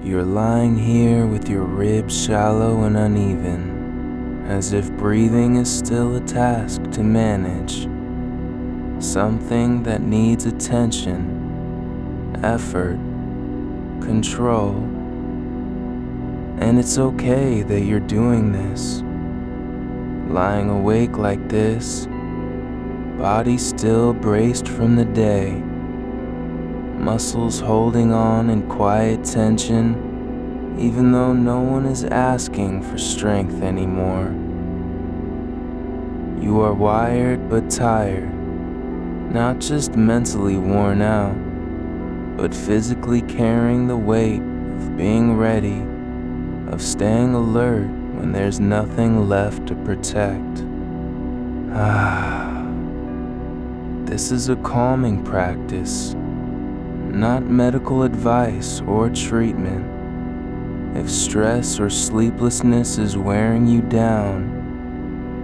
You're lying here with your ribs shallow and uneven, as if breathing is still a task to manage, something that needs attention, effort, control. And it's okay that you're doing this. Lying awake like this, body still braced from the day, muscles holding on in quiet tension, even though no one is asking for strength anymore. You are wired but tired, not just mentally worn out, but physically carrying the weight of being ready, of staying alert when there's nothing left to protect. This is a calming practice, not medical advice or treatment. If stress or sleeplessness is wearing you down,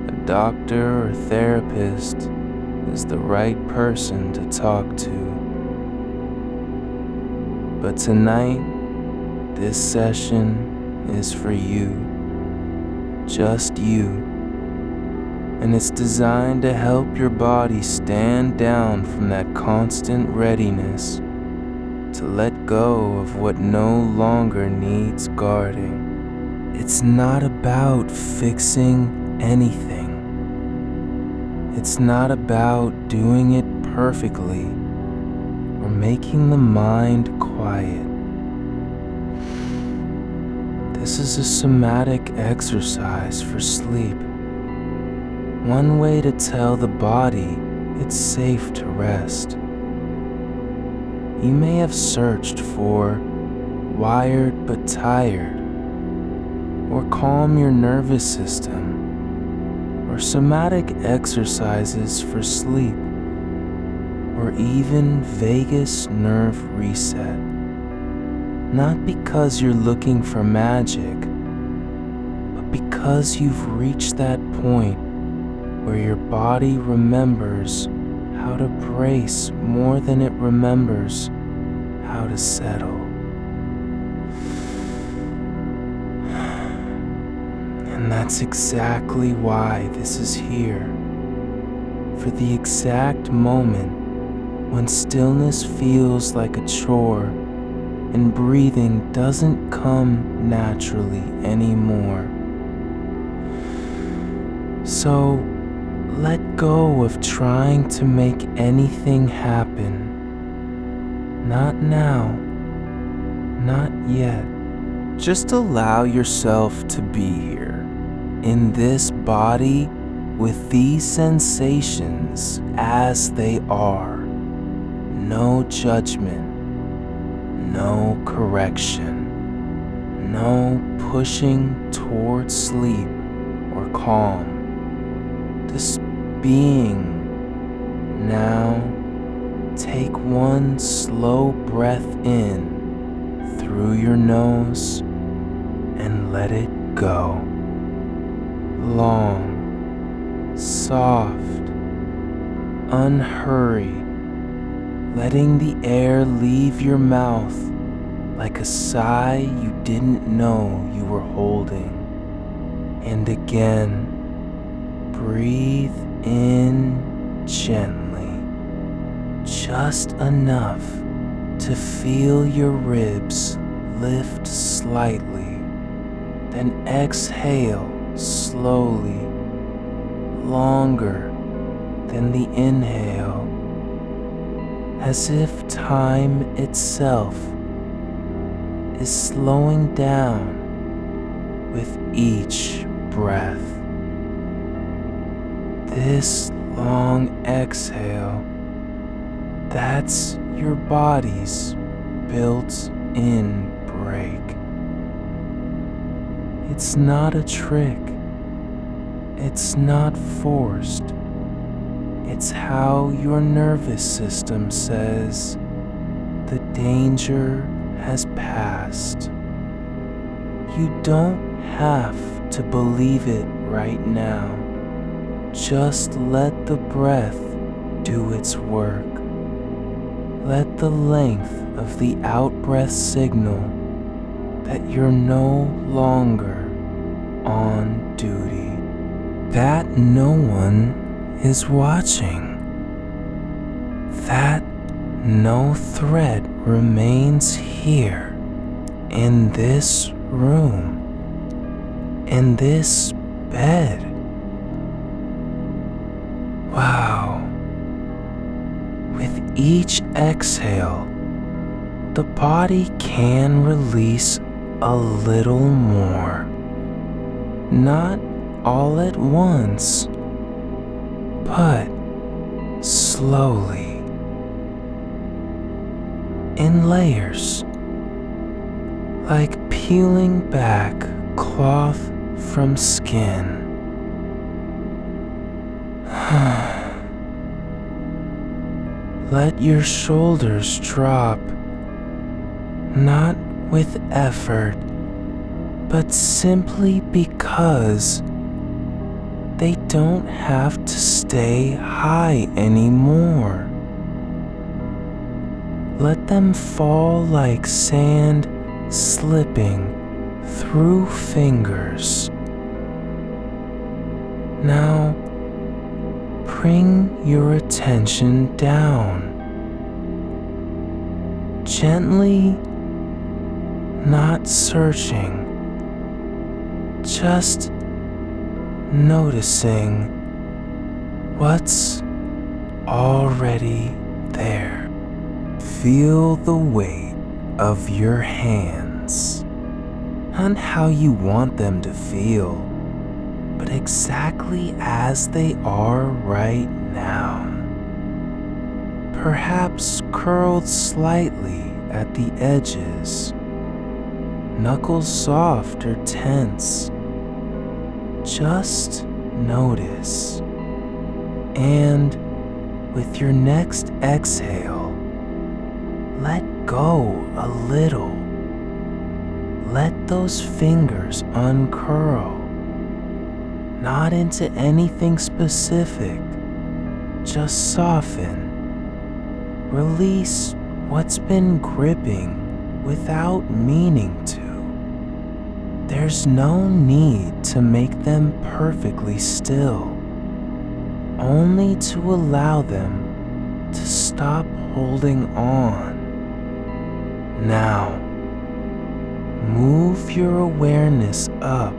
a doctor or therapist is the right person to talk to. But tonight, this session is for you, just you, and it's designed to help your body stand down from that constant readiness to let go of what no longer needs guarding. It's not about fixing anything. It's not about doing it perfectly or making the mind quiet. This is a somatic exercise for sleep. One way to tell the body it's safe to rest. You may have searched for wired but tired, or calm your nervous system, or somatic exercises for sleep, or even vagus nerve reset. Not because you're looking for magic, but because you've reached that point where your body remembers how to brace more than it remembers how to settle. And that's exactly why this is here. For the exact moment when stillness feels like a chore and breathing doesn't come naturally anymore. So let go of trying to make anything happen. Not now, not yet. Just allow yourself to be here, in this body, with these sensations as they are. No judgment. No correction, no pushing towards sleep or calm. Just being. Now, take one slow breath in through your nose and let it go. Long, soft, unhurried. Letting the air leave your mouth like a sigh you didn't know you were holding. And again, breathe in gently, just enough to feel your ribs lift slightly. Then exhale slowly, longer than the inhale, as if time itself is slowing down with each breath. This long exhale, that's your body's built-in break. It's not a trick. It's not forced. It's how your nervous system says the danger has passed. You don't have to believe it right now. Just let the breath do its work. Let the length of the out-breath signal that you're no longer on duty, that no one is watching, that no threat remains here in this room, in this bed. Wow. With each exhale, the body can release a little more. Not all at once, but slowly, in layers, like peeling back cloth from skin. Let your shoulders drop, not with effort, but simply because they don't have to stay high anymore. Let them fall like sand slipping through fingers. Now, bring your attention down. Gently, not searching, just noticing what's already there. Feel the weight of your hands, not how you want them to feel, but exactly as they are right now. Perhaps curled slightly at the edges, knuckles soft or tense. Just notice. And with your next exhale, let go a little. Let those fingers uncurl. Not into anything specific, just soften. Release what's been gripping without meaning to. There's no need to make them perfectly still, only to allow them to stop holding on. Now, move your awareness up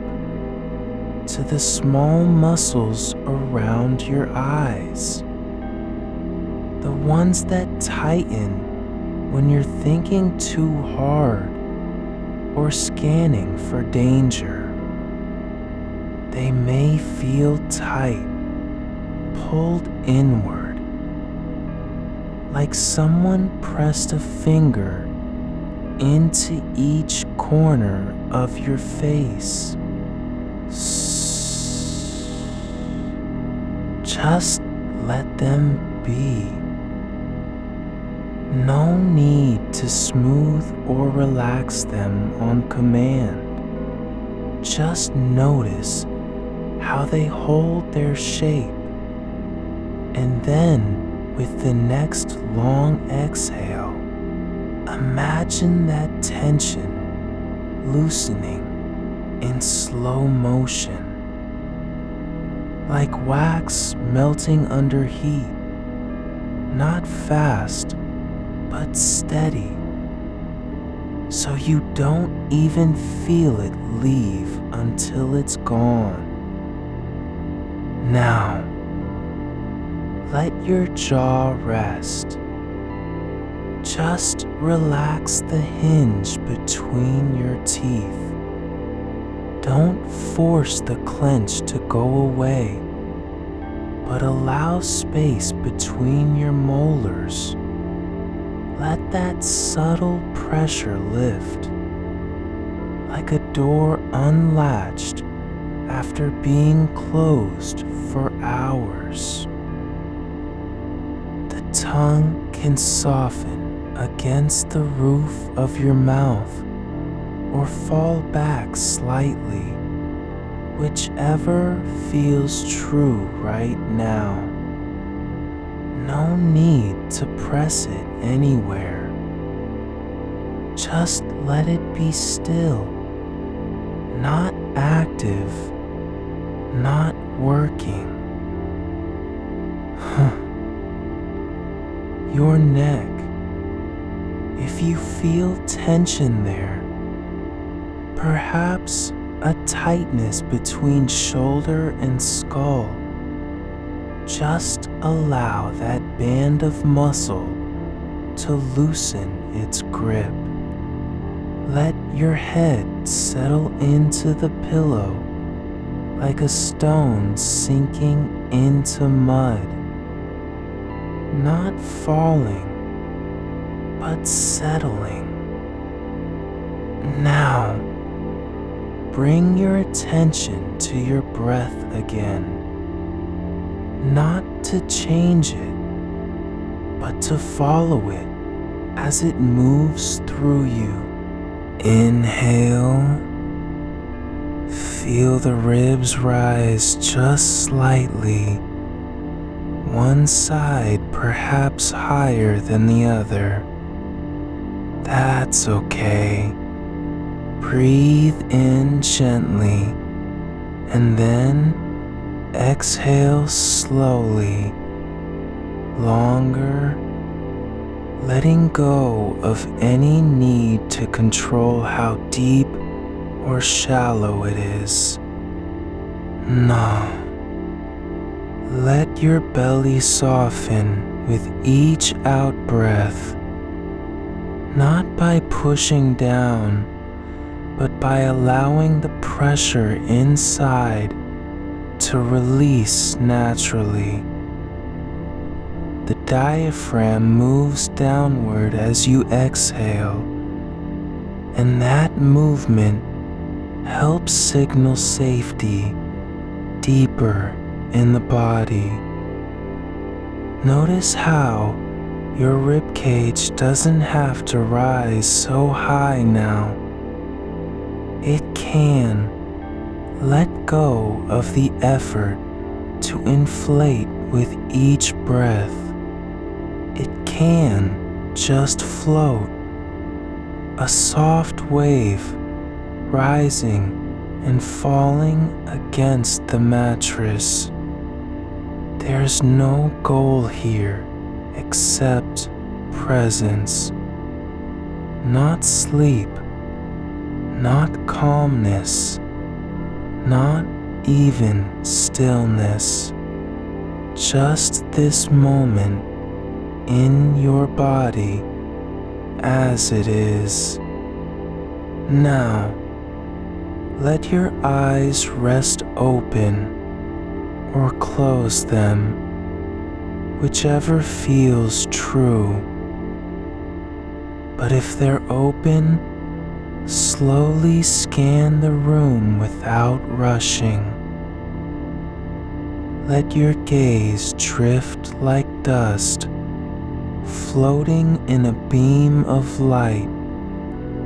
to the small muscles around your eyes, the ones that tighten when you're thinking too hard or scanning for danger. They may feel tight, pulled inward, like someone pressed a finger into each corner of your face. Just let them be. No need to smooth or relax them on command. Just notice how they hold their shape. And then, with the next long exhale, imagine that tension loosening in slow motion, like wax melting under heat, not fast, but steady, so you don't even feel it leave until it's gone. Now, let your jaw rest. Just relax the hinge between your teeth. Don't force the clench to go away, but allow space between your molars. Let that subtle pressure lift, like a door unlatched after being closed for hours. The tongue can soften against the roof of your mouth or fall back slightly, whichever feels true right now. No need to press it anywhere. Just let it be still, not active, not working. Your neck. If you feel tension there, perhaps a tightness between shoulder and skull, just allow that band of muscle to loosen its grip. Let your head settle into the pillow like a stone sinking into mud, not falling, but settling. Now, bring your attention to your breath again, not to change it, but to follow it as it moves through you. Inhale. Feel the ribs rise just slightly, one side perhaps higher than the other. That's okay. Breathe in gently and then exhale slowly, longer, letting go of any need to control how deep or shallow it is. No. Let your belly soften with each out breath, not by pushing down, but by allowing the pressure inside to release naturally. The diaphragm moves downward as you exhale, and that movement helps signal safety deeper in the body. Notice how your ribcage doesn't have to rise so high now. It can. Let go of the effort to inflate with each breath. It can just float, a soft wave rising and falling against the mattress. There's no goal here except presence, not sleep, not calmness, not even stillness, just this moment in your body as it is. Now, let your eyes rest open or close them, whichever feels true. But if they're open, slowly scan the room without rushing. Let your gaze drift like dust, floating in a beam of light.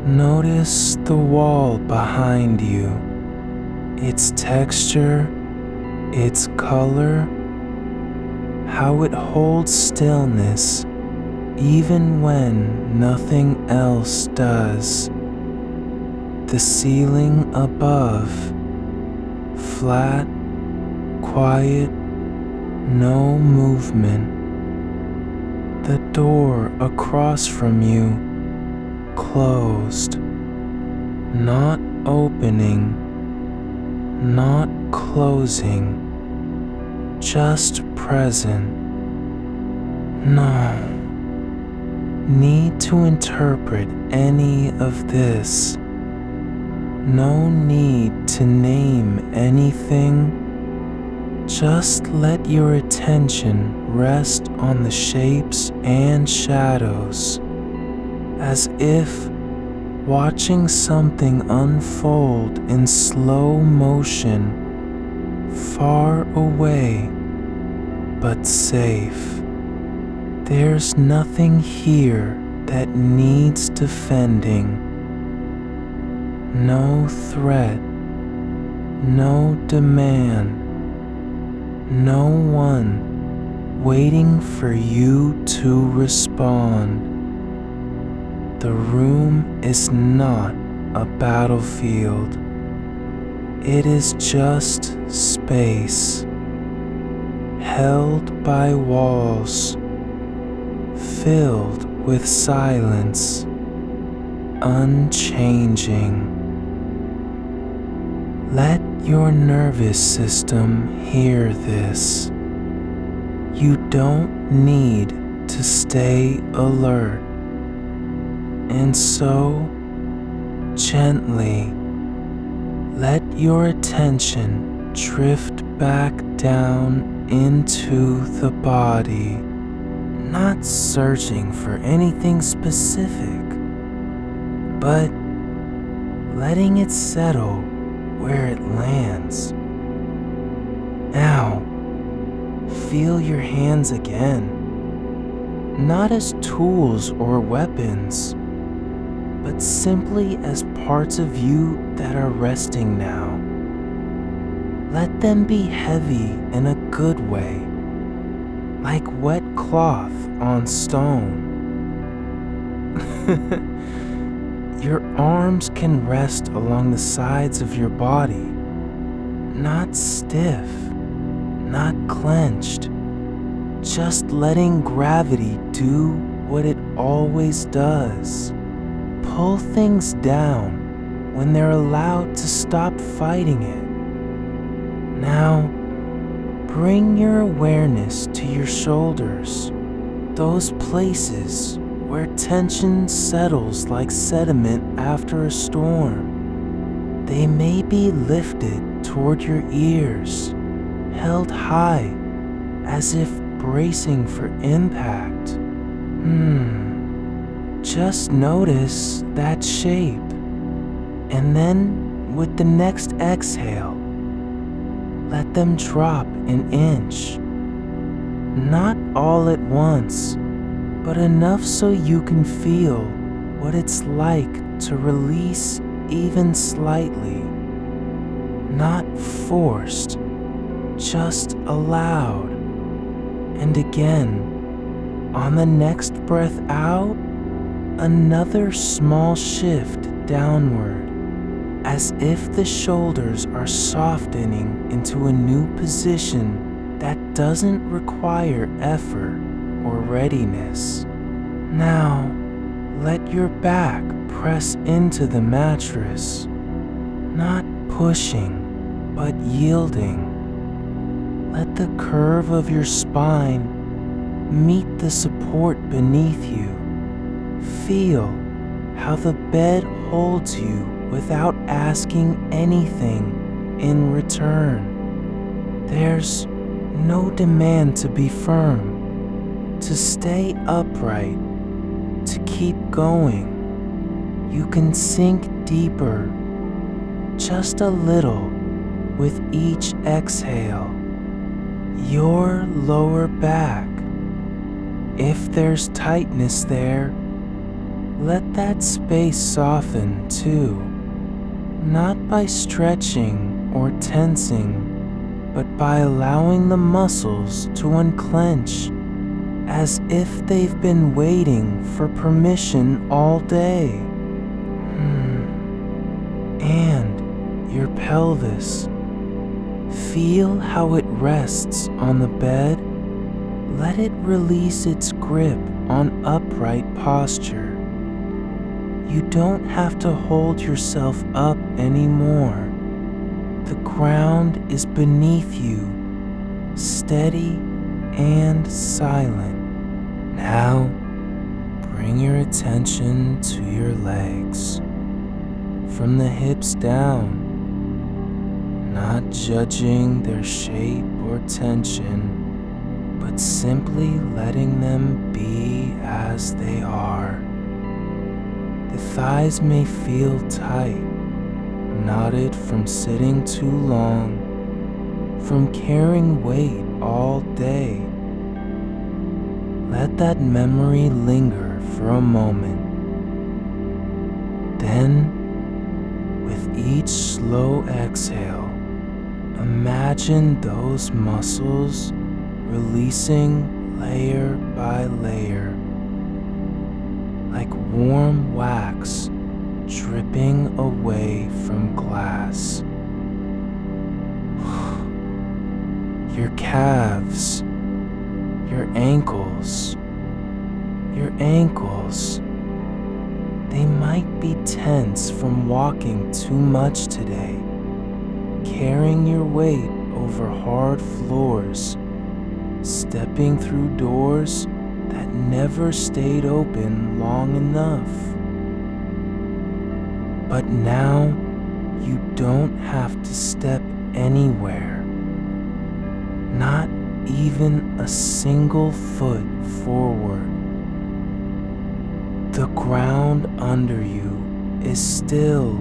Notice the wall behind you, its texture, its color, how it holds stillness even when nothing else does. The ceiling above, flat, quiet, no movement. The door across from you, closed, not opening, not closing, just present. No need to interpret any of this. No need to name anything. Just let your attention rest on the shapes and shadows, as if watching something unfold in slow motion, far away but safe. There's nothing here that needs defending. No threat, no demand, no one waiting for you to respond. The room is not a battlefield. It is just space, held by walls, filled with silence, unchanging. Let your nervous system hear this. You don't need to stay alert. And so, gently, let your attention drift back down into the body, not searching for anything specific, but letting it settle where it lands. Now, feel your hands again, not as tools or weapons, but simply as parts of you that are resting now. Let them be heavy in a good way, like wet cloth on stone. Your arms can rest along the sides of your body, not stiff, not clenched, just letting gravity do what it always does. Pull things down when they're allowed to stop fighting it. Now, bring your awareness to your shoulders, those places where tension settles like sediment after a storm. They may be lifted toward your ears, held high as if bracing for impact. Just notice that shape, and then with the next exhale, let them drop an inch. Not all at once, but enough so you can feel what it's like to release even slightly. Not forced, just allowed. And again, on the next breath out, another small shift downward, as if the shoulders are softening into a new position that doesn't require effort or readiness. Now, let your back press into the mattress, not pushing, but yielding. Let the curve of your spine meet the support beneath you. Feel how the bed holds you without asking anything in return. There's no demand to be firm, to stay upright, to keep going. You can sink deeper, just a little with each exhale. Your lower back. If there's tightness there, let that space soften too, not by stretching or tensing, but by allowing the muscles to unclench, as if they've been waiting for permission all day. And your pelvis. Feel how it rests on the bed. Let it release its grip on upright posture. You don't have to hold yourself up anymore. The ground is beneath you, steady and silent. Now, bring your attention to your legs, from the hips down, not judging their shape or tension, but simply letting them be as they are. The thighs may feel tight, knotted from sitting too long, from carrying weight all day. Let that memory linger for a moment. Then, with each slow exhale, imagine those muscles releasing layer by layer, like warm wax dripping away from glass. Your calves, your ankles, they might be tense from walking too much today, carrying your weight over hard floors, stepping through doors that never stayed open long enough. But now you don't have to step anywhere, not even a single foot forward. The ground under you is still,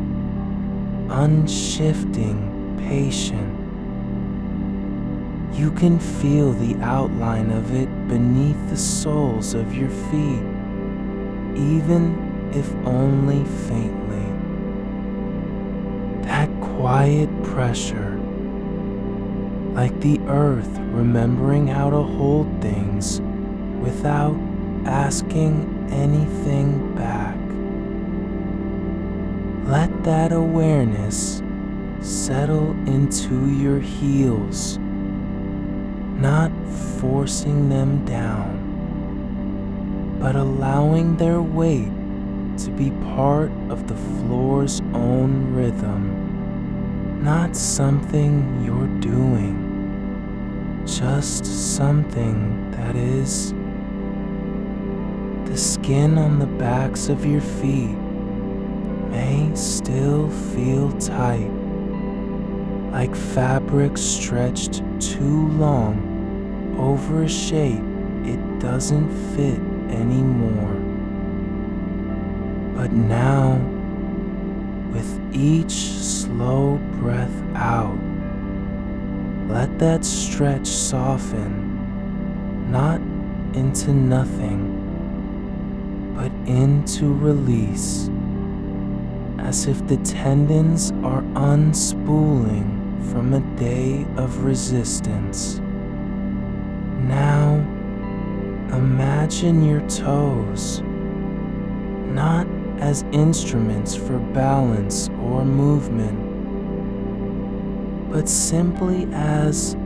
unshifting, patient. You can feel the outline of it beneath the soles of your feet, even if only faintly. That quiet pressure, like the earth remembering how to hold things without asking anything back. Let that awareness settle into your heels, not forcing them down, but allowing their weight to be part of the floor's own rhythm, not something you're doing, just something that is. The skin on the backs of your feet may still feel tight, like fabric stretched too long over a shape it doesn't fit anymore. But now, with each slow breath out, let that stretch soften, not into nothing, but into release, as if the tendons are unspooling from a day of resistance. Now, imagine your toes, not as instruments for balance or movement, but simply as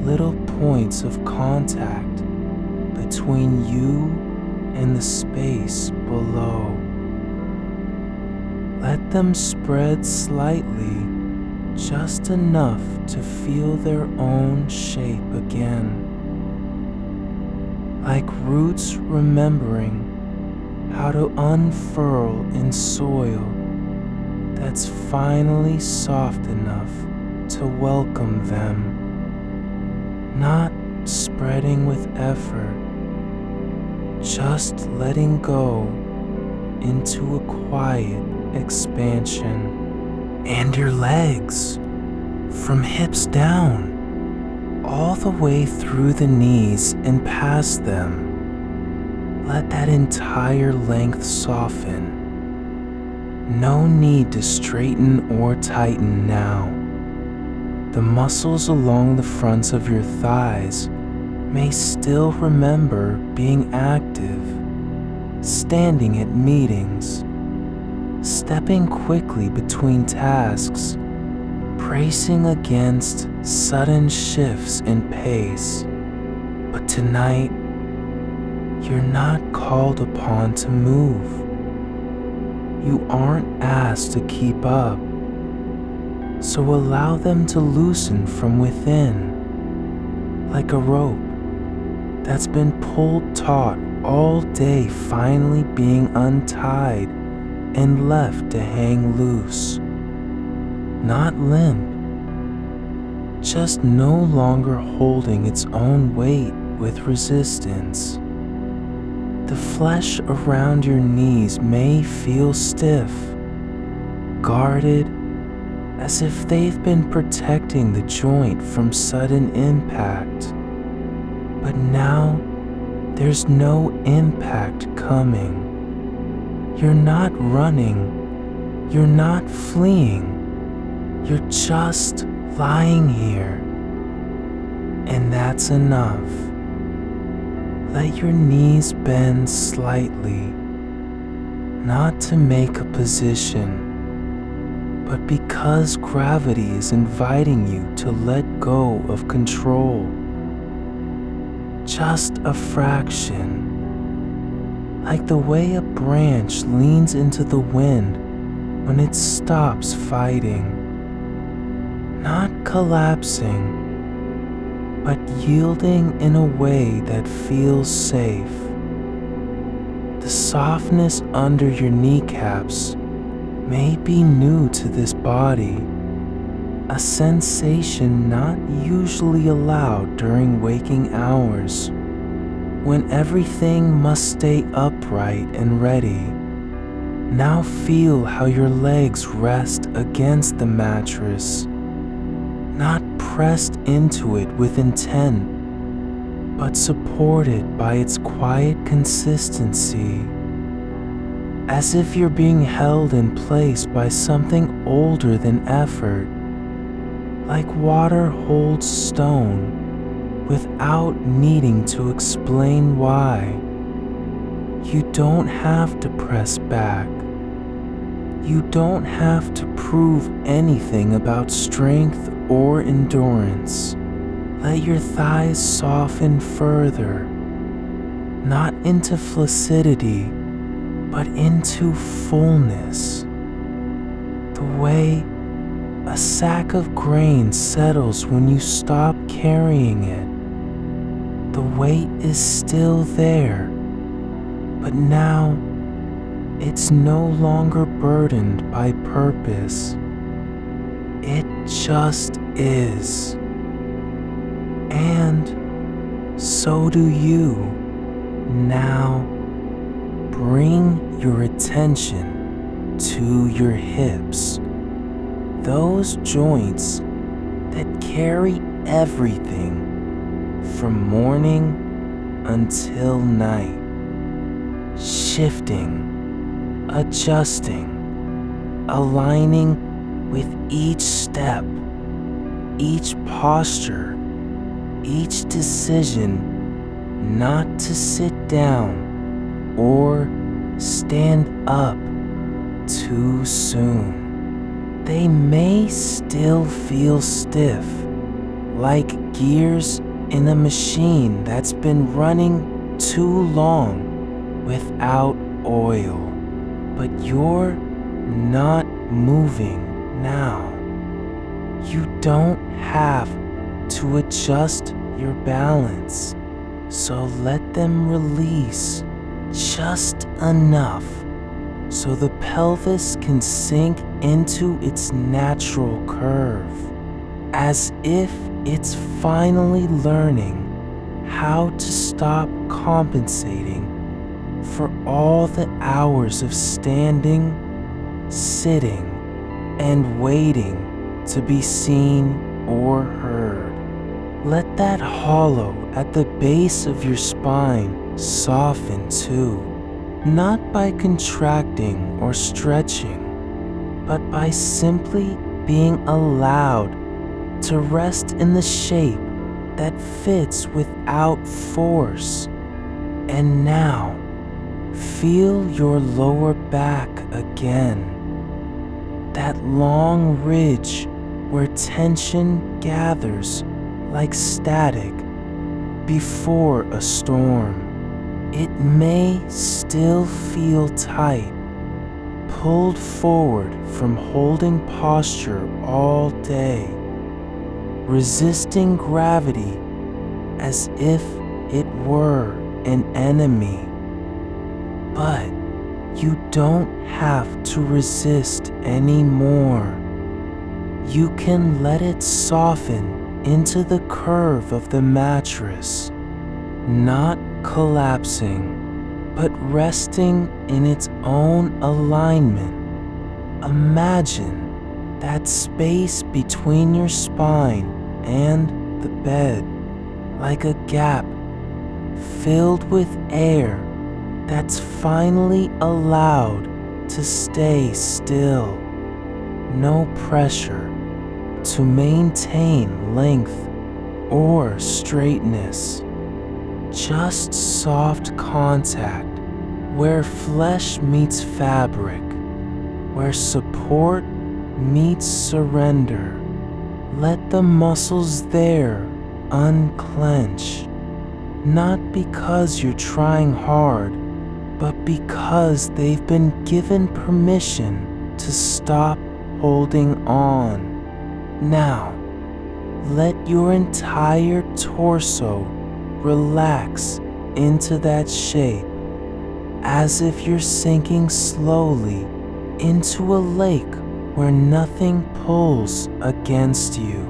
little points of contact between you and the space below. Let them spread slightly, just enough to feel their own shape again. Like roots remembering how to unfurl in soil that's finally soft enough to welcome them, not spreading with effort, just letting go into a quiet expansion. And your legs, from hips down, all the way through the knees and past them. Let that entire length soften. No need to straighten or tighten now. The muscles along the fronts of your thighs may still remember being active, standing at meetings, stepping quickly between tasks, bracing against sudden shifts in pace. But tonight, you're not called upon to move. You aren't asked to keep up. So allow them to loosen from within, like a rope that's been pulled taut all day, finally being untied and left to hang loose. Not limp, just no longer holding its own weight with resistance. The flesh around your knees may feel stiff, guarded, as if they've been protecting the joint from sudden impact. But now, there's no impact coming. You're not running, you're not fleeing, you're just lying here. And that's enough. Let your knees bend slightly, not to make a position, but because gravity is inviting you to let go of control. Just a fraction, like the way a branch leans into the wind when it stops fighting. Not collapsing, but yielding in a way that feels safe. The softness under your kneecaps may be new to this body, a sensation not usually allowed during waking hours, when everything must stay upright and ready. Now feel how your legs rest against the mattress, not pressed into it with intent, but supported by its quiet consistency, as if you're being held in place by something older than effort, like water holds stone without needing to explain why. You don't have to press back. You don't have to prove anything about strength or endurance. Let your thighs soften further, not into flaccidity, but into fullness. The way a sack of grain settles when you stop carrying it. The weight is still there, but now it's no longer burdened by purpose. It just is. And so do you. Now, bring your attention to your hips, those joints that carry everything from morning until night, shifting, adjusting, aligning with each step, each posture, each decision not to sit down or stand up too soon. They may still feel stiff, like gears in a machine that's been running too long without oil, but you're not moving now. You don't have to adjust your balance, so let them release just enough so the pelvis can sink into its natural curve, as if it's finally learning how to stop compensating for all the hours of standing, sitting, and waiting to be seen or heard. Let that hollow at the base of your spine soften too, not by contracting or stretching, but by simply being allowed to rest in the shape that fits without force. And now, feel your lower back again, that long ridge where tension gathers like static before a storm. It may still feel tight, pulled forward from holding posture all day, resisting gravity as if it were an enemy. But you don't have to resist anymore. You can let it soften into the curve of the mattress, not collapsing, but resting in its own alignment. Imagine that space between your spine and the bed, like a gap filled with air that's finally allowed to stay still. No pressure to maintain length or straightness, just soft contact where flesh meets fabric, where support meets surrender. Let the muscles there unclench, not because you're trying hard, but because they've been given permission to stop holding on. Now, let your entire torso relax into that shape, as if you're sinking slowly into a lake where nothing pulls against you.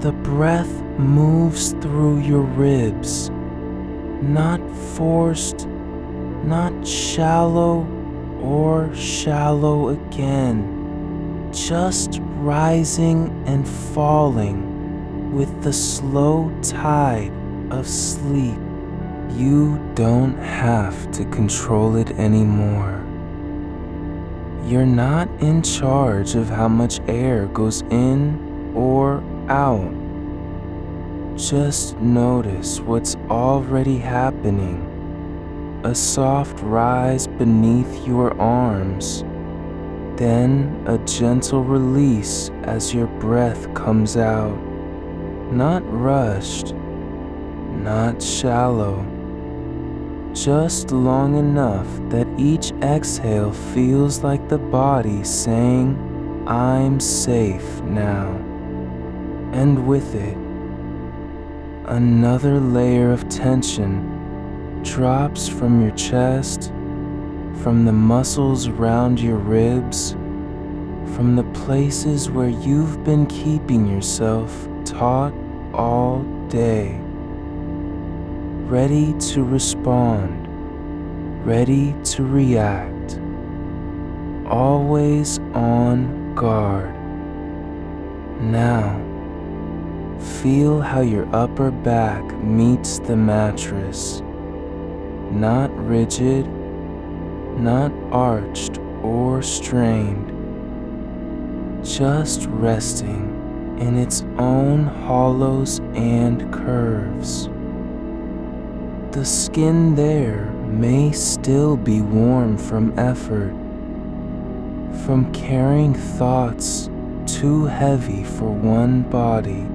The breath moves through your ribs, not forced, not shallow or shallow again, just rising and falling with the slow tide of sleep. You don't have to control it anymore. You're not in charge of how much air goes in or out. Just notice what's already happening. A soft rise beneath your arms, then a gentle release as your breath comes out. Not rushed, not shallow, just long enough that each exhale feels like the body saying, "I'm safe now." And with it, another layer of tension drops from your chest, from the muscles around your ribs, from the places where you've been keeping yourself taut all day. Ready to respond, ready to react, always on guard. Now, feel how your upper back meets the mattress, not rigid, not arched or strained, just resting in its own hollows and curves. The skin there may still be warm from effort, from carrying thoughts too heavy for one body,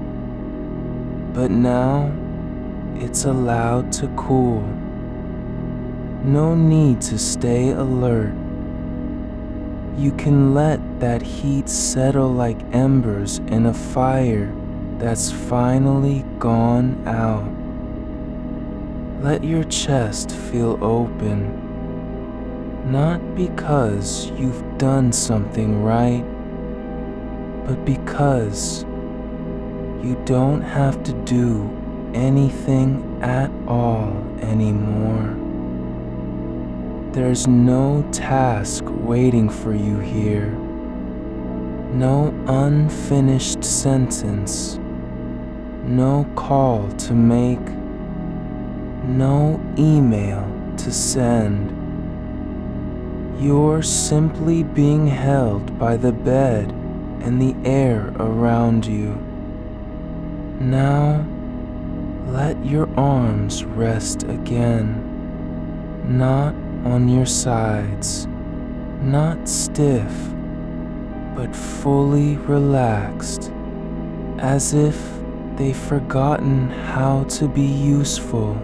but now it's allowed to cool. No need to stay alert. You can let that heat settle like embers in a fire that's finally gone out. Let your chest feel open, not because you've done something right, but because you don't have to do anything at all anymore. There's no task waiting for you here, no unfinished sentence, no call to make, no email to send. You're simply being held by the bed and the air around you. Now, let your arms rest again, not on your sides, not stiff, but fully relaxed, as if they've forgotten how to be useful.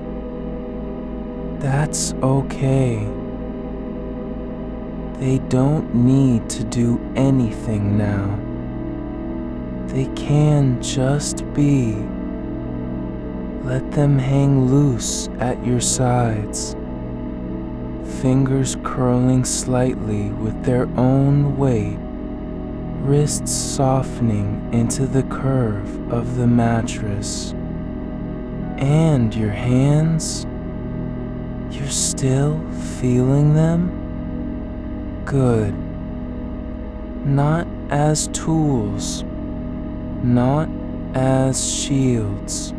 That's okay. They don't need to do anything now. They can just be. Let them hang loose at your sides, fingers curling slightly with their own weight, wrists softening into the curve of the mattress. And your hands, you're still feeling them? Good. Not as tools, not as shields,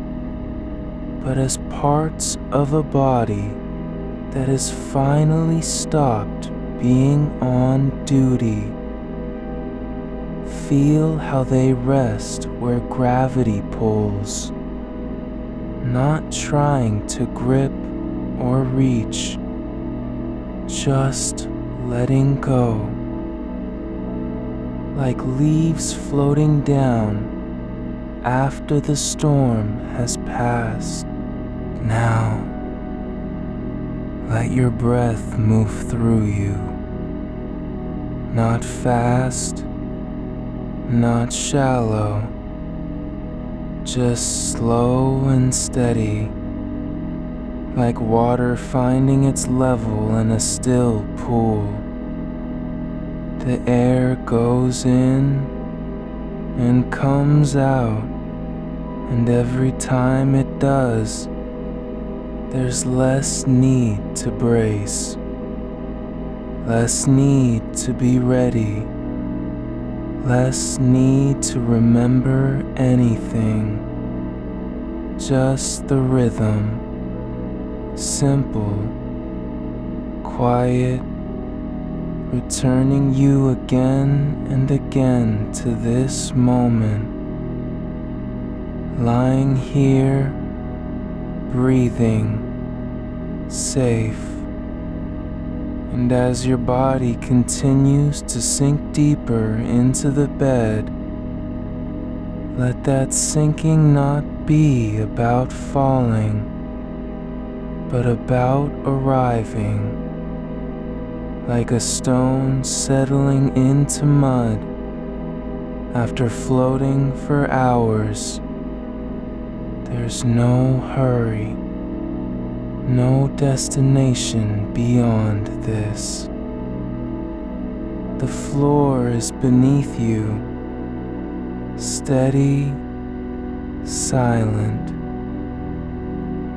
but as parts of a body that has finally stopped being on duty. Feel how they rest where gravity pulls, not trying to grip or reach, just letting go, like leaves floating down after the storm has passed. Now, let your breath move through you, not fast, not shallow, just slow and steady, like water finding its level in a still pool. The air goes in and comes out, and every time it does, there's less need to brace, less need to be ready, less need to remember anything, just the rhythm, simple, quiet, returning you again and again to this moment, lying here, breathing, safe. And as your body continues to sink deeper into the bed, let that sinking not be about falling, but about arriving, like a stone settling into mud after floating for hours. There's no hurry, no destination beyond this. The floor is beneath you, steady, silent.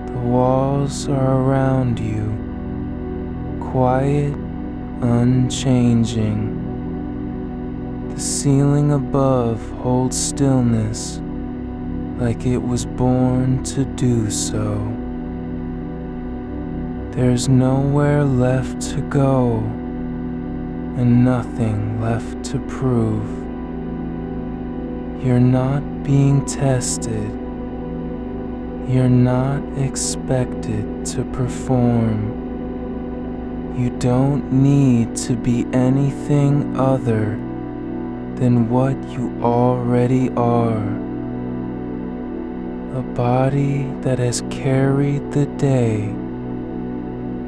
The walls are around you, quiet, unchanging. The ceiling above holds stillness, like it was born to do so. There's nowhere left to go, and nothing left to prove. You're not being tested. You're not expected to perform. You don't need to be anything other than what you already are. A body that has carried the day,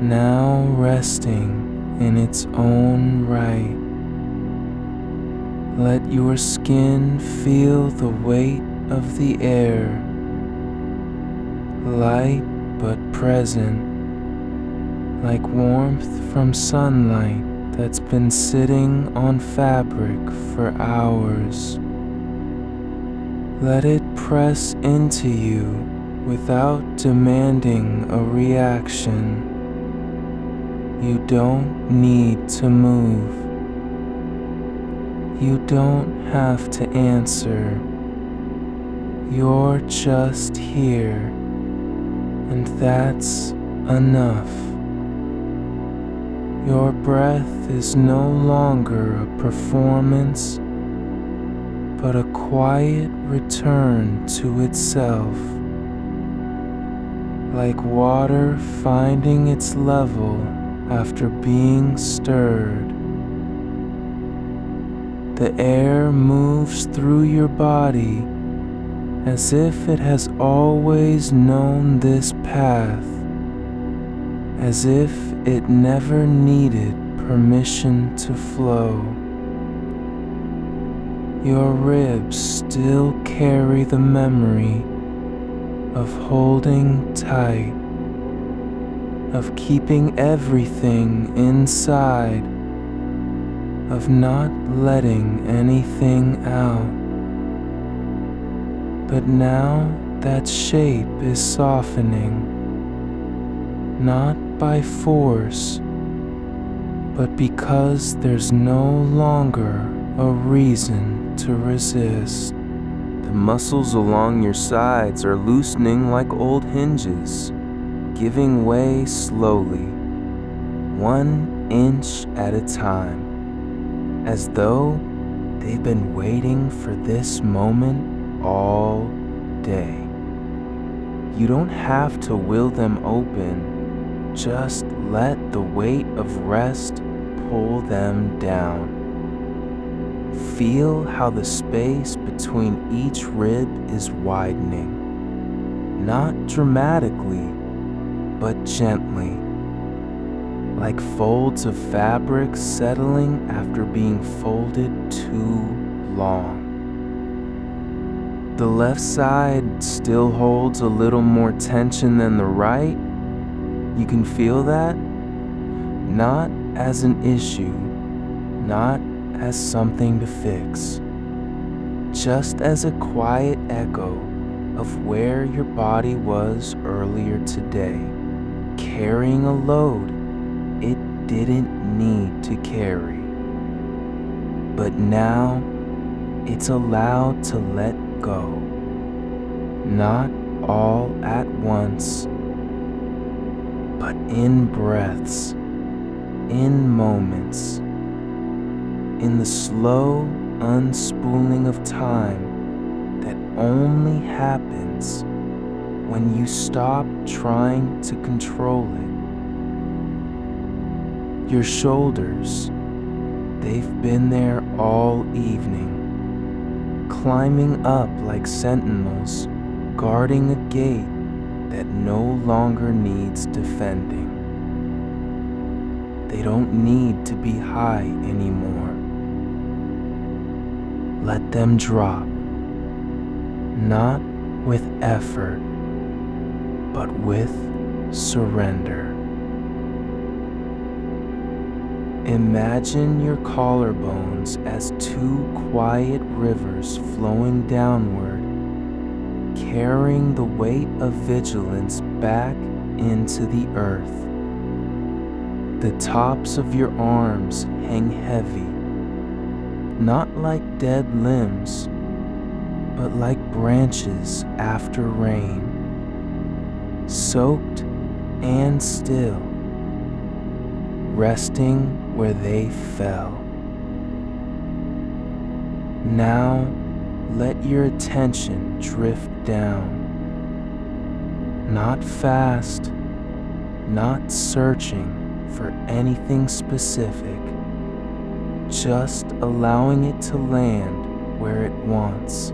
now resting in its own right. Let your skin feel the weight of the air, light but present, like warmth from sunlight that's been sitting on fabric for hours. Let it press into you without demanding a reaction. You don't need to move. You don't have to answer. You're just here, and that's enough. Your breath is no longer a performance, but a quiet return to itself, like water finding its level after being stirred. The air moves through your body as if it has always known this path, as if it never needed permission to flow. Your ribs still carry the memory of holding tight, of keeping everything inside, of not letting anything out. But now that shape is softening, not by force, but because there's no longer a reason to resist. The muscles along your sides are loosening like old hinges, giving way slowly, 1 inch at a time, as though they've been waiting for this moment all day. You don't have to will them open. just let the weight of rest pull them down. Feel how the space between each rib is widening, not dramatically, but gently, like folds of fabric settling after being folded too long. The left side still holds a little more tension than the right. You can feel that, not as an issue, not as something to fix, just as a quiet echo of where your body was earlier today, carrying a load it didn't need to carry. But now it's allowed to let go, not all at once, but in breaths, in moments, in the slow unspooling of time that only happens when you stop trying to control it. Your shoulders, they've been there all evening, climbing up like sentinels, guarding a gate that no longer needs defending. They don't need to be high anymore. Let them drop, not with effort, but with surrender. Imagine your collarbones as two quiet rivers flowing downward, carrying the weight of vigilance back into the earth. The tops of your arms hang heavy, not like dead limbs, but like branches after rain, soaked and still, resting where they fell. Now let your attention drift down, not fast, not searching for anything specific, just allowing it to land where it wants,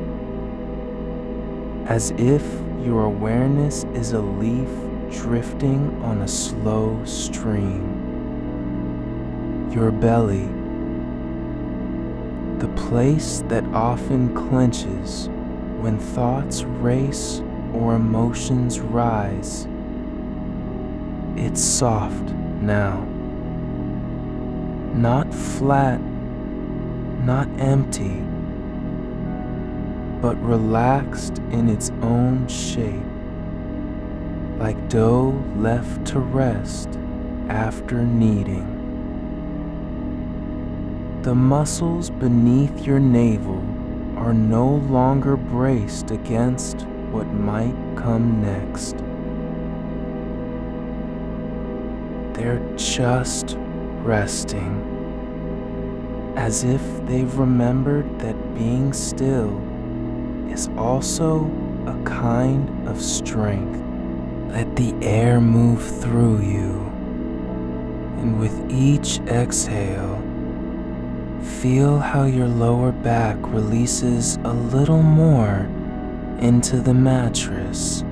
as if your awareness is a leaf drifting on a slow stream. Your belly, the place that often clenches when thoughts race or emotions rise. It's soft now, not flat, not empty, but relaxed in its own shape, like dough left to rest after kneading. The muscles beneath your navel are no longer braced against what might come next. They're just resting, as if they've remembered that being still is also a kind of strength. Let the air move through you, and with each exhale, feel how your lower back releases a little more into the mattress.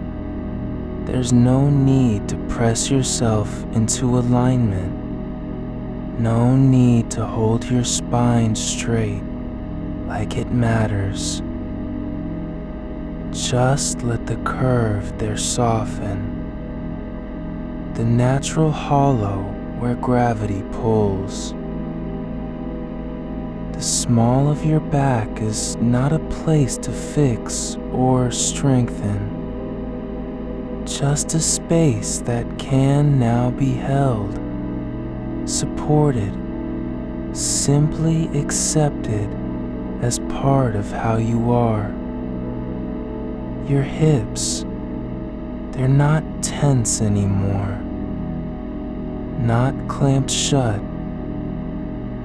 There's no need to press yourself into alignment. No need to hold your spine straight like it matters. Just let the curve there soften. The natural hollow where gravity pulls. The small of your back is not a place to fix or strengthen, just a space that can now be held, supported, simply accepted as part of how you are. Your hips, they're not tense anymore, not clamped shut,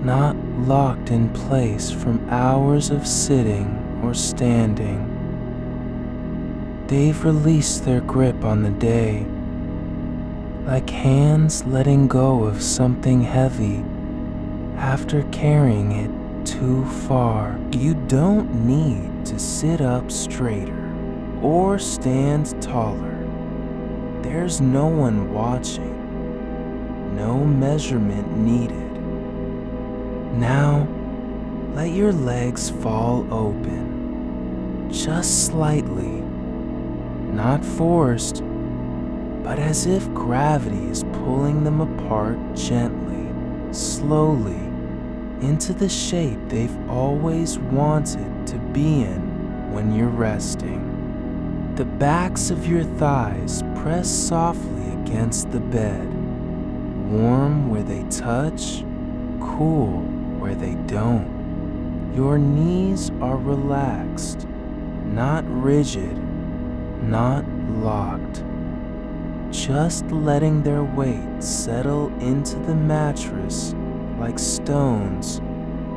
not locked in place from hours of sitting or standing. They've released their grip on the day, like hands letting go of something heavy after carrying it too far. You don't need to sit up straighter or stand taller. There's no one watching, no measurement needed. Now, let your legs fall open, just slightly, not forced, but as if gravity is pulling them apart gently, slowly, into the shape they've always wanted to be in when you're resting. The backs of your thighs press softly against the bed, warm where they touch, cool where they don't. Your knees are relaxed, not rigid, not locked, just letting their weight settle into the mattress like stones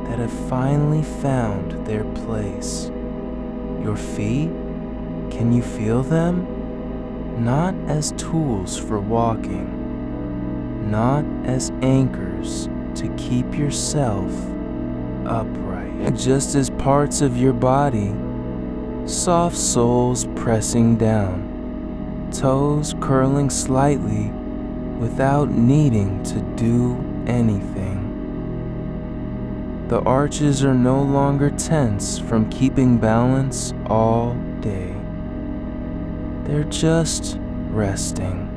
that have finally found their place. Your feet, can you feel them? Not as tools for walking, not as anchors to keep yourself upright, just as parts of your body, soft soles pressing down, toes curling slightly without needing to do anything. The arches are no longer tense from keeping balance all day. They're just resting,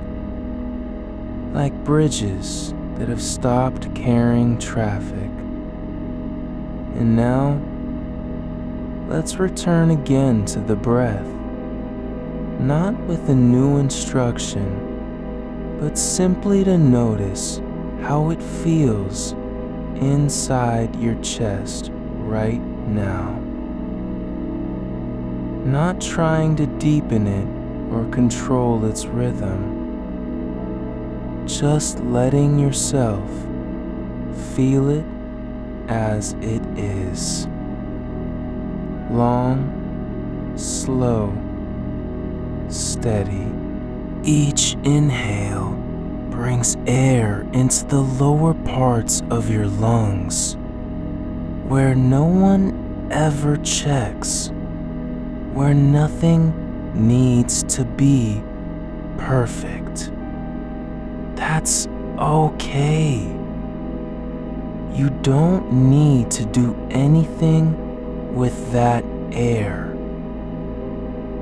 like bridges that have stopped carrying traffic. And now, let's return again to the breath, not with a new instruction, but simply to notice how it feels inside your chest right now. Not trying to deepen it or control its rhythm, just letting yourself feel it as it is. Long, slow, steady. Each inhale brings air into the lower parts of your lungs, where no one ever checks, where nothing needs to be perfect. That's okay. You don't need to do anything with that air.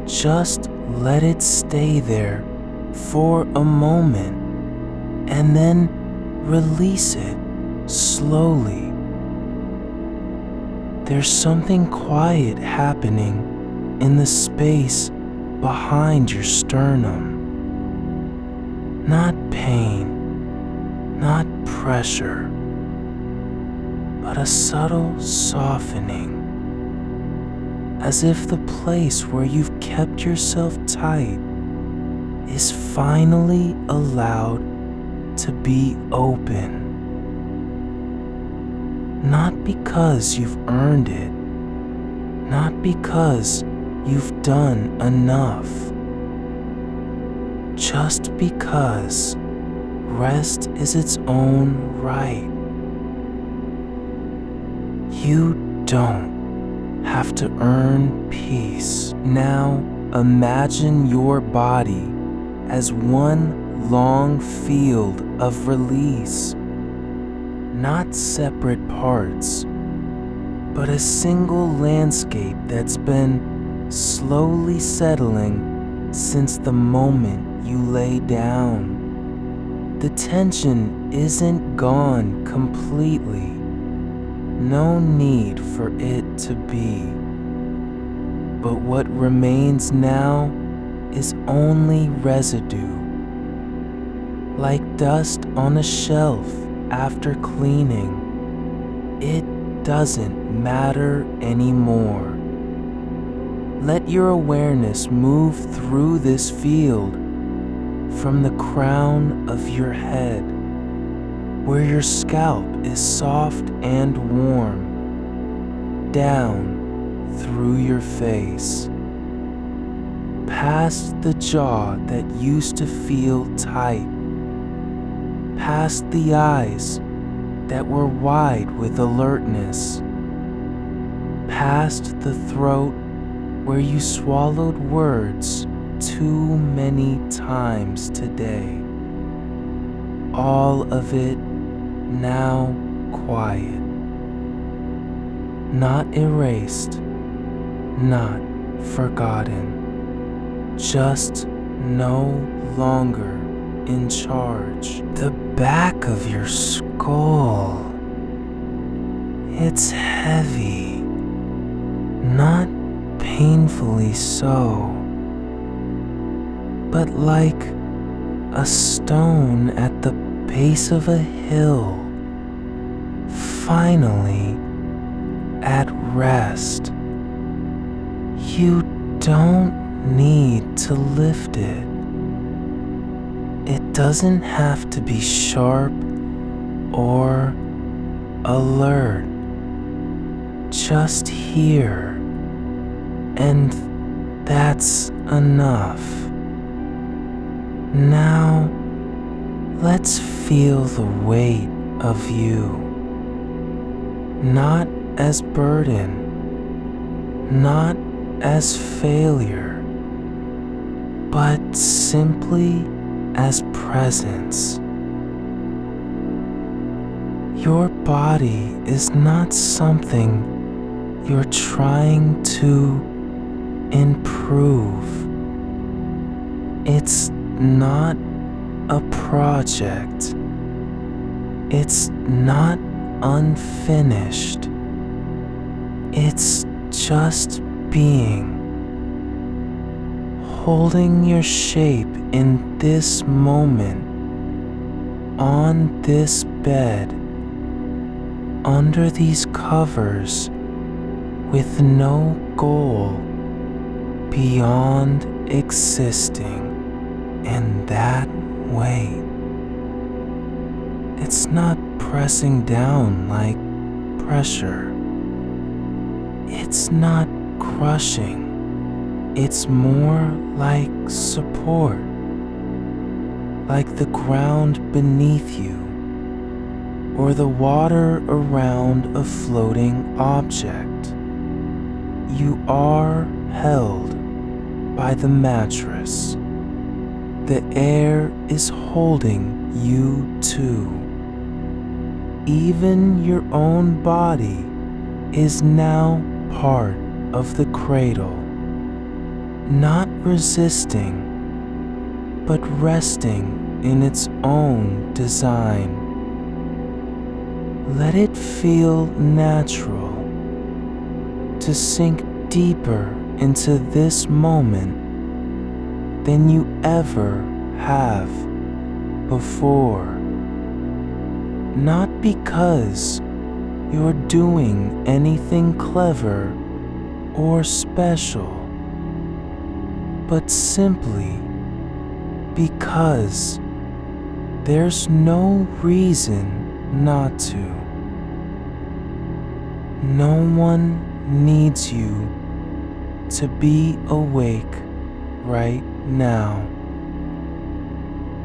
Just let it stay there for a moment and then release it slowly. There's something quiet happening in the space behind your sternum. Not pain, not pressure, but a subtle softening, as if the place where you've kept yourself tight is finally allowed to be open. Not because you've earned it, not because you've done enough, just because rest is its own right. You don't have to earn peace. Now imagine your body as one long field of release, not separate parts, but a single landscape that's been slowly settling since the moment you lay down. The tension isn't gone completely. No need for it to be. But what remains now is only residue, like dust on a shelf after cleaning. It doesn't matter anymore. Let your awareness move through this field from the crown of your head, where your scalp is soft and warm, down through your face, past the jaw that used to feel tight, past the eyes that were wide with alertness, past the throat where you swallowed words too many times today. All of it now quiet, not erased, not forgotten, just no longer in charge. The back of your skull, it's heavy, not painfully so, but like a stone at the base of a hill, finally at rest. You don't need to lift it. It doesn't have to be sharp or alert, just here, and that's enough. Now, let's feel the weight of you, not as burden, not as failure, but simply as presence. Your body is not something you're trying to improve. It's not a project. It's not unfinished. It's just being. Holding your shape in this moment, on this bed, under these covers, with no goal beyond existing in that way. It's not pressing down like pressure. It's not crushing. It's more like support, like the ground beneath you, or the water around a floating object. You are held by the mattress. The air is holding you too. Even your own body is now part of the cradle, not resisting, but resting in its own design. Let it feel natural to sink deeper into this moment than you ever have before. Not because you're doing anything clever or special, but simply because there's no reason not to. No one needs you to be awake right now.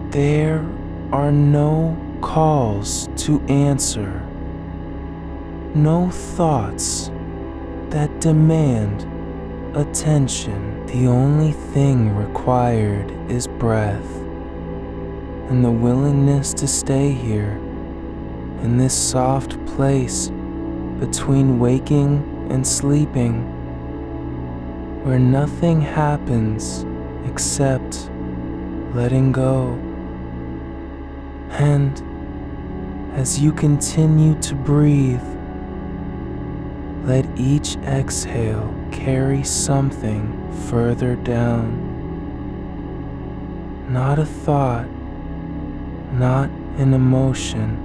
There are no calls to answer, no thoughts that demand attention. The only thing required is breath and the willingness to stay here in this soft place between waking and sleeping, where nothing happens except letting go. And as you continue to breathe, let each exhale carry something further down. Not a thought, not an emotion,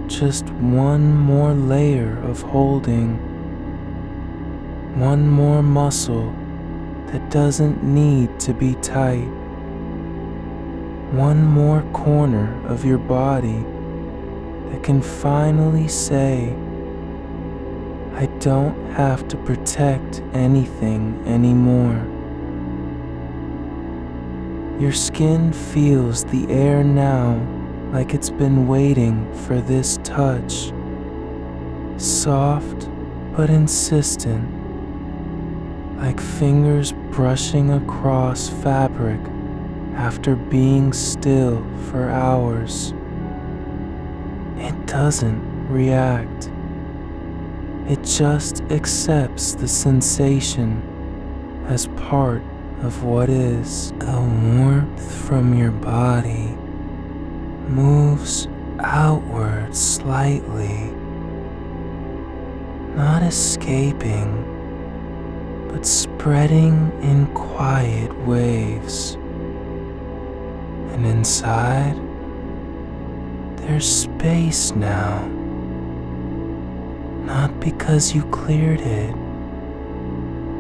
just one more layer of holding, one more muscle that doesn't need to be tight, one more corner of your body that can finally say, I don't have to protect anything anymore. Your skin feels the air now like it's been waiting for this touch. Soft but insistent, like fingers brushing across fabric after being still for hours. It doesn't react. It just accepts the sensation as part of what is. The warmth from your body moves outward slightly, not escaping, but spreading in quiet waves. And inside, there's space now. Not because you cleared it,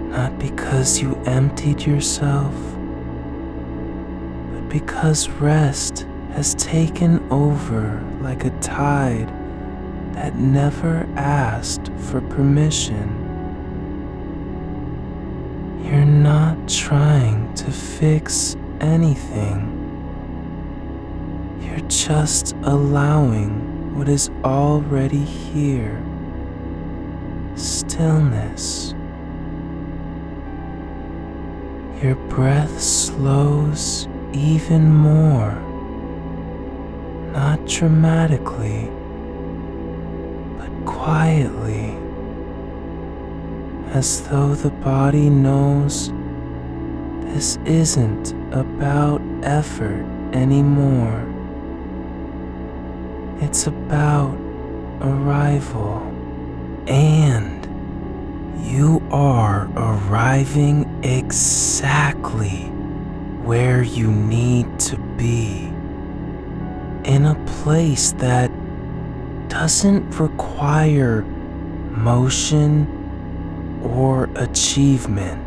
not because you emptied yourself, but because rest has taken over like a tide that never asked for permission. You're not trying to fix anything. You're just allowing what is already here. Stillness. Your breath slows even more, not dramatically, but quietly, as though the body knows this isn't about effort anymore. It's about arrival. And you are arriving exactly where you need to be, in a place that doesn't require motion or achievement.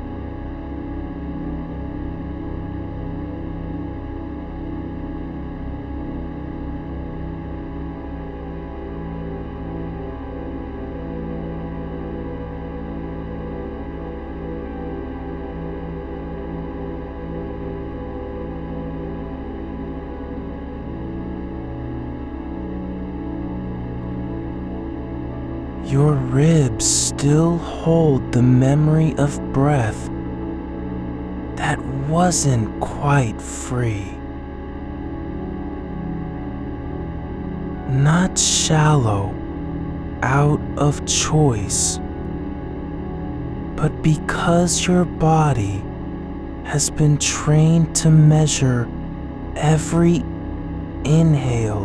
Your ribs still hold the memory of breath that wasn't quite free. Not shallow, out of choice, but because your body has been trained to measure every inhale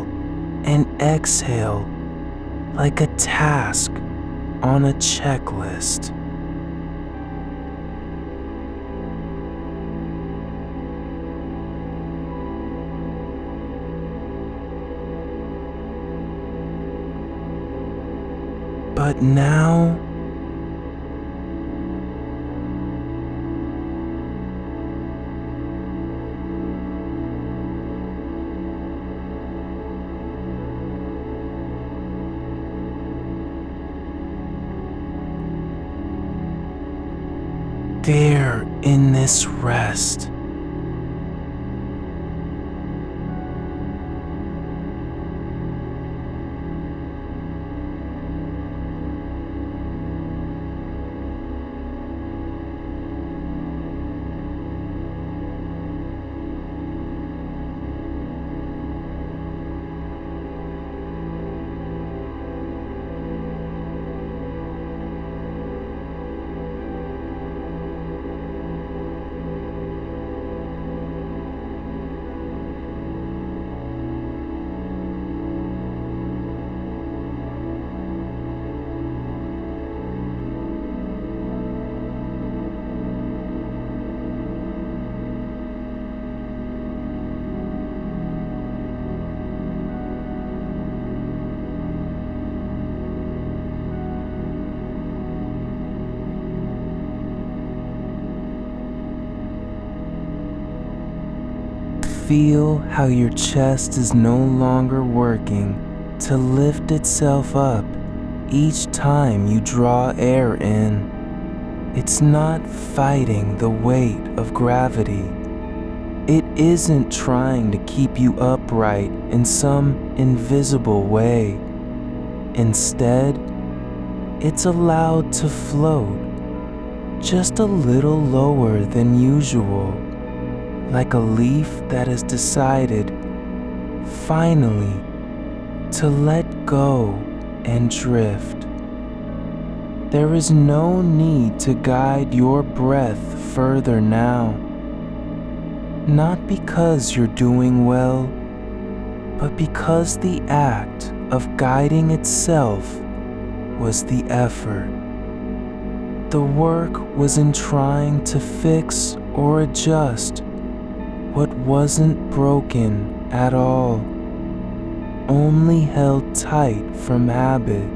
and exhale like a task on a checklist. But now, there in this rest, feel how your chest is no longer working to lift itself up each time you draw air in. It's not fighting the weight of gravity. It isn't trying to keep you upright in some invisible way. Instead, it's allowed to float just a little lower than usual, like a leaf that has decided, finally, to let go and drift. There is no need to guide your breath further now. Not because you're doing well, but because the act of guiding itself was the effort. The work was in trying to fix or adjust what wasn't broken at all, only held tight from habit.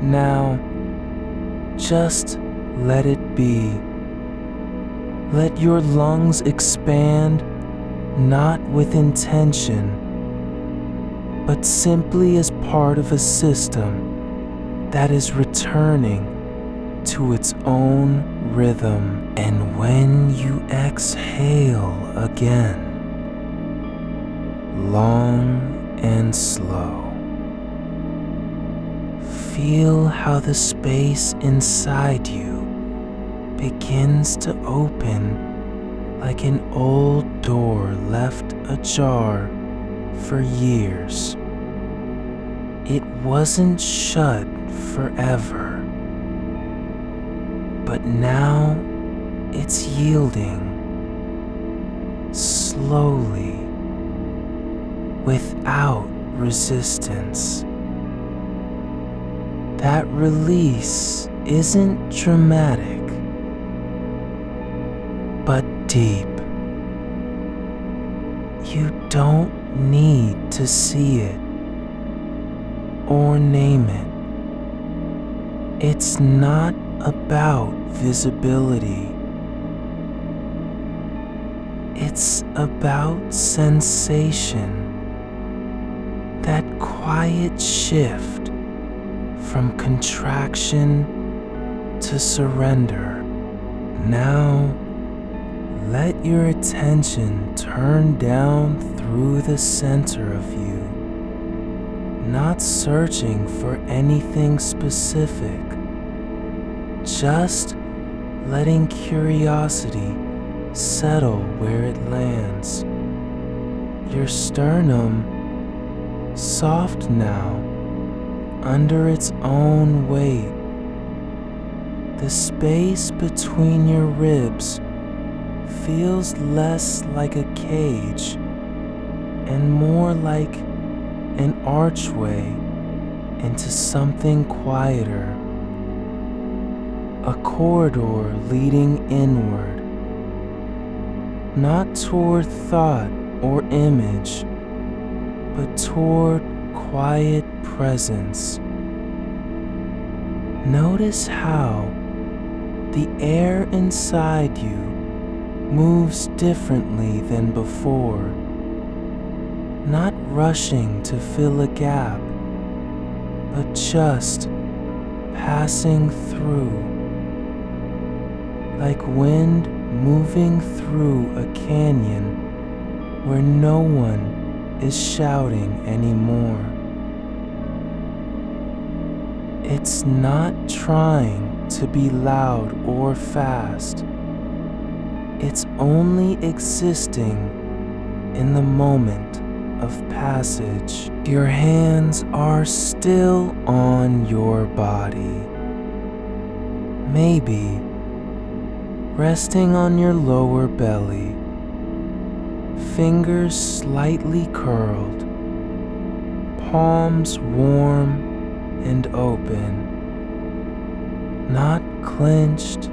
Now, just let it be. Let your lungs expand, not with intention, but simply as part of a system that is returning to its own rhythm. And when you exhale again, long and slow, feel how the space inside you begins to open like an old door left ajar for years. It wasn't shut forever, but now it's yielding slowly, without resistance. That release isn't dramatic, but deep. You don't need to see it or name it. It's not about visibility. It's about sensation. That quiet shift from contraction to surrender. Now, let your attention turn down through the center of you, not searching for anything specific, just letting curiosity settle where it lands. Your sternum, soft now, under its own weight. The space between your ribs feels less like a cage and more like an archway into something quieter, a corridor leading inward, not toward thought or image, but toward quiet presence. Notice how the air inside you moves differently than before, not rushing to fill a gap, but just passing through, like wind moving through a canyon where no one is shouting anymore. It's not trying to be loud or fast. It's only existing in the moment of passage. Your hands are still on your body, maybe resting on your lower belly, fingers slightly curled, palms warm and open, not clenched,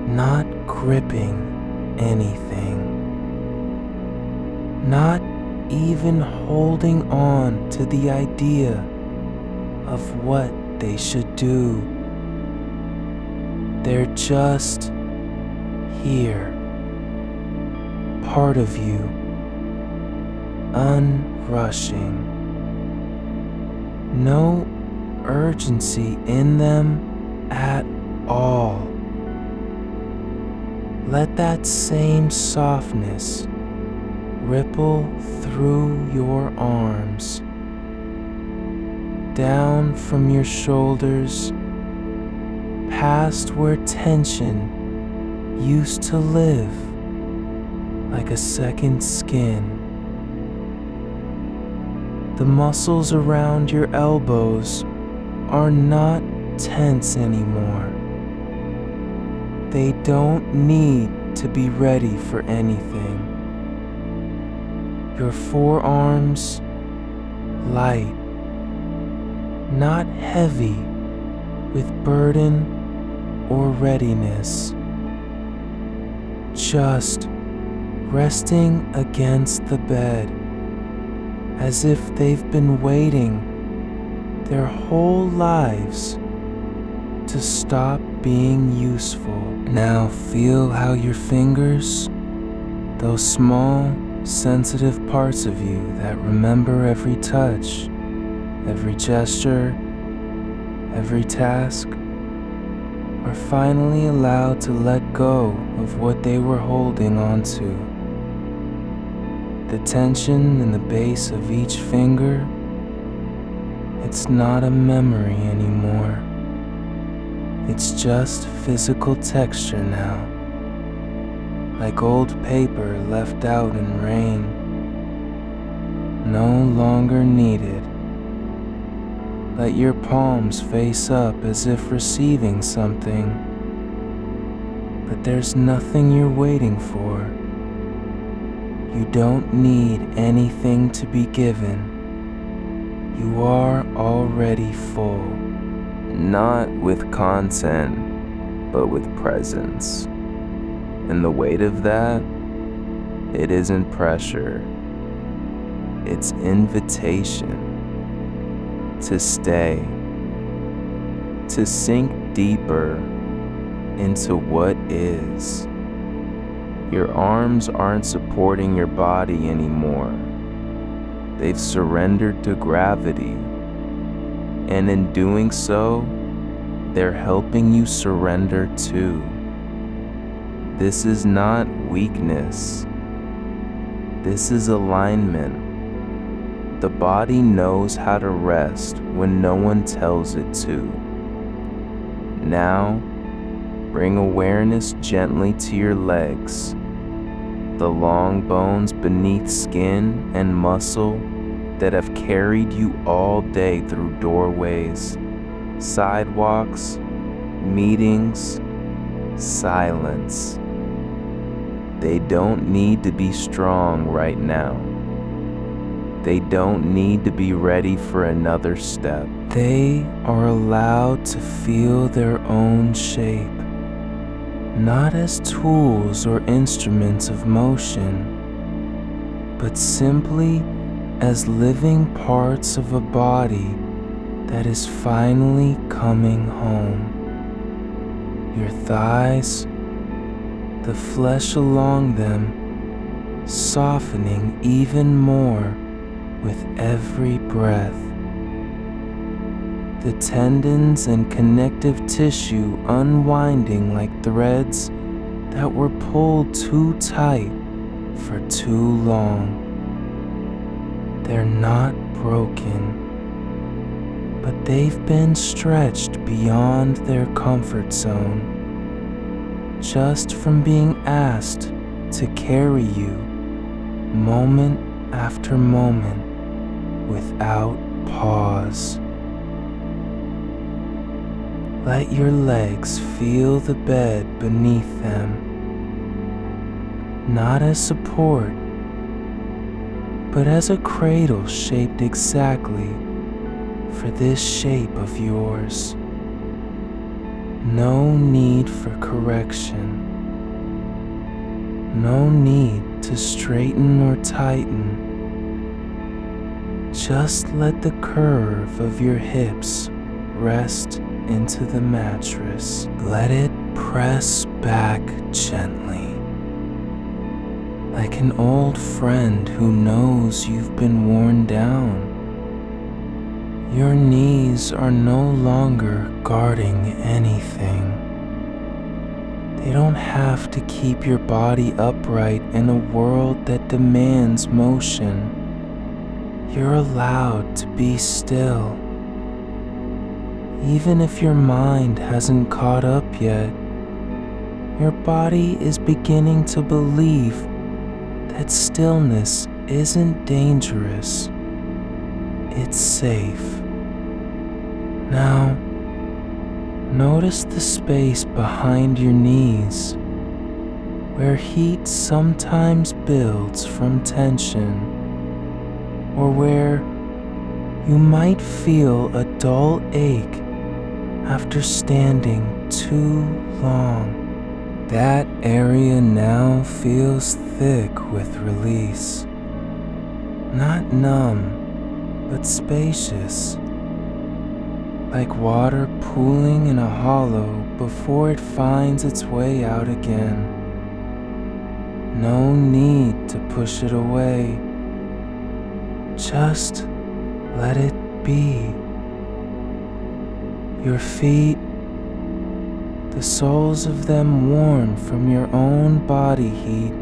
not gripping anything, not even holding on to the idea of what they should do. They're just here, part of you, unrushing. No urgency in them at all. Let that same softness ripple through your arms, down from your shoulders, past where tension used to live like a second skin. The muscles around your elbows are not tense anymore. They don't need to be ready for anything. Your forearms, light, not heavy with burden or readiness, just resting against the bed as if they've been waiting their whole lives to stop being useful. Now feel how your fingers, those small, sensitive parts of you that remember every touch, every gesture, every task, are finally allowed to let go of what they were holding onto. The tension in the base of each finger, it's not a memory anymore. It's just physical texture now, like old paper left out in rain, no longer needed. Let your palms face up as if receiving something, but there's nothing you're waiting for. You don't need anything to be given. You are already full. Not with content, but with presence. And the weight of that, it isn't pressure. It's invitation to stay, to sink deeper into what is. Your arms aren't supporting your body anymore. They've surrendered to gravity. And in doing so, they're helping you surrender too. This is not weakness. This is alignment. The body knows how to rest when no one tells it to. Now, bring awareness gently to your legs, the long bones beneath skin and muscle that have carried you all day through doorways, sidewalks, meetings, silence. They don't need to be strong right now. They don't need to be ready for another step. They are allowed to feel their own shape, not as tools or instruments of motion, but simply as living parts of a body that is finally coming home. Your thighs, the flesh along them, softening even more with every breath. The tendons and connective tissue unwinding like threads that were pulled too tight for too long. They're not broken, but they've been stretched beyond their comfort zone, just from being asked to carry you moment after moment without pause. Let your legs feel the bed beneath them, not as support, but as a cradle shaped exactly for this shape of yours. No need for correction. No need to straighten or tighten. Just let the curve of your hips rest into the mattress. Let it press back gently, like an old friend who knows you've been worn down. Your knees are no longer guarding anything. They don't have to keep your body upright in a world that demands motion. You're allowed to be still. Even if your mind hasn't caught up yet, your body is beginning to believe that stillness isn't dangerous. It's safe. Now, notice the space behind your knees, where heat sometimes builds from tension, or where you might feel a dull ache after standing too long. That area now feels thick with release. Not numb, but spacious. Like water pooling in a hollow before it finds its way out again. No need to push it away. Just let it be. Your feet, the soles of them warm from your own body heat,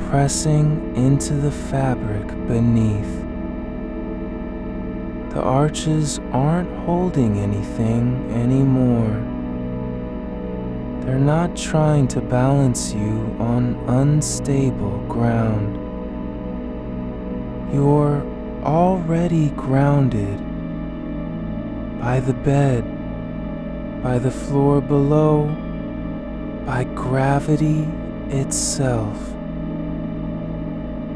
pressing into the fabric beneath. The arches aren't holding anything anymore. They're not trying to balance you on unstable ground. You're already grounded by the bed, by the floor below, by gravity itself.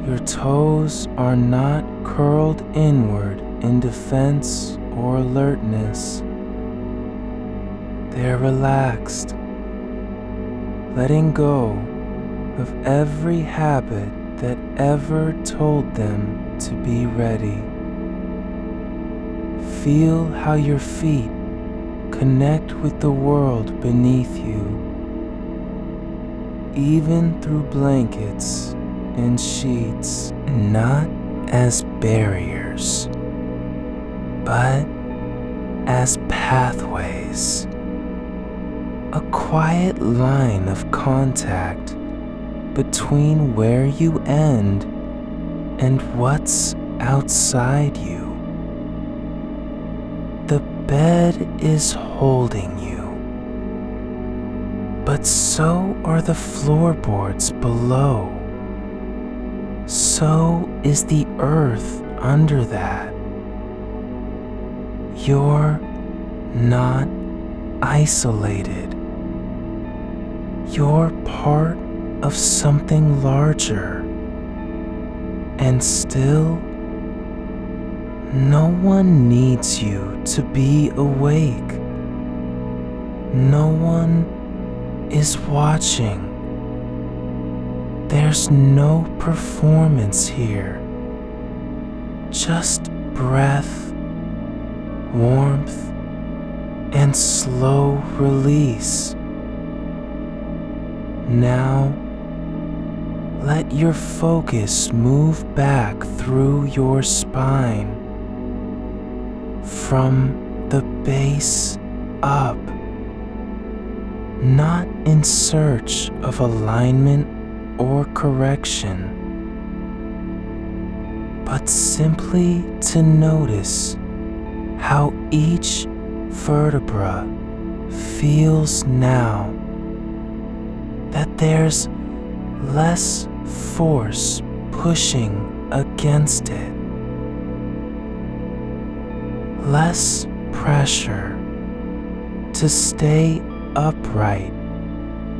Your toes are not curled inward in defense or alertness. They're relaxed, letting go of every habit that ever told them to be ready. Feel how your feet connect with the world beneath you, even through blankets and sheets, not as barriers, but as pathways, a quiet line of contact between where you end and what's outside you. The bed is holding you, but so are the floorboards below. So is the earth under that. You're not isolated. You're part of something larger. And still, no one needs you to be awake. No one is watching. There's no performance here. Just breath, warmth, and slow release. Now, let your focus move back through your spine, from the base up, not in search of alignment or correction, but simply to notice how each vertebra feels now, that there's less force pushing against it, less pressure to stay upright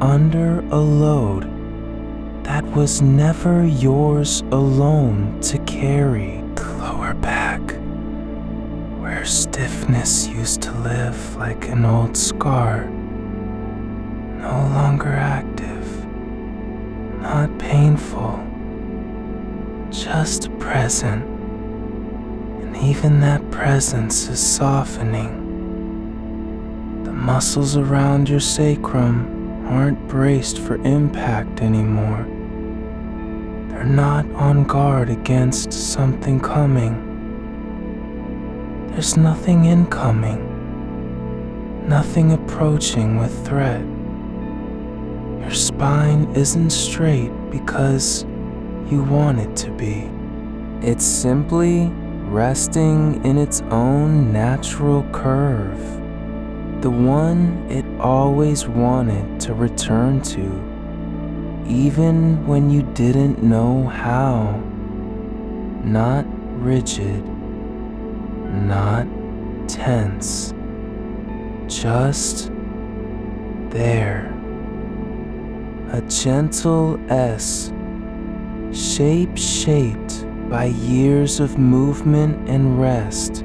under a load that was never yours alone to carry. The lower back, where stiffness used to live like an old scar, no longer active, not painful, just present. And even that presence is softening. The muscles around your sacrum aren't braced for impact anymore. They're not on guard against something coming. There's nothing incoming, nothing approaching with threat. Your spine isn't straight because you want it to be. It's simply resting in its own natural curve, the one it always wanted to return to, even when you didn't know how. Not rigid, not tense, just there. A gentle S, shape-shaped by years of movement and rest,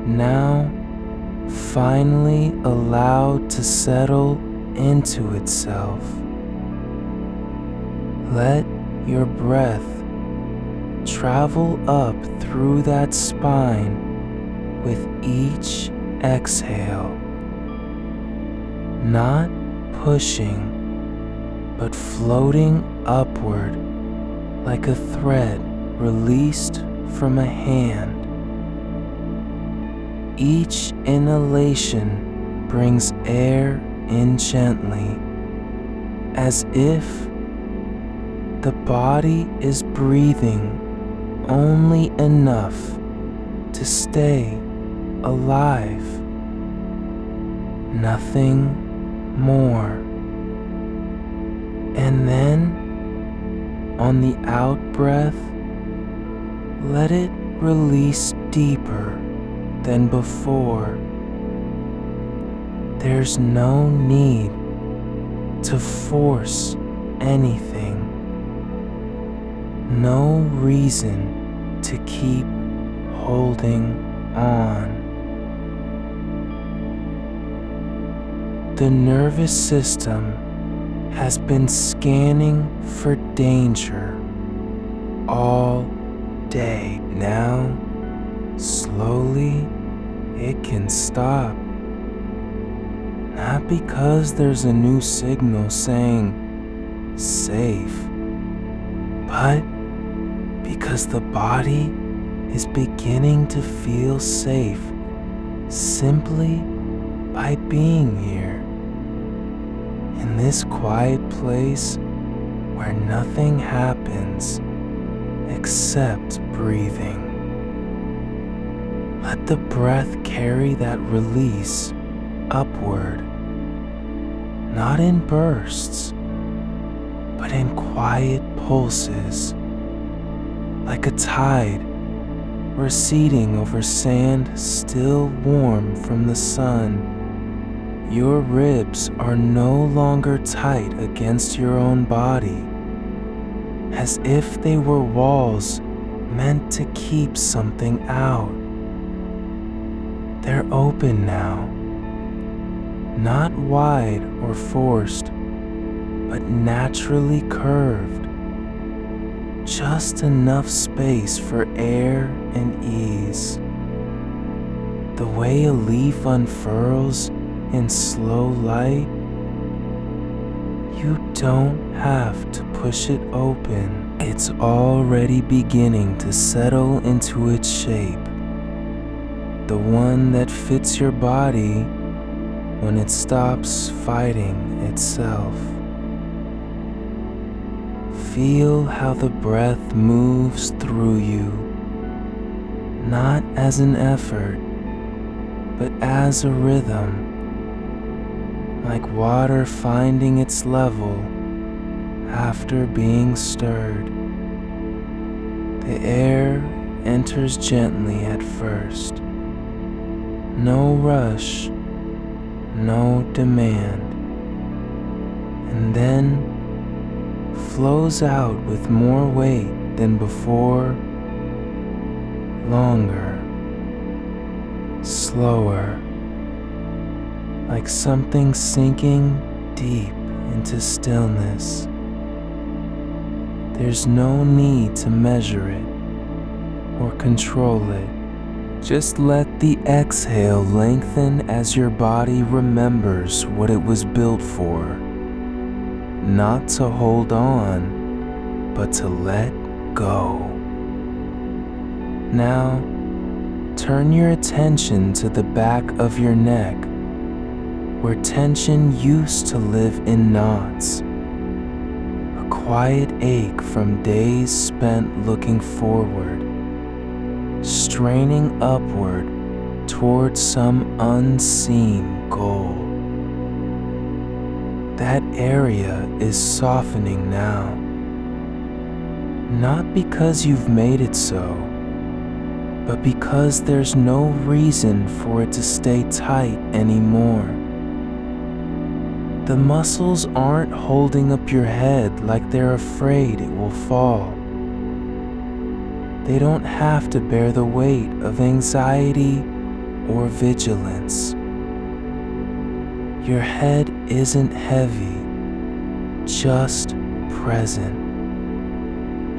now finally allowed to settle into itself. Let your breath travel up through that spine with each exhale, not pushing, but floating upward like a thread released from a hand. Each inhalation brings air in gently, as if the body is breathing only enough to stay alive, nothing more. And then, on the out breath, let it release deeper than before. There's no need to force anything, no reason to keep holding on. The nervous system has been scanning for danger all day. Now, slowly, it can stop. Not because there's a new signal saying safe, but because the body is beginning to feel safe simply by being here, in this quiet place where nothing happens except breathing. Let the breath carry that release upward, not in bursts, but in quiet pulses, like a tide receding over sand still warm from the sun. Your ribs are no longer tight against your own body, as if they were walls meant to keep something out. They're open now, not wide or forced, but naturally curved, just enough space for air and ease. The way a leaf unfurls in slow light, you don't have to push it open. It's already beginning to settle into its shape, the one that fits your body when it stops fighting itself. Feel how the breath moves through you, not as an effort, but as a rhythm, like water finding its level after being stirred. The air enters gently at first, no rush, no demand, and then flows out with more weight than before, longer, slower, like something sinking deep into stillness. There's no need to measure it or control it. Just let the exhale lengthen as your body remembers what it was built for. Not to hold on, but to let go. Now, turn your attention to the back of your neck, where tension used to live in knots, a quiet ache from days spent looking forward, straining upward toward some unseen goal. That area is softening now, not because you've made it so, but because there's no reason for it to stay tight anymore. The muscles aren't holding up your head like they're afraid it will fall. They don't have to bear the weight of anxiety or vigilance. Your head isn't heavy, just present,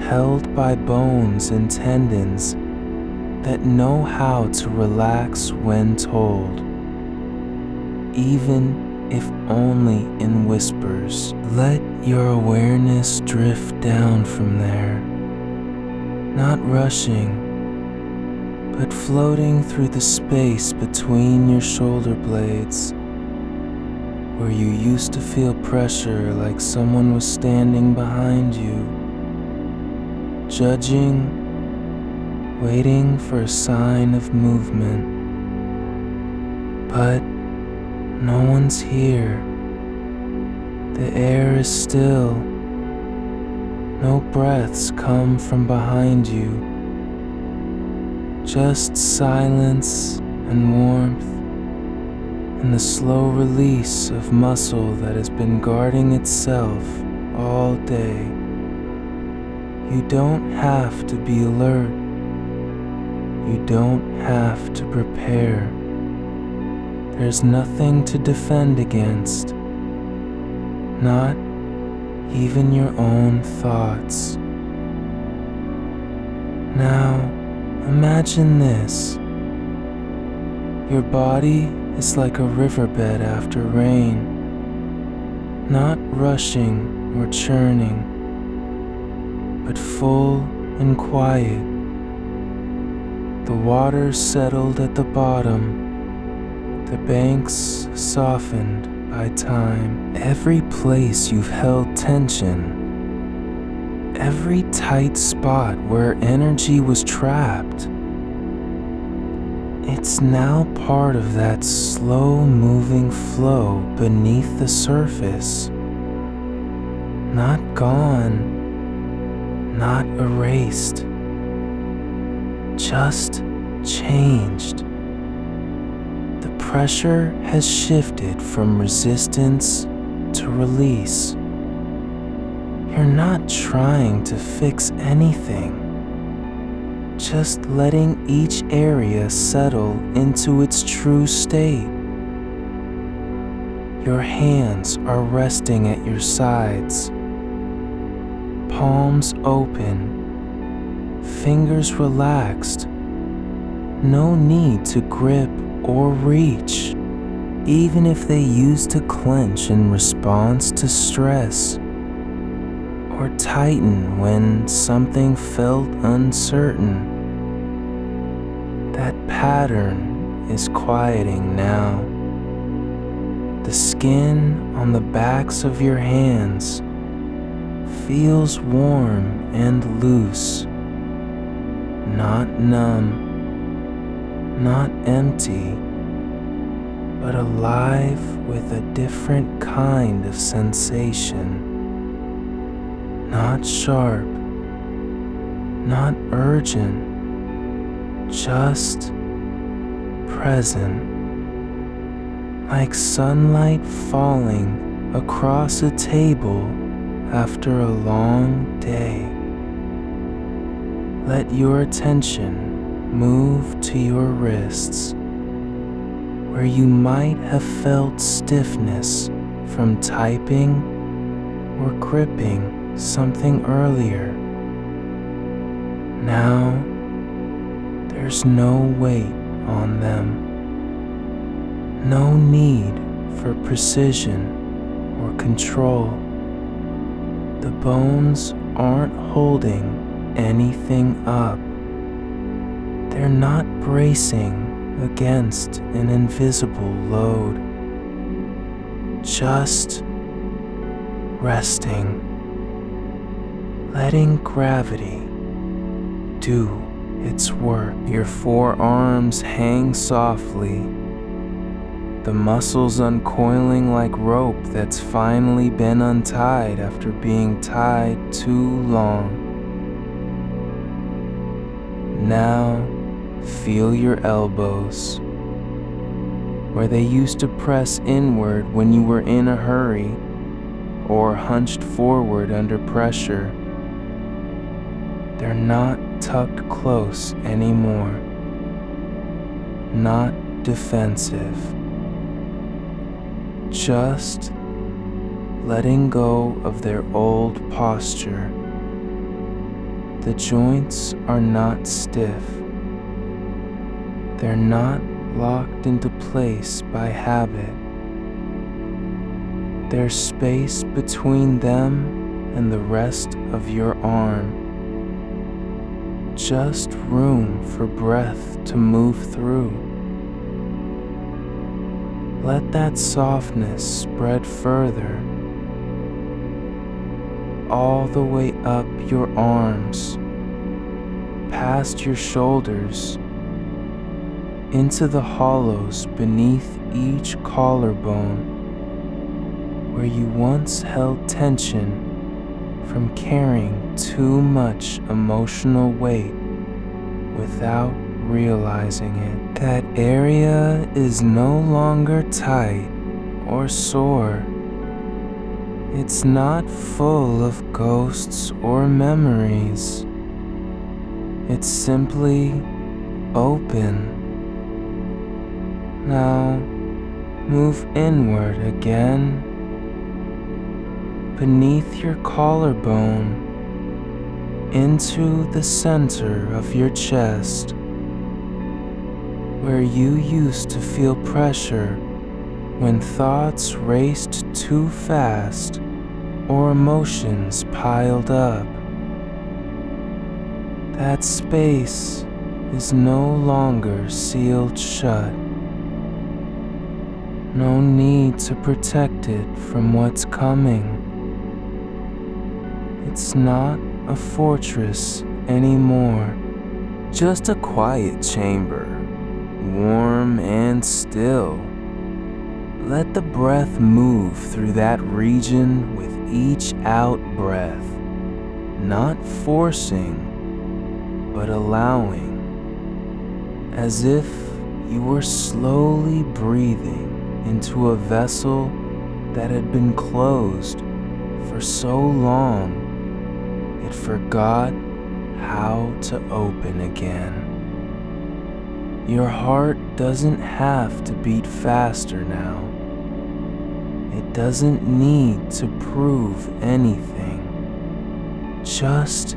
held by bones and tendons that know how to relax when told, even if only in whispers. Let your awareness drift down from there, not rushing, but floating through the space between your shoulder blades, where you used to feel pressure like someone was standing behind you, judging, waiting for a sign of movement. But no one's here. The air is still. No breaths come from behind you. Just silence and warmth, and the slow release of muscle that has been guarding itself all day. You don't have to be alert. You don't have to prepare. There's nothing to defend against, not even your own thoughts. Now, imagine this. Your body is like a riverbed after rain, not rushing or churning, but full and quiet. The water settled at the bottom, the banks softened by time. Every place you've held tension, every tight spot where energy was trapped, it's now part of that slow-moving flow beneath the surface. Not gone, not erased, just changed. The pressure has shifted from resistance to release. You're not trying to fix anything, just letting each area settle into its true state. Your hands are resting at your sides, palms open, fingers relaxed. No need to grip or reach, even if they used to clench in response to stress, or tighten when something felt uncertain. That pattern is quieting now. The skin on the backs of your hands feels warm and loose, not numb, not empty, but alive with a different kind of sensation. Not sharp, not urgent, just present, like sunlight falling across a table after a long day. Let your attention move to your wrists, where you might have felt stiffness from typing or gripping something earlier. Now, there's no weight on them, no need for precision or control. The bones aren't holding anything up. They're not bracing against an invisible load. just resting, letting gravity do its work. Your forearms hang softly, the muscles uncoiling like rope that's finally been untied after being tied too long. Now, feel your elbows, where they used to press inward when you were in a hurry or hunched forward under pressure. They're not tucked close anymore, not defensive, just letting go of their old posture. The joints are not stiff. They're not locked into place by habit. There's space between them and the rest of your arm. Just room for breath to move through. Let that softness spread further, all the way up your arms, past your shoulders, into the hollows beneath each collarbone, where you once held tension from carrying too much emotional weight without realizing it. That area is no longer tight or sore. It's not full of ghosts or memories. It's simply open. Now, move inward again, beneath your collarbone, into the center of your chest, where you used to feel pressure when thoughts raced too fast or emotions piled up. That space is no longer sealed shut. No need to protect it from what's coming. It's not a fortress anymore, just a quiet chamber, warm and still. Let the breath move through that region with each out breath, not forcing, but allowing, as if you were slowly breathing into a vessel that had been closed for so long it forgot how to open again. Your heart doesn't have to beat faster now. It doesn't need to prove anything. Just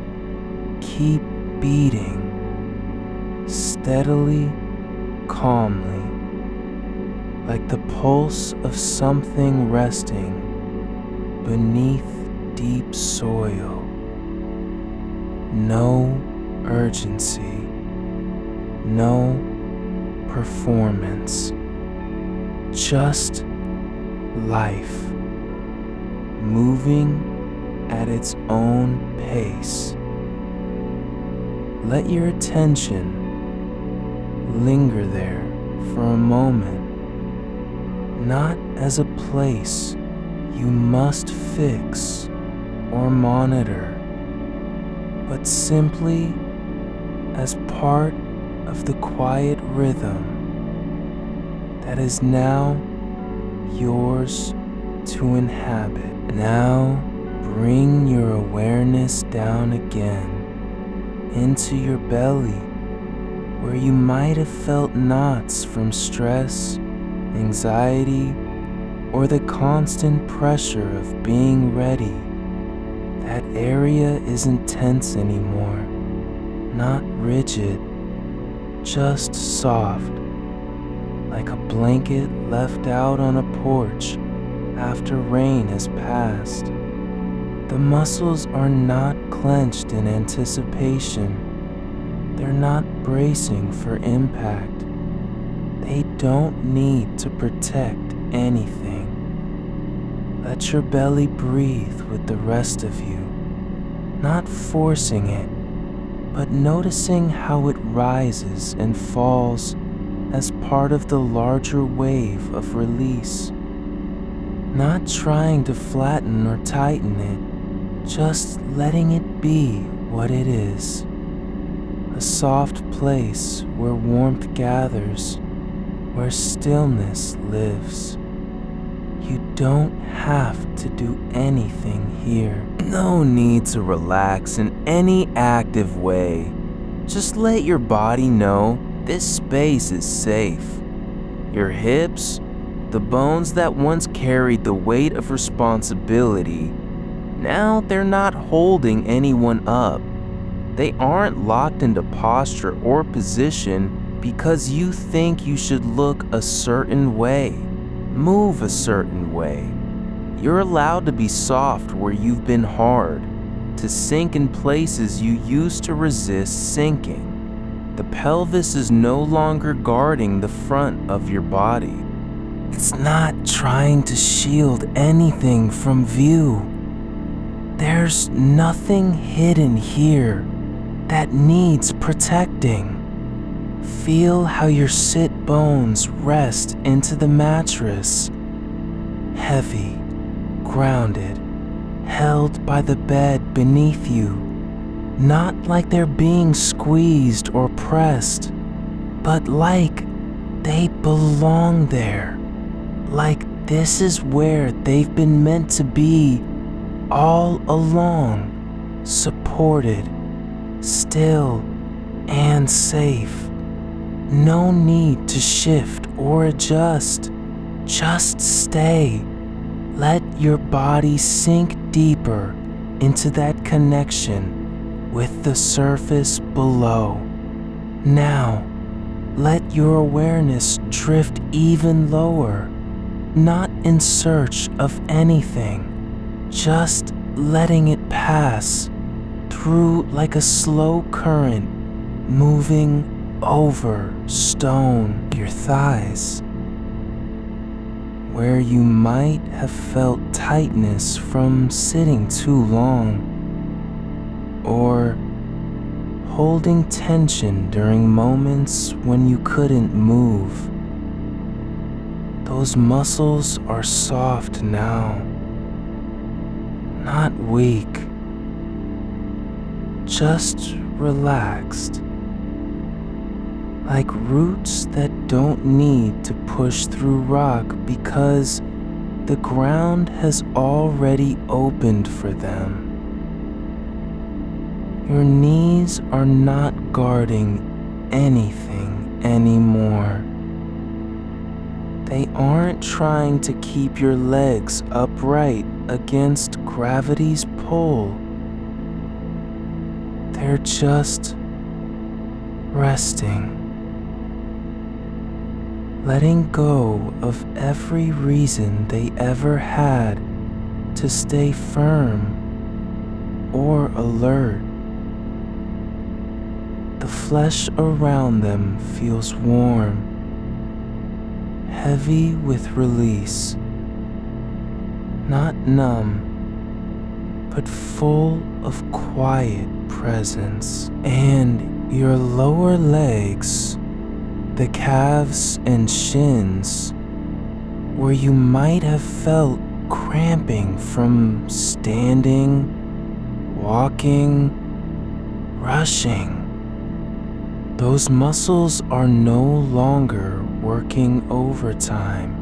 keep beating, steadily, calmly, like the pulse of something resting beneath deep soil. No urgency, no performance, just life, moving at its own pace. Let your attention linger there for a moment, not as a place you must fix or monitor, but simply as part of the quiet rhythm that is now yours to inhabit. Now bring your awareness down again into your belly, where you might have felt knots from stress, anxiety, or the constant pressure of being ready. That area isn't tense anymore, not rigid, just soft, like a blanket left out on a porch after rain has passed. The muscles are not clenched in anticipation. They're not bracing for impact. They don't need to protect anything. Let your belly breathe with the rest of you, not forcing it, but noticing how it rises and falls as part of the larger wave of release. Not trying to flatten or tighten it, just letting it be what it is. A soft place where warmth gathers, where stillness lives. You don't have to do anything here. No need to relax in any active way. Just let your body know this space is safe. Your hips, the bones that once carried the weight of responsibility, now they're not holding anyone up. They aren't locked into posture or position because you think you should look a certain way, move a certain way. You're allowed to be soft where you've been hard, to sink in places you used to resist sinking. The pelvis is no longer guarding the front of your body. It's not trying to shield anything from view. There's nothing hidden here that needs protecting. Feel how your sit bones rest into the mattress. Heavy, grounded, held by the bed beneath you. Not like they're being squeezed or pressed, but like they belong there. Like this is where they've been meant to be all along, supported, still, and safe. No need to shift or adjust. Just stay. Let your body sink deeper into that connection with the surface below. Now, let your awareness drift even lower, not in search of anything, just letting it pass through like a slow current moving over stone, your thighs, where you might have felt tightness from sitting too long, or holding tension during moments when you couldn't move. Those muscles are soft now, not weak, just relaxed. Like roots that don't need to push through rock because the ground has already opened for them. Your knees are not guarding anything anymore. They aren't trying to keep your legs upright against gravity's pull. They're just resting. Letting go of every reason they ever had to stay firm or alert. The flesh around them feels warm, heavy with release, not numb, but full of quiet presence. And your lower legs, the calves and shins, where you might have felt cramping from standing, walking, rushing. Those muscles are no longer working overtime.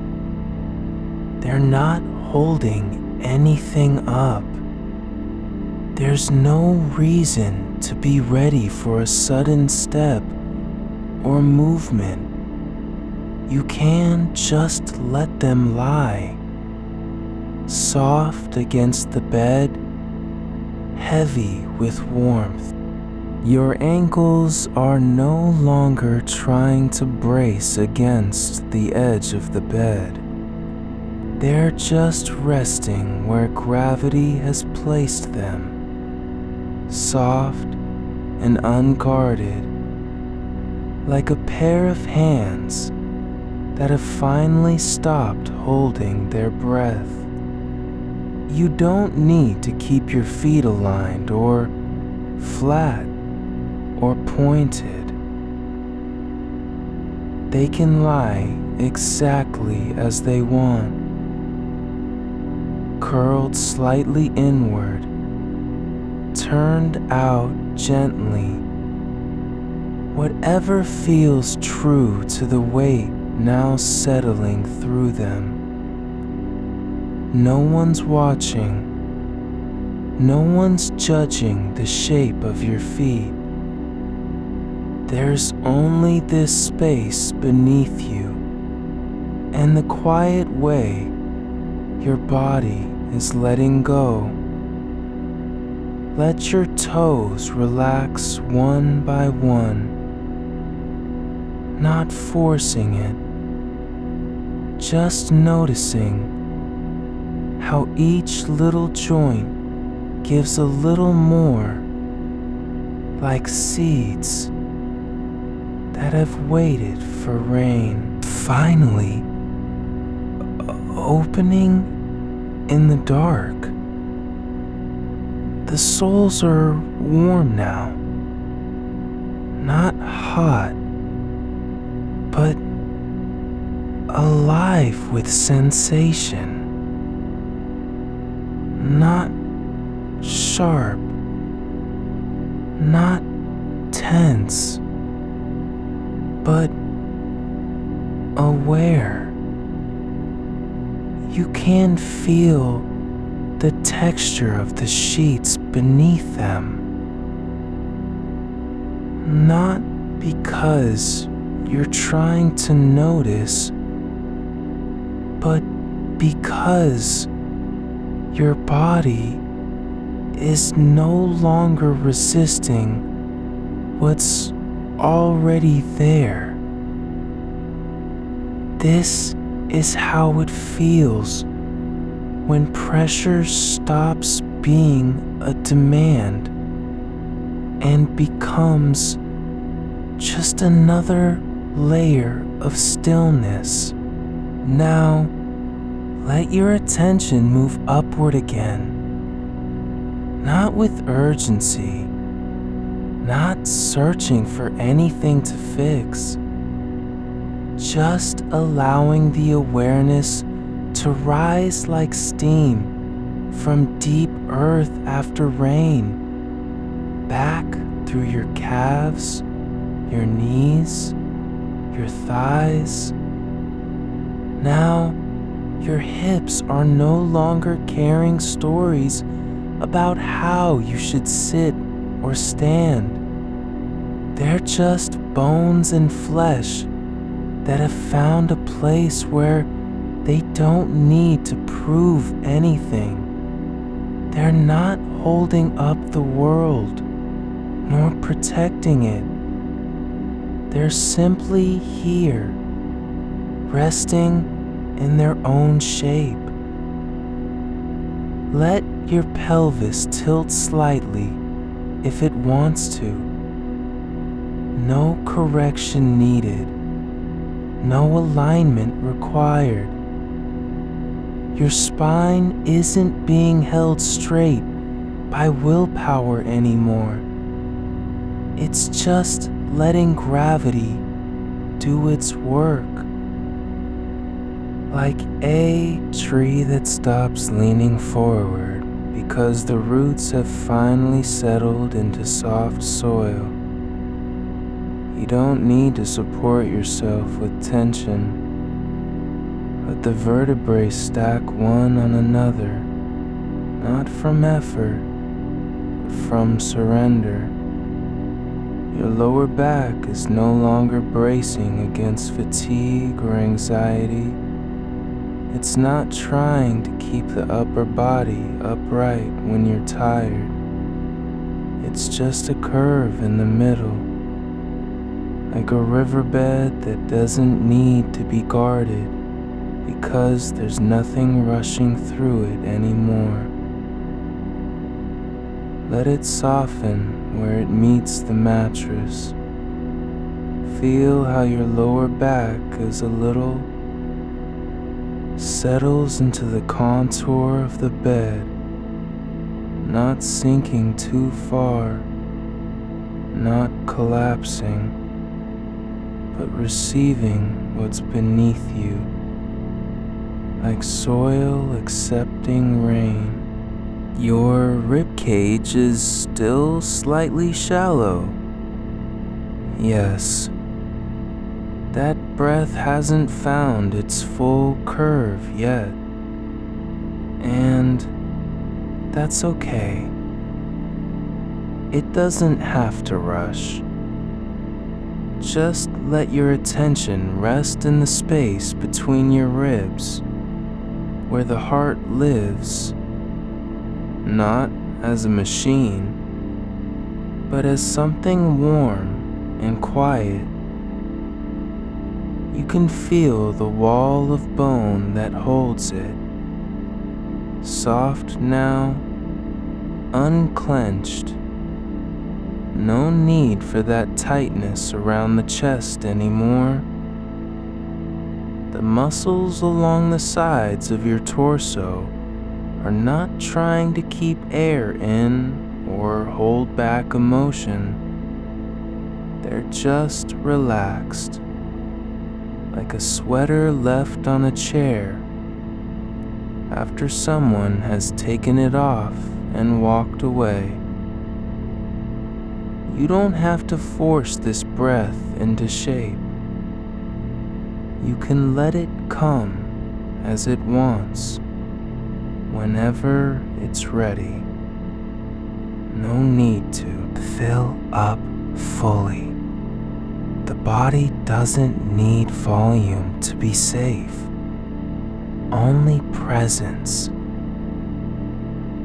They're not holding anything up. There's no reason to be ready for a sudden step or movement. You can just let them lie, soft against the bed, heavy with warmth. Your ankles are no longer trying to brace against the edge of the bed. They're just resting where gravity has placed them, soft and unguarded, like a pair of hands that have finally stopped holding their breath. You don't need to keep your feet aligned or flat or pointed. They can lie exactly as they want, curled slightly inward, turned out gently. Whatever feels true to the weight now settling through them. No one's watching. No one's judging the shape of your feet. There's only this space beneath you and the quiet way your body is letting go. Let your toes relax one by one, not forcing it, just noticing how each little joint gives a little more, like seeds that have waited for rain. Finally, opening in the dark. The soles are warm now, not hot, but alive with sensation. Not sharp, not tense, but aware. You can feel the texture of the sheets beneath them. Not because you're trying to notice, but because your body is no longer resisting what's already there. This is how it feels when pressure stops being a demand and becomes just another layer of stillness. Now, let your attention move upward again, not with urgency, not searching for anything to fix, just allowing the awareness to rise like steam from deep earth after rain, back through your calves, your knees, your thighs. Now, your hips are no longer carrying stories about how you should sit or stand. They're just bones and flesh that have found a place where they don't need to prove anything. They're not holding up the world, nor protecting it. They're simply here, resting in their own shape. Let your pelvis tilt slightly if it wants to. No correction needed. No alignment required. Your spine isn't being held straight by willpower anymore. It's just letting gravity do its work. Like a tree that stops leaning forward because the roots have finally settled into soft soil. You don't need to support yourself with tension. Let the vertebrae stack one on another, not from effort, but from surrender. Your lower back is no longer bracing against fatigue or anxiety. It's not trying to keep the upper body upright when you're tired. It's just a curve in the middle, like a riverbed that doesn't need to be guarded because there's nothing rushing through it anymore. Let it soften where it meets the mattress. Feel how your lower back is a little settles into the contour of the bed, not sinking too far, not collapsing, but receiving what's beneath you, like soil accepting rain. Your ribcage is still slightly shallow. Yes, that breath hasn't found its full curve yet. And that's okay. It doesn't have to rush. Just let your attention rest in the space between your ribs, where the heart lives, not as a machine, but as something warm and quiet. You can feel the wall of bone that holds it, soft now, unclenched. No need for that tightness around the chest anymore. The muscles along the sides of your torso are not trying to keep air in or hold back emotion. They're just relaxed, like a sweater left on a chair after someone has taken it off and walked away. You don't have to force this breath into shape. You can let it come as it wants, whenever it's ready. No need to fill up fully. The body doesn't need volume to be safe, only presence.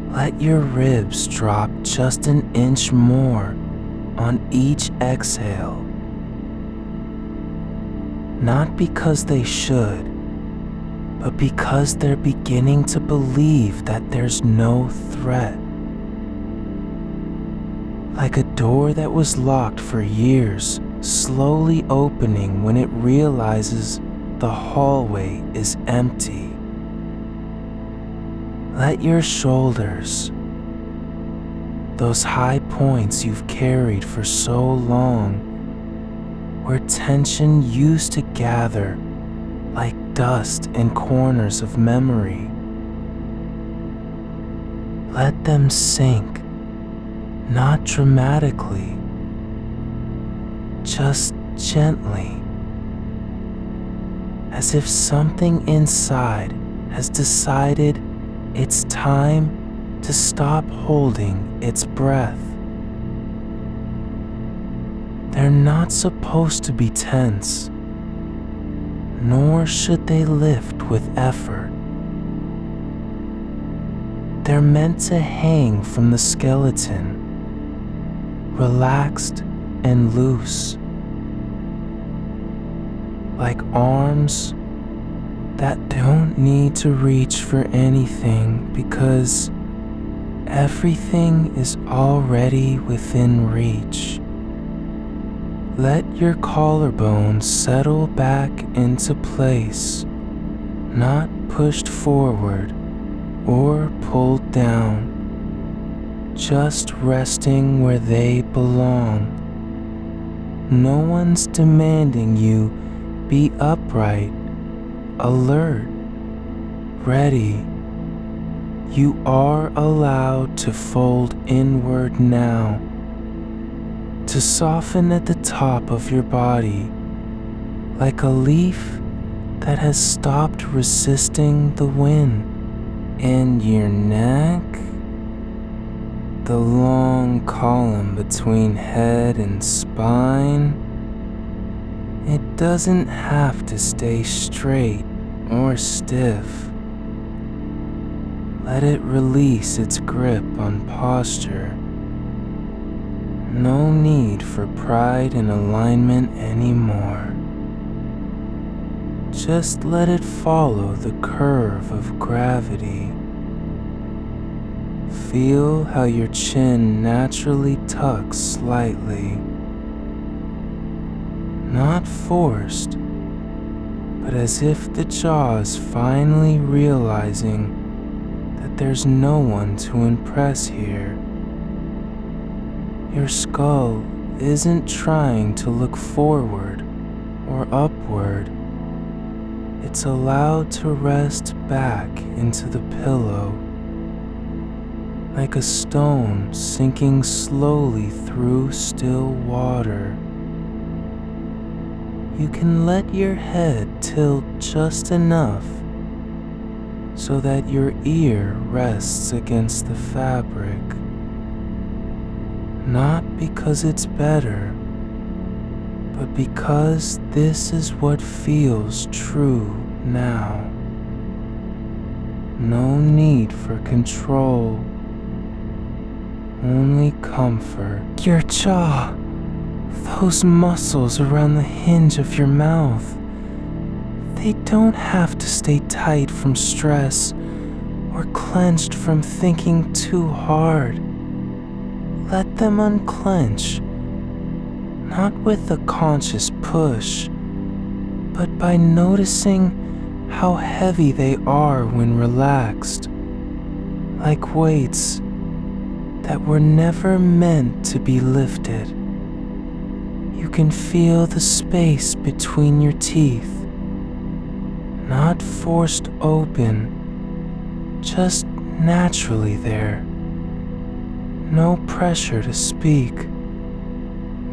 Let your ribs drop just an inch more on each exhale. Not because they should, but because they're beginning to believe that there's no threat. Like a door that was locked for years, slowly opening when it realizes the hallway is empty. Let your shoulders, those high points you've carried for so long, where tension used to gather like dust in corners of memory, let them sink, not dramatically, just gently, as if something inside has decided it's time to stop holding its breath. They're not supposed to be tense, nor should they lift with effort. They're meant to hang from the skeleton, relaxed and loose, like arms that don't need to reach for anything because everything is already within reach. Let your collarbone settle back into place, not pushed forward or pulled down, just resting where they belong. No one's demanding you be upright, alert, ready. You are allowed to fold inward now, to soften at the top of your body, like a leaf that has stopped resisting the wind. And your neck, the long column between head and spine, it doesn't have to stay straight or stiff. Let it release its grip on posture. No need for pride in alignment anymore. Just let it follow the curve of gravity. Feel how your chin naturally tucks slightly. Not forced, but as if the jaw's finally realizing that there's no one to impress here. Your skull isn't trying to look forward or upward. It's allowed to rest back into the pillow, like a stone sinking slowly through still water. You can let your head tilt just enough so that your ear rests against the fabric. Not because it's better, but because this is what feels true now. No need for control, only comfort. Your jaw, those muscles around the hinge of your mouth, they don't have to stay tight from stress or clenched from thinking too hard. Let them unclench, not with a conscious push, but by noticing how heavy they are when relaxed, like weights that were never meant to be lifted. You can feel the space between your teeth, not forced open, just naturally there. No pressure to speak,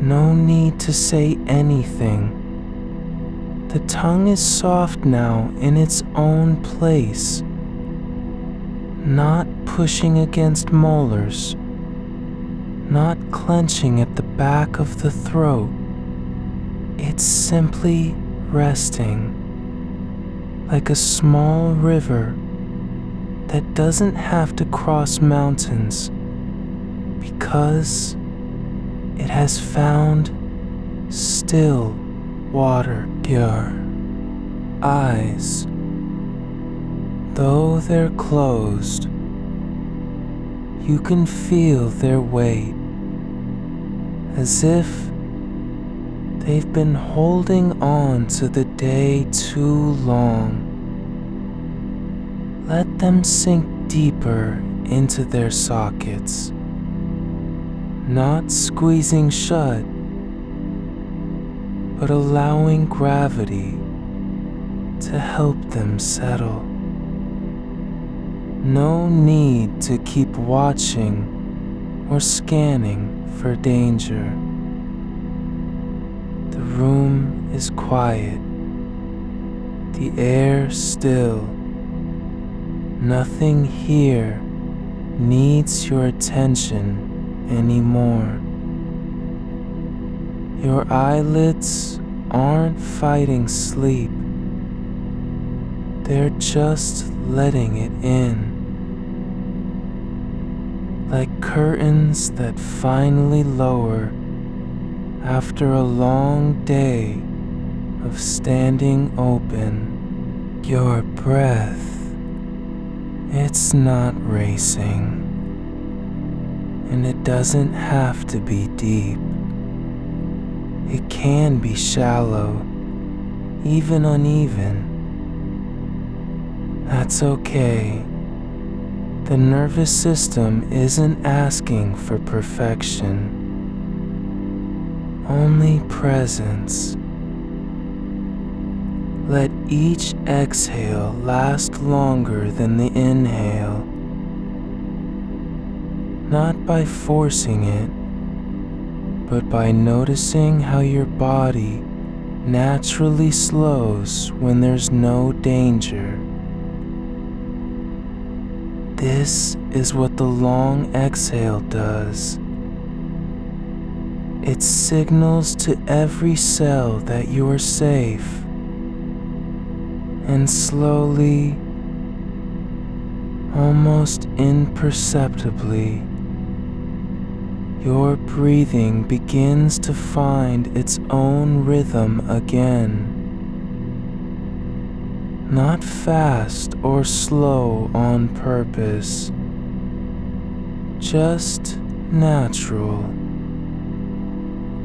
no need to say anything. The tongue is soft now in its own place, not pushing against molars, not clenching at the back of the throat. It's simply resting, like a small river that doesn't have to cross mountains because it has found still water. Your eyes, though they're closed, you can feel their weight, as if they've been holding on to the day too long. Let them sink deeper into their sockets, not squeezing shut, but allowing gravity to help them settle. No need to keep watching or scanning for danger. The room is quiet, the air still. Nothing here needs your attention anymore. Your eyelids aren't fighting sleep. They're just letting it in. Like curtains that finally lower after a long day of standing open. Your breath, it's not racing, and it doesn't have to be deep. It can be shallow, even uneven. That's okay. The nervous system isn't asking for perfection, only presence. Let each exhale last longer than the inhale, not by forcing it, but by noticing how your body naturally slows when there's no danger. This is what the long exhale does. It signals to every cell that you are safe, and slowly, almost imperceptibly, your breathing begins to find its own rhythm again. Not fast or slow on purpose, just natural,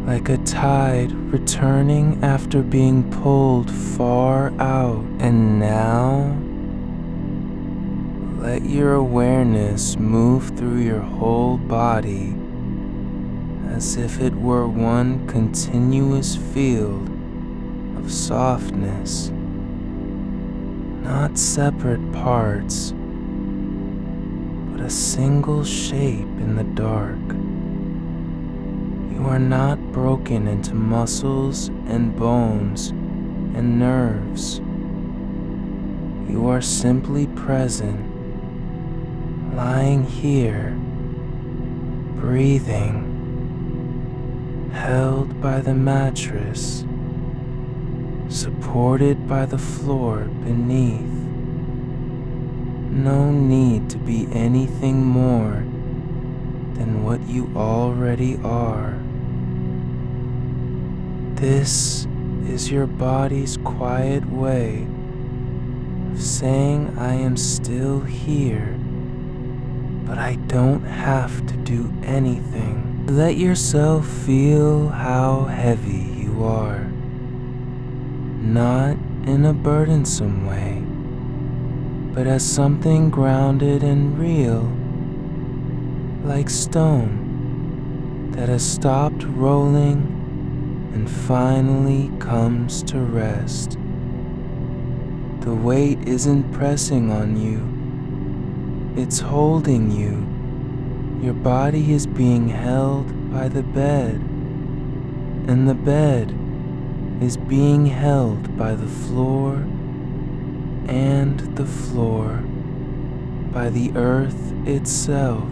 like a tide returning after being pulled far out. And now, let your awareness move through your whole body as if it were one continuous field of softness, not separate parts, but a single shape in the dark. You are not broken into muscles and bones and nerves. You are simply present, lying here, breathing, held by the mattress, supported by the floor beneath. No need to be anything more than what you already are. This is your body's quiet way of saying, I am still here, but I don't have to do anything. Let yourself feel how heavy you are, not in a burdensome way, but as something grounded and real, like stone that has stopped rolling and finally comes to rest. The weight isn't pressing on you, it's holding you. Your body is being held by the bed, and the bed is being held by the floor, and the floor by the earth itself.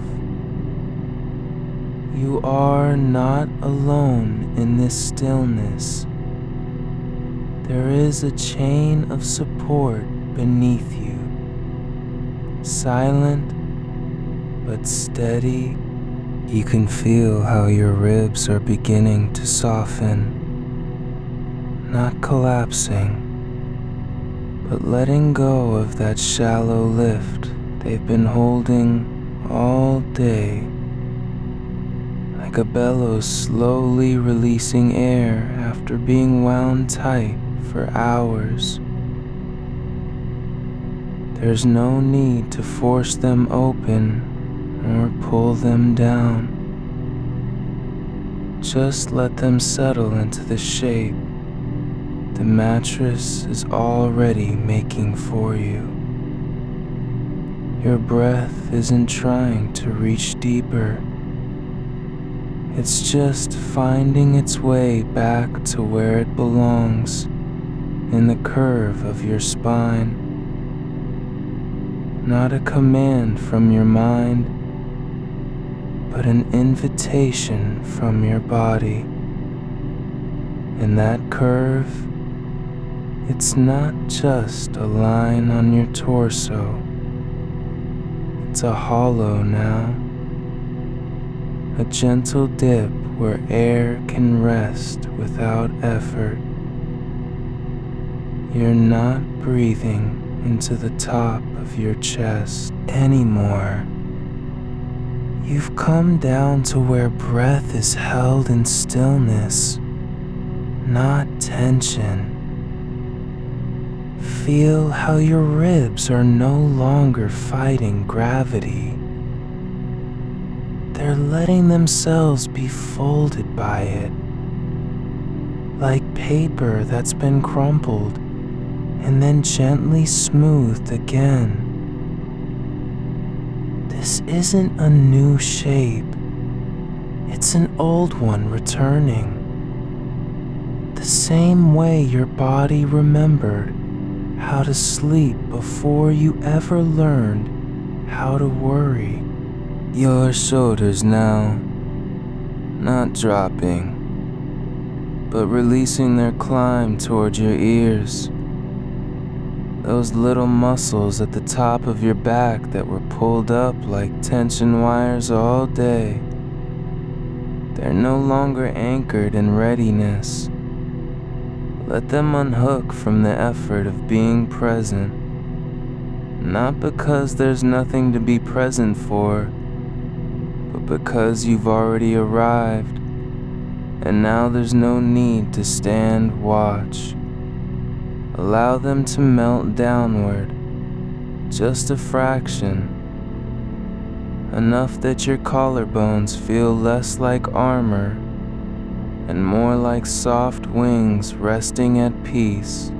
You are not alone in this stillness. There is a chain of support beneath you, silent but steady. You can feel how your ribs are beginning to soften, not collapsing, but letting go of that shallow lift they've been holding all day, like a bellows slowly releasing air after being wound tight for hours. There's no need to force them open or pull them down. Just let them settle into the shape the mattress is already making for you. Your breath isn't trying to reach deeper. It's just finding its way back to where it belongs, in the curve of your spine. Not a command from your mind, but an invitation from your body. And that curve, it's not just a line on your torso. It's a hollow now, a gentle dip where air can rest without effort. You're not breathing into the top of your chest anymore. You've come down to where breath is held in stillness, not tension. Feel how your ribs are no longer fighting gravity. They're letting themselves be folded by it, like paper that's been crumpled and then gently smoothed again. This isn't a new shape, it's an old one returning. The same way your body remembered how to sleep before you ever learned how to worry. Your shoulders now, not dropping, but releasing their climb toward your ears. Those little muscles at the top of your back that were pulled up like tension wires all day. They're no longer anchored in readiness. Let them unhook from the effort of being present. Not because there's nothing to be present for, but because you've already arrived. And now there's no need to stand watch. Allow them to melt downward, just a fraction. Enough that your collarbones feel less like armor and more like soft wings resting at peace.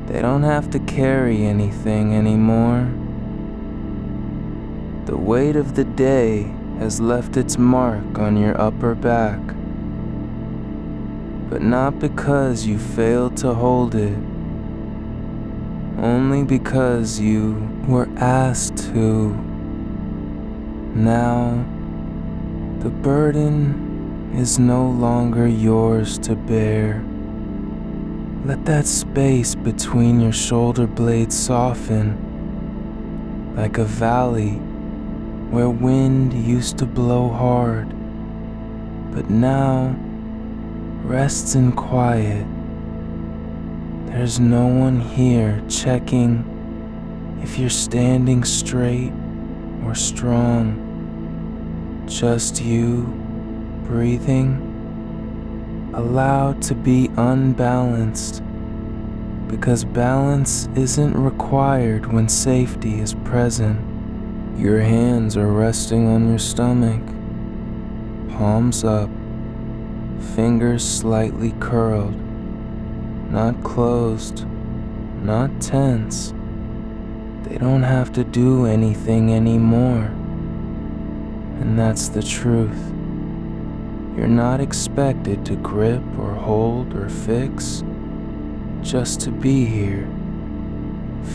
They don't have to carry anything anymore. The weight of the day has left its mark on your upper back, but not because you failed to hold it, only because you were asked to. Now, the burden is no longer yours to bear. Let that space between your shoulder blades soften, like a valley where wind used to blow hard, but now rests in quiet. There's no one here checking if you're standing straight or strong. Just you breathing, allowed to be unbalanced, because balance isn't required when safety is present. Your hands are resting on your stomach, palms up, fingers slightly curled, not closed, not tense. They don't have to do anything anymore. And that's the truth. You're not expected to grip or hold or fix, just to be here.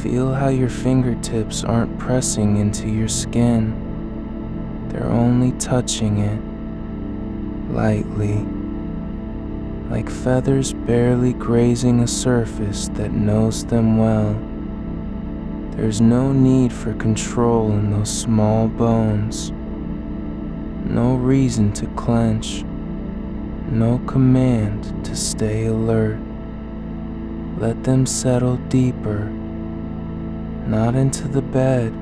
Feel how your fingertips aren't pressing into your skin. They're only touching it, lightly, like feathers barely grazing a surface that knows them well. There's no need for control in those small bones. No reason to clench. No command to stay alert. Let them settle deeper, not into the bed,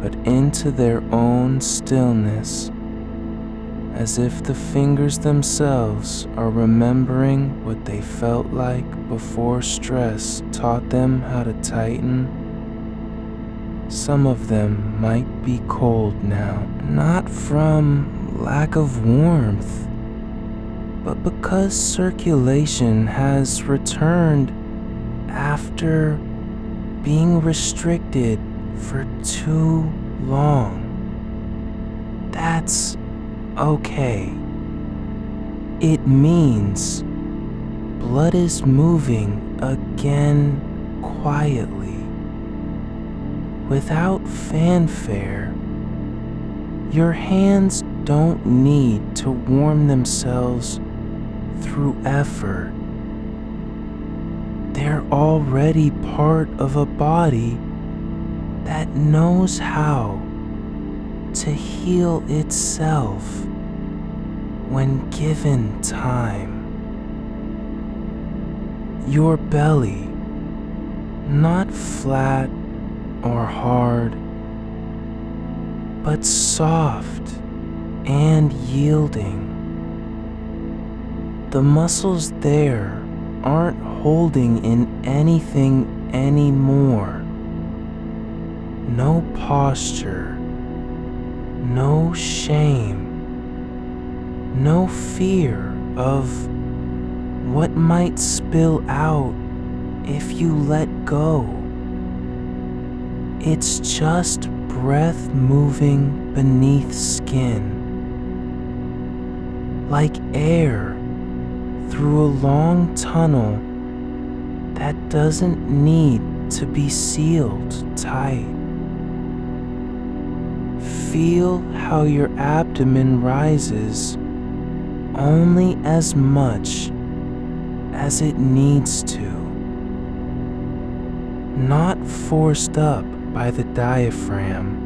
but into their own stillness, as if the fingers themselves are remembering what they felt like before stress taught them how to tighten. Some of them might be cold now, not from lack of warmth, but because circulation has returned after being restricted for too long. That's okay. It means blood is moving again quietly, without fanfare. Your hands don't need to warm themselves through effort. They're already part of a body that knows how to heal itself when given time. Your belly, not flat or hard, but soft and yielding. The muscles there aren't holding in anything anymore. No posture, no shame, no fear of what might spill out if you let go. It's just breath moving beneath skin, like air through a long tunnel that doesn't need to be sealed tight. Feel how your abdomen rises only as much as it needs to, not forced up by the diaphragm,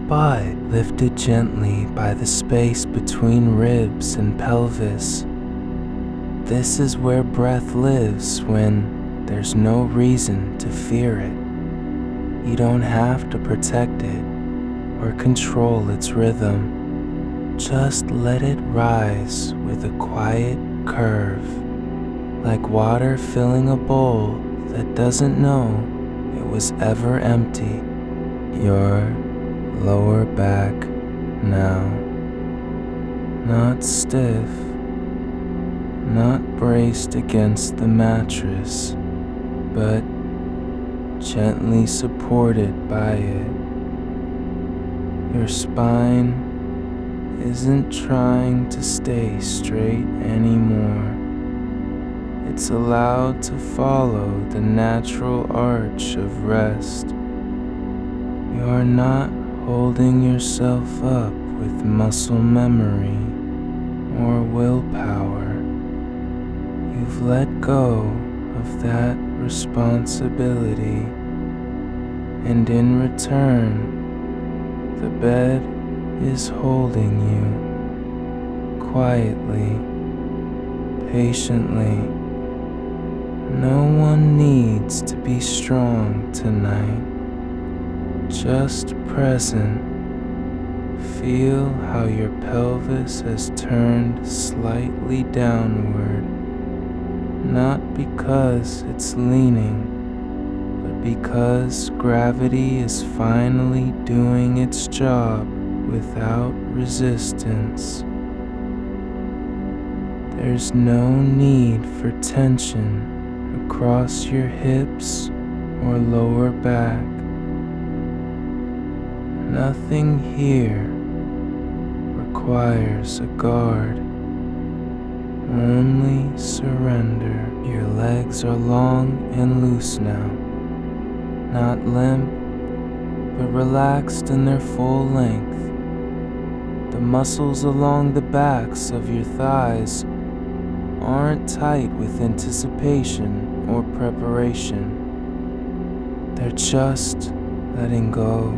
but lifted gently by the space between ribs and pelvis. This is where breath lives when there's no reason to fear it. You don't have to protect it or control its rhythm. Just let it rise with a quiet curve, like water filling a bowl that doesn't know it was ever empty. Your lower back now, not stiff, not braced against the mattress, but gently supported by it. Your spine isn't trying to stay straight anymore. It's allowed to follow the natural arch of rest. You're not holding yourself up with muscle memory or willpower. You've let go of that responsibility, and in return, the bed is holding you quietly, patiently. No one needs to be strong tonight, just present. Feel how your pelvis has turned slightly downward, not because it's leaning, but because gravity is finally doing its job without resistance. There's no need for tension across your hips or lower back. Nothing here requires a guard, only surrender. Your legs are long and loose now, not limp, but relaxed in their full length. The muscles along the backs of your thighs aren't tight with anticipation or preparation. They're just letting go,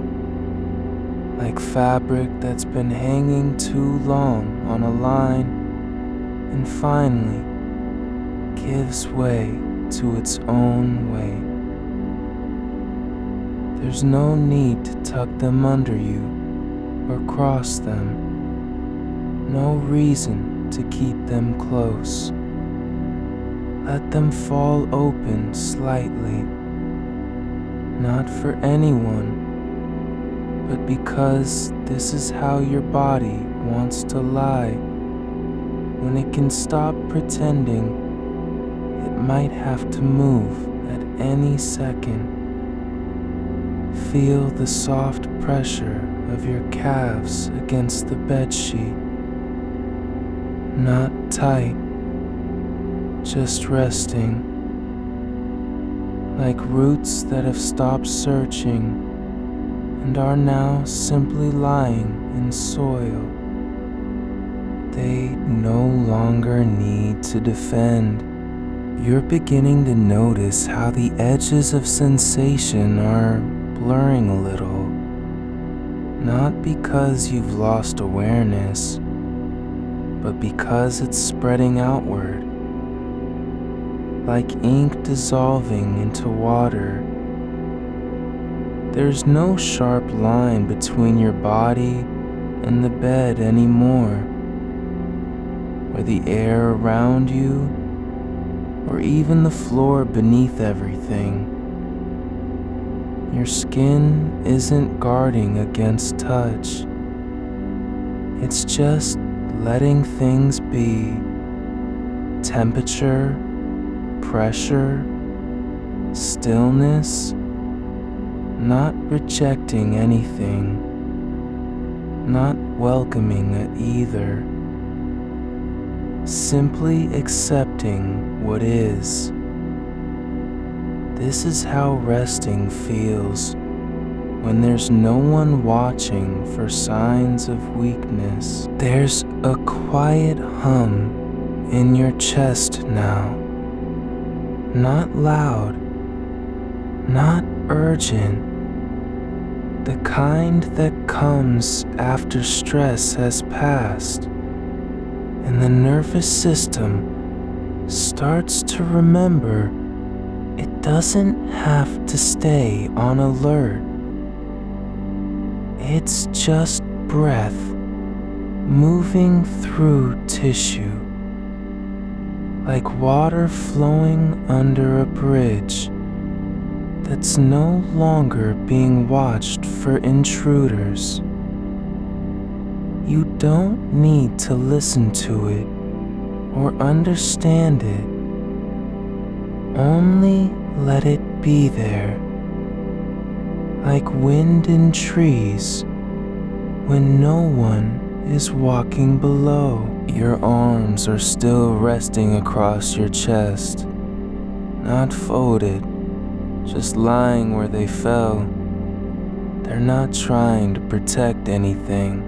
like fabric that's been hanging too long on a line and finally gives way to its own weight. There's no need to tuck them under you or cross them. No reason to keep them close. Let them fall open slightly, not for anyone, but because this is how your body wants to lie. When it can stop pretending, it might have to move at any second. Feel the soft pressure of your calves against the bedsheet. Not tight, just resting, like roots that have stopped searching and are now simply lying in soil. They no longer need to defend. You're beginning to notice how the edges of sensation are blurring a little, not because you've lost awareness, but because it's spreading outward, like ink dissolving into water. There's no sharp line between your body and the bed anymore, or the air around you, or even the floor beneath everything. Your skin isn't guarding against touch. It's just letting things be. Temperature, pressure, stillness, not rejecting anything, not welcoming it either. Simply accepting what is. This is how resting feels when there's no one watching for signs of weakness. There's a quiet hum in your chest now. Not loud, not urgent. The kind that comes after stress has passed and the nervous system starts to remember it doesn't have to stay on alert. It's just breath moving through tissue, like water flowing under a bridge that's no longer being watched for intruders. You don't need to listen to it or understand it. Only let it be there, like wind in trees when no one is walking below. Your arms are still resting across your chest, not folded, just lying where they fell. They're not trying to protect anything,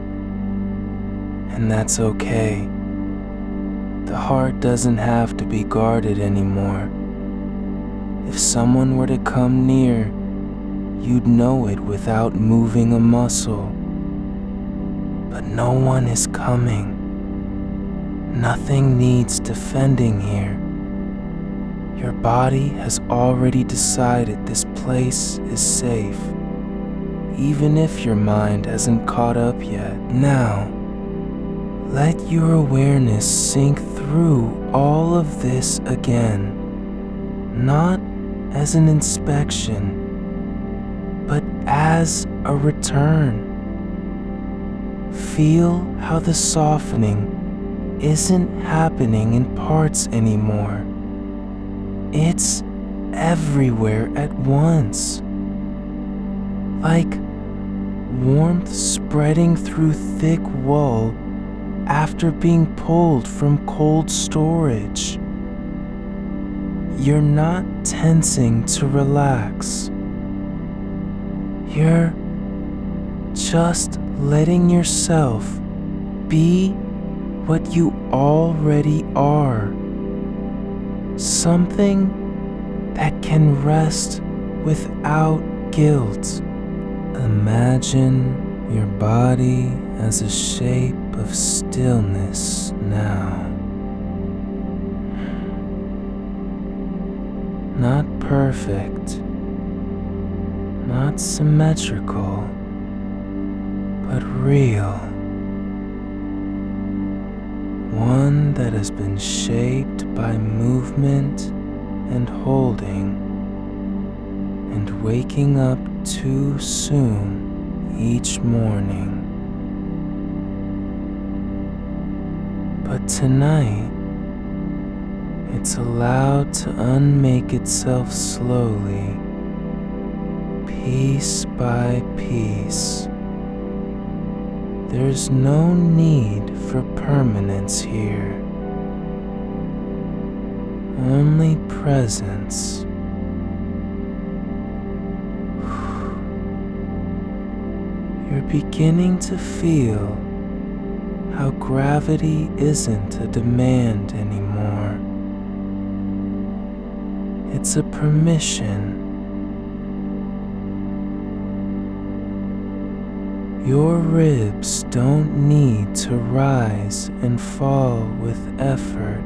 and that's okay. The heart doesn't have to be guarded anymore. If someone were to come near, you'd know it without moving a muscle. But no one is coming. Nothing needs defending here. Your body has already decided this place is safe, even if your mind hasn't caught up yet. Now, let your awareness sink through all of this again, not as an inspection, but as a return. Feel how the softening isn't happening in parts anymore. It's everywhere at once. Like warmth spreading through thick wool after being pulled from cold storage. You're not tensing to relax. You're just letting yourself be what you already are. Something that can rest without guilt. Imagine your body as a shape of stillness now. Not perfect, not symmetrical, but real. One that has been shaped by movement and holding, and waking up too soon each morning. But tonight, it's allowed to unmake itself slowly, piece by piece. There's no need for permanence here, only presence. You're beginning to feel how gravity isn't a demand anymore. It's a permission. Your ribs don't need to rise and fall with effort.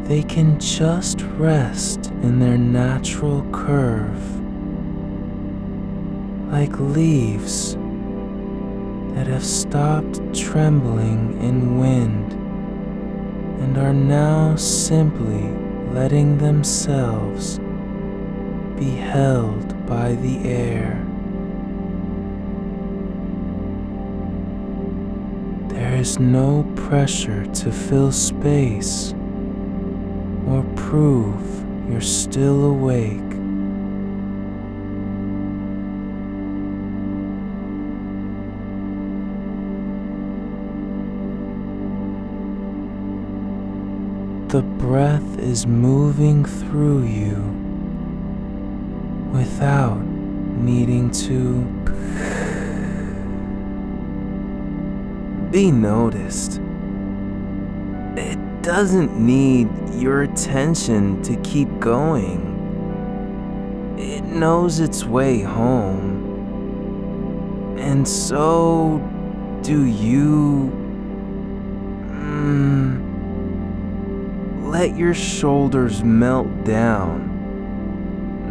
They can just rest in their natural curve, like leaves that have stopped trembling in wind and are now simply letting themselves be held by the air. There is no pressure to fill space or prove you're still awake. The breath is moving through you without needing to be noticed. It doesn't need your attention to keep going. It knows its way home. And so do you. Let your shoulders melt down,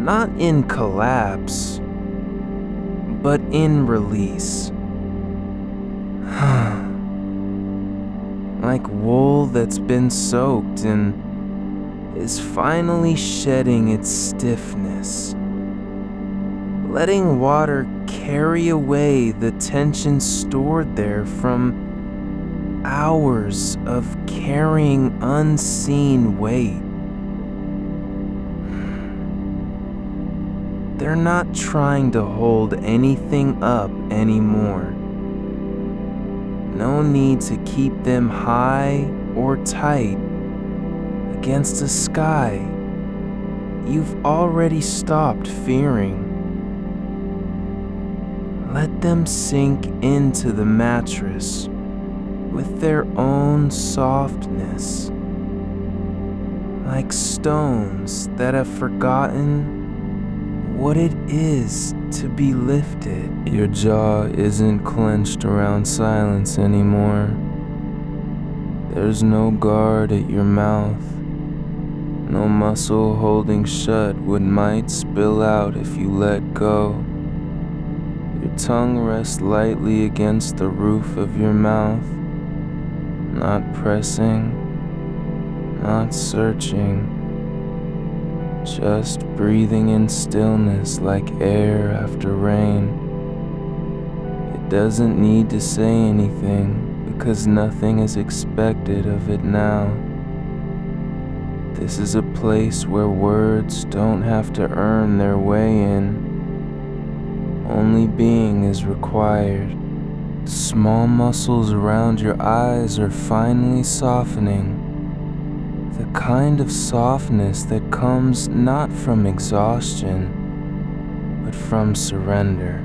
not in collapse, but in release. Like wool that's been soaked and is finally shedding its stiffness. Letting water carry away the tension stored there from hours of carrying unseen weight. They're not trying to hold anything up anymore. No need to keep them high or tight against a sky you've already stopped fearing. Let them sink into the mattress with their own softness, like stones that have forgotten what it is to be lifted. Your jaw isn't clenched around silence anymore. There's no guard at your mouth, no muscle holding shut what might spill out if you let go. Your tongue rests lightly against the roof of your mouth, not pressing, not searching, just breathing in stillness like air after rain. It doesn't need to say anything because nothing is expected of it now. This is a place where words don't have to earn their way in. Only being is required. Small muscles around your eyes are finally softening. The kind of softness that comes not from exhaustion, but from surrender.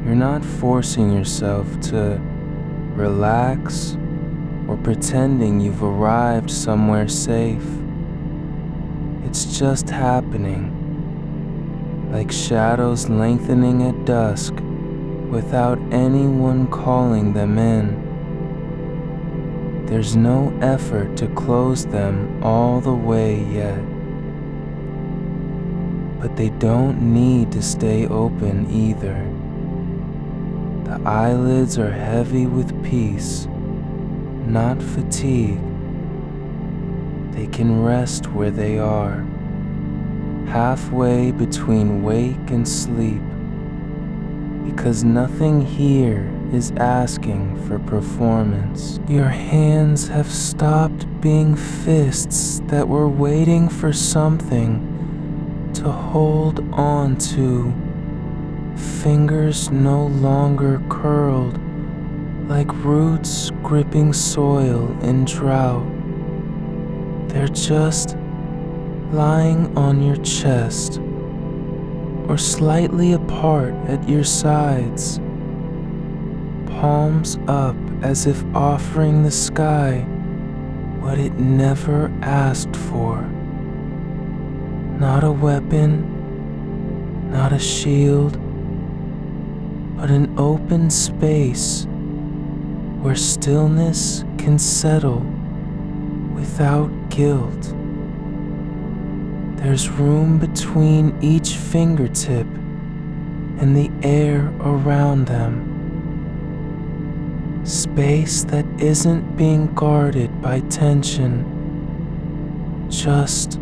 You're not forcing yourself to relax or pretending you've arrived somewhere safe. It's just happening, like shadows lengthening at dusk without anyone calling them in. There's no effort to close them all the way yet. But they don't need to stay open either. The eyelids are heavy with peace, not fatigue. They can rest where they are, halfway between wake and sleep, because nothing here is asking for performance. Your hands have stopped being fists that were waiting for something to hold on to. Fingers no longer curled like roots gripping soil in drought. They're just lying on your chest or slightly apart at your sides, palms up as if offering the sky what it never asked for. Not a weapon, not a shield, but an open space where stillness can settle without guilt. There's room between each fingertip and the air around them. Space that isn't being guarded by tension, just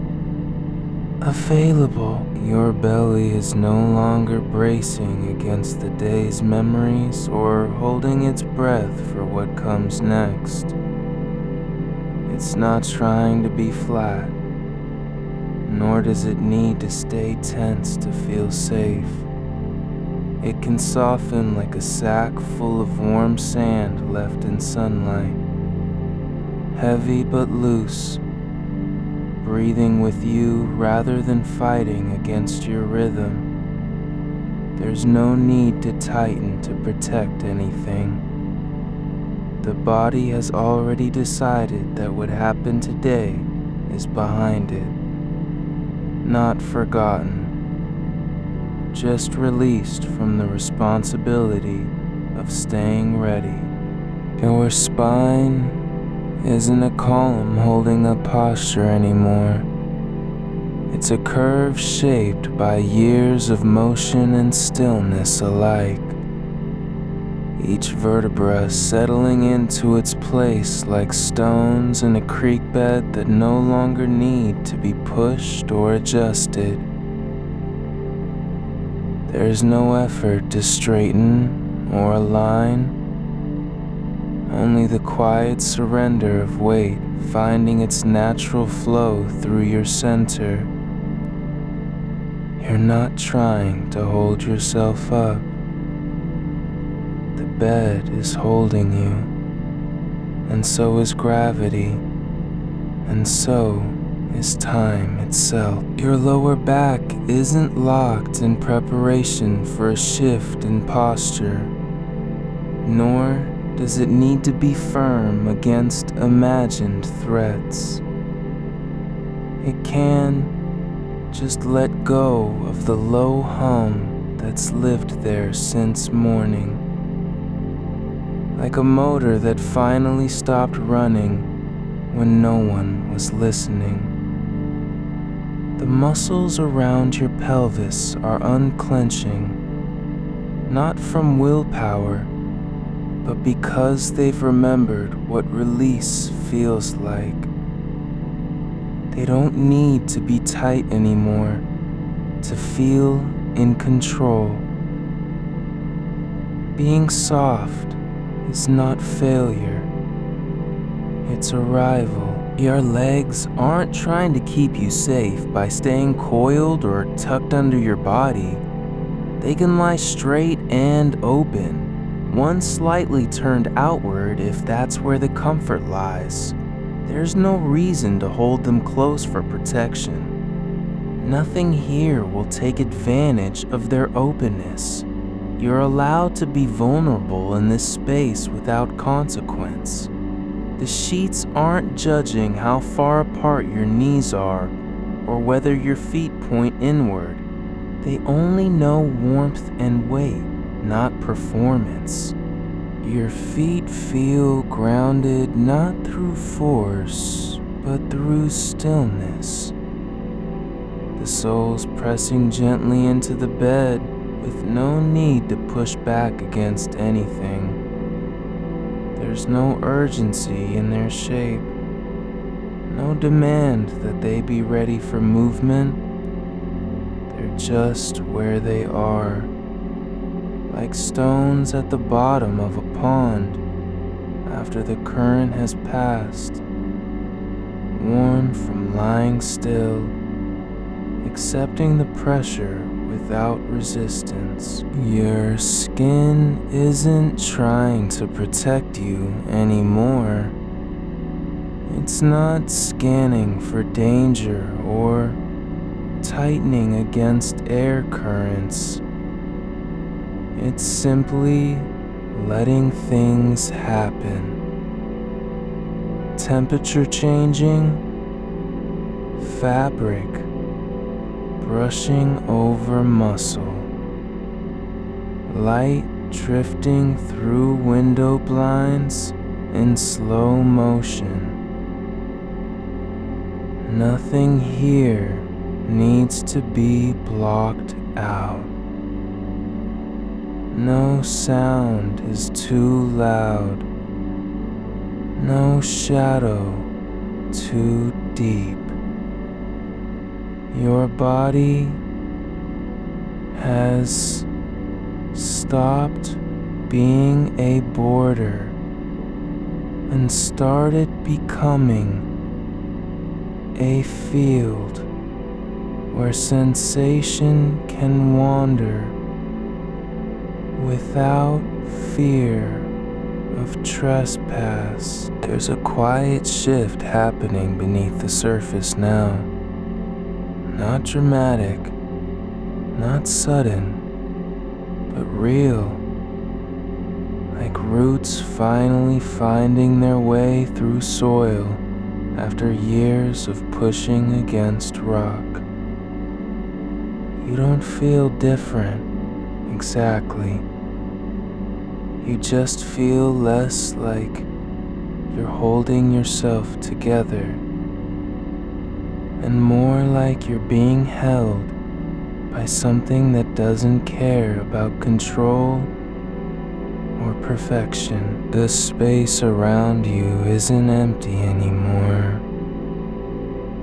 available. Your belly is no longer bracing against the day's memories or holding its breath for what comes next. It's not trying to be flat, nor does it need to stay tense to feel safe. It can soften like a sack full of warm sand left in sunlight, heavy but loose, breathing with you rather than fighting against your rhythm. There's no need to tighten to protect anything. The body has already decided that what happened today is behind it, not forgotten, just released from the responsibility of staying ready. Your spine isn't a column holding up posture anymore. It's a curve shaped by years of motion and stillness alike. Each vertebra settling into its place like stones in a creek bed that no longer need to be pushed or adjusted. There's no effort to straighten or align, only the quiet surrender of weight finding its natural flow through your center. You're not trying to hold yourself up. The bed is holding you, and so is gravity, and so is time itself. Your lower back isn't locked in preparation for a shift in posture, nor does it need to be firm against imagined threats. It can just let go of the low hum that's lived there since morning. Like a motor that finally stopped running when no one was listening. The muscles around your pelvis are unclenching, not from willpower, but because they've remembered what release feels like. They don't need to be tight anymore to feel in control. Being soft is not failure, it's arrival. Your legs aren't trying to keep you safe by staying coiled or tucked under your body. They can lie straight and open, one slightly turned outward if that's where the comfort lies. There's no reason to hold them close for protection. Nothing here will take advantage of their openness. You're allowed to be vulnerable in this space without consequence. The sheets aren't judging how far apart your knees are or whether your feet point inward. They only know warmth and weight, not performance. Your feet feel grounded not through force, but through stillness. The soles pressing gently into the bed with no need to push back against anything. There's no urgency in their shape, no demand that they be ready for movement. They're just where they are, like stones at the bottom of a pond after the current has passed, warm from lying still, accepting the pressure without resistance. Your skin isn't trying to protect you anymore. It's not scanning for danger or tightening against air currents. It's simply letting things happen. Temperature changing, fabric brushing over muscle, light drifting through window blinds in slow motion. Nothing here needs to be blocked out. No sound is too loud, no shadow too deep. Your body has stopped being a border and started becoming a field where sensation can wander without fear of trespass. There's a quiet shift happening beneath the surface now. Not dramatic, not sudden, but real. Like roots finally finding their way through soil after years of pushing against rock. You don't feel different, exactly. You just feel less like you're holding yourself together. and more like you're being held by something that doesn't care about control or perfection. The space around you isn't empty anymore.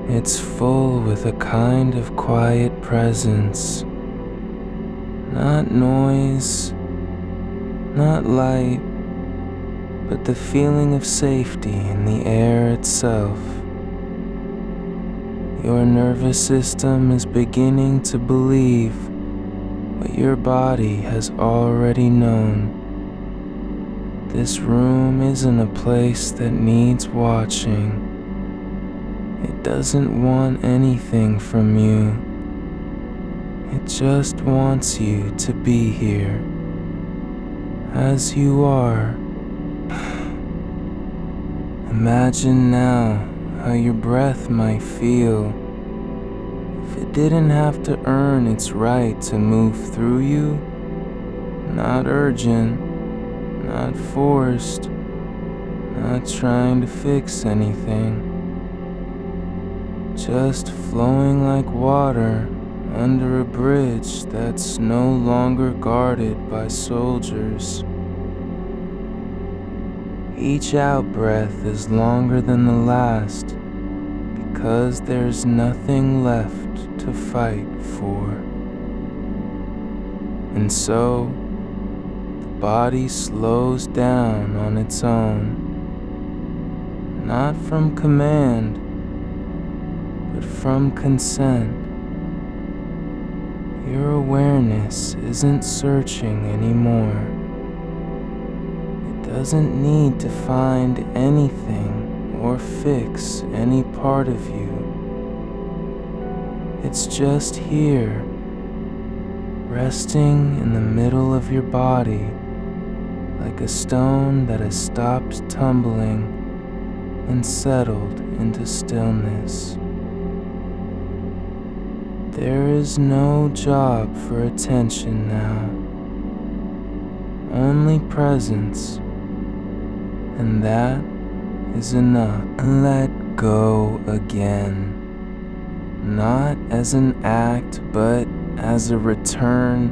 It's full with a kind of quiet presence. Not noise, not light, but the feeling of safety in the air itself. Your nervous system is beginning to believe what your body has already known. This room isn't a place that needs watching. It doesn't want anything from you. It just wants you to be here, as you are. Imagine now how your breath might feel if it didn't have to earn its right to move through you. Not urgent, not forced, not trying to fix anything. Just flowing like water under a bridge that's no longer guarded by soldiers. Each out-breath is longer than the last because there's nothing left to fight for. And so, the body slows down on its own, not from command, but from consent. Your awareness isn't searching anymore. It doesn't need to find anything or fix any part of you. It's just here, resting in the middle of your body, like a stone that has stopped tumbling and settled into stillness. There is no job for attention now, only presence, and that is enough. Let go again, not as an act, but as a return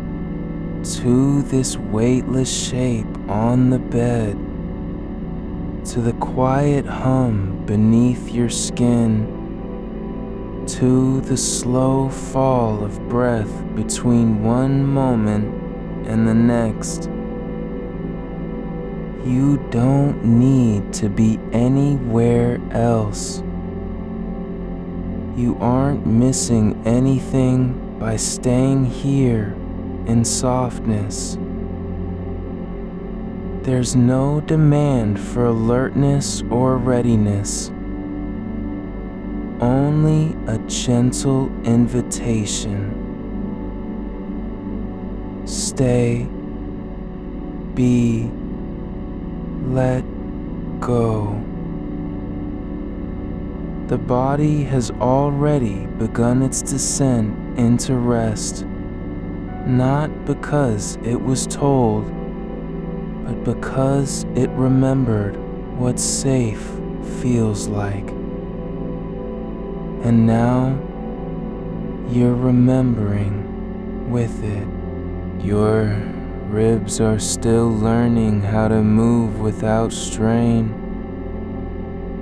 to this weightless shape on the bed, to the quiet hum beneath your skin, to the slow fall of breath between one moment and the next. You don't need to be anywhere else. You aren't missing anything by staying here in softness. There's no demand for alertness or readiness. Only a gentle invitation. Stay, be, let go. The body has already begun its descent into rest, not because it was told, but because it remembered what safe feels like. And now, you're remembering with it. Your ribs are still learning how to move without strain.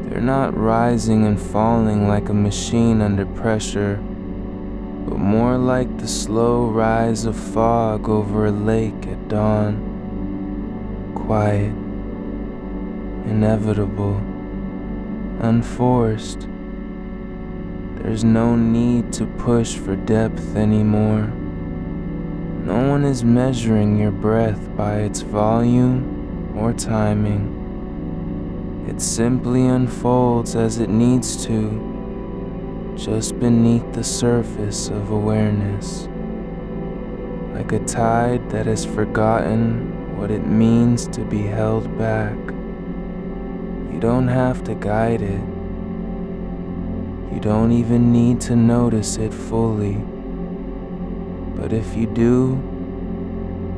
They're not rising and falling like a machine under pressure, but more like the slow rise of fog over a lake at dawn. Quiet, inevitable, unforced. There's no need to push for depth anymore. No one is measuring your breath by its volume or timing. It simply unfolds as it needs to, just beneath the surface of awareness. Like a tide that has forgotten what it means to be held back. You don't have to guide it. You don't even need to notice it fully. But if you do,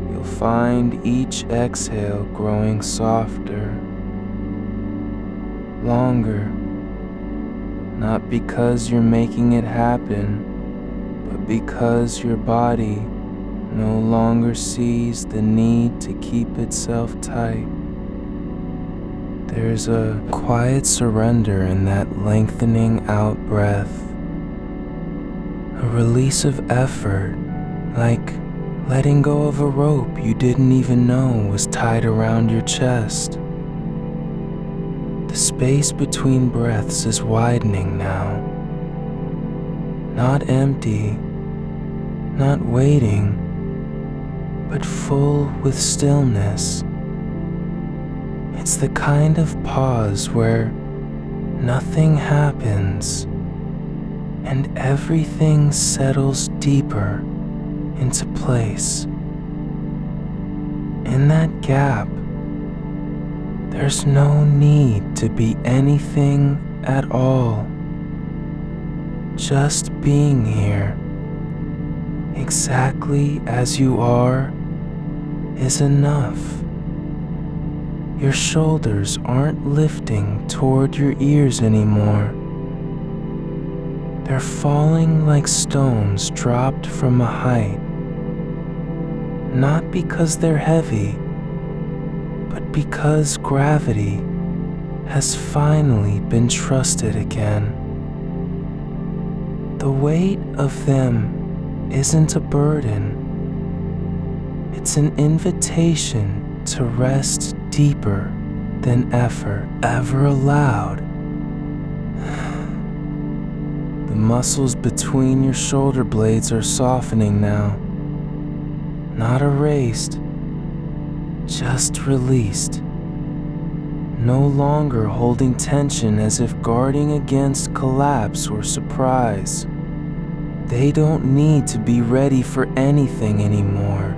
you'll find each exhale growing softer, longer, not because you're making it happen, but because your body no longer sees the need to keep itself tight. There's a quiet surrender in that lengthening out breath, a release of effort, like letting go of a rope you didn't even know was tied around your chest. The space between breaths is widening now, not empty, not waiting, but full with stillness. It's the kind of pause where nothing happens and everything settles deeper into place. In that gap, there's no need to be anything at all. Just being here, exactly as you are, is enough. Your shoulders aren't lifting toward your ears anymore. They're falling like stones dropped from a height. Not because they're heavy, but because gravity has finally been trusted again. The weight of them isn't a burden. It's an invitation to rest deeper than effort ever allowed. The muscles between your shoulder blades are softening now. Not erased, just released. No longer holding tension as if guarding against collapse or surprise. They don't need to be ready for anything anymore.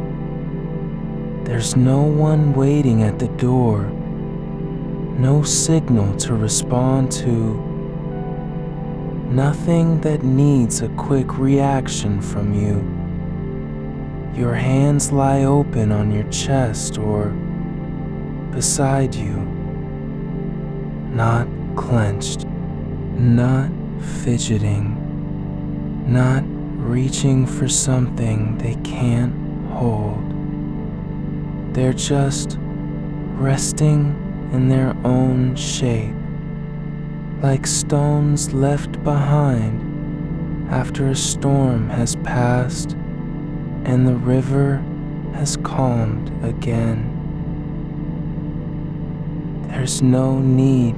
There's no one waiting at the door, no signal to respond to, nothing that needs a quick reaction from you. Your hands lie open on your chest or beside you, not clenched, not fidgeting, not reaching for something they can't hold. They're just resting in their own shape, like stones left behind after a storm has passed and the river has calmed again. There's no need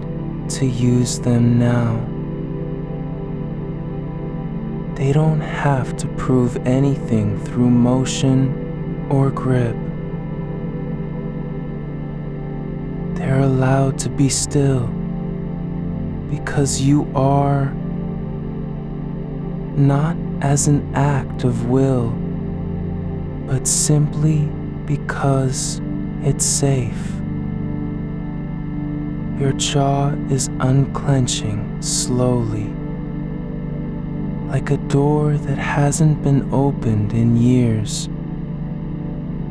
to use them now. They don't have to prove anything through motion or grip. They're allowed to be still because you are, not as an act of will, but simply because it's safe. Your jaw is unclenching slowly, like a door that hasn't been opened in years,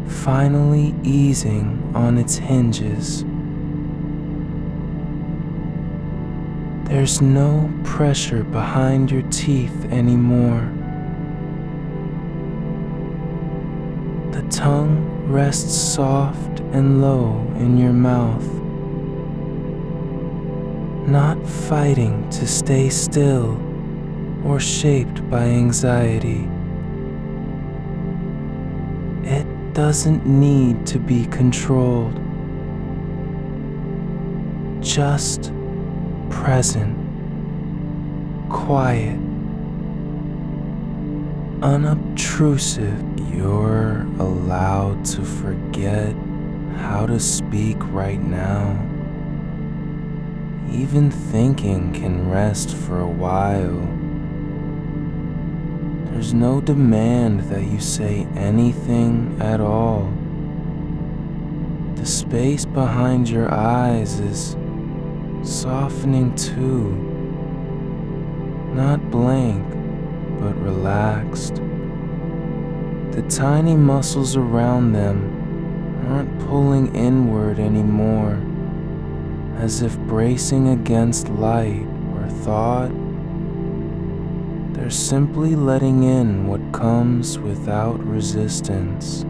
finally easing on its hinges. There's no pressure behind your teeth anymore. The tongue rests soft and low in your mouth, not fighting to stay still or shaped by anxiety. It doesn't need to be controlled. Just present, quiet, unobtrusive. You're allowed to forget how to speak right now. Even thinking can rest for a while. There's no demand that you say anything at all. The space behind your eyes is softening too, not blank, but relaxed. The tiny muscles around them aren't pulling inward anymore, as if bracing against light or thought They're simply letting in what comes without resistance.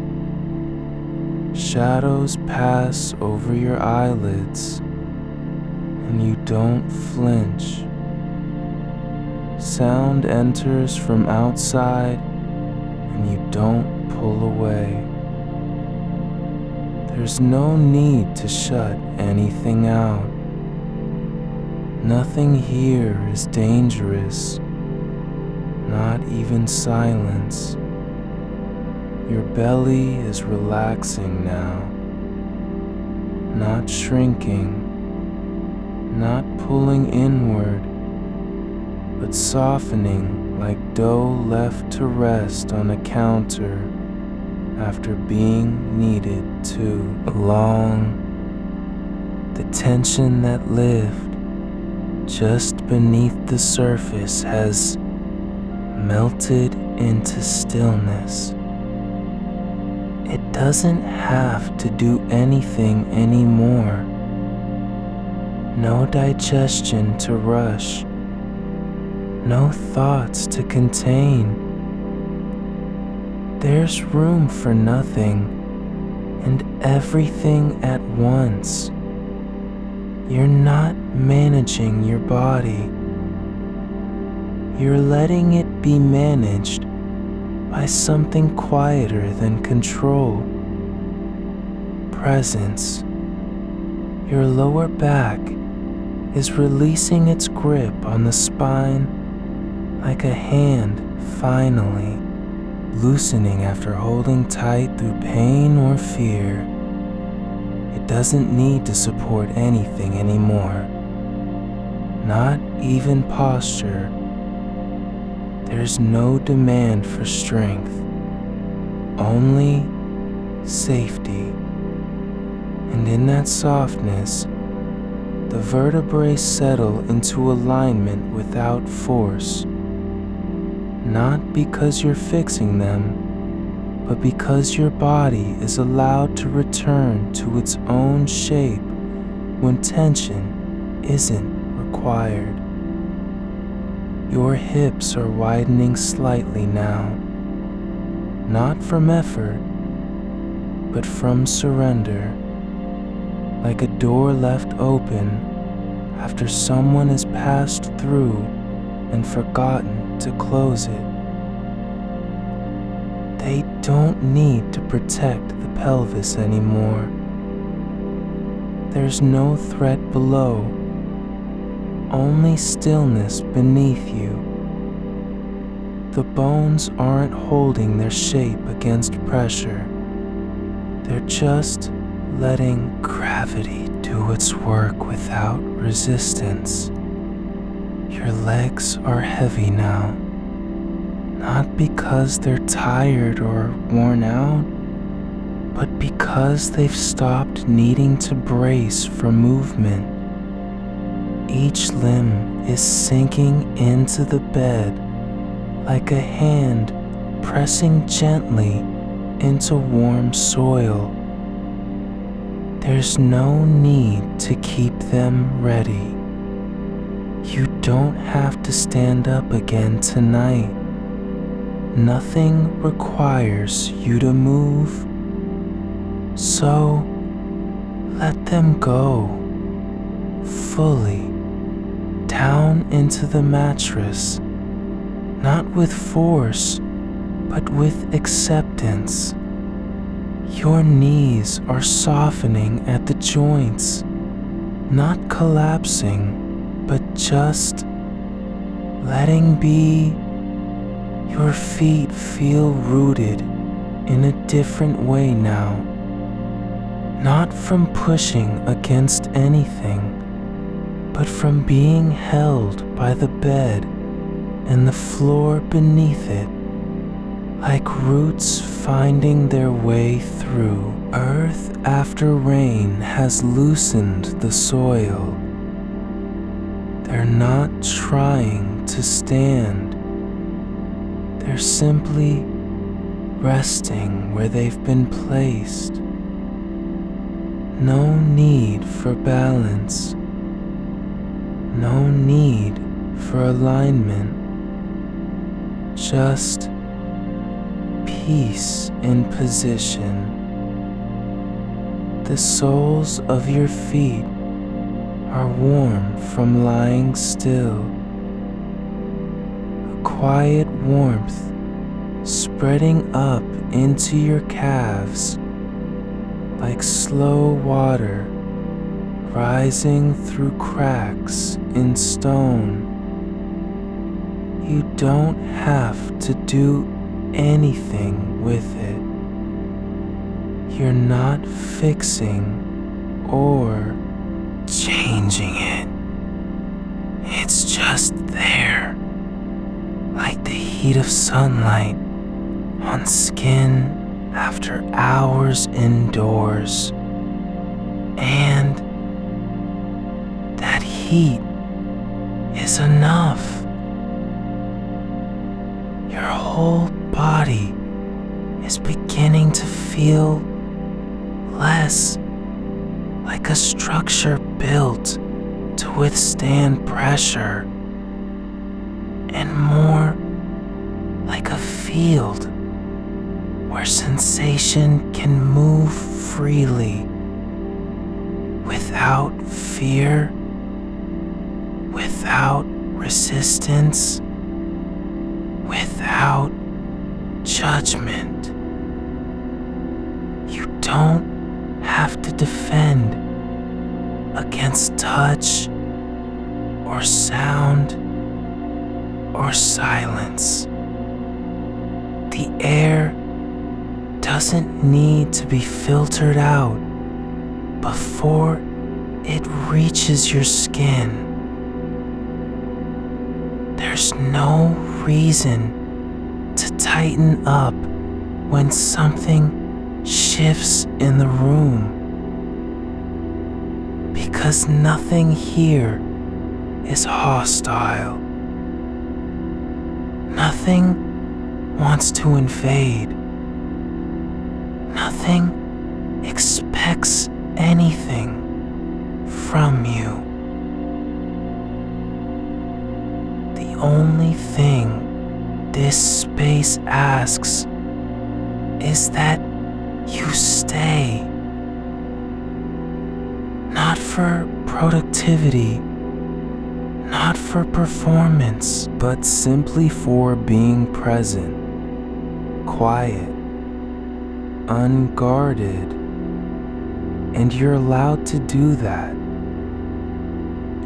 Shadows pass over your eyelids, and you don't flinch. Sound enters from outside, and you don't pull away. There's no need to shut anything out. Nothing here is dangerous, not even silence. Your belly is relaxing now, not shrinking, not pulling inward, but softening like dough left to rest on a counter after being kneaded too long. The tension that lived just beneath the surface has melted into stillness. It doesn't have to do anything anymore. No digestion to rush. No thoughts to contain. There's room for nothing and everything at once. You're not managing your body. You're letting it be managed by something quieter than control. Presence. Your lower back is releasing its grip on the spine like a hand finally loosening after holding tight through pain or fear. It doesn't need to support anything anymore, not even posture. There's no demand for strength, only safety. And in that softness, the vertebrae settle into alignment without force, not because you're fixing them, but because your body is allowed to return to its own shape when tension isn't required. Your hips are widening slightly now, not from effort, but from surrender, like a door left open after someone has passed through and forgotten to close it. They don't need to protect the pelvis anymore. There's no threat below, only stillness beneath you. The bones aren't holding their shape against pressure. They're just letting gravity do its work without resistance. Your legs are heavy now, not because they're tired or worn out, but because they've stopped needing to brace for movement. Each limb is sinking into the bed like a hand pressing gently into warm soil. There's no need to keep them ready. You don't have to stand up again tonight. Nothing requires you to move. So let them go fully down into the mattress, not with force, but with acceptance. Your knees are softening at the joints, not collapsing, but just letting be. Your feet feel rooted in a different way now, not from pushing against anything, but from being held by the bed and the floor beneath it, like roots finding their way through. Earth after rain has loosened the soil. They're not trying to stand. They're simply resting where they've been placed. No need for balance. No need for alignment. just peace in position. The soles of your feet are warm from lying still. A quiet warmth spreading up into your calves like slow water rising through cracks in stone. You don't have to do anything with it. You're not fixing or changing it. It's just there, like the heat of sunlight on skin after hours indoors. And that heat is enough. Your whole body is beginning to feel less like a structure built to withstand pressure and more like a field where sensation can move freely without fear, without resistance, without judgment. You don't have to defend against touch or sound or silence. The air doesn't need to be filtered out before it reaches your skin. There's no reason to tighten up when something shifts in the room, because nothing here is hostile. Nothing wants to invade. Nothing expects anything from you. The only thing this space asks is that you stay. Not for productivity, not for performance, but simply for being present, quiet, unguarded, and you're allowed to do that.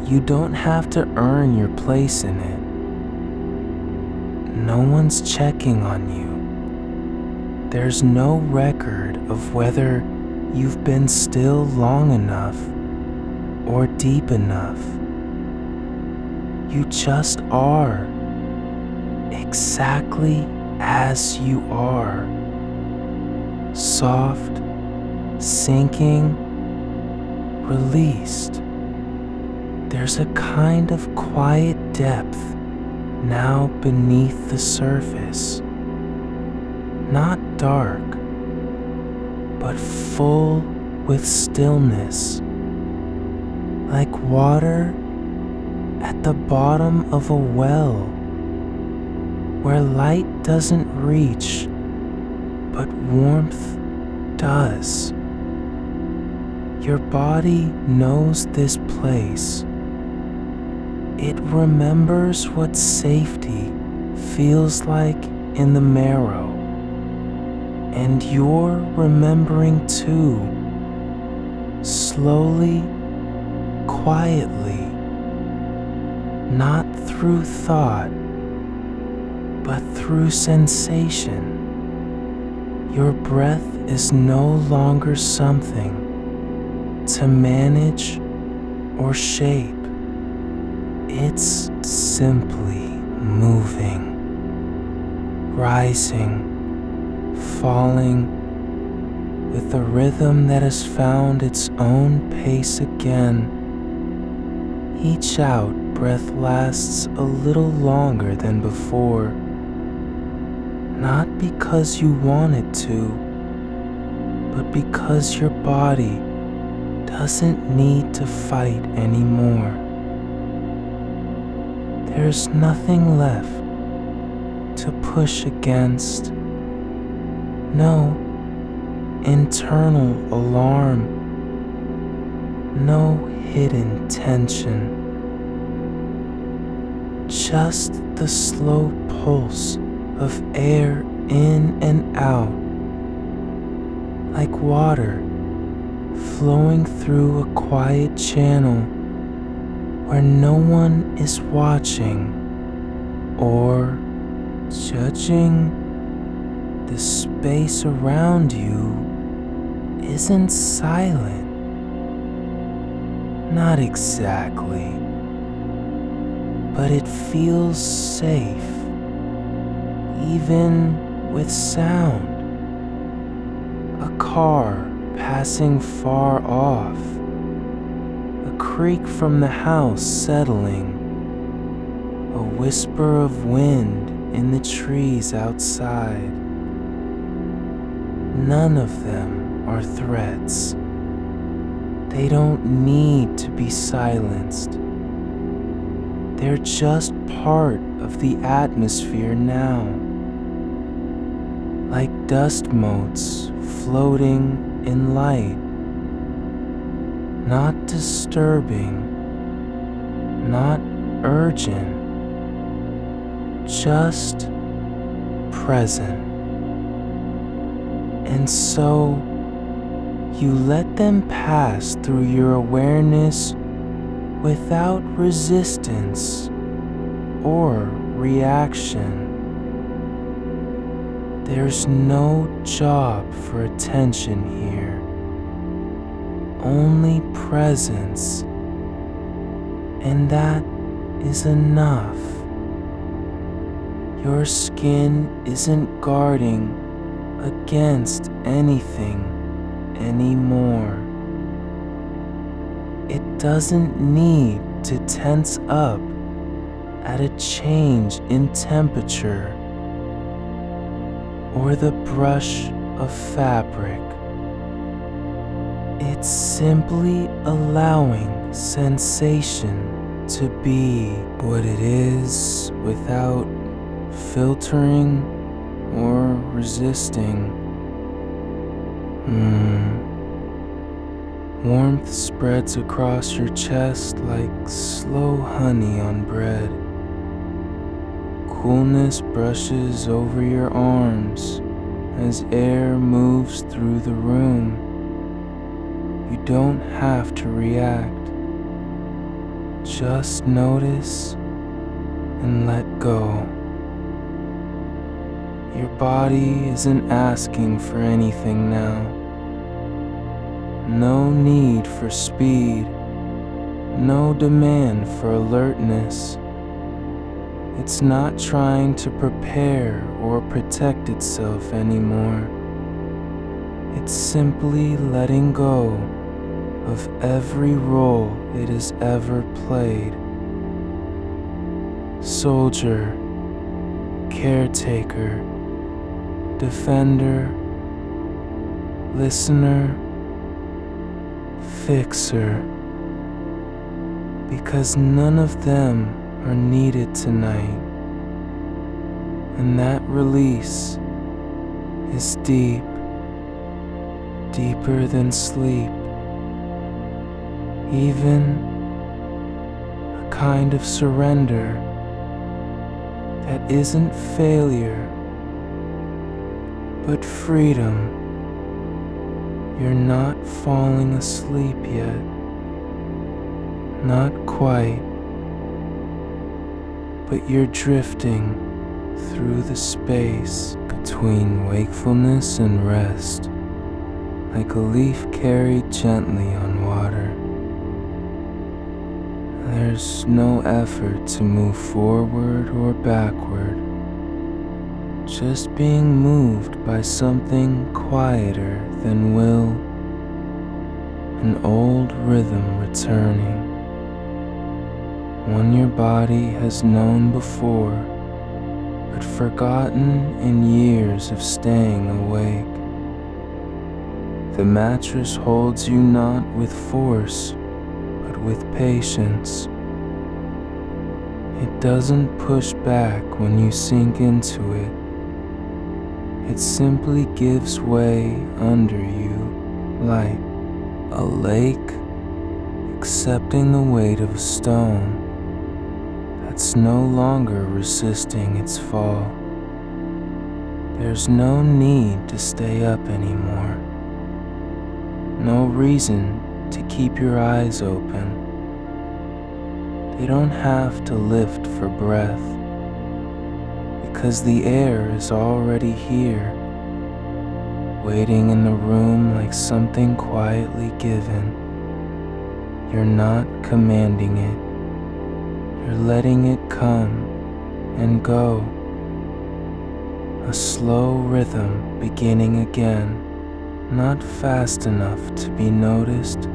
You don't have to earn your place in it. No one's checking on you. There's no record of whether you've been still long enough or deep enough. You just are, exactly as you are. Soft, sinking, released. There's a kind of quiet depth now beneath the surface. Not dark, but full with stillness, like water at the bottom of a well, where light doesn't reach, but warmth does. Your body knows this place. It remembers what safety feels like in the marrow. And you're remembering too, slowly, quietly, not through thought, but through sensation. Your breath is no longer something to manage or shape. It's simply moving, rising, falling with a rhythm that has found its own pace again. Each out breath lasts a little longer than before, not because you want it to, but because your body doesn't need to fight anymore. There's nothing left to put push against, no internal alarm, no hidden tension. Just the slow pulse of air in and out, like water flowing through a quiet channel where no one is watching or judging. The space around you isn't silent. Not exactly. But it feels safe, even with sound. A car passing far off, a creak from the house settling, a whisper of wind in the trees outside. None of them are threats. They don't need to be silenced. They're just part of the atmosphere now, like dust motes floating in light, not disturbing, not urgent, just present. And so you let them pass through your awareness without resistance or reaction. There's no job for attention here, only presence, and that is enough. Your skin isn't guarding against anything anymore. It doesn't need to tense up at a change in temperature or the brush of fabric. It's simply allowing sensation to be what it is without filtering or resisting. Warmth spreads across your chest like slow honey on bread. Coolness brushes over your arms as air moves through the room. You don't have to react. Just notice and let go. Your body isn't asking for anything now. No need for speed, no demand for alertness. It's not trying to prepare or protect itself anymore. It's simply letting go of every role it has ever played. Soldier, caretaker, defender, listener, fixer, because none of them are needed tonight, and that release is deep, deeper than sleep, even a kind of surrender that isn't failure, but freedom. You're not falling asleep yet. Not quite. But you're drifting through the space between wakefulness and rest, like a leaf carried gently on water. There's no effort to move forward or backward, just being moved by something quieter than will, an old rhythm returning, one your body has known before, but forgotten in years of staying awake. The mattress holds you not with force, but with patience. It doesn't push back when you sink into it. It simply gives way under you like a lake accepting the weight of a stone that's no longer resisting its fall. There's no need to stay up anymore. No reason to keep your eyes open. They don't have to lift for breath, because the air is already here, waiting in the room like something quietly given. You're not commanding it. You're letting it come and go. A slow rhythm beginning again, not fast enough to be noticed,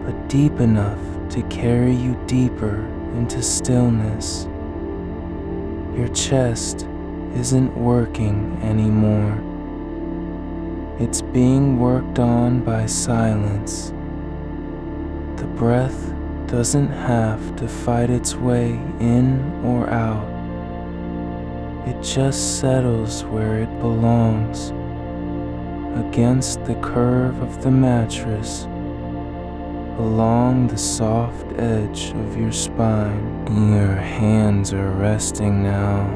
but deep enough to carry you deeper into stillness. Your chest isn't working anymore. It's being worked on by silence. The breath doesn't have to fight its way in or out. It just settles where it belongs, against the curve of the mattress, along the soft edge of your spine. Your hands are resting now,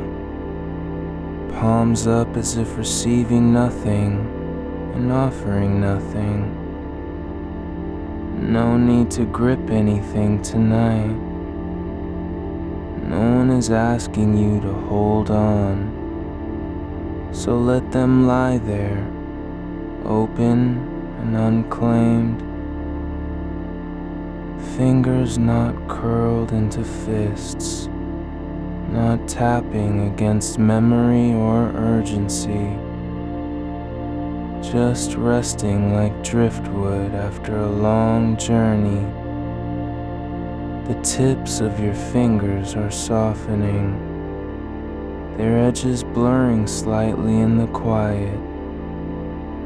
palms up as if receiving nothing and offering nothing. No need to grip anything tonight. No one is asking you to hold on, so let them lie there, open and unclaimed. Fingers not curled into fists, not tapping against memory or urgency, just resting like driftwood after a long journey. The tips of your fingers are softening, their edges blurring slightly in the quiet,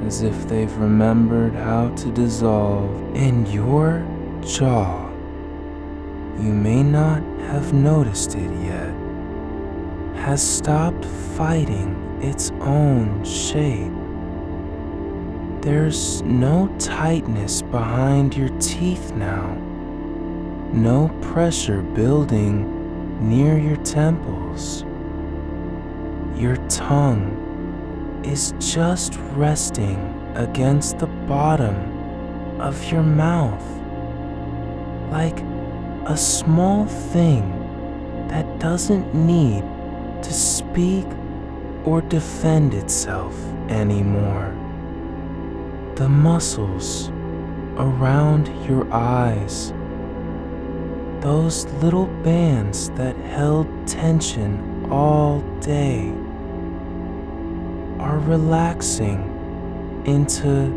as if they've remembered how to dissolve. And your jaw, you may not have noticed it yet, has stopped fighting its own shape. There's no tightness behind your teeth now, no pressure building near your temples. Your tongue is just resting against the bottom of your mouth, like a small thing that doesn't need to speak or defend itself anymore. The muscles around your eyes, those little bands that held tension all day, are relaxing into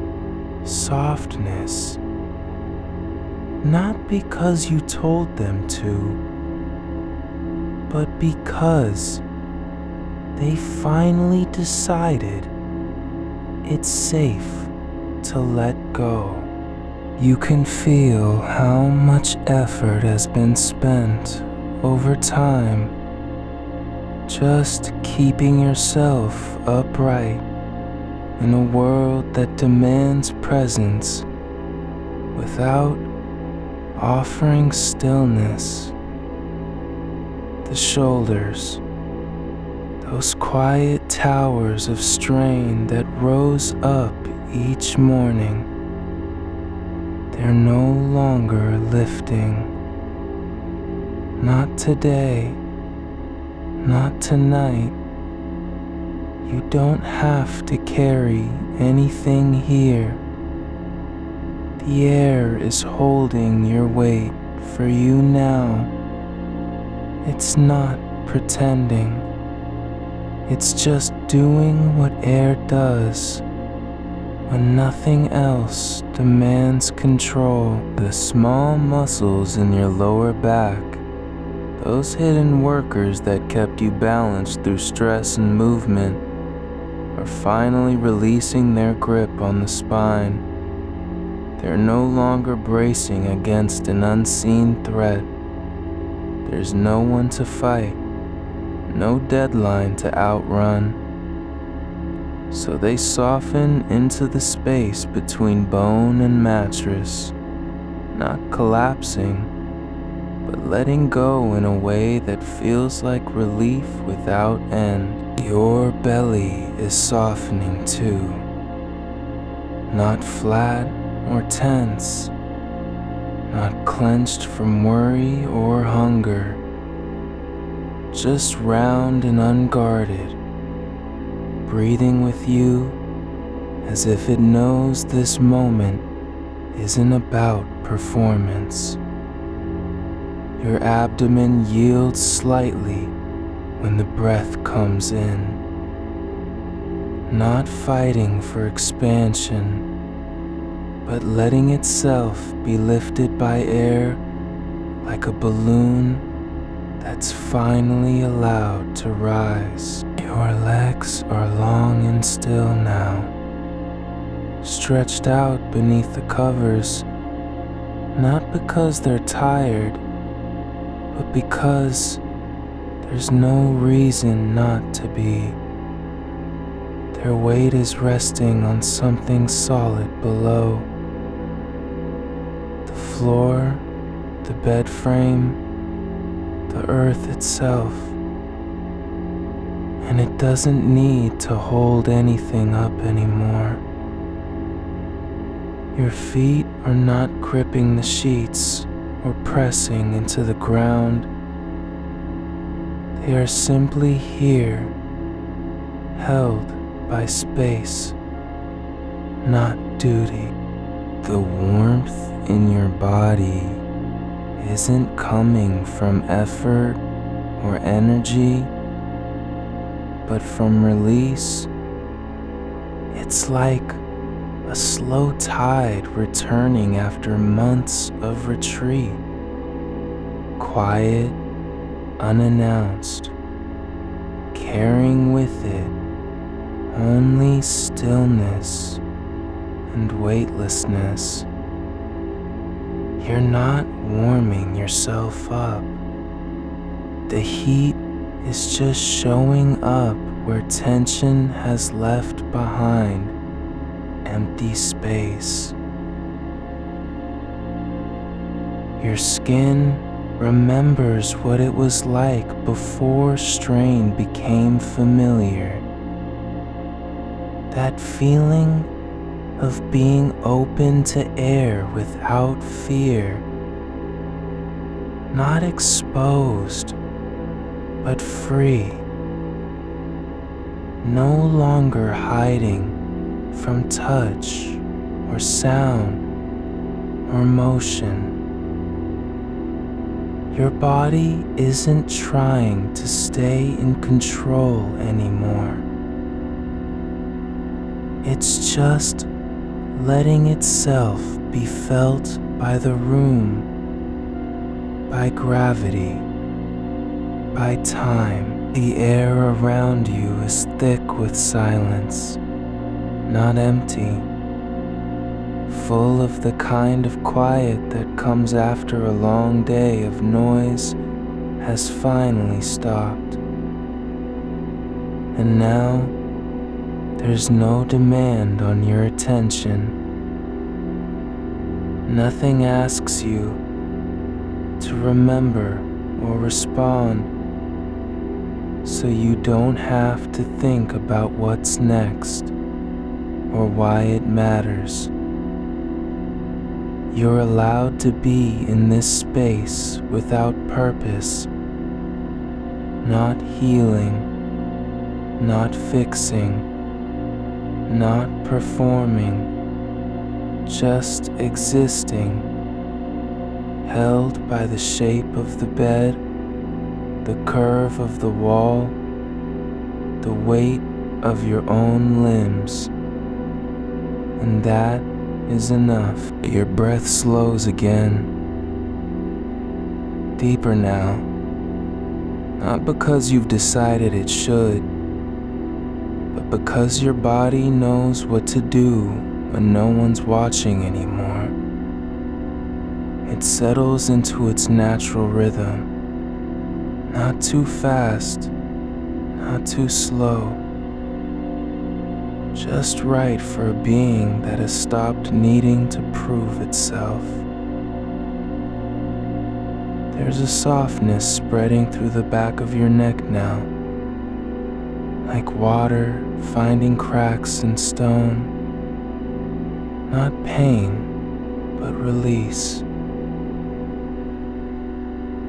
softness. Not because you told them to, but because they finally decided it's safe to let go. You can feel how much effort has been spent over time just keeping yourself upright in a world that demands presence without offering stillness. The shoulders, those quiet towers of strain that rose up each morning, they're no longer lifting. Not today, not tonight. You don't have to carry anything here. The air is holding your weight for you now. It's not pretending. It's just doing what air does when nothing else demands control. The small muscles in your lower back, those hidden workers that kept you balanced through stress and movement, are finally releasing their grip on the spine. They're no longer bracing against an unseen threat. There's no one to fight, no deadline to outrun. so they soften into the space between bone and mattress, not collapsing, but letting go in a way that feels like relief without end. Your belly is softening too, not flat or tense, not clenched from worry or hunger, just round and unguarded, breathing with you as if it knows this moment isn't about performance. Your abdomen yields slightly when the breath comes in, not fighting for expansion, but letting itself be lifted by air like a balloon that's finally allowed to rise. Your legs are long and still now, stretched out beneath the covers, not because they're tired, but because there's no reason not to be. Their weight is resting on something solid below. The floor, the bed frame, the earth itself. And it doesn't need to hold anything up anymore. Your feet are not gripping the sheets or pressing into the ground. They are simply here, held by space, not duty. The warmth in your body isn't coming from effort or energy, but from release. It's like a slow tide returning after months of retreat, quiet, unannounced, carrying with it only stillness and weightlessness. You're not warming yourself up. The heat is just showing up where tension has left behind empty space. Your skin remembers what it was like before strain became familiar. That feeling of being open to air without fear, not exposed, but free, no longer hiding from touch or sound or motion. Your body isn't trying to stay in control anymore. It's just letting itself be felt by the room, by gravity, by time. The air around you is thick with silence, not empty, full of the kind of quiet that comes after a long day of noise has finally stopped. And now, there's no demand on your attention. Nothing asks you to remember or respond, so you don't have to think about what's next or why it matters. You're allowed to be in this space without purpose, not healing, not fixing, not performing, just existing, held by the shape of the bed, the curve of the wall, the weight of your own limbs. And that is enough. Your breath slows again, deeper now, not because you've decided it should, but because your body knows what to do when no one's watching anymore. It settles into its natural rhythm, not too fast, not too slow, just right for a being that has stopped needing to prove itself. There's a softness spreading through the back of your neck now, like water finding cracks in stone. Not pain, but release.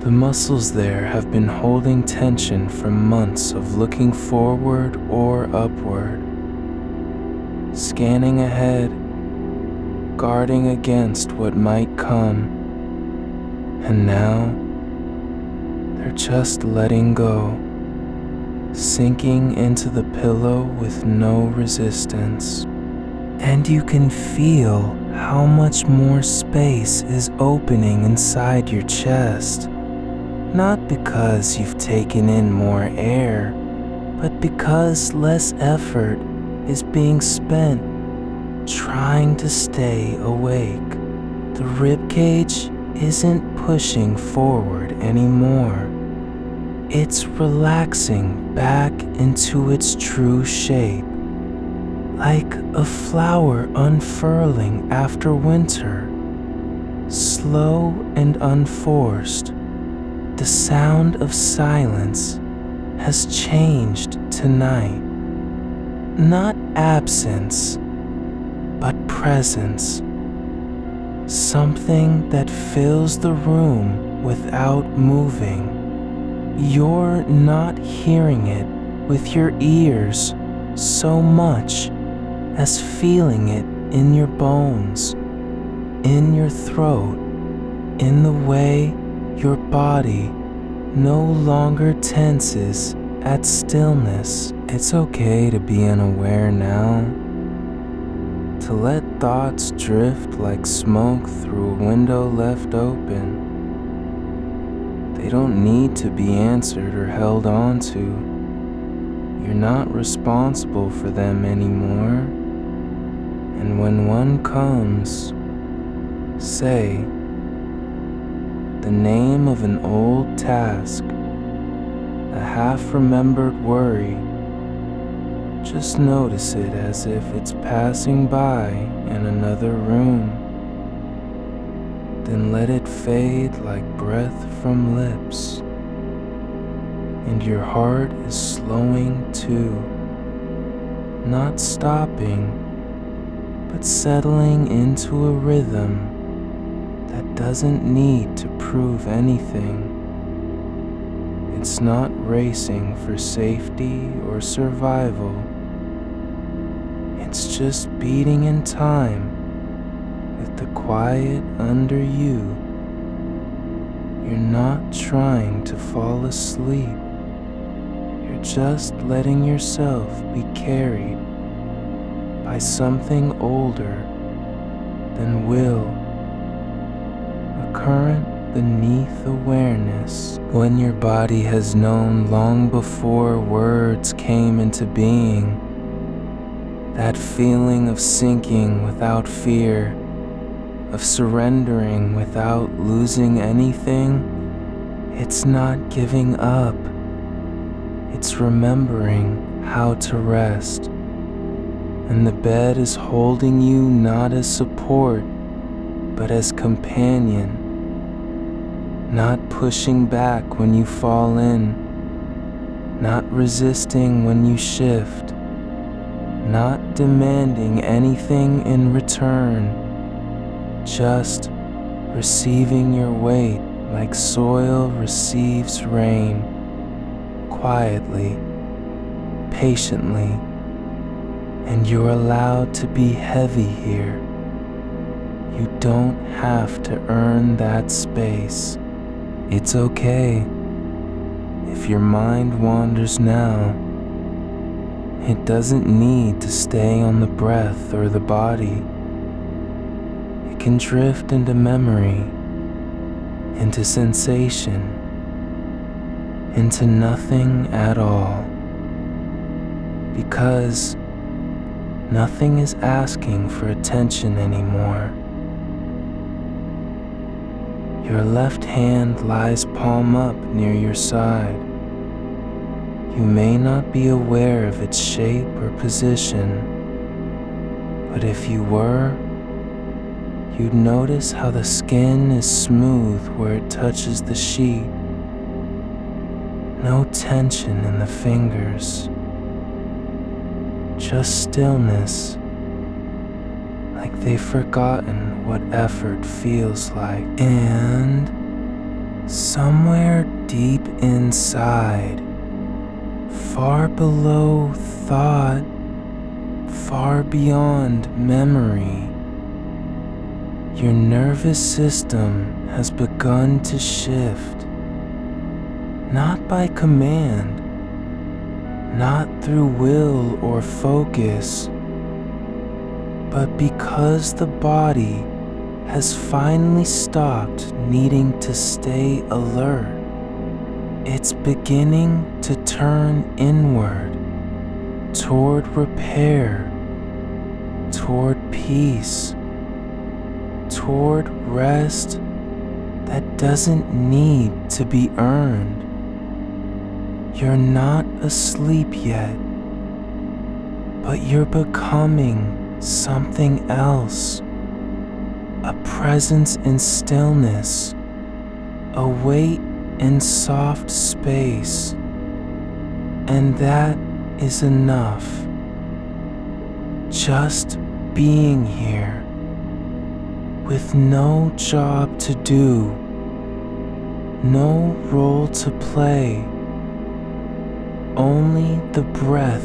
The muscles there have been holding tension from months of looking forward or upward, scanning ahead, guarding against what might come. And now, they're just letting go, sinking into the pillow with no resistance. And you can feel how much more space is opening inside your chest. Not because you've taken in more air, but because less effort is being spent trying to stay awake. The ribcage isn't pushing forward anymore. It's relaxing back into its true shape, like a flower unfurling after winter, slow and unforced. The sound of silence has changed tonight. Not absence, but presence. Something that fills the room without moving. You're not hearing it with your ears so much as feeling it in your bones, in your throat, in the way your body no longer tenses at stillness. It's okay to be unaware now, to let thoughts drift like smoke through a window left open. They don't need to be answered or held on to. You're not responsible for them anymore. And when one comes, say the name of an old task, a half-remembered worry. Just notice it as if it's passing by in another room. Then let it fade like breath from lips. And your heart is slowing too, not stopping, but settling into a rhythm that doesn't need to prove anything. It's not racing for safety or survival. It's just beating in time with the quiet under you. You're not trying to fall asleep. You're just letting yourself be carried by something older than will, a current beneath awareness. When your body has known long before words came into being, that feeling of sinking without fear, of surrendering without losing anything, it's not giving up. It's remembering how to rest. And the bed is holding you not as support, but as companion. Not pushing back when you fall in, not resisting when you shift, not demanding anything in return, just receiving your weight like soil receives rain, quietly, patiently, and you're allowed to be heavy here. You don't have to earn that space. It's okay if your mind wanders now. It doesn't need to stay on the breath or the body. It can drift into memory, into sensation, into nothing at all. Because nothing is asking for attention anymore. Your left hand lies palm up near your side. You may not be aware of its shape or position, But if you were, you'd notice how the skin is smooth where it touches the sheet. No tension in the fingers, just stillness, like they've forgotten what effort feels like. And somewhere deep inside, far below thought, far beyond memory, your nervous system has begun to shift, not by command, not through will or focus, but because the body has finally stopped needing to stay alert. It's beginning to turn inward, toward repair, toward peace, toward rest that doesn't need to be earned. You're not asleep yet, but you're becoming something else. A presence in stillness, a weight in soft space, and that is enough. Just being here, with no job to do, no role to play, only the breath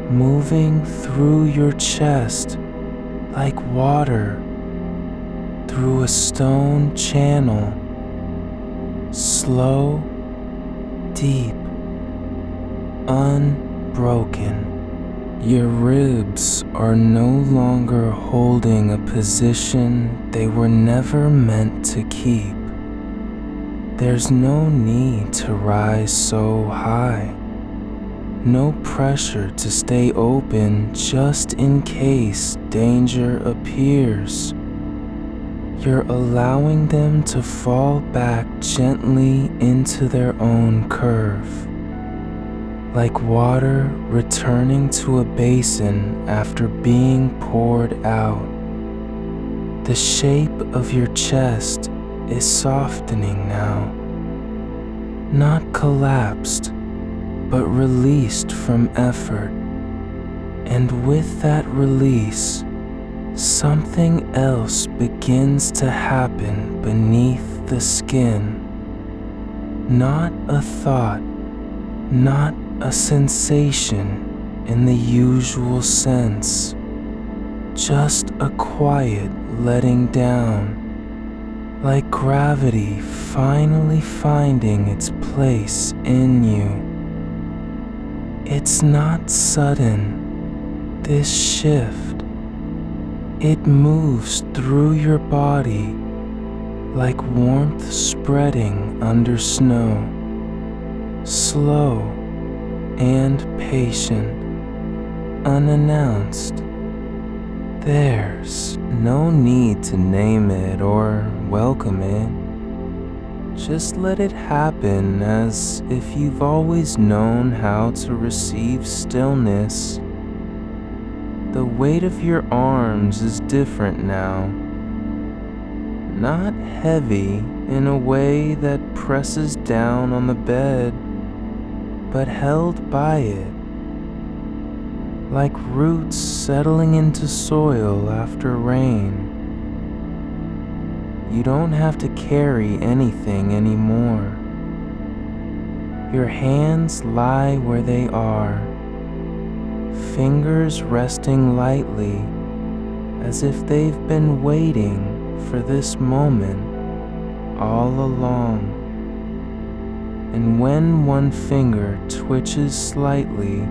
moving through your chest like water through a stone channel, slow, deep, unbroken. Your ribs are no longer holding a position they were never meant to keep. There's no need to rise so high, no pressure to stay open just in case danger appears. You're allowing them to fall back gently into their own curve, like water returning to a basin after being poured out. The shape of your chest is softening now, not collapsed, but released from effort. And with that release, something else begins to happen beneath the skin. Not a thought, not a sensation in the usual sense, just a quiet letting down, like gravity finally finding its place in you. It's not sudden, this shift. It moves through your body like warmth spreading under snow, slow and patient, unannounced. There's no need to name it or welcome it. Just let it happen as if you've always known how to receive stillness. The weight of your arms is different now. Not heavy in a way that presses down on the bed, but held by it, like roots settling into soil after rain. You don't have to carry anything anymore. Your hands lie where they are, fingers resting lightly as if they've been waiting for this moment all along. And when one finger twitches slightly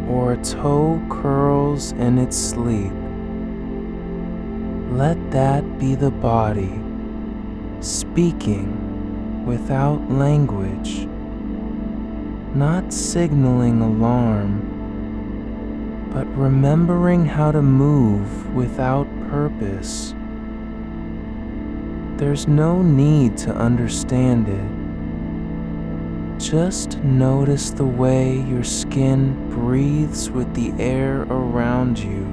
or a toe curls in its sleep, let that be the body speaking without language, not signaling alarm, but remembering how to move without purpose. There's no need to understand it. Just notice the way your skin breathes with the air around you,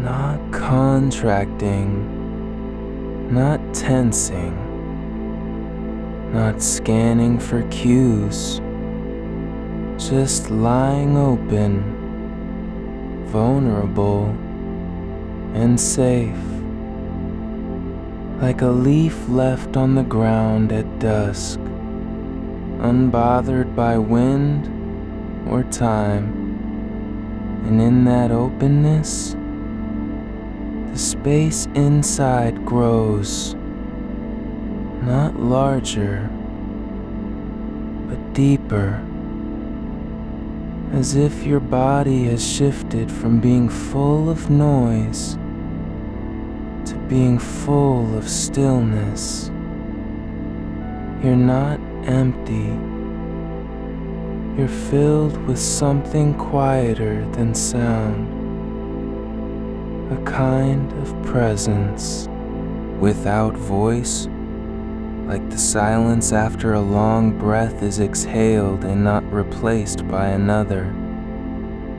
not contracting, not tensing, not scanning for cues, just lying open, vulnerable, and safe, like a leaf left on the ground at dusk, unbothered by wind or time. And in that openness, the space inside grows, not larger, but deeper, as if your body has shifted from being full of noise to being full of stillness. You're not empty. You're filled with something quieter than sound, a kind of presence, without voice, like the silence after a long breath is exhaled and not replaced by another.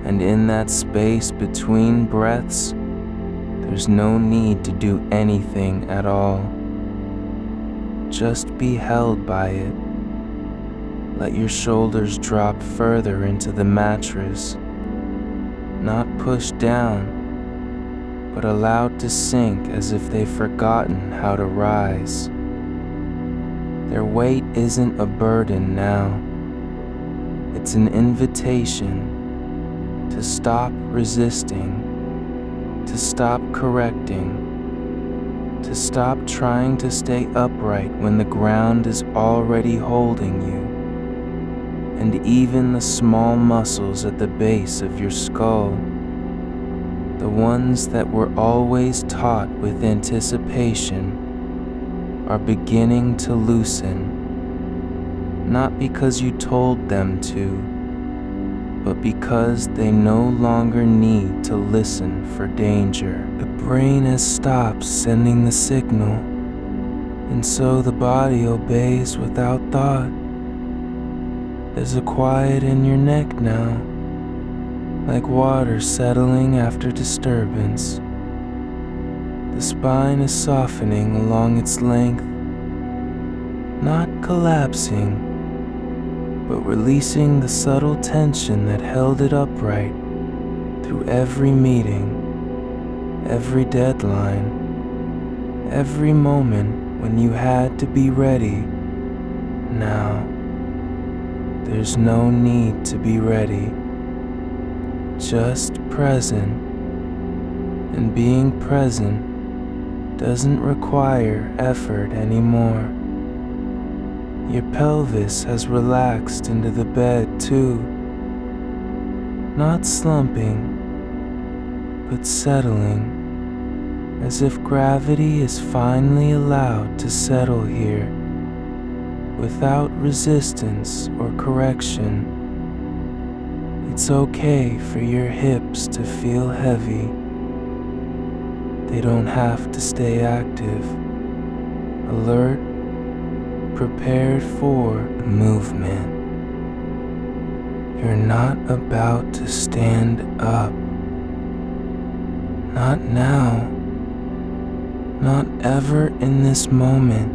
And in that space between breaths, there's no need to do anything at all. Just be held by it. Let your shoulders drop further into the mattress, not pushed down, but allowed to sink as if they've forgotten how to rise. Their weight isn't a burden now. It's an invitation to stop resisting, to stop correcting, to stop trying to stay upright when the ground is already holding you. And even the small muscles at the base of your skull, the ones that were always taut with anticipation, are beginning to loosen, not because you told them to, but because they no longer need to listen for danger. The brain has stopped sending the signal, and so the body obeys without thought. There's a quiet in your neck now, like water settling after disturbance. The spine is softening along its length, not collapsing, but releasing the subtle tension that held it upright through every meeting, every deadline, every moment when you had to be ready. Now, there's no need to be ready, just present. And being present doesn't require effort anymore. Your pelvis has relaxed into the bed too, not slumping, but settling, as if gravity is finally allowed to settle here, without resistance or correction. It's okay for your hips to feel heavy. They don't have to stay active, alert, prepared for the movement. You're not about to stand up. Not now. Not ever in this moment.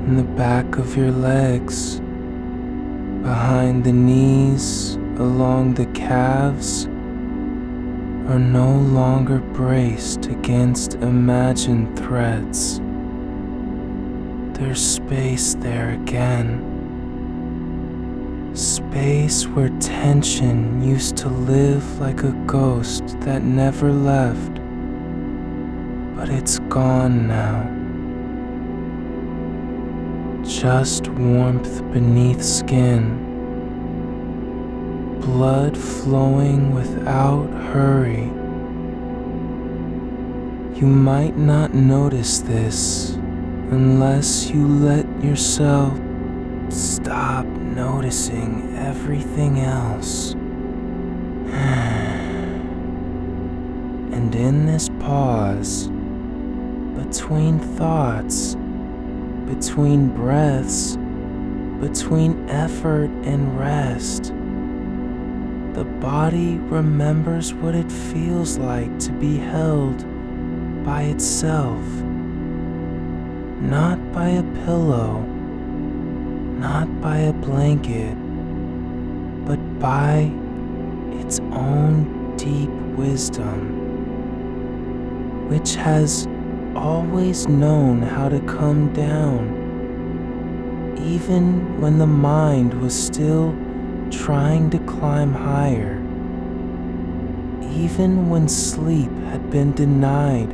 In the back of your legs, behind the knees, along the calves, are no longer braced against imagined threats. There's space there again. Space where tension used to live like a ghost that never left. But it's gone now. Just warmth beneath skin. Blood flowing without hurry. You might not notice this unless you let yourself stop noticing everything else. And in this pause, between thoughts, between breaths, between effort and rest. The body remembers what it feels like to be held by itself, not by a pillow, not by a blanket, but by its own deep wisdom, which has always known how to come down, even when the mind was still trying to climb higher, even when sleep had been denied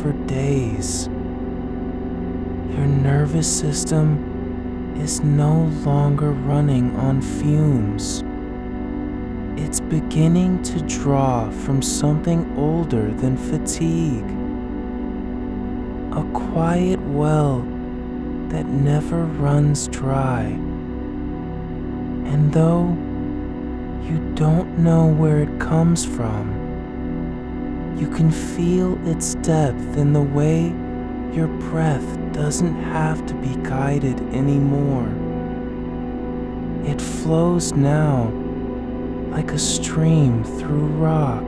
for days. Your nervous system is no longer running on fumes. It's beginning to draw from something older than fatigue, a quiet well that never runs dry. And though you don't know where it comes from, you can feel its depth in the way your breath doesn't have to be guided anymore. It flows now like a stream through rock,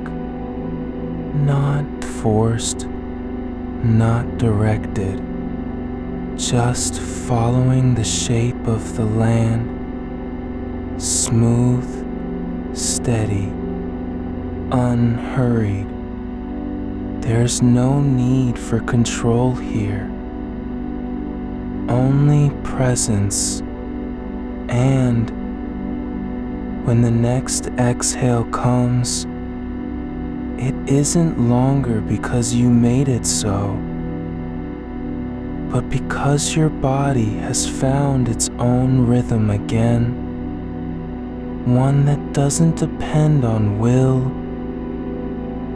not forced, not directed, just following the shape of the land, smooth, steady, unhurried. There's no need for control here, only presence. And when the next exhale comes, it isn't longer because you made it so, but because your body has found its own rhythm again, one that doesn't depend on will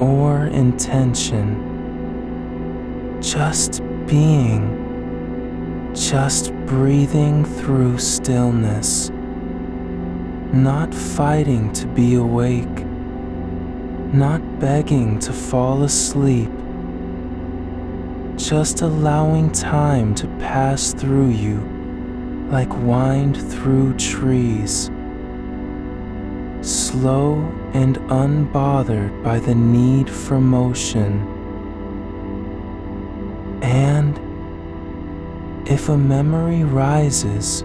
or intention, just being, just breathing through stillness, not fighting to be awake, not begging to fall asleep, just allowing time to pass through you like wind through trees, slow and unbothered by the need for motion. And if a memory rises,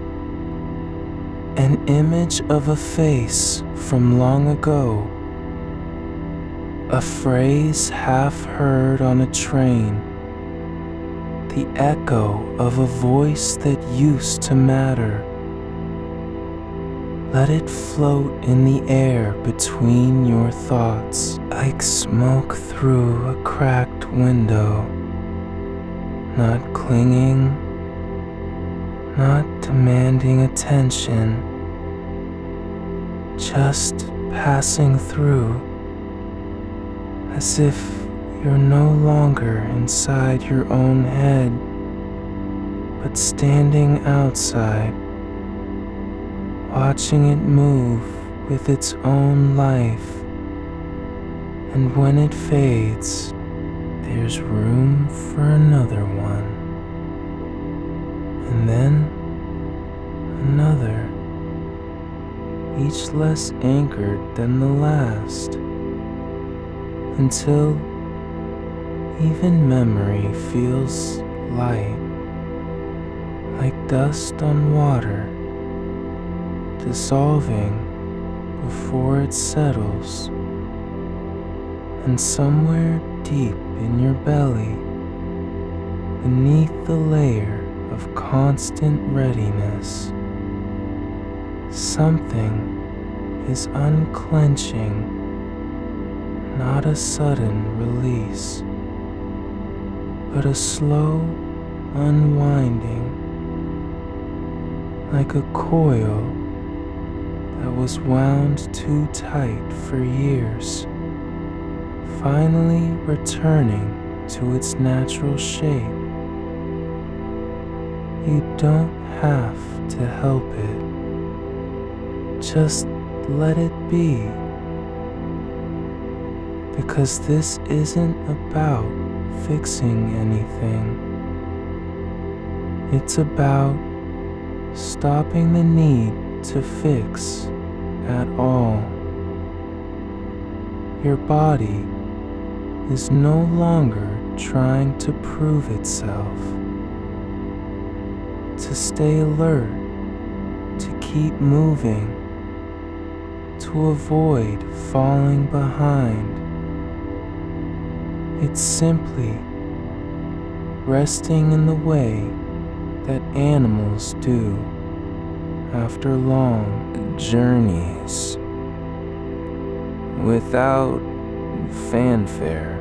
an image of a face from long ago, a phrase half heard on a train, the echo of a voice that used to matter, let it float in the air between your thoughts like smoke through a cracked window, not clinging, not demanding attention, just passing through, as if you're no longer inside your own head, but standing outside, watching it move with its own life. And when it fades, there's room for another one. And then another, each less anchored than the last, until even memory feels light, like dust on water, dissolving before it settles. And somewhere deep in your belly, beneath the layer of constant readiness, something is unclenching, not a sudden release, but a slow unwinding, like a coil that was wound too tight for years, finally returning to its natural shape. You don't have to help it. Just let it be. Because this isn't about fixing anything. It's about stopping the need to fix at all. Your body is no longer trying to prove itself, to stay alert, to keep moving, to avoid falling behind. It's simply resting in the way that animals do after long journeys, without fanfare,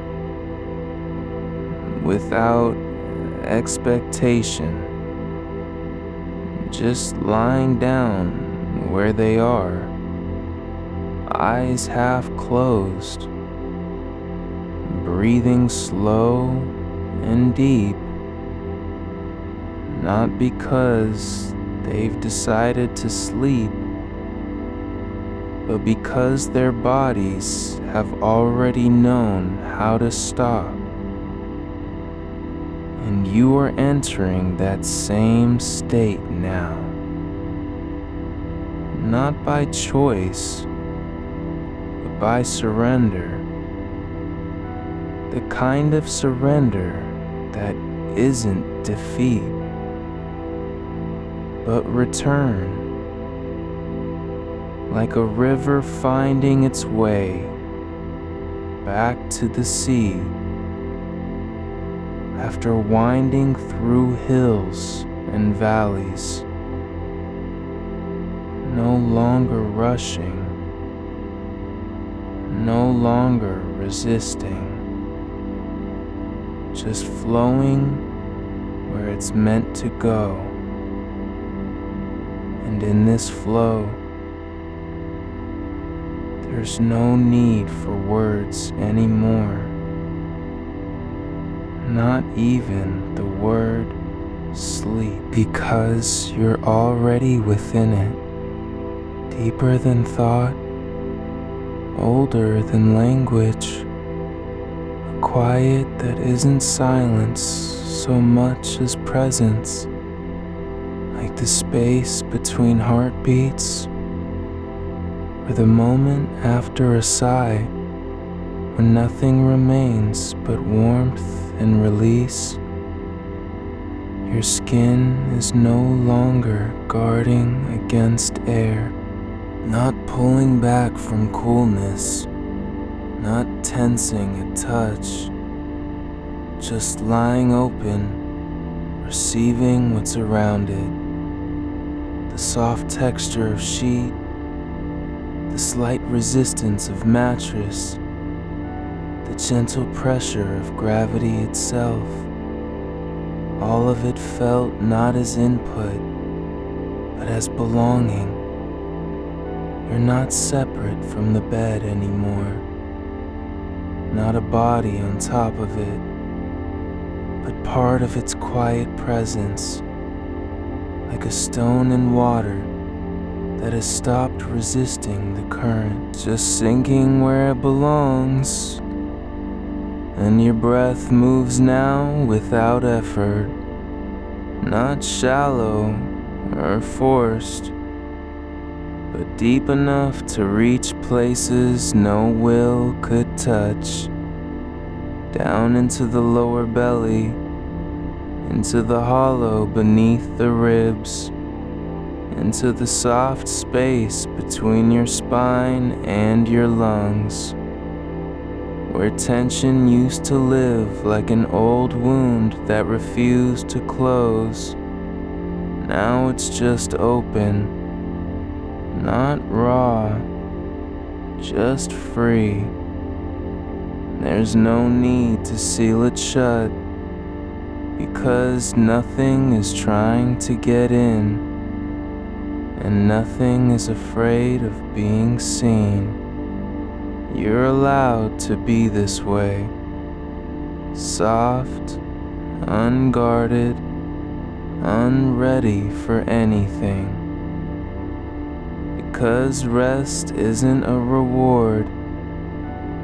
without expectation, just lying down where they are, eyes half closed, breathing slow and deep, not because they've decided to sleep, but because their bodies have already known how to stop. And you are entering that same state now. Not by choice, but by surrender. The kind of surrender that isn't defeat, but return. Like a river finding its way back to the sea after winding through hills and valleys, no longer rushing, no longer resisting, just flowing where it's meant to go. And in this flow, there's no need for words anymore. Not even the word sleep, because you're already within it, deeper than thought, older than language, a quiet that isn't silence so much as presence, like the space between heartbeats, or the moment after a sigh, when nothing remains but warmth and release. Your skin is no longer guarding against air, not pulling back from coolness, not tensing a touch, just lying open, receiving what's around it. The soft texture of sheet, the slight resistance of mattress, the gentle pressure of gravity itself, all of it felt not as input, but as belonging. You're not separate from the bed anymore, not a body on top of it, but part of its quiet presence, like a stone in water that has stopped resisting the current, just sinking where it belongs. And your breath moves now without effort, not shallow or forced, but deep enough to reach places no will could touch, down into the lower belly, into the hollow beneath the ribs, into the soft space between your spine and your lungs, where tension used to live like an old wound that refused to close. Now it's just open, not raw, just free. There's no need to seal it shut, because nothing is trying to get in, and nothing is afraid of being seen. You're allowed to be this way, soft, unguarded, unready for anything. Because rest isn't a reward,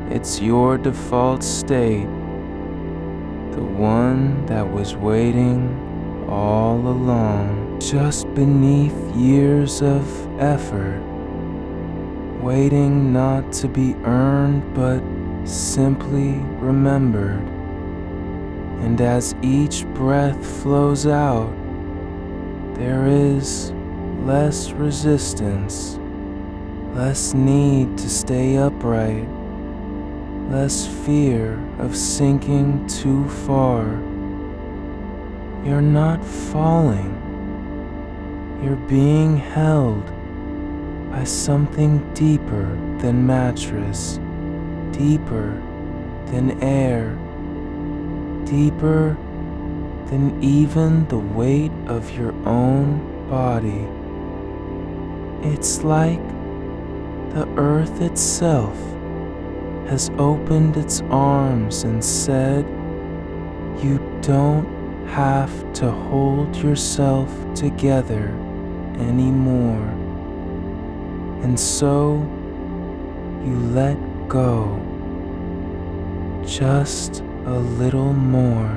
it's your default state, the one that was waiting all along. just beneath years of effort, waiting not to be earned but simply remembered. And as each breath flows out, there is less resistance, less need to stay upright, less fear of sinking too far. You're not falling. You're being held by something deeper than mattress, deeper than air, deeper than even the weight of your own body. It's like the earth itself has opened its arms and said, "You don't have to hold yourself together anymore." And so you let go just a little more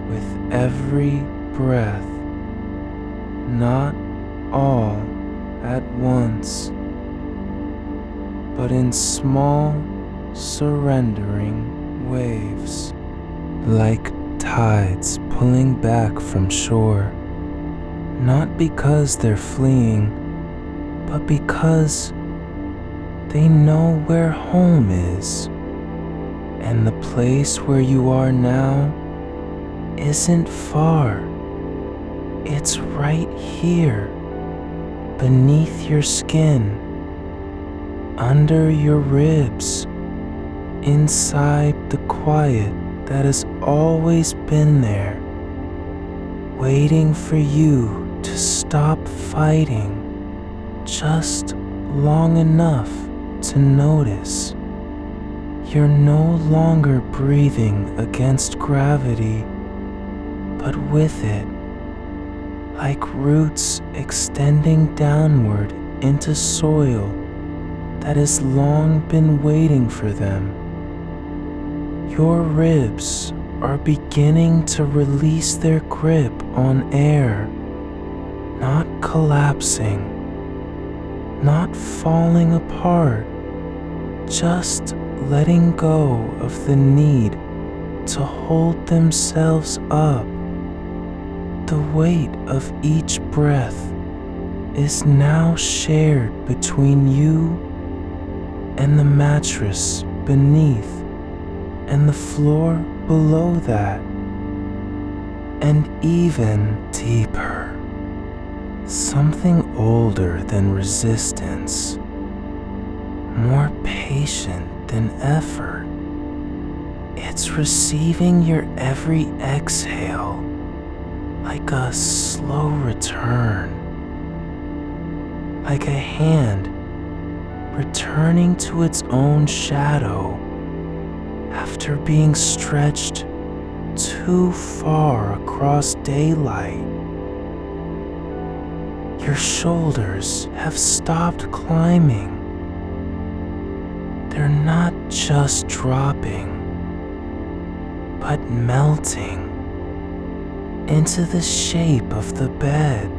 with every breath, not all at once, but in small, surrendering waves, like tides pulling back from shore, not because they're fleeing, but because they know where home is, and the place where you are now isn't far. It's right here, beneath your skin, under your ribs, inside the quiet that has always been there, waiting for you to stop fighting just long enough to notice you're no longer breathing against gravity, but with it, like roots extending downward into soil that has long been waiting for them. Your ribs are beginning to release their grip on air, not collapsing, not falling apart, just letting go of the need to hold themselves up. The weight of each breath is now shared between you and the mattress beneath and the floor below that, and even deeper, something older than resistance, more patient than effort. It's receiving your every exhale like a slow return, like a hand returning to its own shadow after being stretched too far across daylight. Your shoulders have stopped climbing. They're not just dropping, but melting into the shape of the bed,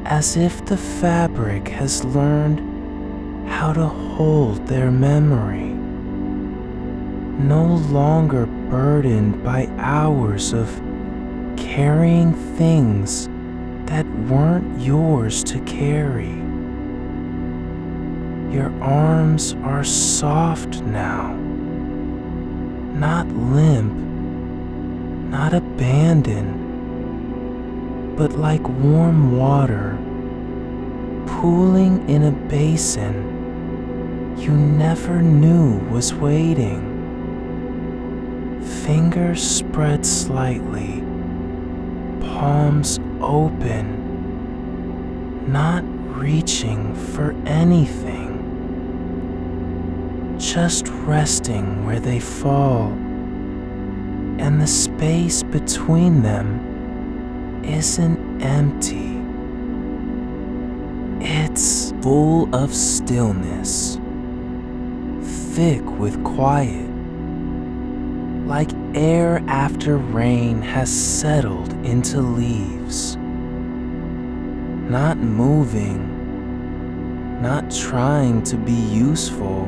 as if the fabric has learned how to hold their memory. No longer burdened by hours of carrying things that weren't yours to carry. Your arms are soft now, not limp, not abandoned, but like warm water pooling in a basin you never knew was waiting. Fingers spread slightly, palms open, not reaching for anything, just resting where they fall, and the space between them isn't empty. It's full of stillness, thick with quiet, like air after rain has settled into leaves. not moving, not trying to be useful,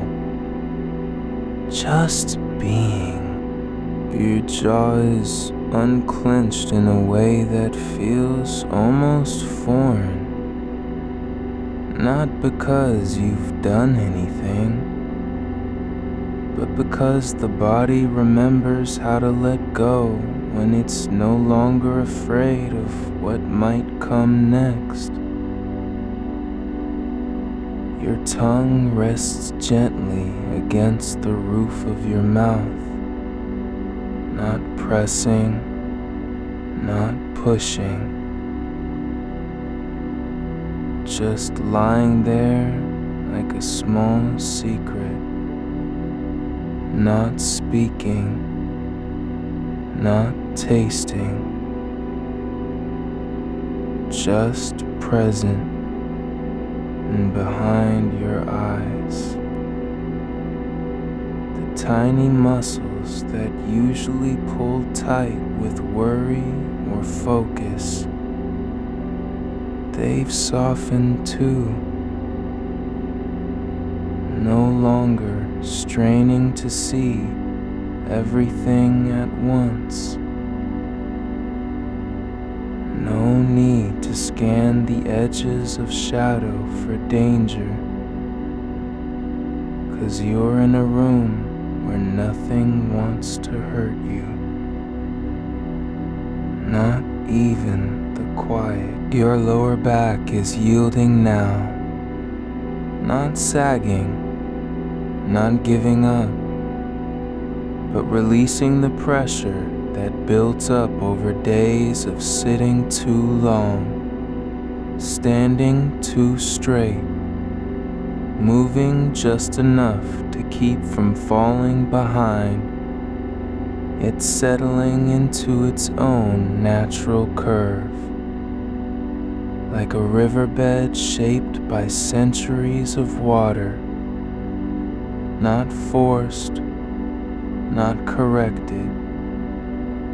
just being. Your jaw is unclenched in a way that feels almost foreign. Not because you've done anything, but because the body remembers how to let go when it's no longer afraid of what might come next. Your tongue rests gently against the roof of your mouth, not pressing, not pushing, just lying there like a small secret, not speaking, not tasting, just present and behind your eyes. The tiny muscles that usually pull tight with worry or focus, they've softened too, no longer straining to see everything at once. No need to scan the edges of shadow for danger, 'cause you're in a room where nothing wants to hurt you. Not even the quiet. Your lower back is yielding now, not sagging, not giving up, but releasing the pressure that built up over days of sitting too long, standing too straight, moving just enough to keep from falling behind. It's settling into its own natural curve, like a riverbed shaped by centuries of water, not forced, not corrected,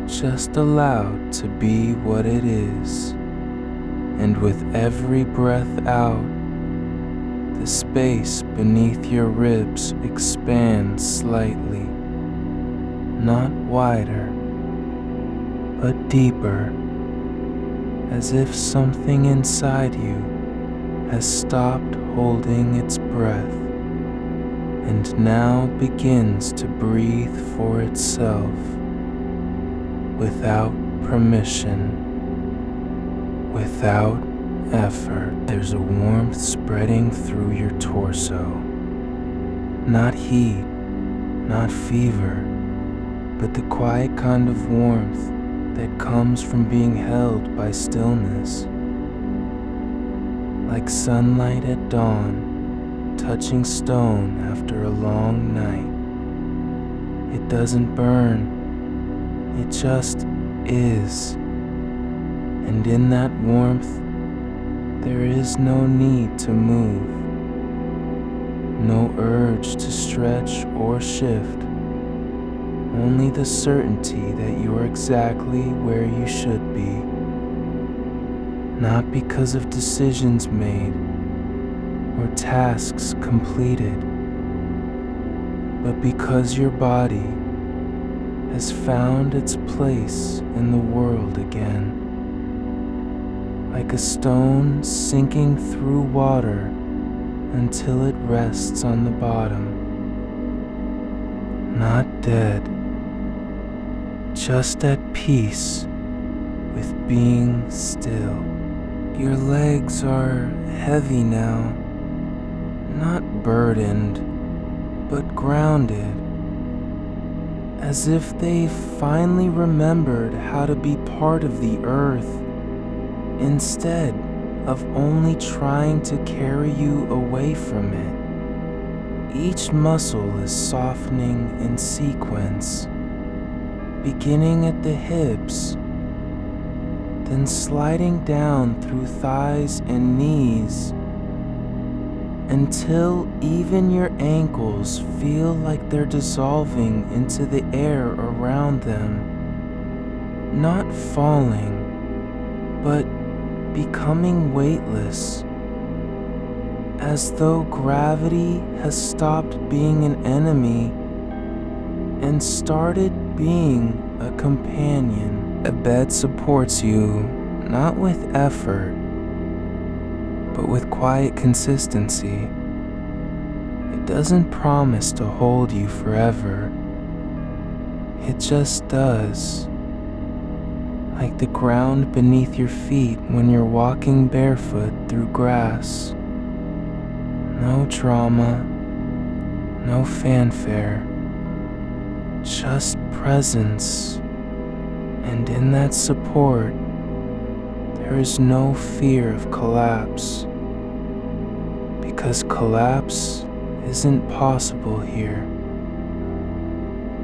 just allowed to be what it is. And with every breath out, the space beneath your ribs expands slightly, not wider, but deeper, as if something inside you has stopped holding its breath and now begins to breathe for itself without permission, without effort. There's a warmth spreading through your torso. Not heat, not fever, but the quiet kind of warmth that comes from being held by stillness. Like sunlight at dawn, touching stone after a long night. It doesn't burn, it just is. And in that warmth, there is no need to move, no urge to stretch or shift, only the certainty that you are exactly where you should be. Not because of decisions made or tasks completed, but because your body has found its place in the world again. Like a stone sinking through water until it rests on the bottom. Not dead, just at peace with being still. Your legs are heavy now, not burdened, but grounded, as if they've finally remembered how to be part of the earth, instead of only trying to carry you away from it. Each muscle is softening in sequence, beginning at the hips, then sliding down through thighs and knees, until even your ankles feel like they're dissolving into the air around them, not falling, but becoming weightless, as though gravity has stopped being an enemy and started being a companion. A bed supports you, not with effort, but with quiet consistency. It doesn't promise to hold you forever. It just does. Like the ground beneath your feet when you're walking barefoot through grass. No drama, no fanfare, just presence. And in that support, there is no fear of collapse, because collapse isn't possible here.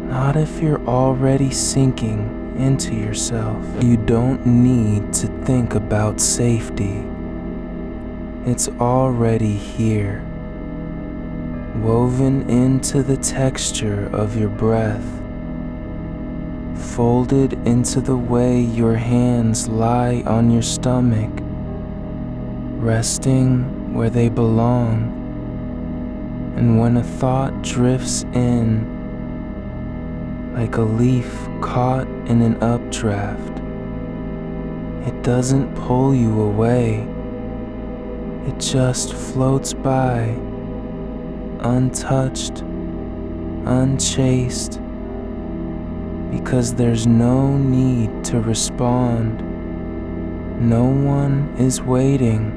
Not if you're already sinking into yourself. You don't need to think about safety. It's already here, woven into the texture of your breath, folded into the way your hands lie on your stomach, resting where they belong. And when a thought drifts in, like a leaf caught in an updraft, it doesn't pull you away. It just floats by, untouched, unchased, because there's no need to respond. No one is waiting.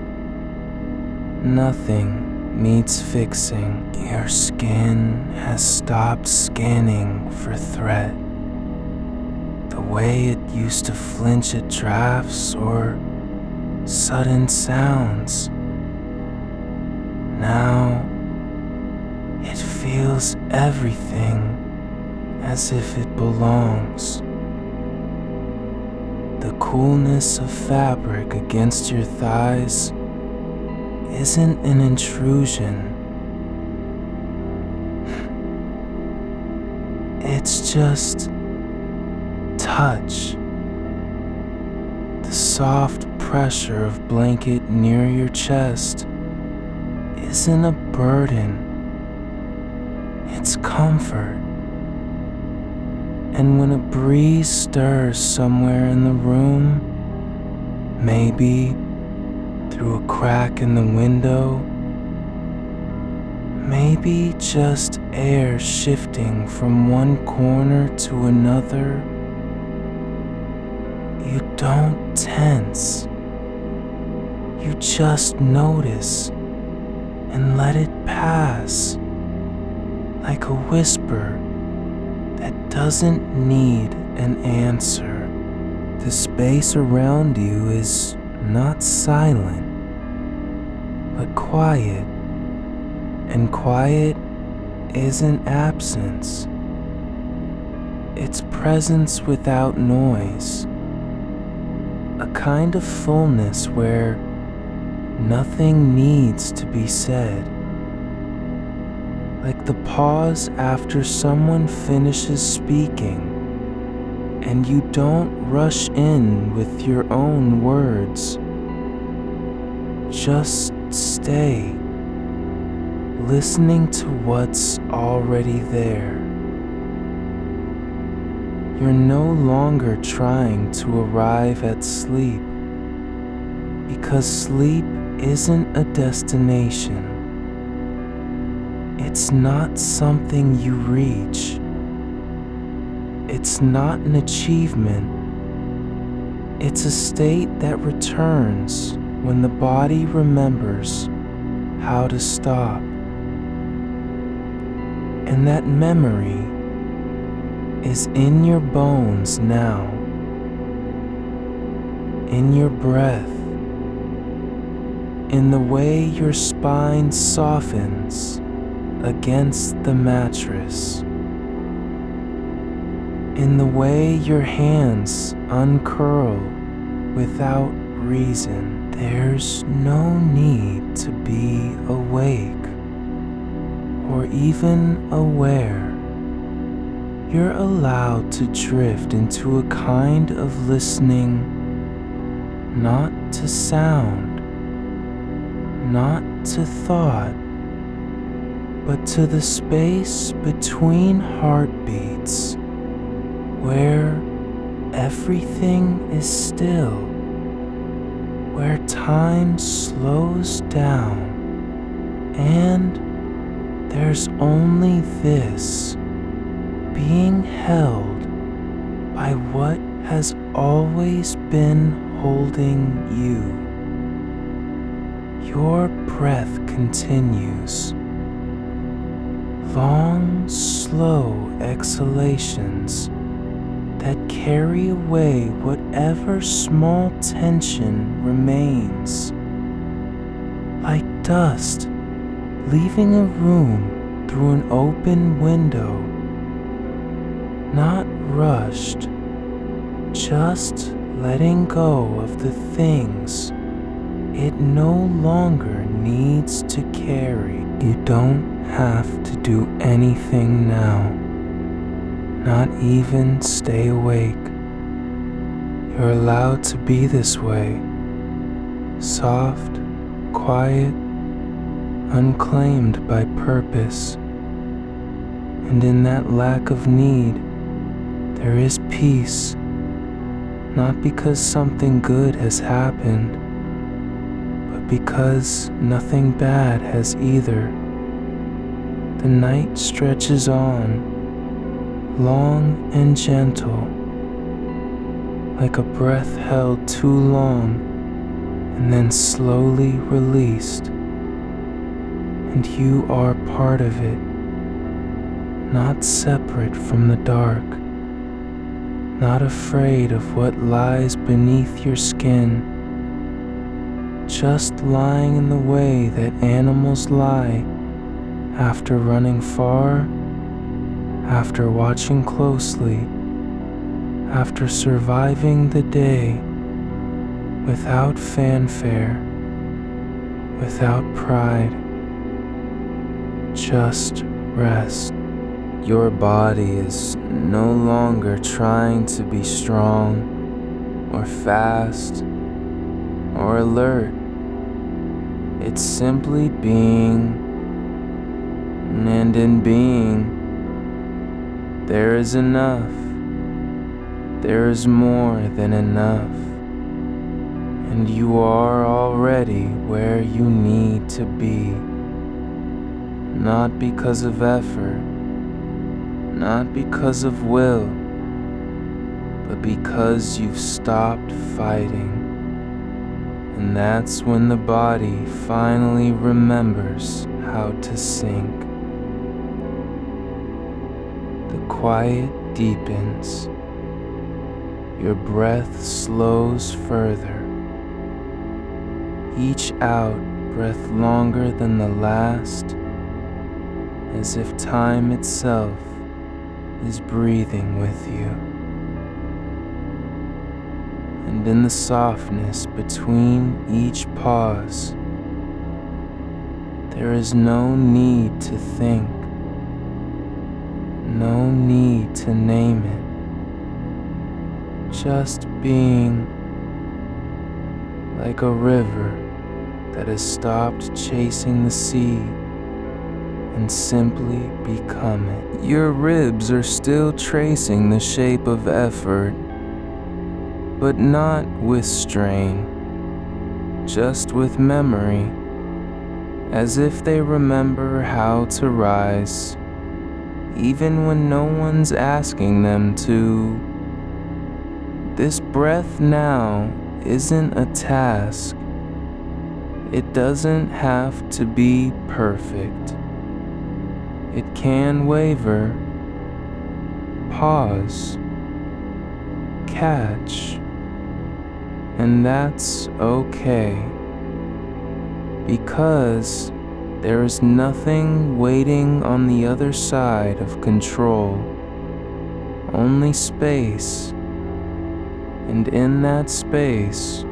Nothing needs fixing. Your skin has stopped scanning for threat, the way it used to flinch at drafts or sudden sounds. Now it feels everything as if it belongs. The coolness of fabric against your thighs isn't an intrusion. It's just touch. The soft pressure of blanket near your chest isn't a burden. It's comfort. And when a breeze stirs somewhere in the room, maybe through a crack in the window, maybe just air shifting from one corner to another, you don't tense. You just notice and let it pass, like a whisper that doesn't need an answer. The space around you is not silent, but quiet. And quiet isn't absence. It's presence without noise. A kind of fullness where nothing needs to be said. Like the pause after someone finishes speaking, and you don't rush in with your own words. Just stay, listening to what's already there. You're no longer trying to arrive at sleep, because sleep isn't a destination. It's not something you reach. It's not an achievement. It's a state that returns when the body remembers how to stop. And that memory is in your bones now, in your breath, in the way your spine softens against the mattress, in the way your hands uncurl without reason. There's no need to be awake or even aware. You're allowed to drift into a kind of listening not to sound, not to thought, but to the space between heartbeats where everything is still, where time slows down and there's only this being held by what has always been holding you. Your breath continues. Long, slow exhalations that carry away whatever small tension remains. Like dust leaving a room through an open window. Not rushed, just letting go of the things it no longer needs to carry. You don't have to do anything now, not even stay awake. You're allowed to be this way, soft, quiet, unclaimed by purpose. And in that lack of need, there is peace, not because something good has happened, but because nothing bad has either. The night stretches on, long and gentle, like a breath held too long and then slowly released. And you are part of it, not separate from the dark, not afraid of what lies beneath your skin, just lying in the way that animals lie after running far, after watching closely, after surviving the day without fanfare, without pride. Just rest. Your body is no longer trying to be strong or fast or alert. It's simply being, and in being, there is enough. There is more than enough. And you are already where you need to be. Not because of effort, not because of will, but because you've stopped fighting. And that's when the body finally remembers how to sink. The quiet deepens. Your breath slows further. Each out breath longer than the last, as if time itself is breathing with you. And in the softness between each pause, there is no need to think, no need to name it, just being, like a river that has stopped chasing the sea and simply become it. Your ribs are still tracing the shape of effort, but not with strain, just with memory, as if they remember how to rise, even when no one's asking them to. This breath now isn't a task. It doesn't have to be perfect. It can waver, pause, catch, and that's okay, because there is nothing waiting on the other side of control, only space, and in that space,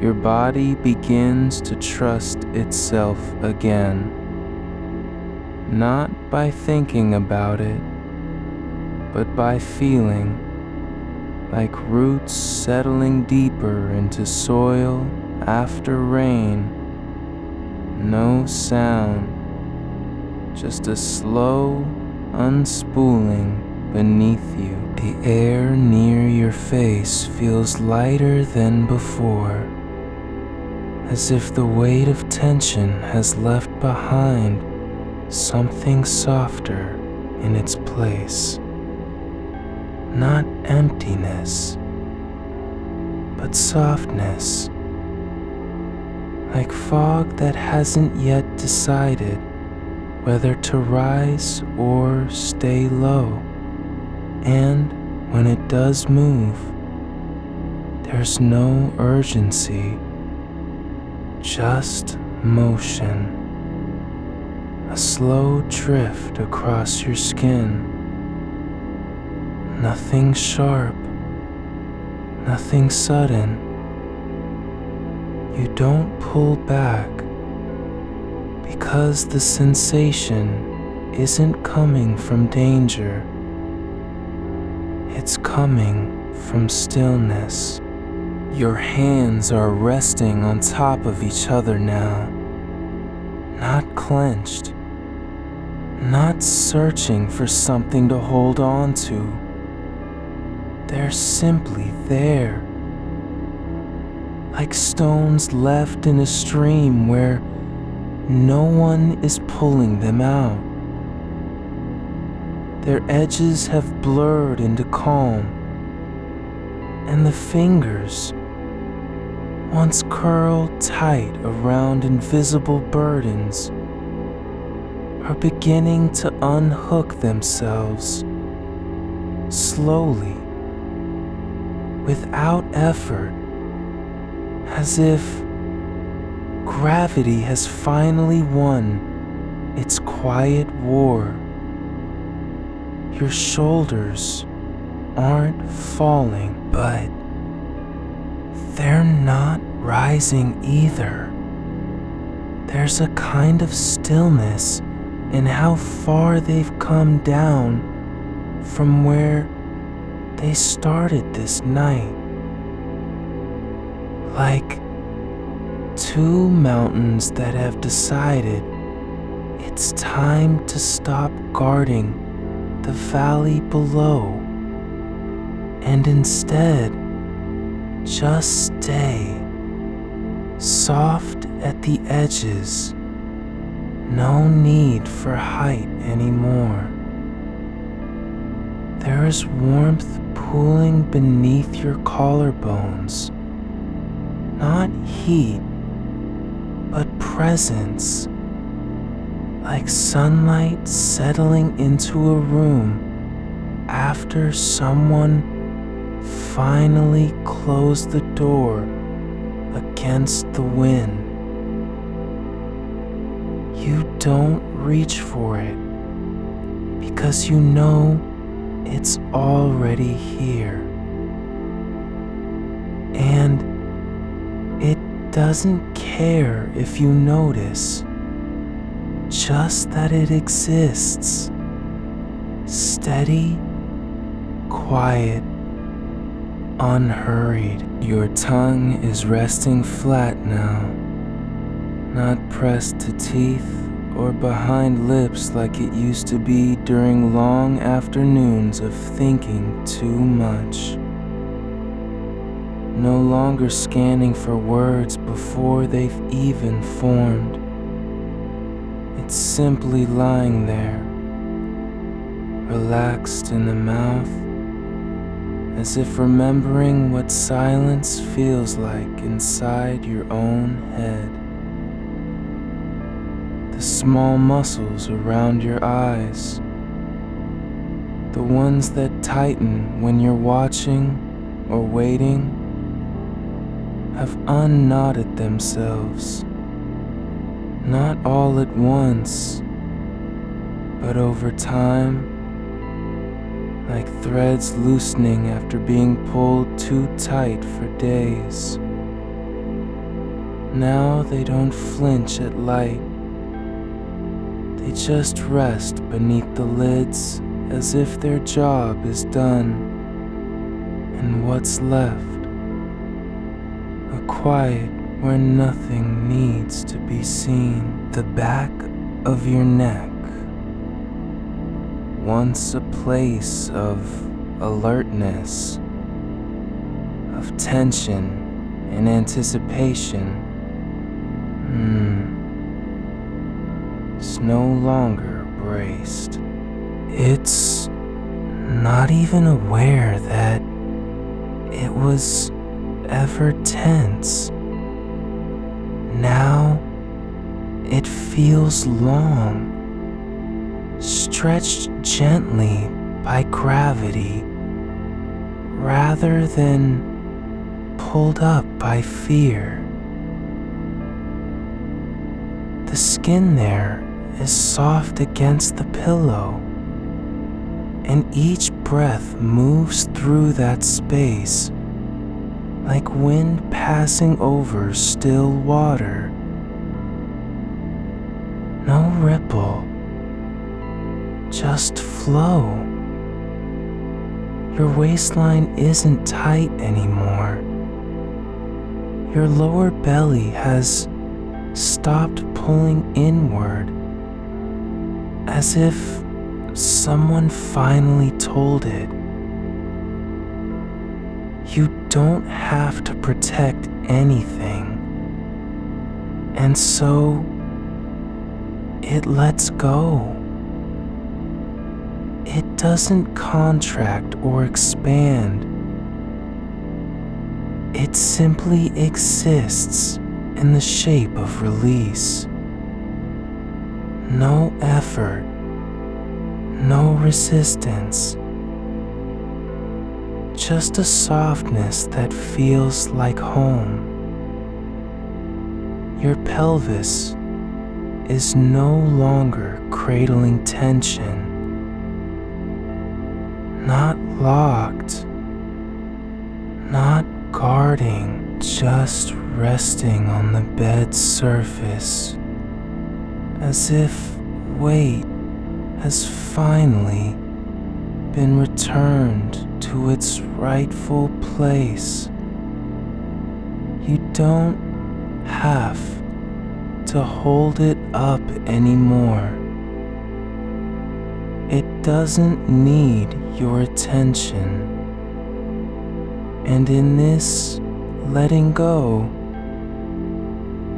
your body begins to trust itself again. Not by thinking about it, but by feeling, like roots settling deeper into soil after rain. No sound, just a slow unspooling beneath you. The air near your face feels lighter than before, as if the weight of tension has left behind something softer in its place. Not emptiness, but softness, like fog that hasn't yet decided whether to rise or stay low. And when it does move, there's no urgency, just motion. A slow drift across your skin. Nothing sharp, nothing sudden. You don't pull back because the sensation isn't coming from danger. It's coming from stillness. Your hands are resting on top of each other now, not clenched, not searching for something to hold on to. They're simply there, like stones left in a stream where no one is pulling them out. Their edges have blurred into calm, and the fingers, once curled tight around invisible burdens, are beginning to unhook themselves slowly, without effort, as if gravity has finally won its quiet war. Your shoulders aren't falling, but they're not rising either. There's a kind of stillness in how far they've come down from where they started this night. Like two mountains that have decided it's time to stop guarding the valley below and instead just stay soft at the edges. No need for height anymore. There is warmth pooling beneath your collarbones. Not heat, but presence. Like sunlight settling into a room after someone finally closed the door against the wind. You don't reach for it because you know it's already here. And it doesn't care if you notice, just that it exists. Steady, quiet, unhurried. Your tongue is resting flat now, not pressed to teeth or behind lips like it used to be during long afternoons of thinking too much. No longer scanning for words before they've even formed. It's simply lying there, relaxed in the mouth, as if remembering what silence feels like inside your own head. The small muscles around your eyes, the ones that tighten when you're watching or waiting, have unknotted themselves. Not all at once, but over time, like threads loosening after being pulled too tight for days. Now they don't flinch at light. They just rest beneath the lids as if their job is done. and what's left. A quiet where nothing needs to be seen. The back of your neck, once a place of alertness, of tension and anticipation, is no longer braced. It's not even aware that it was ever tense. Now it feels long, stretched gently by gravity rather than pulled up by fear. The skin there is soft against the pillow, and each breath moves through that space like wind passing over still water. No ripple, just flow. Your waistline isn't tight anymore. Your lower belly has stopped pulling inward, as if someone finally told it. You don't have to protect anything, and so it lets go. It doesn't contract or expand. It simply exists in the shape of release. No effort, no resistance. Just a softness that feels like home. Your pelvis is no longer cradling tension. Not locked, not guarding, just resting on the bed's surface, as if weight has finally been returned to its rightful place. You don't have to hold it up anymore. It doesn't need your attention. And in this letting go,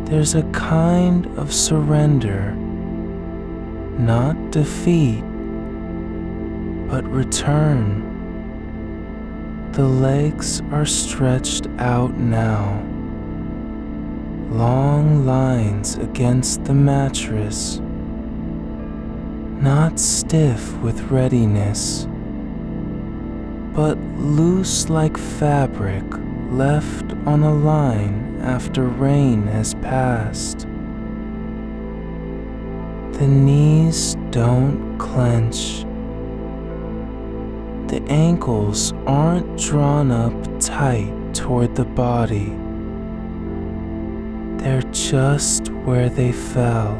there's a kind of surrender, not defeat, but return. The legs are stretched out now, long lines against the mattress, not stiff with readiness, but loose like fabric left on a line after rain has passed. The knees don't clench. The ankles aren't drawn up tight toward the body. They're just where they fell.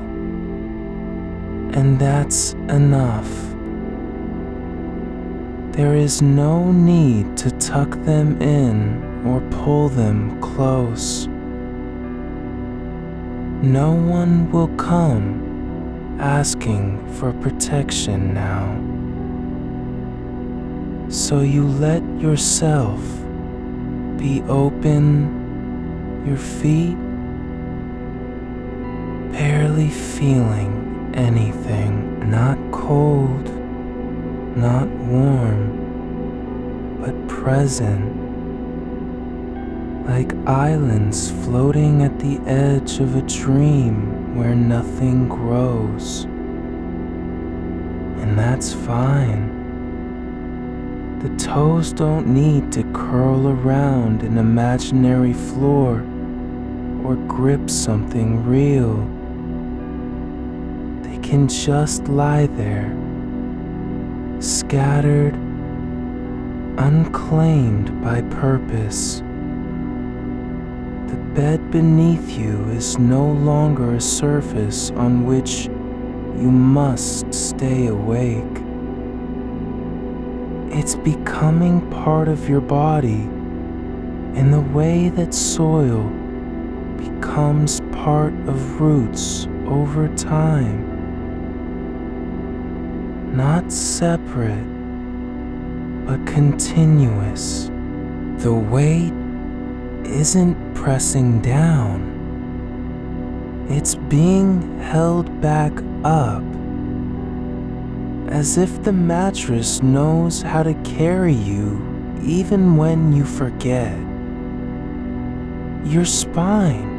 And that's enough. There is no need to tuck them in or pull them close. No one will come asking for protection now. So you let yourself be open, your feet barely feeling anything, not cold, not warm, but present, like islands floating at the edge of a dream where nothing grows. And that's fine. The toes don't need to curl around an imaginary floor or grip something real. They can just lie there, scattered, unclaimed by purpose. The bed beneath you is no longer a surface on which you must stay awake. It's becoming part of your body in the way that soil becomes part of roots over time. Not separate, but continuous. The weight isn't pressing down. It's being held back up, as if the mattress knows how to carry you even when you forget. Your spine,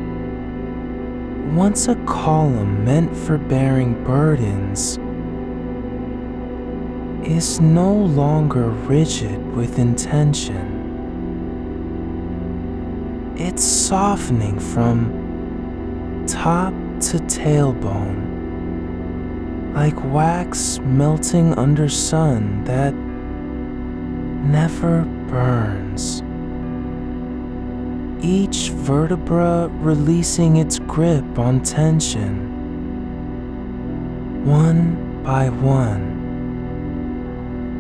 once a column meant for bearing burdens, is no longer rigid with intention. It's softening from top to tailbone, like wax melting under sun that never burns. Each vertebra releasing its grip on tension, one by one,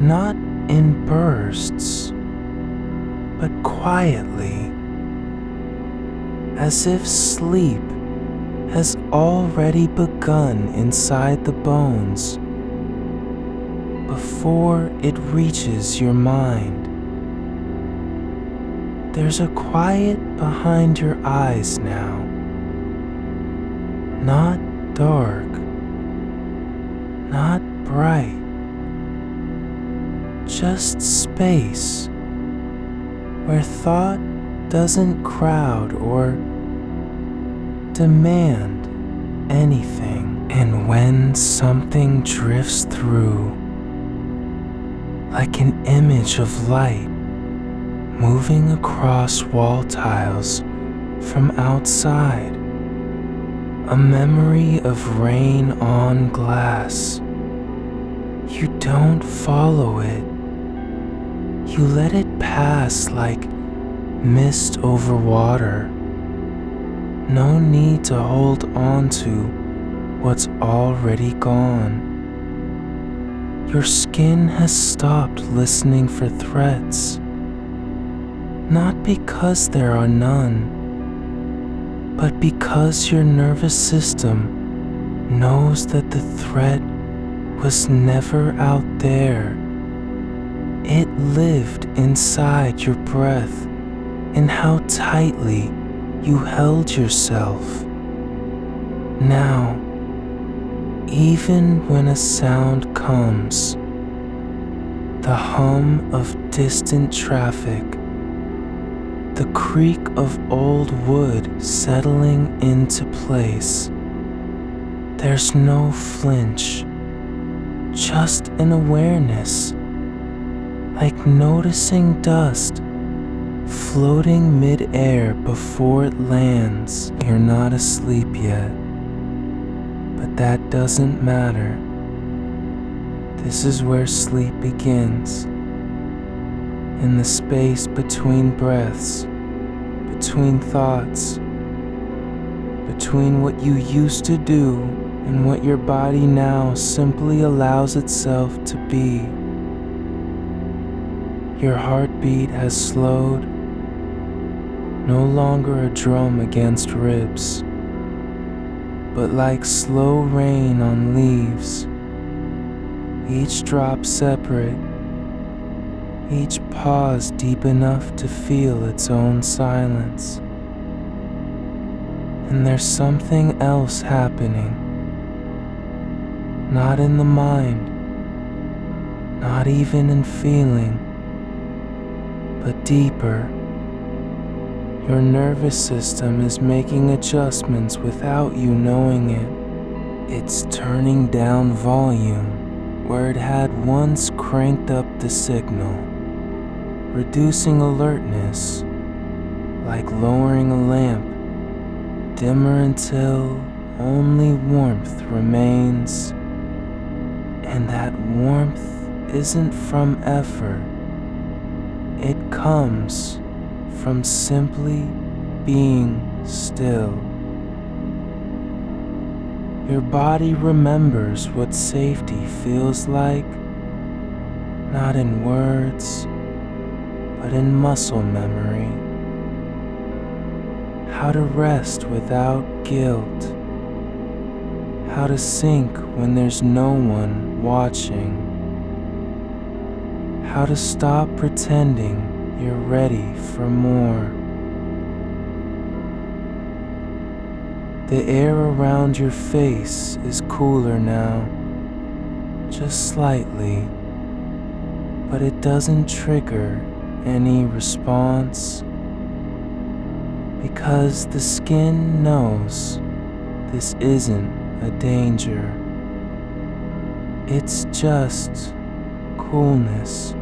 not in bursts, but quietly, as if sleep has already begun inside the bones before it reaches your mind. There's a quiet behind your eyes now, not dark, not bright, just space where thought doesn't crowd or demand anything. And when something drifts through, like an image of light moving across wall tiles from outside, a memory of rain on glass, you don't follow it. You let it pass like mist over water. No need to hold on to what's already gone. Your skin has stopped listening for threats, not because there are none, but because your nervous system knows that the threat was never out there. It lived inside your breath and how tightly you held yourself. Now, even when a sound comes, the hum of distant traffic, the creak of old wood settling into place, there's no flinch, just an awareness, like noticing dust floating mid-air before it lands. You're not asleep yet, but that doesn't matter. This is where sleep begins, in the space between breaths, between thoughts, between what you used to do and what your body now simply allows itself to be. Your heartbeat has slowed, no longer a drum against ribs, but like slow rain on leaves, each drop separate, each pause deep enough to feel its own silence. And there's something else happening, not in the mind, not even in feeling, but deeper. Your nervous system is making adjustments without you knowing it. It's turning down volume where it had once cranked up the signal, reducing alertness, like lowering a lamp, dimmer until only warmth remains. And that warmth isn't from effort. It comes from simply being still. Your body remembers what safety feels like, not in words, but in muscle memory. How to rest without guilt. How to sink when there's no one watching. How to stop pretending you're ready for more. The air around your face is cooler now, just slightly, but it doesn't trigger any response because the skin knows this isn't a danger. It's just coolness,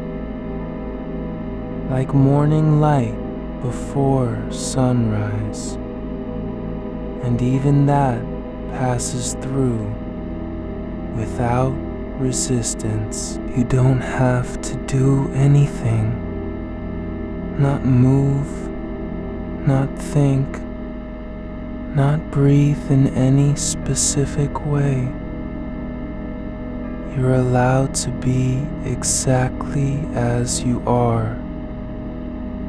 like morning light before sunrise. And even that passes through without resistance. You don't have to do anything, not move, not think, not breathe in any specific way. You're allowed to be exactly as you are,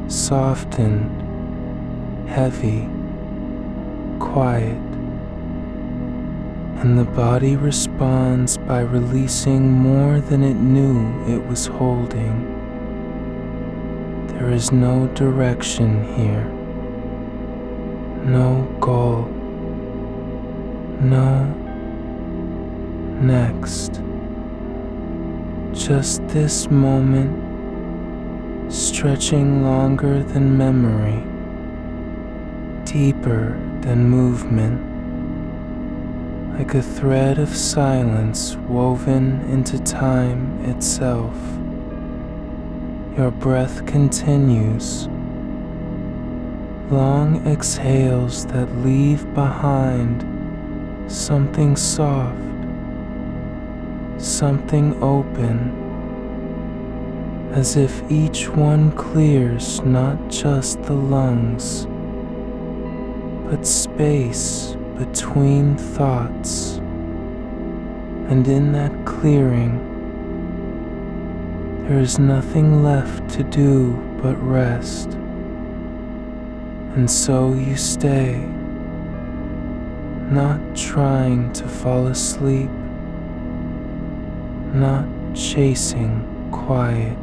softened, heavy, quiet, and the body responds by releasing more than it knew it was holding. There is no direction here, no goal, no next. Just this moment, stretching longer than memory, deeper than movement, like a thread of silence woven into time itself. Your breath continues, long exhales that leave behind something soft, something open, as if each one clears not just the lungs, but space between thoughts. And in that clearing, there is nothing left to do but rest. And so you stay, not trying to fall asleep, not chasing quiet,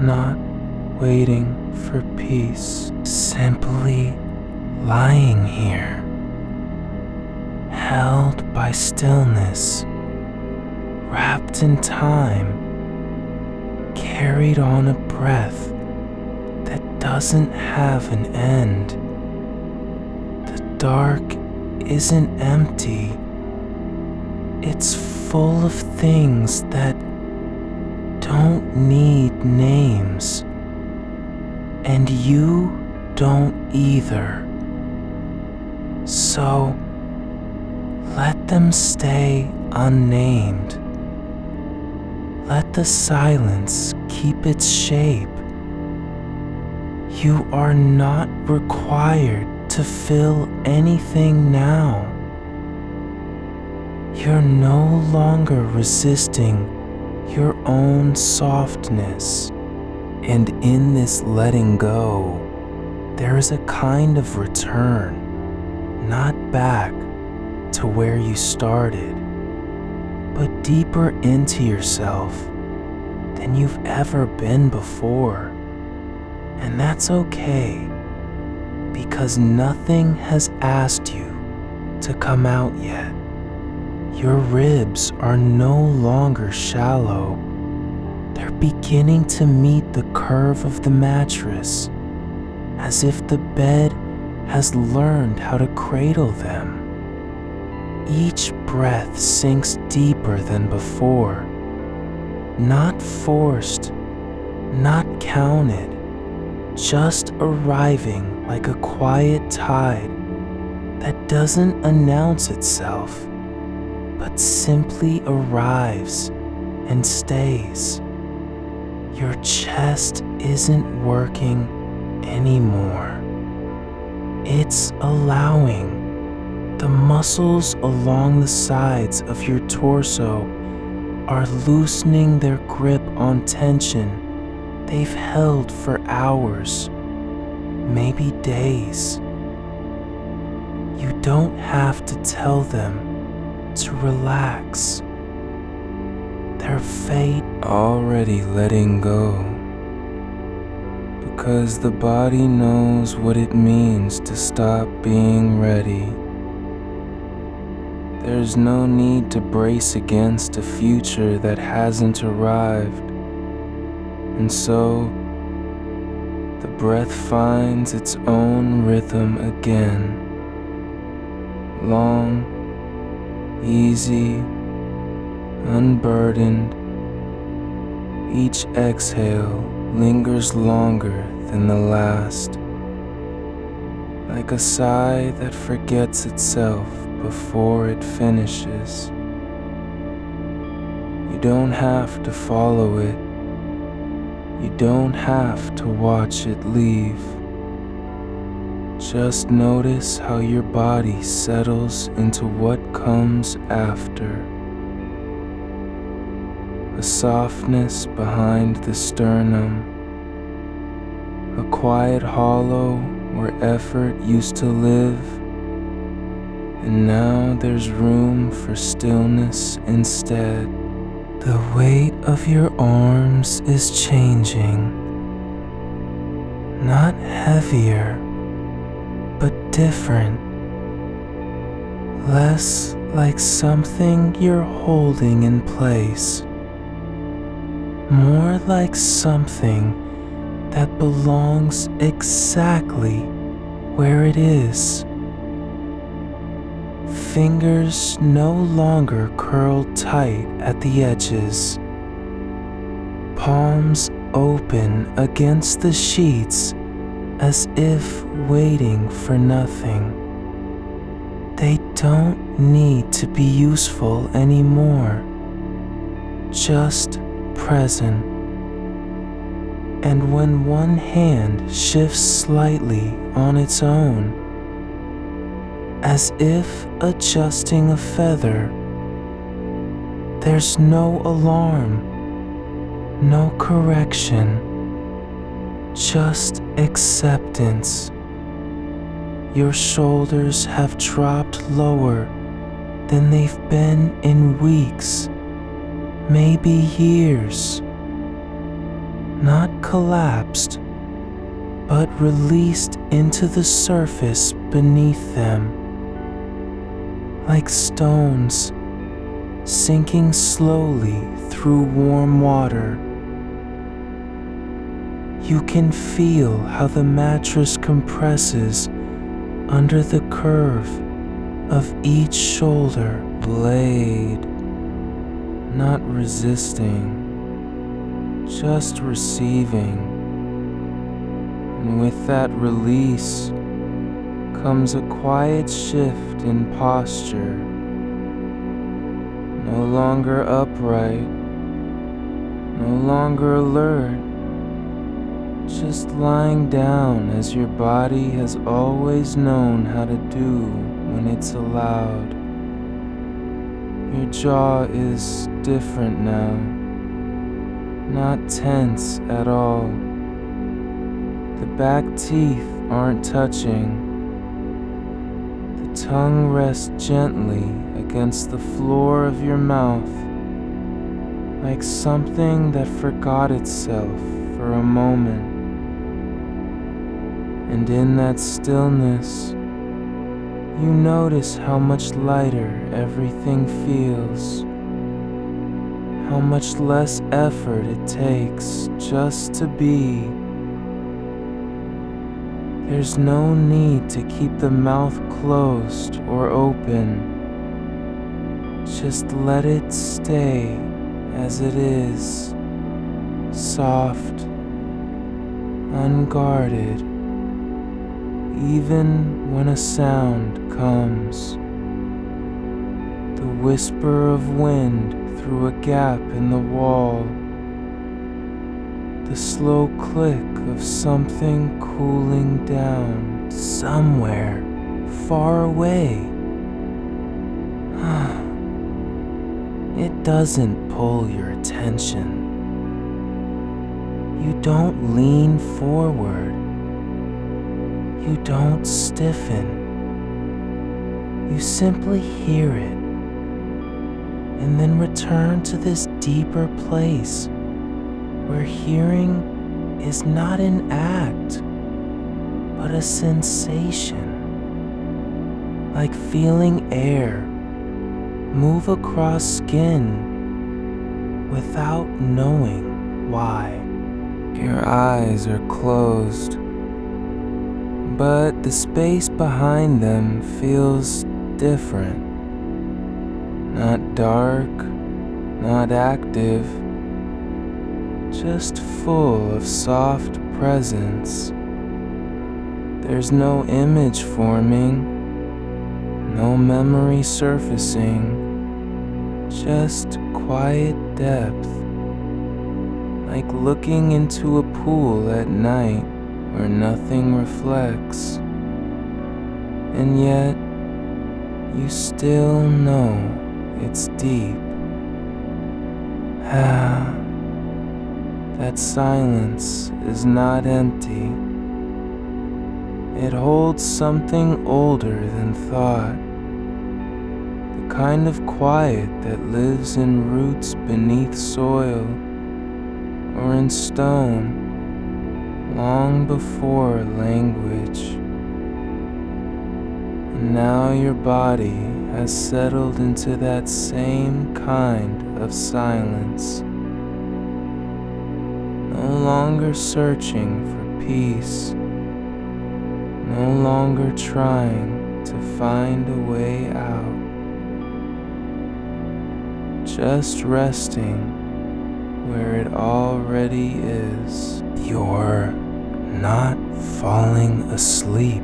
not waiting for peace, simply lying here, held by stillness, wrapped in time, carried on a breath that doesn't have an end. The dark isn't empty, it's full of things that don't need names, and you don't either. So let them stay unnamed. Let the silence keep its shape. You are not required to fill anything now. You're no longer resisting your own softness. And in this letting go, there is a kind of return, not back to where you started, but deeper into yourself than you've ever been before. And that's okay, because nothing has asked you to come out yet. Your ribs are no longer shallow. They're beginning to meet the curve of the mattress, as if the bed has learned how to cradle them. Each breath sinks deeper than before, not forced, not counted, just arriving like a quiet tide that doesn't announce itself, but simply arrives and stays. Your chest isn't working anymore. It's allowing the muscles along the sides of your torso are loosening their grip on tension they've held for hours, maybe days. You don't have to tell them to relax. Their fate already letting go, because the body knows what it means to stop being ready. There's no need to brace against a future that hasn't arrived. And so, the breath finds its own rhythm again. Long, easy, unburdened. Each exhale lingers longer than the last, like a sigh that forgets itself before it finishes. You don't have to follow it. You don't have to watch it leave. Just notice how your body settles into what comes after. A softness behind the sternum, a quiet hollow where effort used to live, and now there's room for stillness instead. The weight of your arms is changing, not heavier, but different, less like something you're holding in place, more like something that belongs exactly where it is. Fingers no longer curled tight at the edges, palms open against the sheets as if waiting for nothing. They don't need to be useful anymore, just present. And when one hand shifts slightly on its own, as if adjusting a feather, there's no alarm, no correction, just acceptance. Your shoulders have dropped lower than they've been in weeks, maybe years. Not collapsed, but released into the surface beneath them, like stones sinking slowly through warm water. You can feel how the mattress compresses under the curve of each shoulder blade, not resisting, just receiving. And with that release comes a quiet shift in posture. No longer upright, no longer alert, just lying down as your body has always known how to do when it's allowed. Your jaw is different now, not tense at all. The back teeth aren't touching. The tongue rests gently against the floor of your mouth, like something that forgot itself for a moment. And in that stillness, you notice how much lighter everything feels, how much less effort it takes just to be. There's no need to keep the mouth closed or open. Just let it stay as it is, soft, unguarded, even when a sound comes. The whisper of wind through a gap in the wall, the slow click of something cooling down somewhere far away. It doesn't pull your attention. You don't lean forward. You don't stiffen. You simply hear it and then return to this deeper place where hearing is not an act, but a sensation, like feeling air move across skin without knowing why. Your eyes are closed, but the space behind them feels different. Not dark, not active, just full of soft presence. There's no image forming, no memory surfacing, just quiet depth, like looking into a pool at night where nothing reflects, and yet you still know it's deep. That silence is not empty. It holds something older than thought, the kind of quiet that lives in roots beneath soil or in stone long before language. And now your body has settled into that same kind of silence, no longer searching for peace, no longer trying to find a way out, just resting where it already is. You're not falling asleep.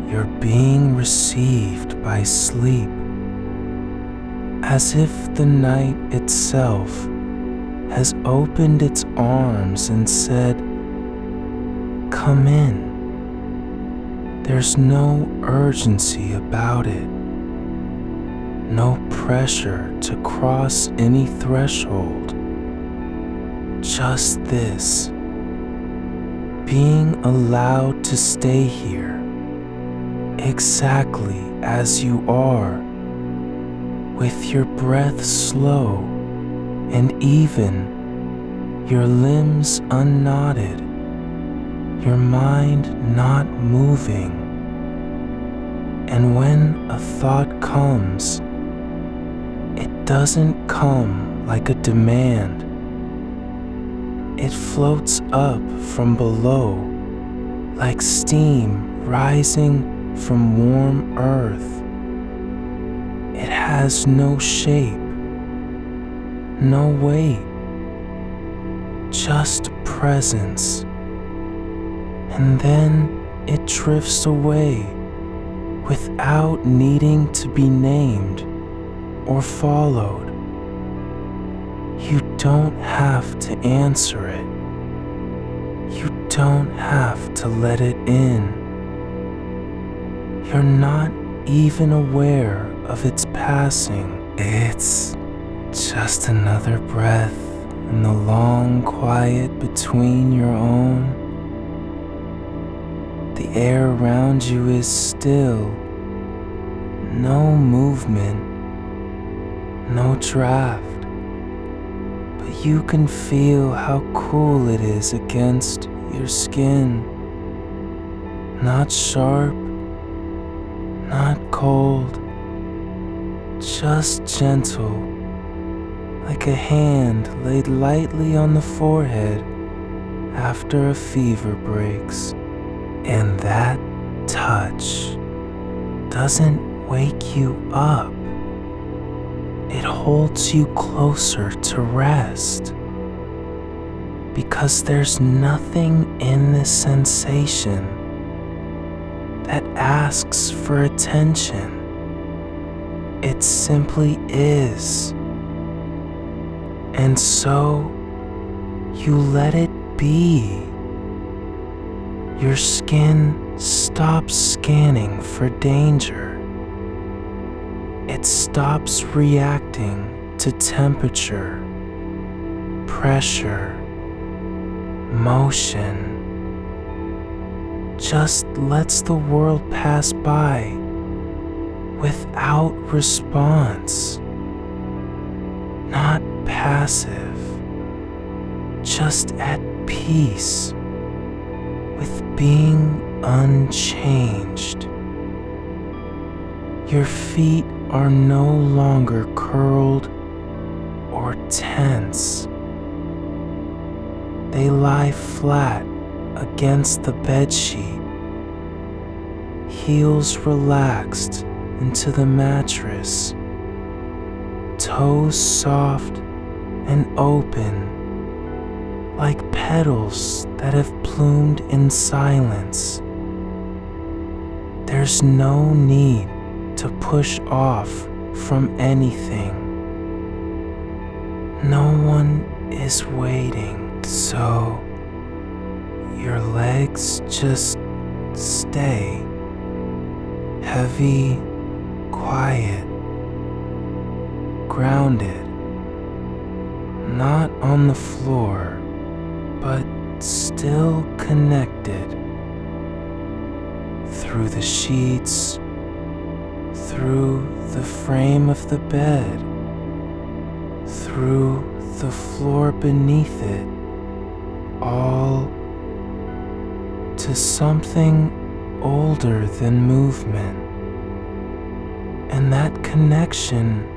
You're being received by sleep, as if the night itself has opened its arms and said, "Come in." There's no urgency about it, no pressure to cross any threshold. Just this, being allowed to stay here exactly as you are, with your breath slow and even, your limbs unknotted, your mind not moving. And when a thought comes, it doesn't come like a demand. It floats up from below like steam rising from warm earth. It has no shape, no weight, just presence. And then it drifts away without needing to be named or followed. You don't have to answer it. You don't have to let it in. You're not even aware of its passing. It's just another breath in the long quiet between your own. The air around you is still, no movement, no draft. But you can feel how cool it is against your skin. Not sharp, not cold, just gentle, like a hand laid lightly on the forehead after a fever breaks. And that touch doesn't wake you up. It holds you closer to rest, because there's nothing in this sensation that asks for attention. It simply is. And so you let it be. Your skin stops scanning for danger. It stops reacting to temperature, pressure, motion. Just lets the world pass by without response. Not passive, just at peace with being unchanged. Your feet are no longer curled or tense. They lie flat against the bedsheet, heels relaxed into the mattress, toes soft and open like petals that have bloomed in silence. There's no need to push off from anything. No one is waiting, so your legs just stay heavy, quiet, grounded, not on the floor, but still connected through the sheets, through the frame of the bed, through the floor beneath it, all to something older than movement. And that connection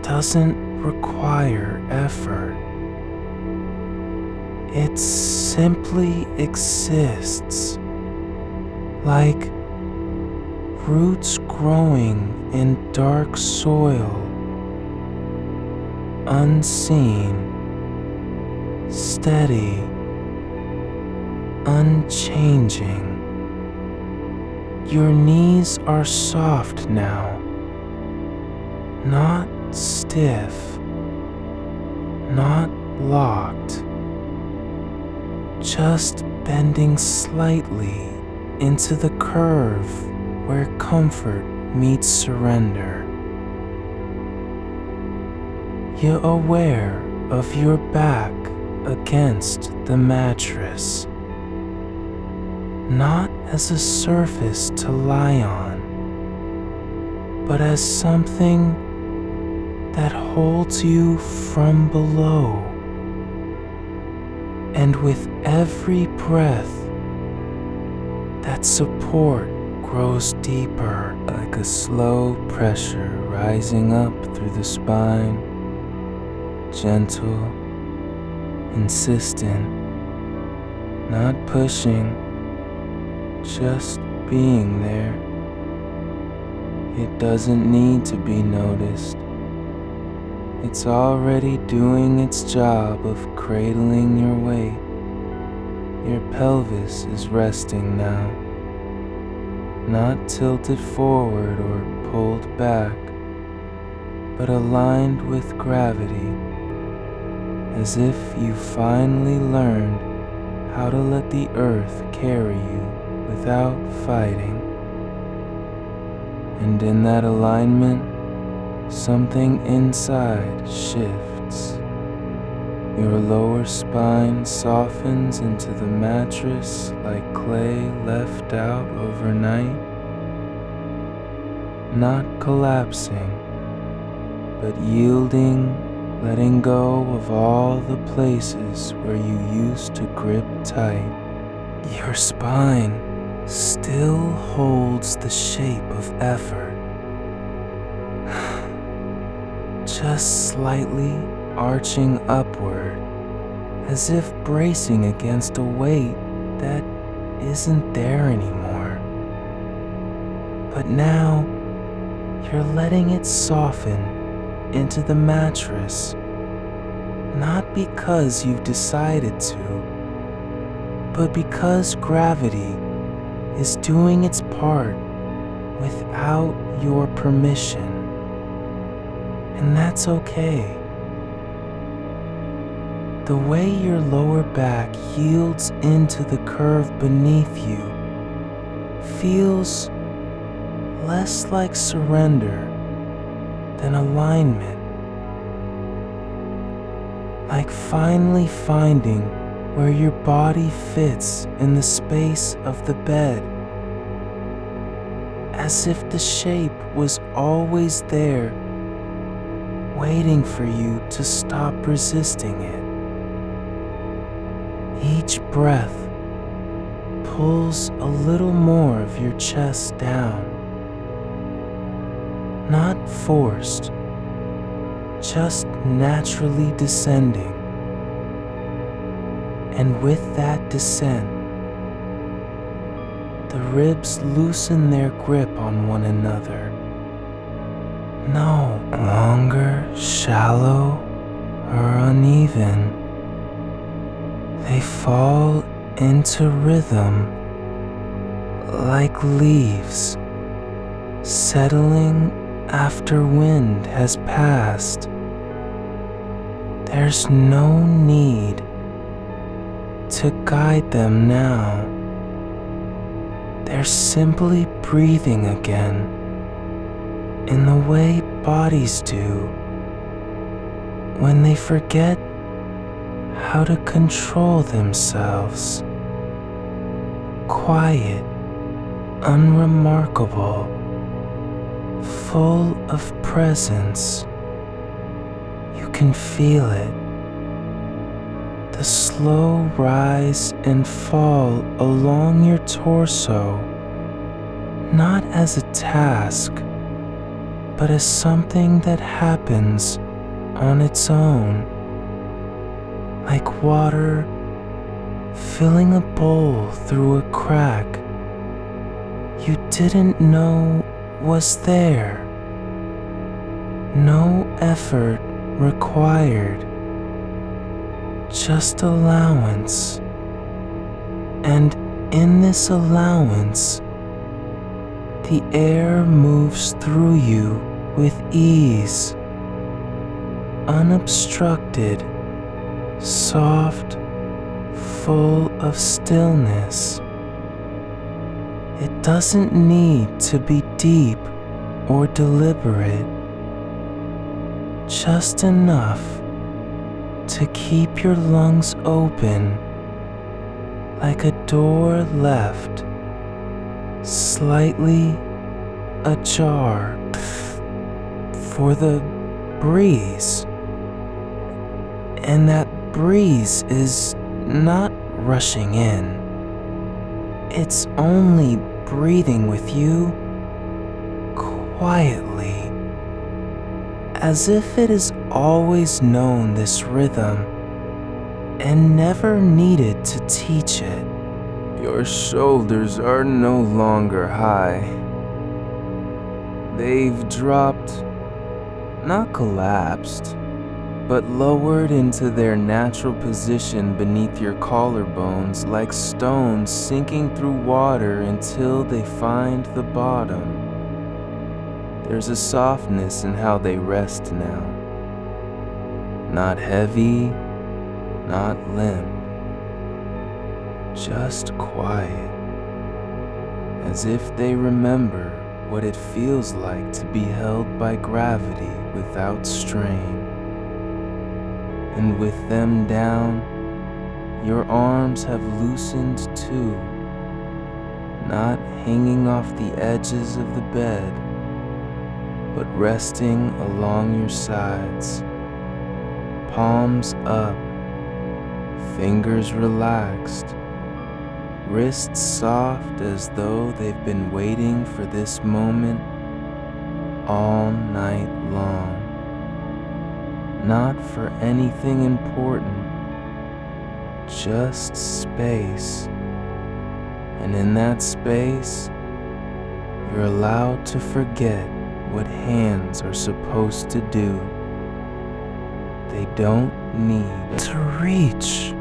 doesn't require effort. It simply exists, like roots growing in dark soil, unseen, steady, unchanging. Your knees are soft now, not stiff, not locked, just bending slightly into the curve where comfort meets surrender. You're aware of your back against the mattress, not as a surface to lie on, but as something that holds you from below. And with every breath, that support grows deeper, like a slow pressure rising up through the spine, gentle, insistent, not pushing, just being there. It doesn't need to be noticed. It's already doing its job of cradling your weight. Your pelvis is resting now, not tilted forward or pulled back, but aligned with gravity, as if you finally learned how to let the earth carry you without fighting. And in that alignment, something inside shifts. Your lower spine softens into the mattress like clay left out overnight, not collapsing, but yielding, letting go of all the places where you used to grip tight. Your spine still holds the shape of effort, just slightly arching upward, as if bracing against a weight that isn't there anymore. But now, you're letting it soften into the mattress, not because you've decided to, but because gravity is doing its part without your permission. And that's okay. The way your lower back yields into the curve beneath you feels less like surrender than alignment, like finally finding where your body fits in the space of the bed, as if the shape was always there, waiting for you to stop resisting it. Each breath pulls a little more of your chest down, not forced, just naturally descending. And with that descent, the ribs loosen their grip on one another, no longer shallow or uneven. They fall into rhythm like leaves settling after wind has passed. There's no need to guide them now. They're simply breathing again in the way bodies do when they forget how to control themselves. Quiet, unremarkable, full of presence. You can feel it. The slow rise and fall along your torso, not as a task, but as something that happens on its own, like water filling a bowl through a crack you didn't know was there. No effort required, just allowance. And in this allowance, the air moves through you with ease, unobstructed, soft, full of stillness. It doesn't need to be deep or deliberate, just enough to keep your lungs open, like a door left slightly ajar for the breeze. And that breeze is not rushing in. It's only breathing with you quietly, as if it has always known this rhythm and never needed to teach it. Your shoulders are no longer high. They've dropped, not collapsed, but lowered into their natural position beneath your collarbones, like stones sinking through water until they find the bottom. There's a softness in how they rest now. Not heavy, not limp, just quiet, as if they remember what it feels like to be held by gravity without strain. And with them down, your arms have loosened too, not hanging off the edges of the bed, but resting along your sides, palms up, fingers relaxed, wrists soft as though they've been waiting for this moment all night long. Not for anything important, just space. And in that space, you're allowed to forget what hands are supposed to do. They don't need to reach,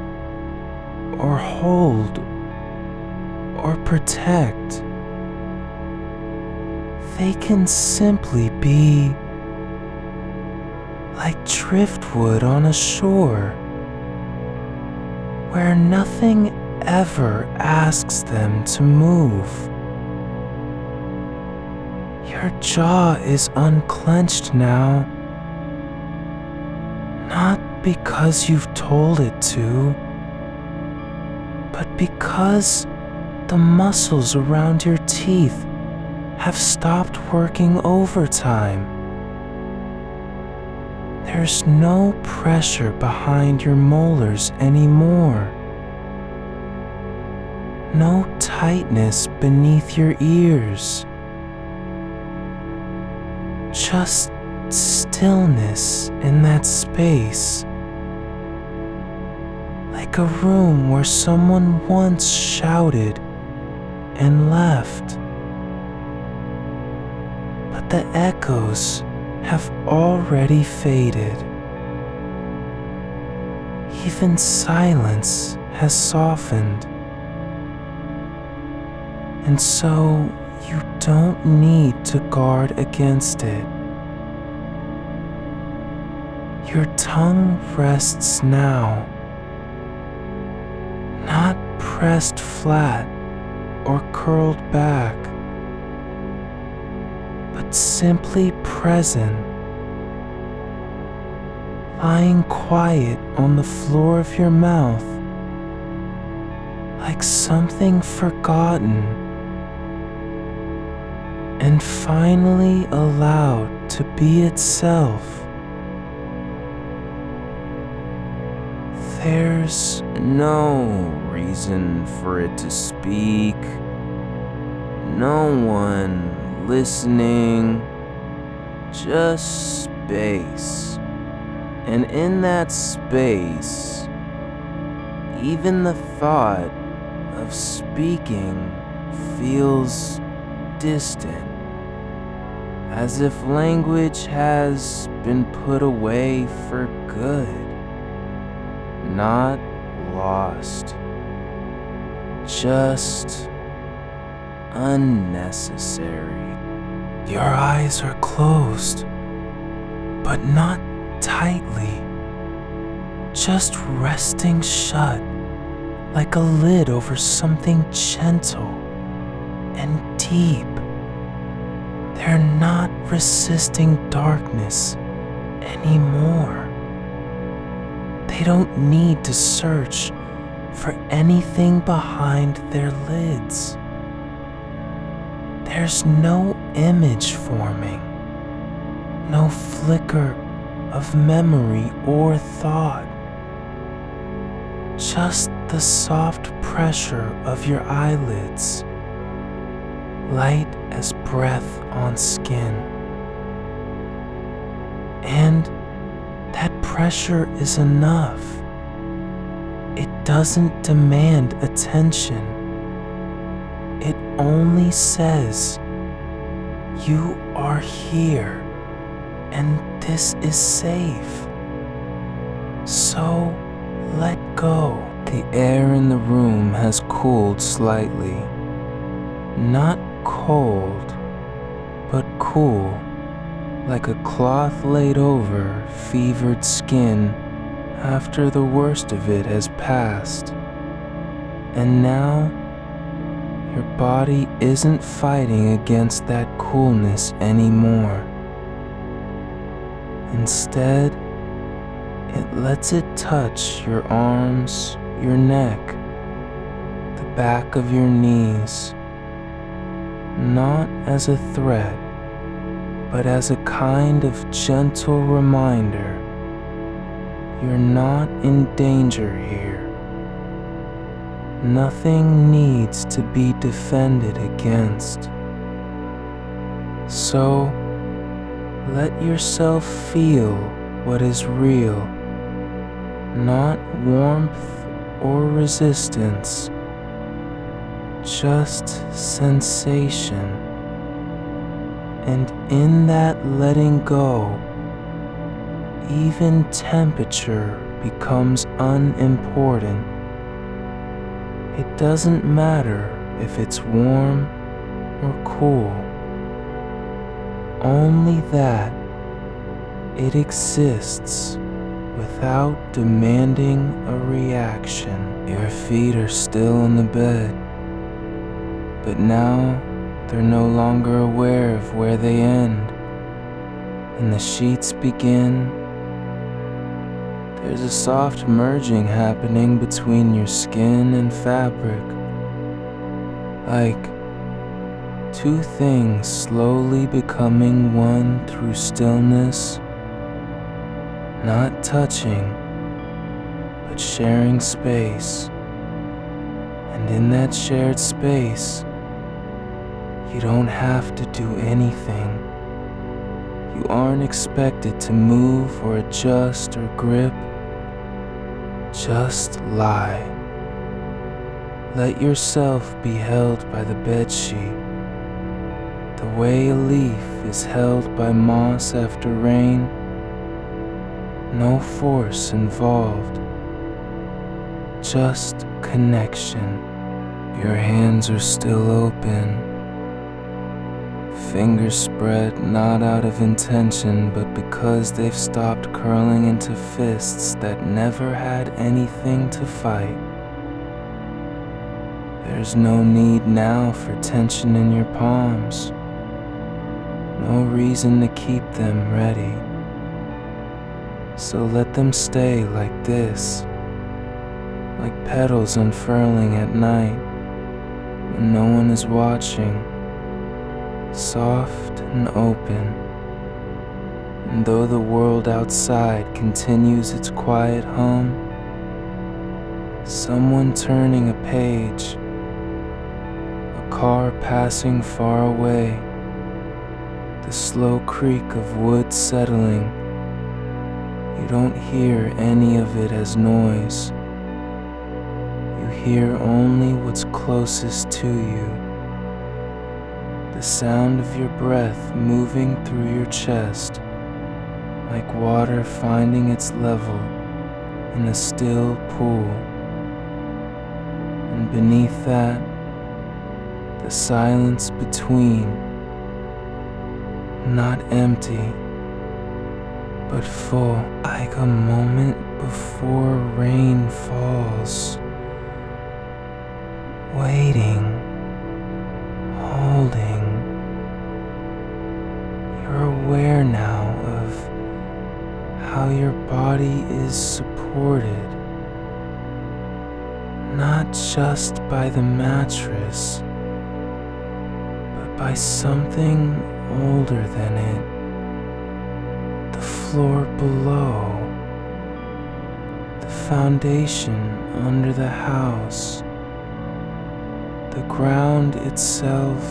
or hold, or protect. They can simply be like driftwood on a shore, where nothing ever asks them to move. Your jaw is unclenched now, not because you've told it to, but because the muscles around your teeth have stopped working overtime. There's no pressure behind your molars anymore. No tightness beneath your ears. Just stillness in that space. Like a room where someone once shouted and left. But the echoes have already faded. Even silence has softened. And so you don't need to guard against it. Your tongue rests now, not pressed flat or curled back, but simply present, lying quiet on the floor of your mouth, like something forgotten and finally allowed to be itself. There's no reason for it to speak, no one listening, just space. And in that space, even the thought of speaking feels distant, as if language has been put away for good, not lost, just unnecessary. Your eyes are closed, but not tightly, just resting shut like a lid over something gentle and deep. They're not resisting darkness anymore. They don't need to search for anything behind their lids. There's no image forming, no flicker of memory or thought. Just the soft pressure of your eyelids, light as breath on skin. And that pressure is enough. It doesn't demand attention. It only says, you are here and this is safe. So let go. The air in the room has cooled slightly. Not cold, but cool, like a cloth laid over fevered skin after the worst of it has passed. And now, your body isn't fighting against that coolness anymore. Instead, it lets it touch your arms, your neck, the back of your knees, not as a threat, but as a kind of gentle reminder you're not in danger here. Nothing needs to be defended against. So let yourself feel what is real, not warmth or resistance, just sensation. And in that letting go, even temperature becomes unimportant. It doesn't matter if it's warm or cool, only that it exists without demanding a reaction. Your feet are still on the bed, but now they're no longer aware of where they end, and the sheets begin. There's a soft merging happening between your skin and fabric, like two things slowly becoming one through stillness, not touching, but sharing space. And in that shared space, you don't have to do anything. You aren't expected to move or adjust or grip. Just lie. Let yourself be held by the bedsheet, the way a leaf is held by moss after rain. No force involved, just connection. Your hands are still open, fingers spread not out of intention but because they've stopped curling into fists that never had anything to fight. There's no need now for tension in your palms, no reason to keep them ready. So let them stay like this, like petals unfurling at night when no one is watching, soft and open. And though the world outside continues its quiet hum, someone turning a page, a car passing far away, the slow creak of wood settling, you don't hear any of it as noise. You hear only what's closest to you. The sound of your breath moving through your chest, like water finding its level in a still pool. And beneath that, the silence between, not empty, but full, like a moment before rain falls. Waiting, holding. You're aware now of how your body is supported, not just by the mattress, but by something older than it. The floor below, the foundation under the house, the ground itself,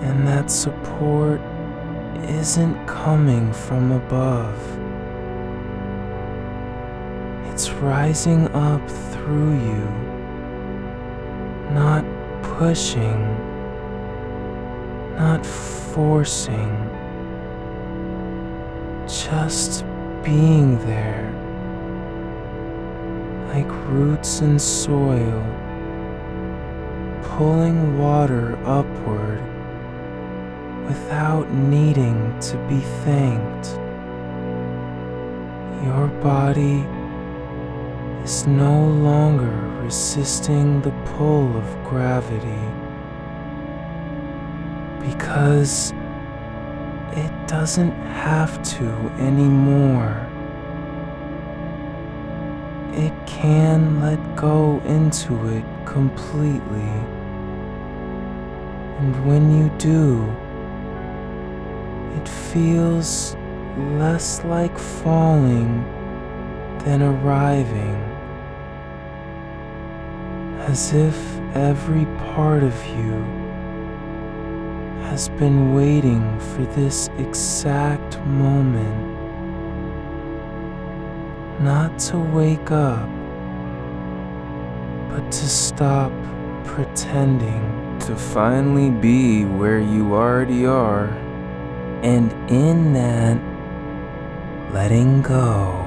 and that support isn't coming from above. It's rising up through you, not pushing, not forcing, just being there, like roots in soil, pulling water upward without needing to be thanked. Your body is no longer resisting the pull of gravity because it doesn't have to anymore. It can let go into it completely. And when you do, it feels less like falling than arriving, as if every part of you has been waiting for this exact moment, not to wake up, but to stop pretending, to finally be where you already are, and in that, letting go.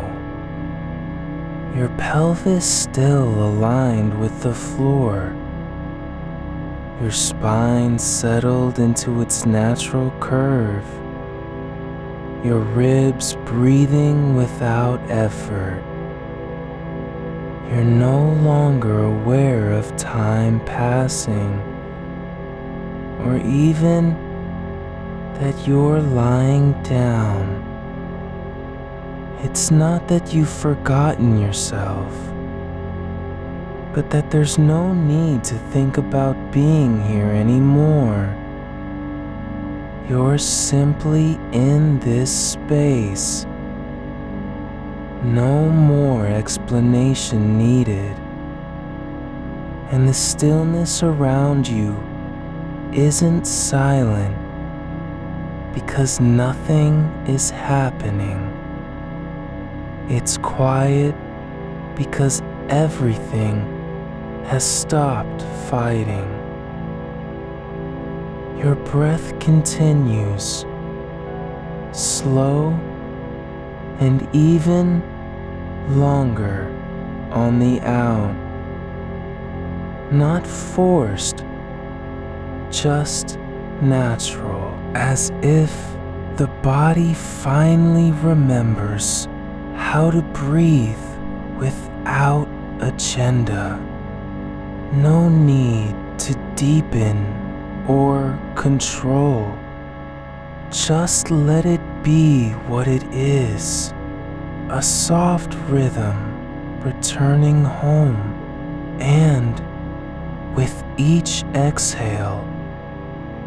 Your pelvis still aligned with the floor, your spine settled into its natural curve, your ribs breathing without effort. You're no longer aware of time passing, or even that you're lying down. It's not that you've forgotten yourself, but that there's no need to think about being here anymore. You're simply in this space. No more explanation needed. And the stillness around you isn't silent because nothing is happening. It's quiet because everything has stopped fighting. Your breath continues, slow and even longer on the out. Not forced, just natural, as if the body finally remembers how to breathe without agenda. No need to deepen or control. Just let it be what it is, a soft rhythm returning home, and with each exhale,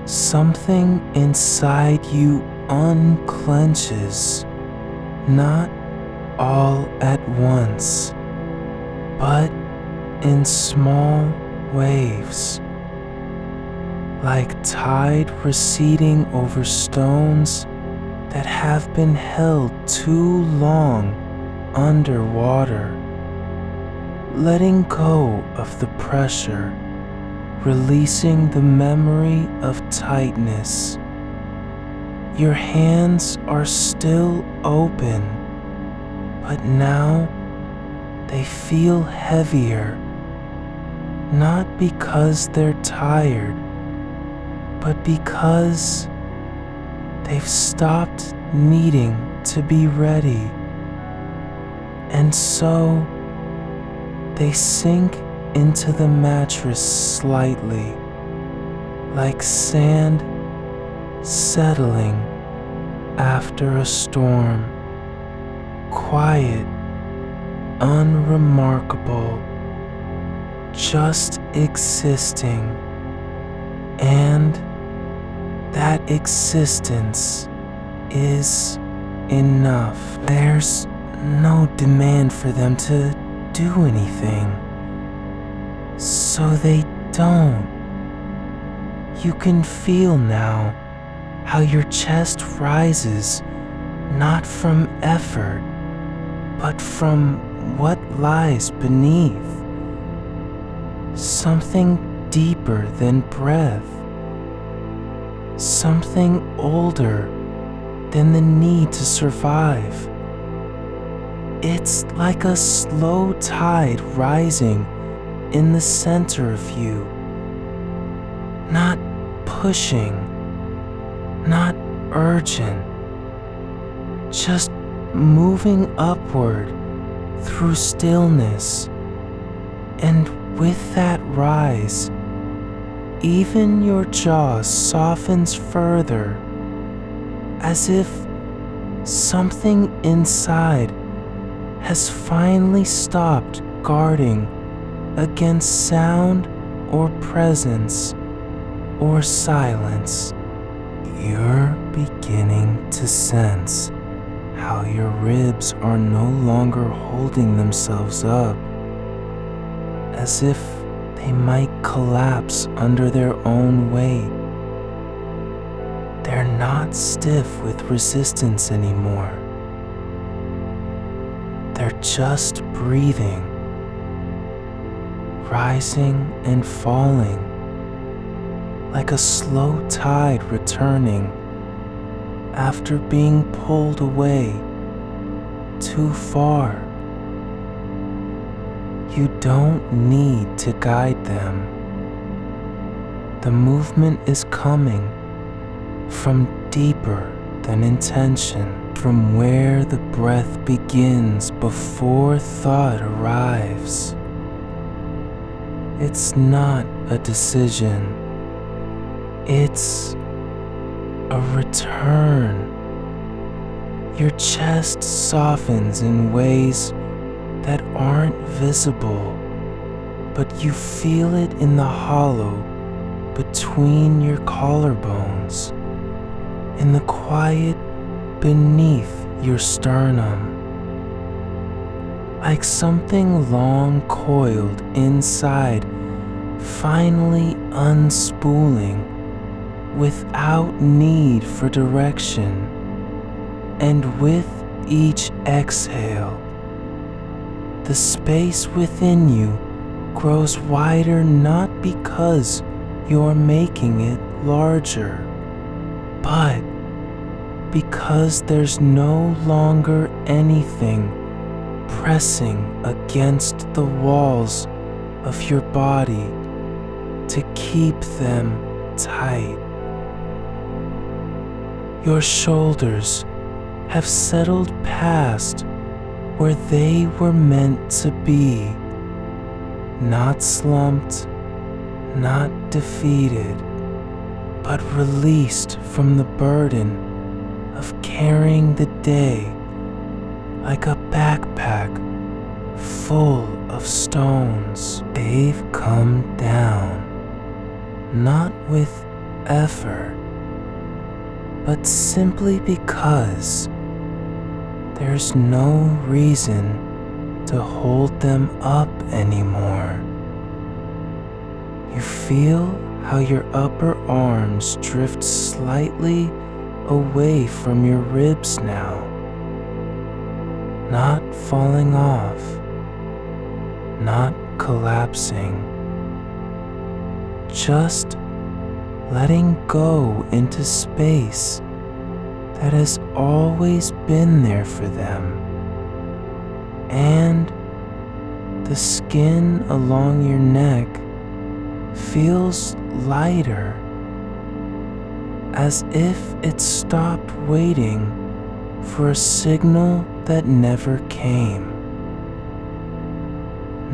something inside you unclenches, not all at once, but in small waves, like tide receding over stones that have been held too long underwater, letting go of the pressure, releasing the memory of tightness. Your hands are still open, but now they feel heavier, not because they're tired, but because they've stopped needing to be ready. And so they sink into the mattress slightly, like sand settling after a storm. Quiet, unremarkable, just existing. And that existence is enough. There's no demand for them to do anything, so they don't. You can feel now how your chest rises, not from effort, but from what lies beneath. Something deeper than breath. Something older than the need to survive. It's like a slow tide rising in the center of you. Not pushing, not urgent, just moving upward through stillness. And with that rise, even your jaw softens further, as if something inside has finally stopped guarding against sound or presence or silence. You're beginning to sense how your ribs are no longer holding themselves up, as if they might collapse under their own weight. They're not stiff with resistance anymore. They're just breathing, rising and falling, like a slow tide returning after being pulled away too far. You don't need to guide them. The movement is coming from deeper than intention, from where the breath begins before thought arrives. It's not a decision. It's a return. Your chest softens in ways that aren't visible, but you feel it in the hollow between your collarbones, in the quiet beneath your sternum. Like something long coiled inside, finally unspooling without need for direction. And with each exhale, the space within you grows wider, not because you're making it larger, but because there's no longer anything pressing against the walls of your body to keep them tight. Your shoulders have settled past where they were meant to be, not slumped, not defeated, but released from the burden of carrying the day like a backpack full of stones. They've come down, not with effort, but simply because there's no reason to hold them up anymore. You feel how your upper arms drift slightly away from your ribs now, not falling off, not collapsing, just letting go into space that has always been there for them. And the skin along your neck feels lighter, as if it stopped waiting for a signal that never came.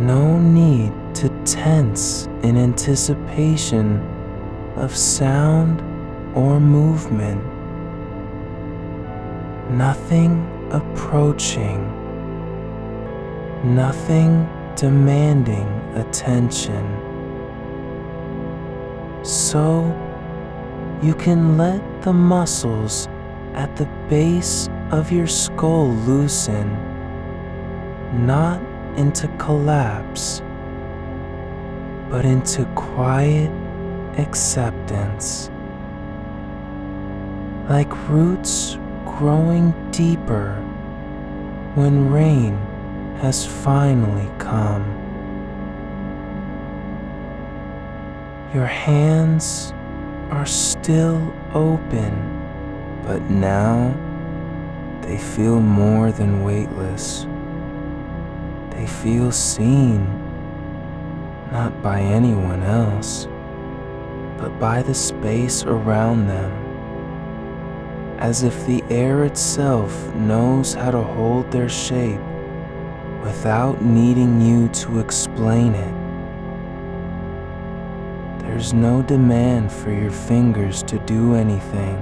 No need to tense in anticipation of sound or movement. Nothing approaching, nothing demanding attention. So you can let the muscles at the base of your skull loosen, not into collapse, but into quiet acceptance, like roots growing deeper when rain has finally come. Your hands are still open, but now they feel more than weightless. They feel seen, not by anyone else, but by the space around them, as if the air itself knows how to hold their shape without needing you to explain it. There's no demand for your fingers to do anything.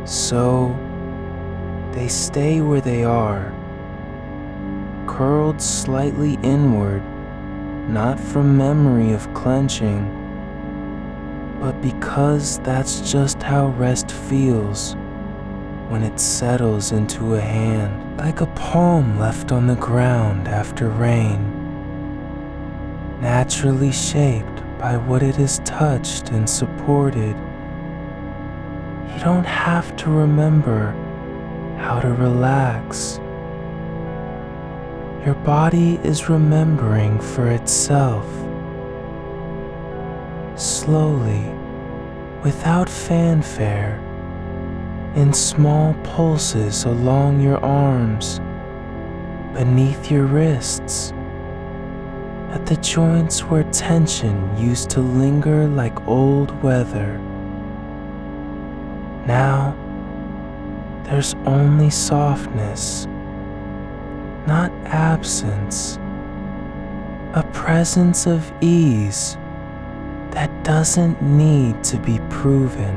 So they stay where they are, curled slightly inward, not from memory of clenching, but because that's just how rest feels when it settles into a hand, like a palm left on the ground after rain, naturally shaped by what it has touched and supported. You don't have to remember how to relax. Your body is remembering for itself. Slowly, without fanfare, in small pulses along your arms, beneath your wrists, at the joints where tension used to linger like old weather. Now, there's only softness, not absence, a presence of ease that doesn't need to be proven.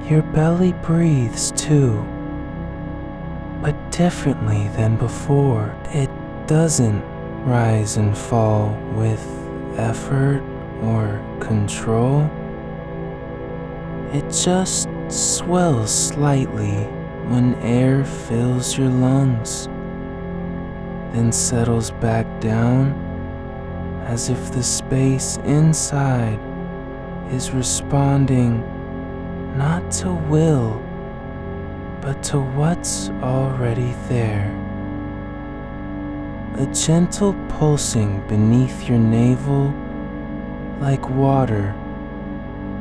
Your belly breathes too, but differently than before. It doesn't rise and fall with effort or control. It just swells slightly when air fills your lungs, then settles back down as if the space inside is responding not to will, but to what's already there. A gentle pulsing beneath your navel like water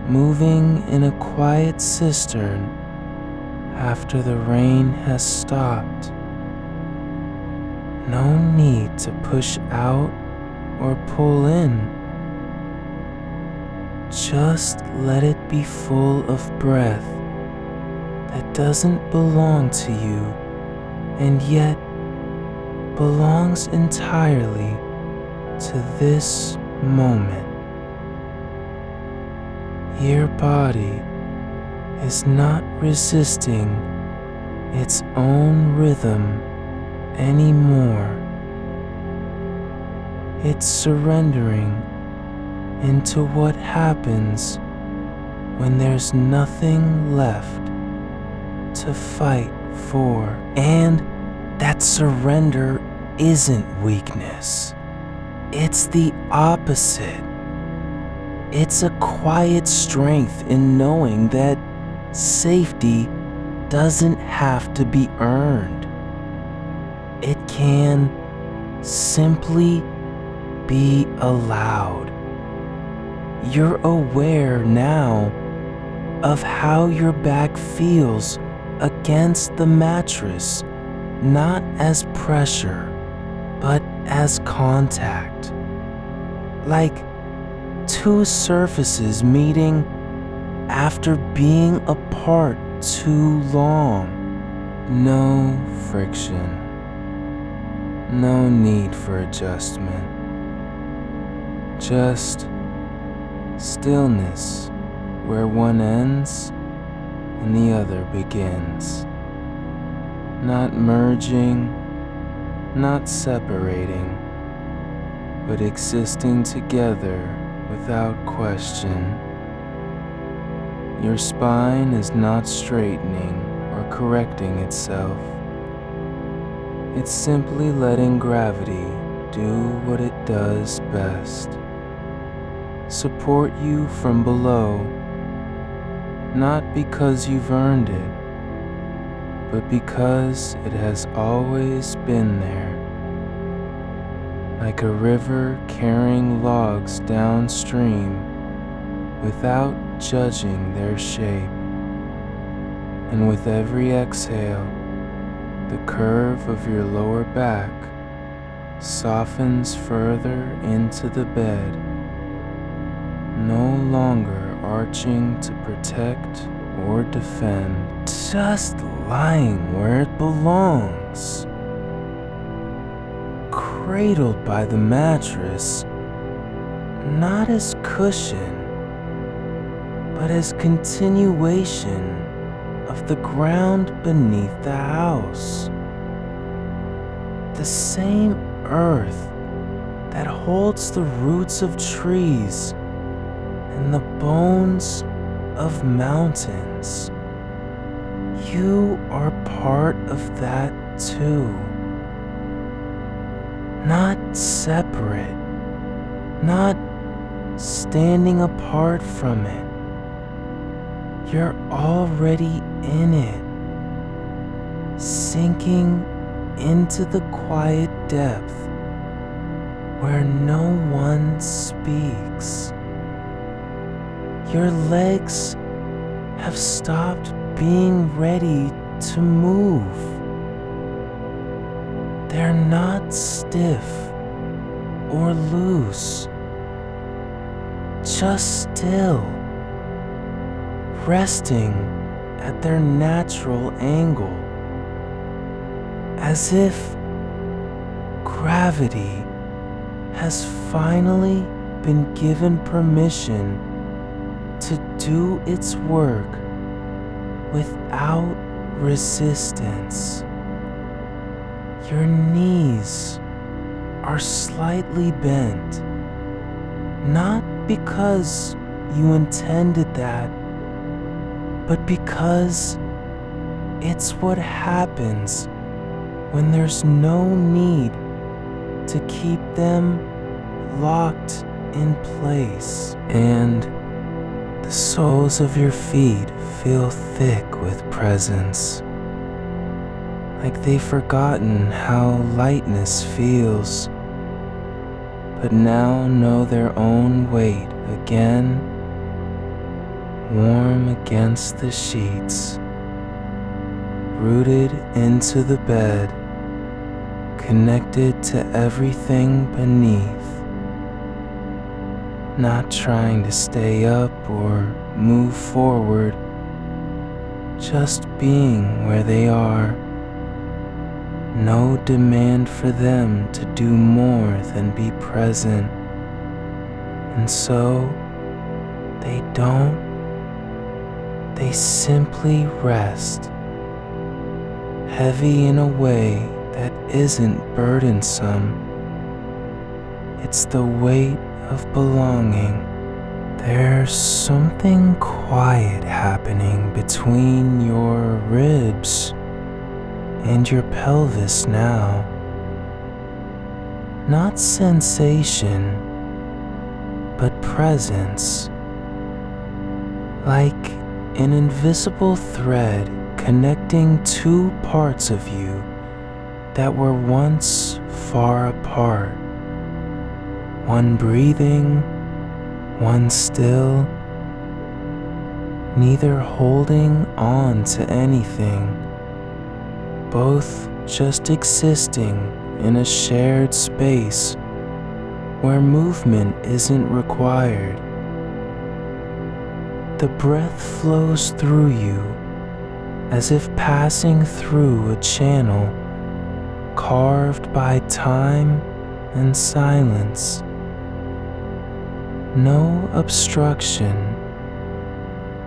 moving in a quiet cistern after the rain has stopped. No need to push out or pull in. Just let it be full of breath that doesn't belong to you and yet belongs entirely to this moment. Your body is not resisting its own rhythm anymore. It's surrendering into what happens when there's nothing left to fight for. And that surrender isn't weakness. It's the opposite. It's a quiet strength in knowing that safety doesn't have to be earned. It can simply be allowed. You're aware now of how your back feels against the mattress, not as pressure, but as contact. Like two surfaces meeting after being apart too long. No friction. No need for adjustment. Just stillness where one ends and the other begins. Not merging, not separating, but existing together without question. Your spine is not straightening or correcting itself. It's simply letting gravity do what it does best. Support you from below, not because you've earned it, but because it has always been there. Like a river carrying logs downstream without judging their shape. And with every exhale, the curve of your lower back softens further into the bed, no longer arching to protect or defend, just lying where it belongs. Cradled by the mattress, not as cushion, but as continuation of the ground beneath the house. The same earth that holds the roots of trees and the bones of mountains. You are part of that too. Not separate, not standing apart from it. You're already in it, sinking into the quiet depth where no one speaks. Your legs have stopped being ready to move. They're not stiff or loose, just still, resting at their natural angle, as if gravity has finally been given permission to do its work without resistance. Your knees are slightly bent, not because you intended that, but because it's what happens when there's no need to keep them locked in place. And the soles of your feet feel thick with presence, like they've forgotten how lightness feels, but now know their own weight again, warm against the sheets, rooted into the bed, connected to everything beneath, not trying to stay up or move forward, just being where they are. No demand for them to do more than be present. And so they don't, they simply rest, heavy in a way that isn't burdensome. It's the weight of belonging. There's something quiet happening between your ribs and your pelvis now. Not sensation, but presence. Like an invisible thread connecting two parts of you that were once far apart. One breathing, one still, neither holding on to anything, both just existing in a shared space where movement isn't required. The breath flows through you as if passing through a channel carved by time and silence. No obstruction,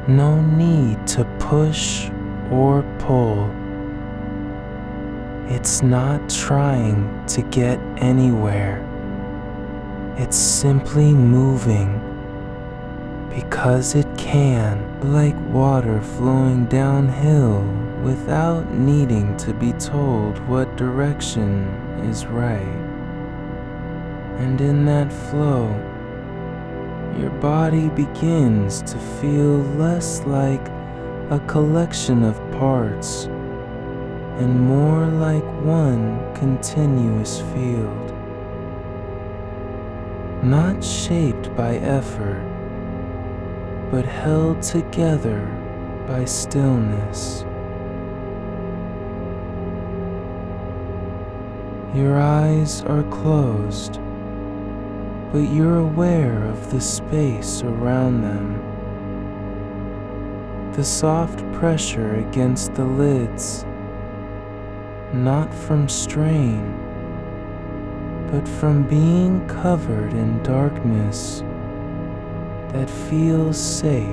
no need to push or pull. It's not trying to get anywhere. It's simply moving because it can, like water flowing downhill without needing to be told what direction is right. And in that flow, your body begins to feel less like a collection of parts and more like one continuous field, not shaped by effort, but held together by stillness. Your eyes are closed, but you're aware of the space around them. The soft pressure against the lids, not from strain, but from being covered in darkness that feels safe.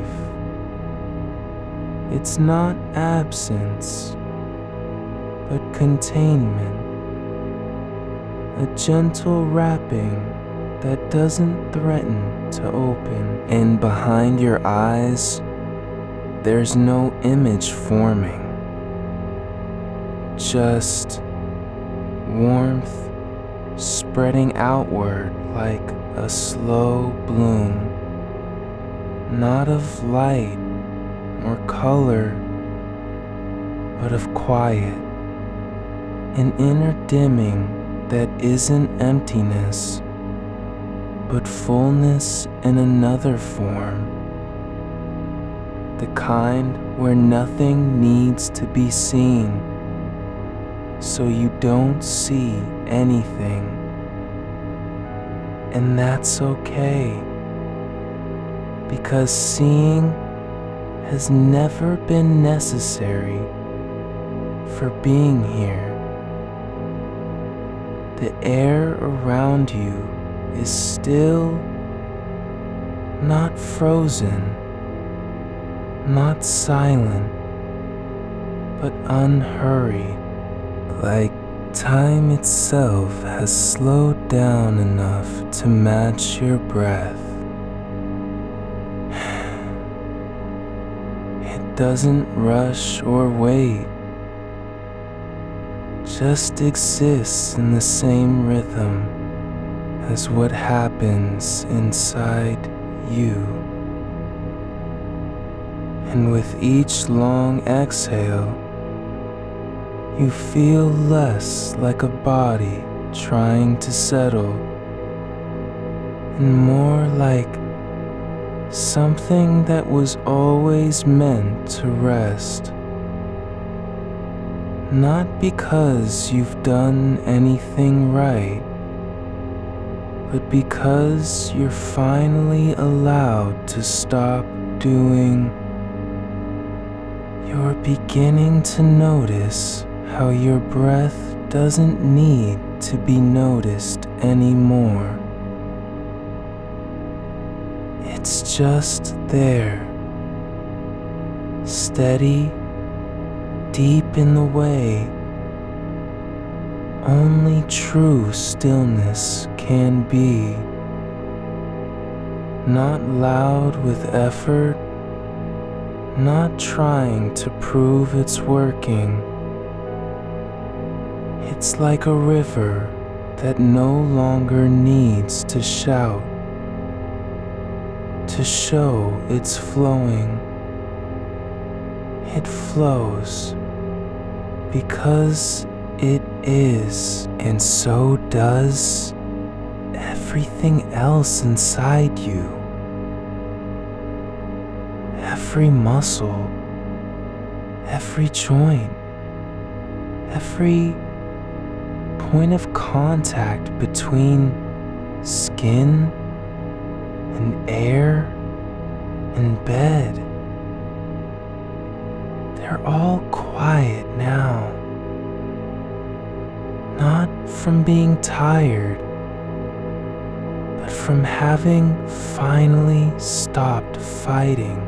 It's not absence, but containment, a gentle wrapping that doesn't threaten to open. And behind your eyes, there's no image forming, just warmth spreading outward like a slow bloom, not of light or color, but of quiet, an inner dimming that isn't emptiness, but fullness in another form, the kind where nothing needs to be seen, so you don't see anything. And that's okay, because seeing has never been necessary for being here. The air around you is still, not frozen, not silent, but unhurried, like time itself has slowed down enough to match your breath. It doesn't rush or wait, just exists in the same rhythm as what happens inside you. And with each long exhale, you feel less like a body trying to settle, and more like something that was always meant to rest. Not because you've done anything right, but because you're finally allowed to stop doing. You're beginning to notice how your breath doesn't need to be noticed anymore. It's just there, steady, deep in the way only true stillness can be. Not loud with effort, not trying to prove it's working. It's like a river that no longer needs to shout to show it's flowing. It flows because it is, and so does everything else inside you. Every muscle, every joint, every point of contact between skin and air and bed. They're all quiet now. Not from being tired, but from having finally stopped fighting.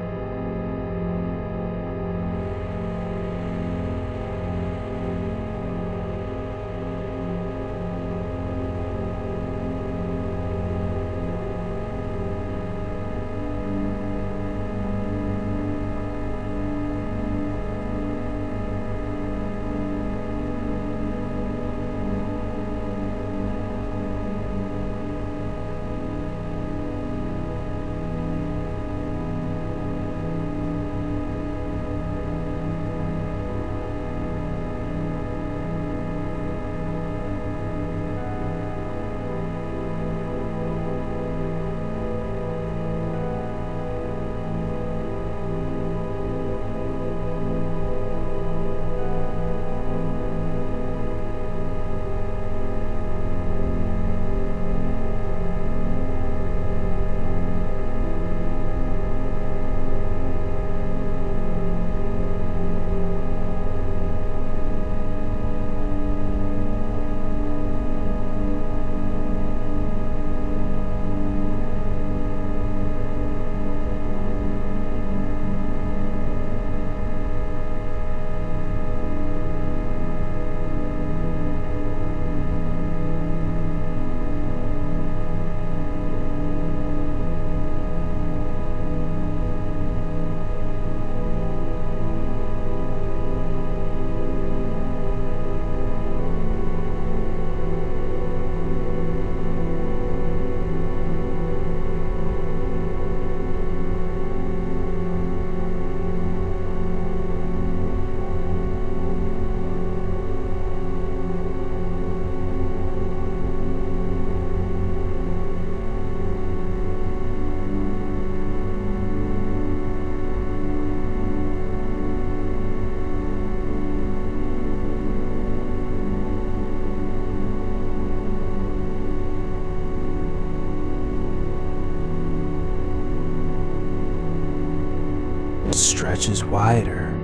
Stretches wider,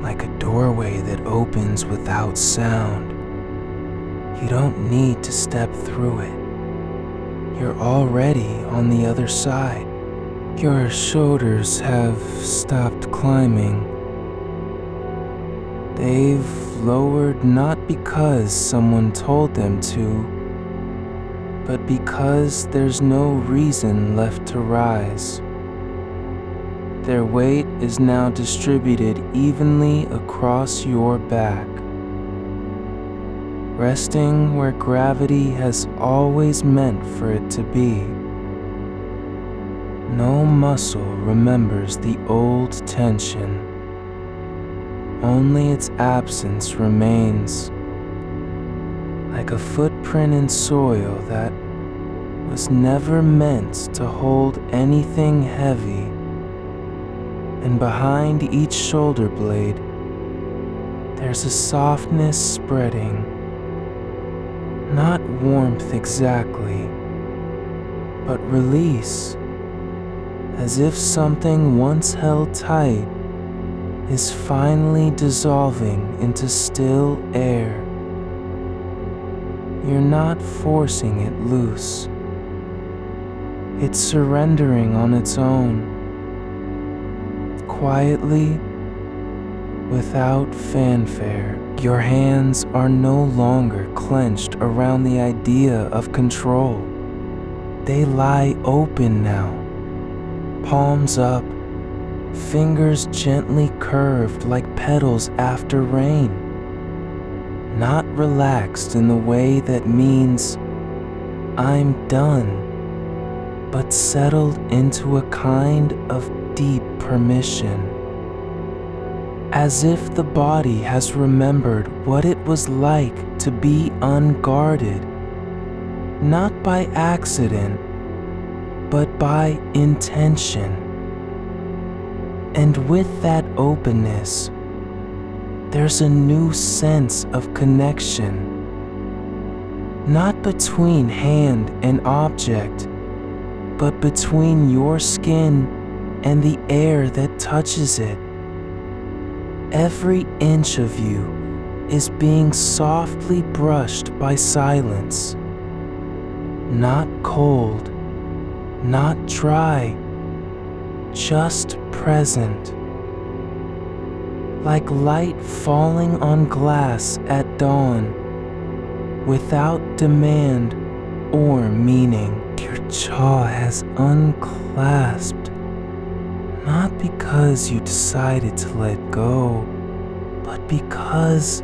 like a doorway that opens without sound. You don't need to step through it. You're already on the other side. Your shoulders have stopped climbing. They've lowered not because someone told them to, but because there's no reason left to rise. Their weight is now distributed evenly across your back, resting where gravity has always meant for it to be. No muscle remembers the old tension. Only its absence remains, like a footprint in soil that was never meant to hold anything heavy. And behind each shoulder blade, there's a softness spreading. Not warmth exactly, but release, as if something once held tight is finally dissolving into still air. You're not forcing it loose. It's surrendering on its own, quietly, without fanfare. Your hands are no longer clenched around the idea of control. They lie open now, palms up, fingers gently curved like petals after rain. Not relaxed in the way that means I'm done, but settled into a kind of deep permission. As if the body has remembered what it was like to be unguarded, not by accident, but by intention. And with that openness, there's a new sense of connection, not between hand and object, but between your skin and the air that touches it. Every inch of you is being softly brushed by silence. Not cold, not dry, just present. Like light falling on glass at dawn, without demand or meaning. Your jaw has unclasped, not because you decided to let go, but because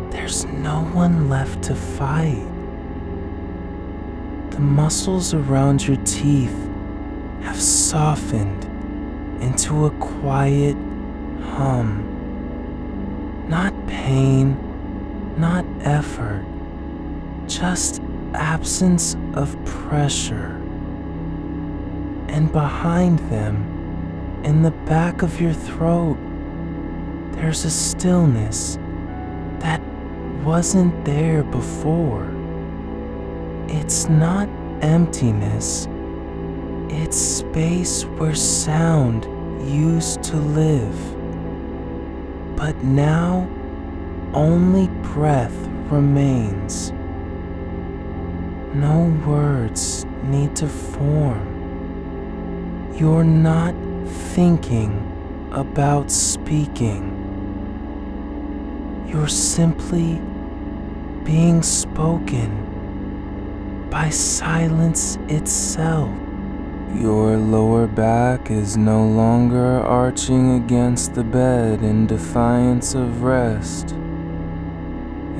there's no one left to fight. The muscles around your teeth have softened into a quiet hum. Not pain, not effort, just absence of pressure. And behind them, in the back of your throat, there's a stillness that wasn't there before. It's not emptiness. It's space where sound used to live. But now, only breath remains. No words need to form. You're not thinking about speaking. You're simply being spoken by silence itself. Your lower back is no longer arching against the bed in defiance of rest.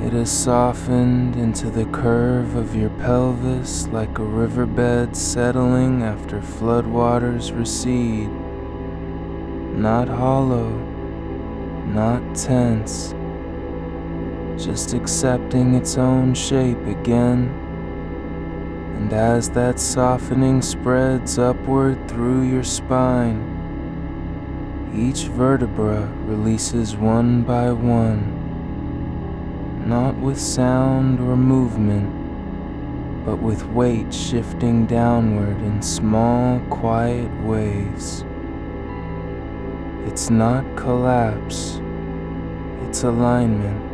It has softened into the curve of your pelvis like a riverbed settling after floodwaters recede. Not hollow, not tense, just accepting its own shape again. And as that softening spreads upward through your spine, each vertebra releases one by one. Not with sound or movement, but with weight shifting downward in small, quiet waves. It's not collapse, it's alignment.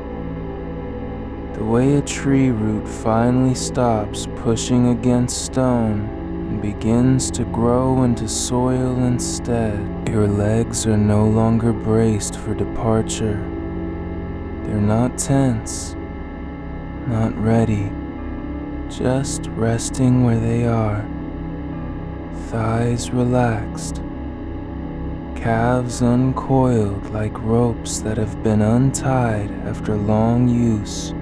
The way a tree root finally stops pushing against stone and and begins to grow into soil instead. Your legs are no longer braced for departure. They're not tense, not ready, just resting where they are. Thighs relaxed, calves uncoiled like ropes that have been untied after long use.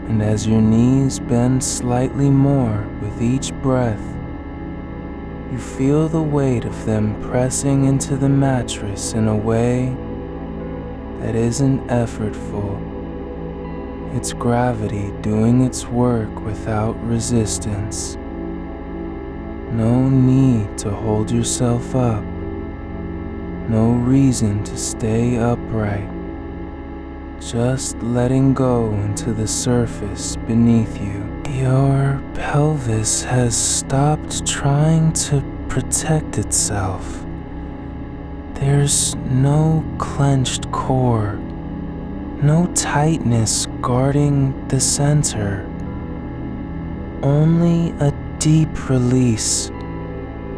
And as your knees bend slightly more with each breath, you feel the weight of them pressing into the mattress in a way that isn't effortful. It's gravity doing its work without resistance. No need to hold yourself up. No reason to stay upright. Just letting go into the surface beneath you. Your pelvis has stopped trying to protect itself. There's no clenched core, no tightness guarding the center. Only a deep release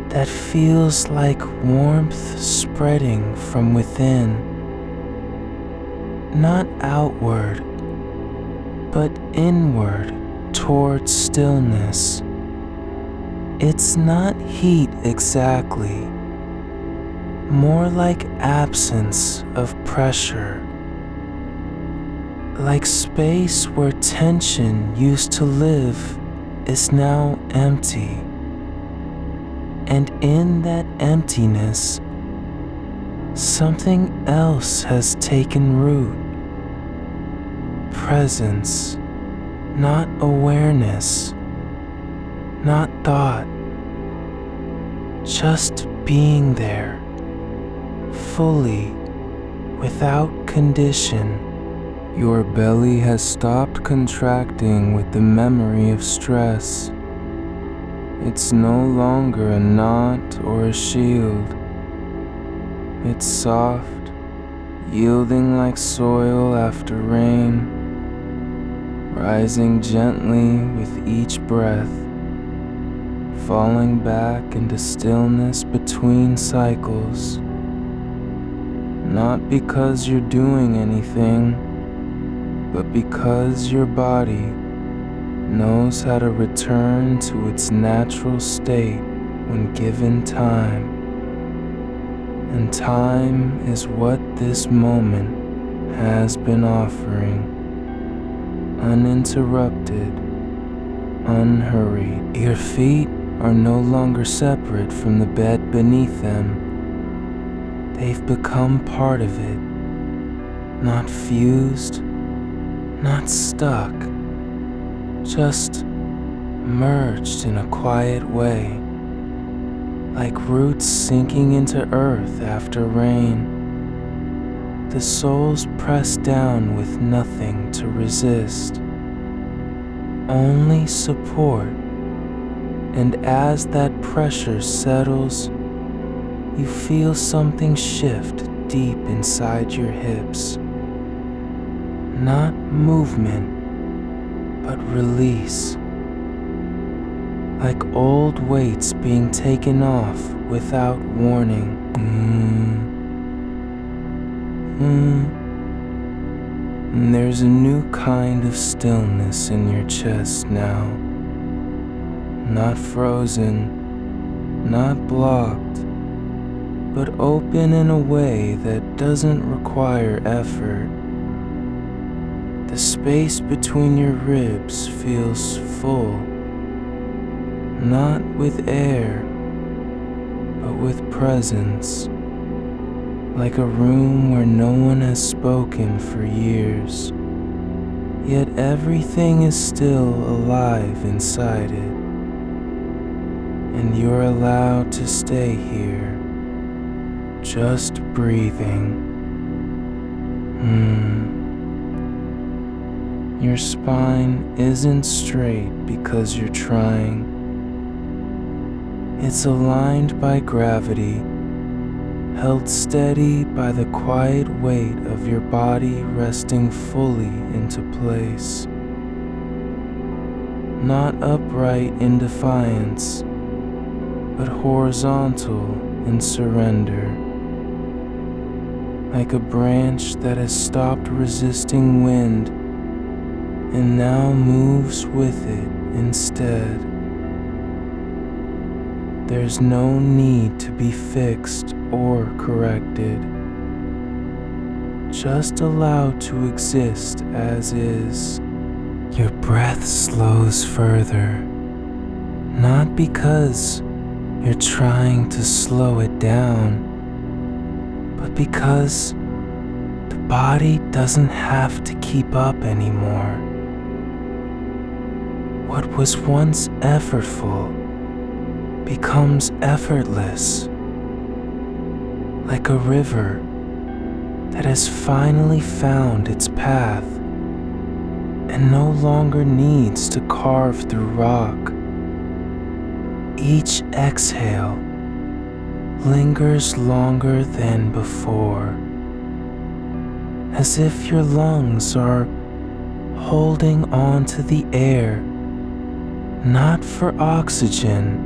that feels like warmth spreading from within. Not outward, but inward towards stillness. It's not heat exactly, more like absence of pressure, like space where tension used to live is now empty. And in that emptiness, something else has taken root. Presence, not awareness, not thought. Just being there, fully, without condition. Your belly has stopped contracting with the memory of stress. It's no longer a knot or a shield. It's soft, yielding like soil after rain, rising gently with each breath, falling back into stillness between cycles. Not because you're doing anything, but because your body knows how to return to its natural state when given time. And time is what this moment has been offering, uninterrupted, unhurried. Your feet are no longer separate from the bed beneath them. They've become part of it, not fused, not stuck, just merged in a quiet way, like roots sinking into earth after rain. The soles pressed down with nothing to resist, only support. And as that pressure settles, you feel something shift deep inside your hips. Not movement, but release. Like old weights being taken off without warning. And there's a new kind of stillness in your chest now. Not frozen, not blocked, but open in a way that doesn't require effort. The space between your ribs feels full, not with air, but with presence, like a room where no one has spoken for years, yet everything is still alive inside it, and you're allowed to stay here, just breathing. Your spine isn't straight because you're trying. It's aligned by gravity, held steady by the quiet weight of your body resting fully into place. not upright in defiance, but horizontal in surrender, like a branch that has stopped resisting wind and now moves with it instead. There's no need to be fixed or corrected, just allowed to exist as is. Your breath slows further, not because you're trying to slow it down, but because the body doesn't have to keep up anymore. What was once effortful becomes effortless, like a river that has finally found its path and no longer needs to carve through rock. Each exhale lingers longer than before, as if your lungs are holding on to the air, not for oxygen,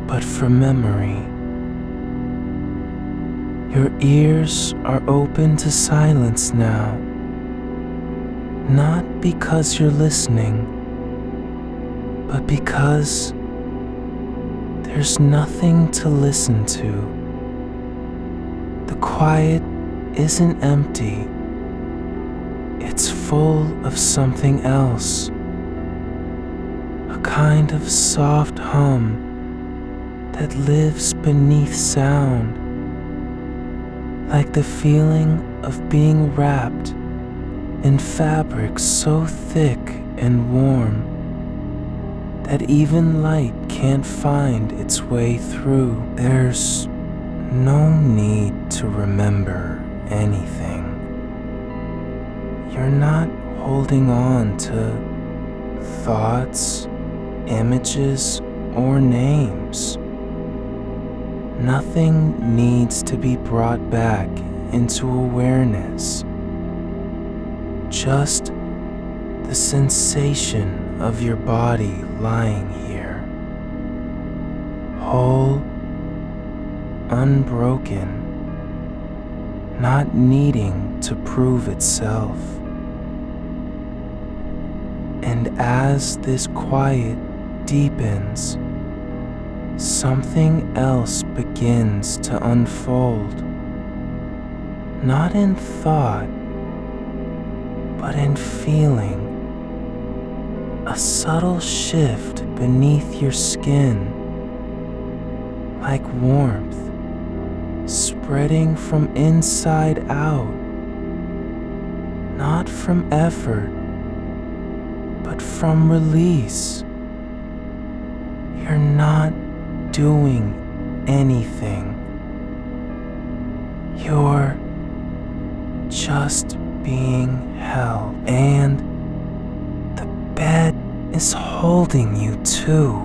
but for memory. Your ears are open to silence now, not because you're listening, but because there's nothing to listen to. The quiet isn't empty, it's full of something else, a kind of soft hum that lives beneath sound, like the feeling of being wrapped in fabric so thick and warm that even light can't find its way through. There's no need to remember anything. You're not holding on to thoughts, images, or names. Nothing needs to be brought back into awareness. Just the sensation of your body lying here, whole, unbroken, not needing to prove itself. And as this quiet deepens, something else begins to unfold, not in thought, but in feeling. A subtle shift beneath your skin, like warmth spreading from inside out, not from effort, but from release. You're not doing anything. You're just being held, and the bed is holding you too.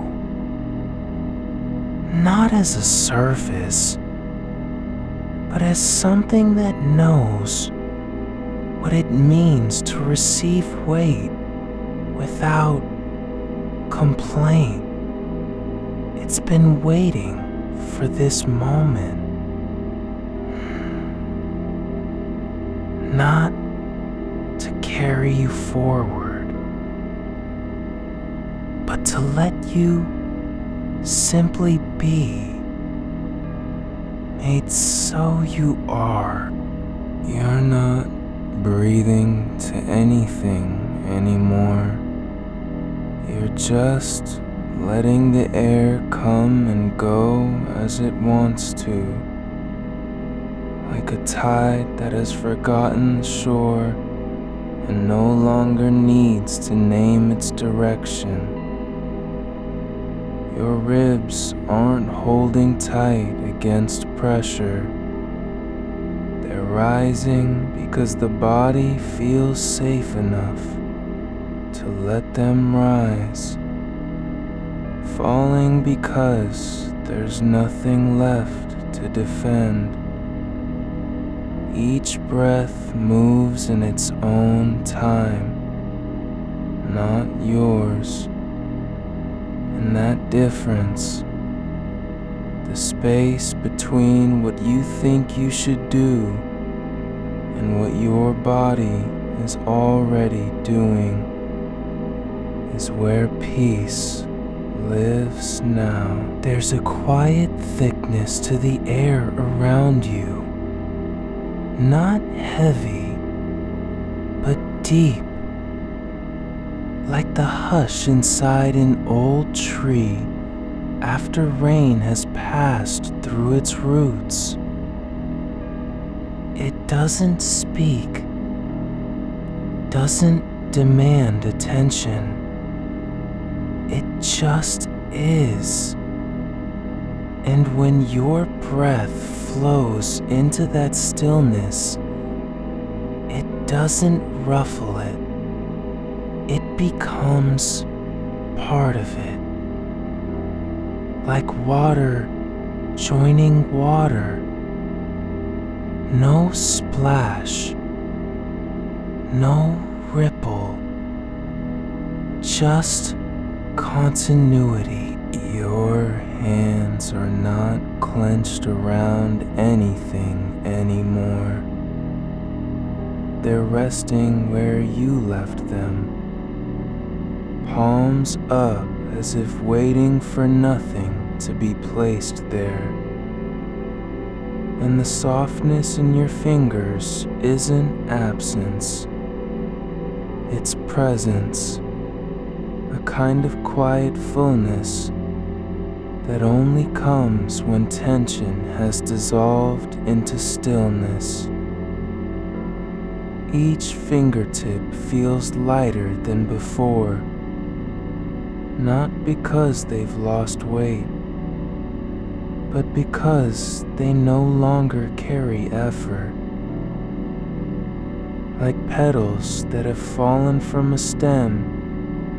Not as a surface, but as something that knows what it means to receive weight without complaint. It's been waiting for this moment. Not to carry you forward, but to let you simply be, made so you are. You're not breathing to anything anymore. You're just letting the air come and go as it wants to, like a tide that has forgotten the shore and no longer needs to name its direction. Your ribs aren't holding tight against pressure. They're rising because the body feels safe enough to let them rise. Falling because there's nothing left to defend. Each breath moves in its own time, not yours. And that difference, the space between what you think you should do and what your body is already doing, is where peace lives now. There's a quiet thickness to the air around you, not heavy, but deep, like the hush inside an old tree after rain has passed through its roots. It doesn't speak, doesn't demand attention. It just is. And when your breath flows into that stillness, it doesn't ruffle it. It becomes part of it. Like water joining water. No splash, no ripple, just continuity. Your hands are not clenched around anything anymore. They're resting where you left them, palms up as if waiting for nothing to be placed there. And the softness in your fingers isn't absence, it's presence, a kind of quiet fullness that only comes when tension has dissolved into stillness. Each fingertip feels lighter than before, not because they've lost weight, but because they no longer carry effort. Like petals that have fallen from a stem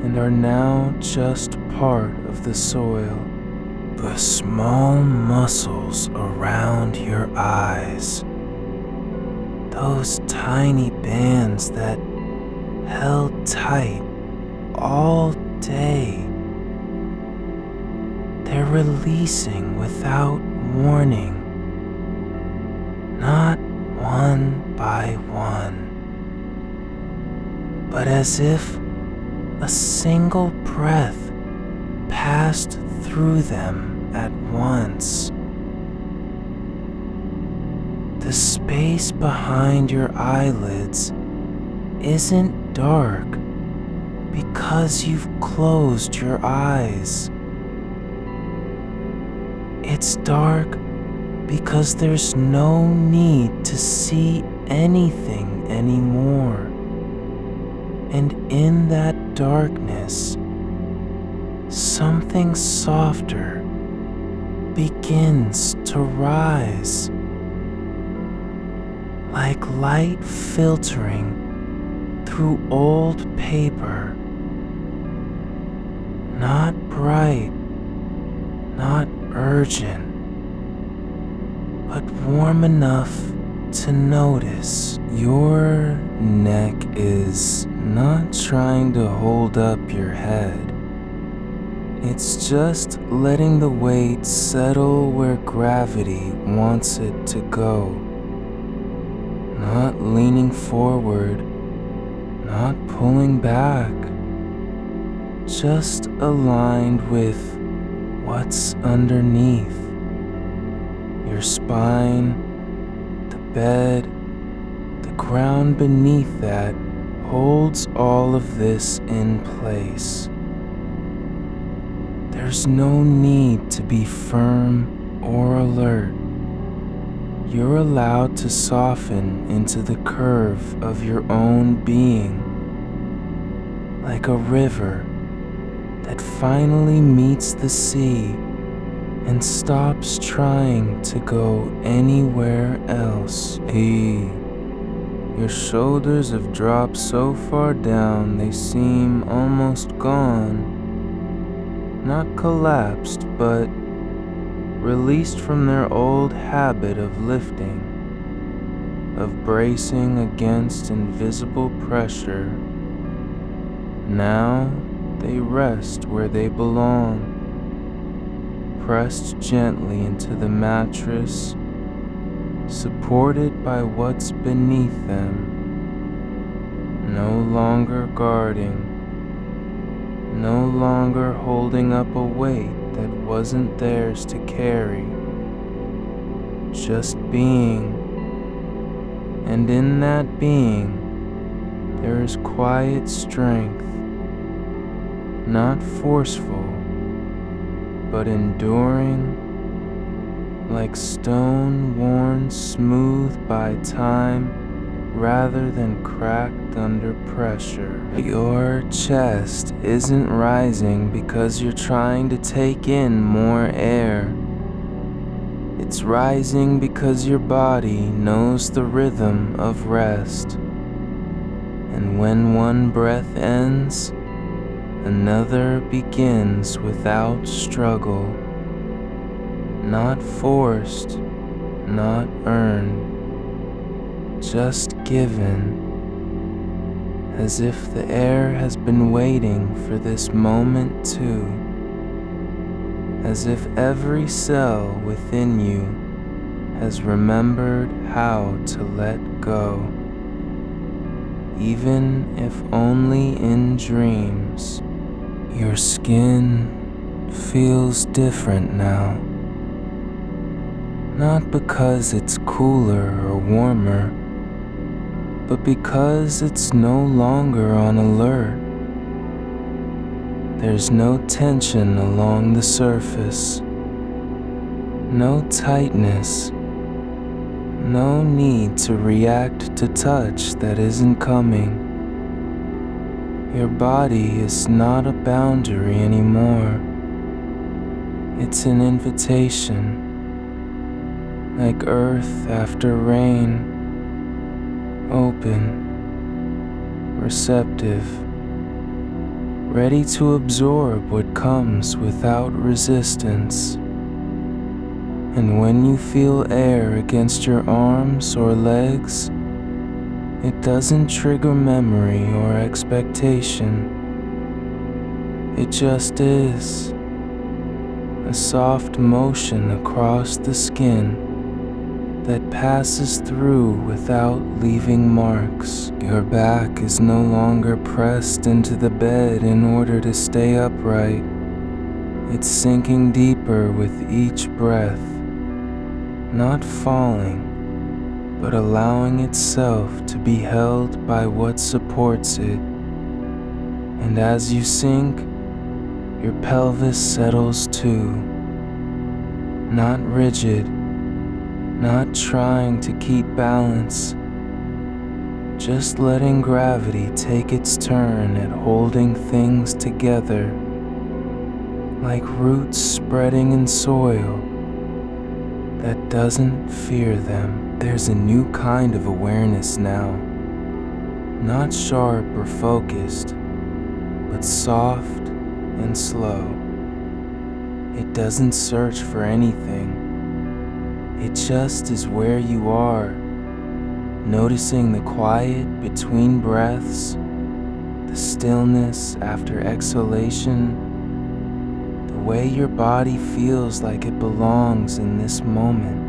and are now just part of the soil. The small muscles around your eyes, those tiny bands that held tight all day, they're releasing without warning, not one by one, but as if a single breath passed through them at once. The space behind your eyelids isn't dark because you've closed your eyes. It's dark because there's no need to see anything anymore. And in that darkness, something softer begins to rise, like light filtering through old paper. Not bright, not urgent, but warm enough to notice. Your neck is not trying to hold up your head. It's just letting the weight settle where gravity wants it to go. Not leaning forward, not pulling back. Just aligned with what's underneath. Your spine, the bed, the ground beneath that holds all of this in place. There's no need to be firm or alert. You're allowed to soften into the curve of your own being, like a river that finally meets the sea and stops trying to go anywhere else. Your shoulders have dropped so far down they seem almost gone. Not collapsed, but released from their old habit of lifting, of bracing against invisible pressure. Now they rest where they belong, pressed gently into the mattress, supported by what's beneath them, no longer guarding, no longer holding up a weight that wasn't theirs to carry, just being. And in that being, there is quiet strength, not forceful, but enduring, like stone worn smooth by time rather than cracked under pressure. Your chest isn't rising because you're trying to take in more air. It's rising because your body knows the rhythm of rest. And when one breath ends, another begins without struggle. Not forced, not earned, just given, as if the air has been waiting for this moment too, as if every cell within you has remembered how to let go, even if only in dreams. Your skin feels different now. Not because it's cooler or warmer, but because it's no longer on alert. There's no tension along the surface, no tightness, no need to react to touch that isn't coming. Your body is not a boundary anymore. It's an invitation, like earth after rain, open, receptive, ready to absorb what comes without resistance. And when you feel air against your arms or legs, it doesn't trigger memory or expectation. It just is. A soft motion across the skin that passes through without leaving marks. Your back is no longer pressed into the bed in order to stay upright. It's sinking deeper with each breath, not falling, but allowing itself to be held by what supports it. And as you sink, your pelvis settles too, not rigid, not trying to keep balance, just letting gravity take its turn at holding things together, like roots spreading in soil that doesn't fear them. There's a new kind of awareness now, not sharp or focused, but soft and slow. It doesn't search for anything. It just is where you are, noticing the quiet between breaths, the stillness after exhalation, the way your body feels like it belongs in this moment.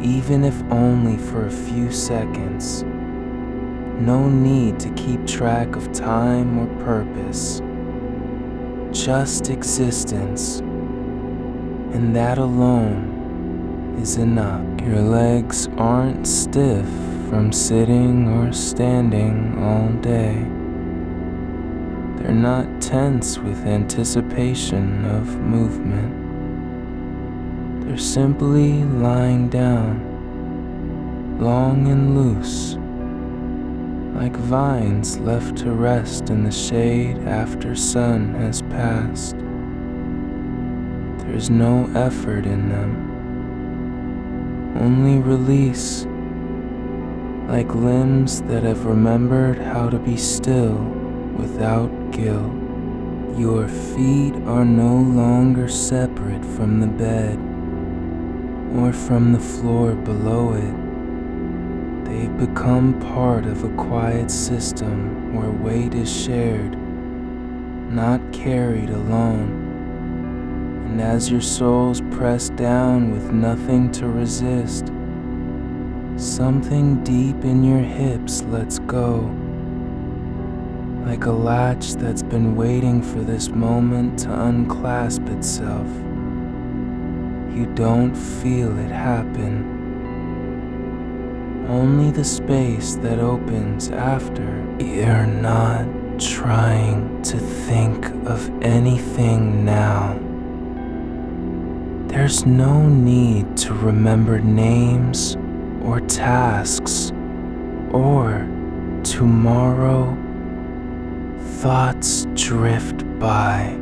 Even if only for a few seconds. No need to keep track of time or purpose. Just existence. And that alone is enough. Your legs aren't stiff from sitting or standing all day. They're not tense with anticipation of movement. They're simply lying down, long and loose, like vines left to rest in the shade after sun has passed. There's no effort in them, only release, like limbs that have remembered how to be still without guilt. Your feet are no longer separate from the bed or from the floor below it. They've become part of a quiet system where weight is shared, not carried alone. And as your soul's pressed down with nothing to resist, something deep in your hips lets go, like a latch that's been waiting for this moment to unclasp itself. You don't feel it happen, only the space that opens after. You're not trying to think of anything now. There's no need to remember names or tasks or tomorrow. Thoughts drift by,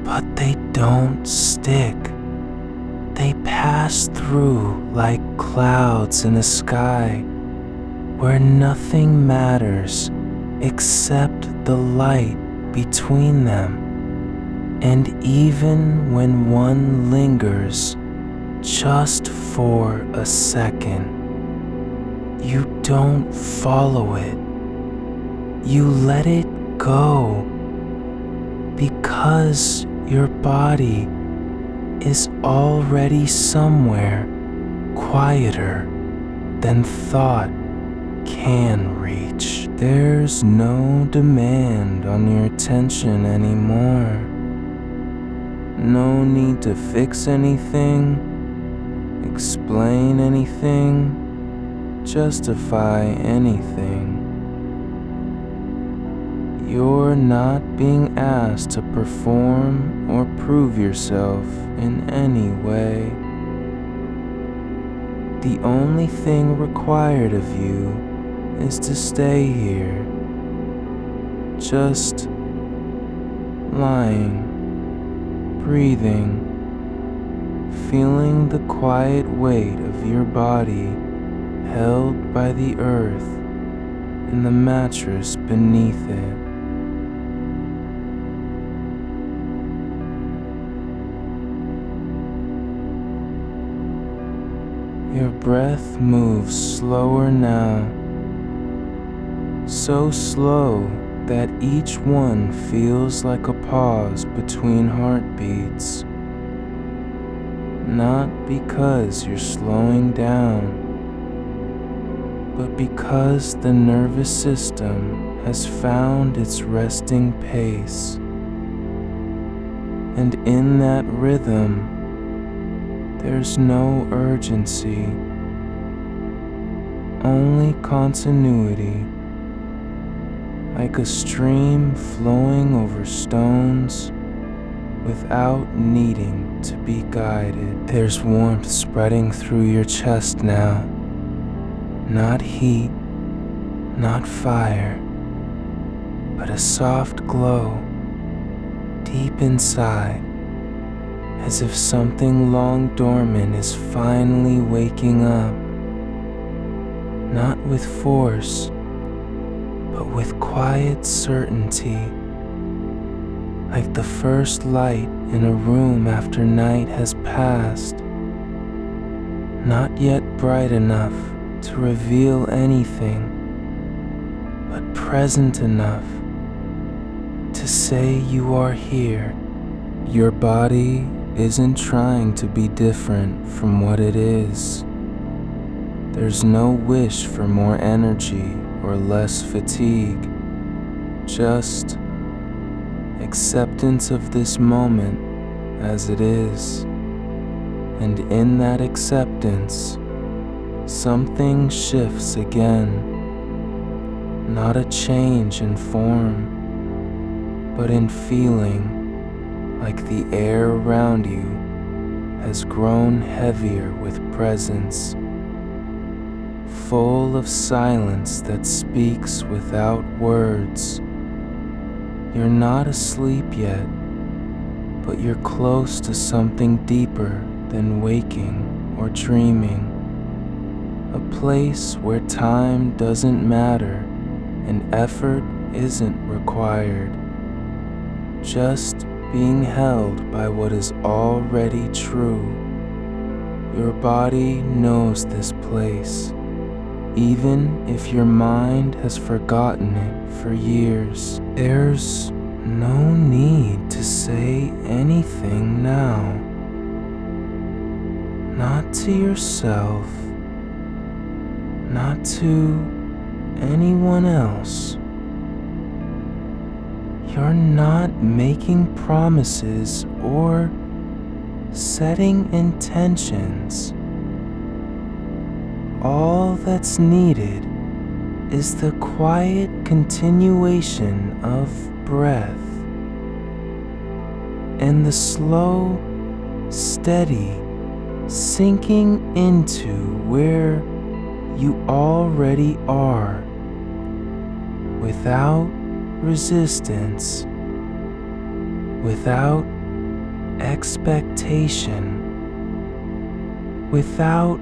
but they don't stick. They pass through like clouds in a sky where nothing matters except the light between them. And even when one lingers just for a second, you don't follow it. You let it go because your body is already somewhere quieter than thought can reach. There's no demand on your attention anymore. No need to fix anything, explain anything, justify anything. You're not being asked to perform or prove yourself in any way. The only thing required of you is to stay here, just lying, breathing, feeling the quiet weight of your body held by the earth and the mattress beneath it. Your breath moves slower now, so slow that each one feels like a pause between heartbeats. Not because you're slowing down, but because the nervous system has found its resting pace. And in that rhythm, there's no urgency, only continuity, like a stream flowing over stones without needing to be guided. There's warmth spreading through your chest now, not heat, not fire, but a soft glow deep inside, as if something long dormant is finally waking up, not with force, but with quiet certainty, like the first light in a room after night has passed, not yet bright enough to reveal anything, but present enough to say you are here. Your body isn't trying to be different from what it is. There's no wish for more energy or less fatigue, just acceptance of this moment as it is. And in that acceptance, something shifts again. Not a change in form, but in feeling, like the air around you has grown heavier with presence, full of silence that speaks without words. You're not asleep yet, but you're close to something deeper than waking or dreaming. A place where time doesn't matter and effort isn't required. Just being held by what is already true. Your body knows this place. even if your mind has forgotten it for years. There's no need to say anything now. Not to yourself, not to anyone else. You're not making promises or setting intentions. All that's needed is the quiet continuation of breath and the slow, steady sinking into where you already are, without resistance, without expectation, without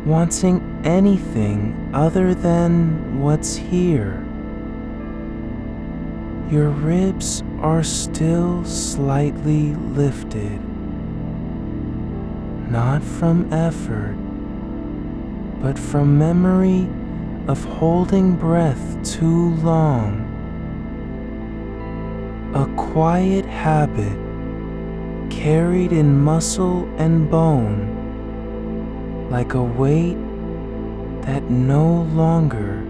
wanting anything other than what's here. Your ribs are still slightly lifted, not from effort, but from memory of holding breath too long. A quiet habit carried in muscle and bone, like a weight that no longer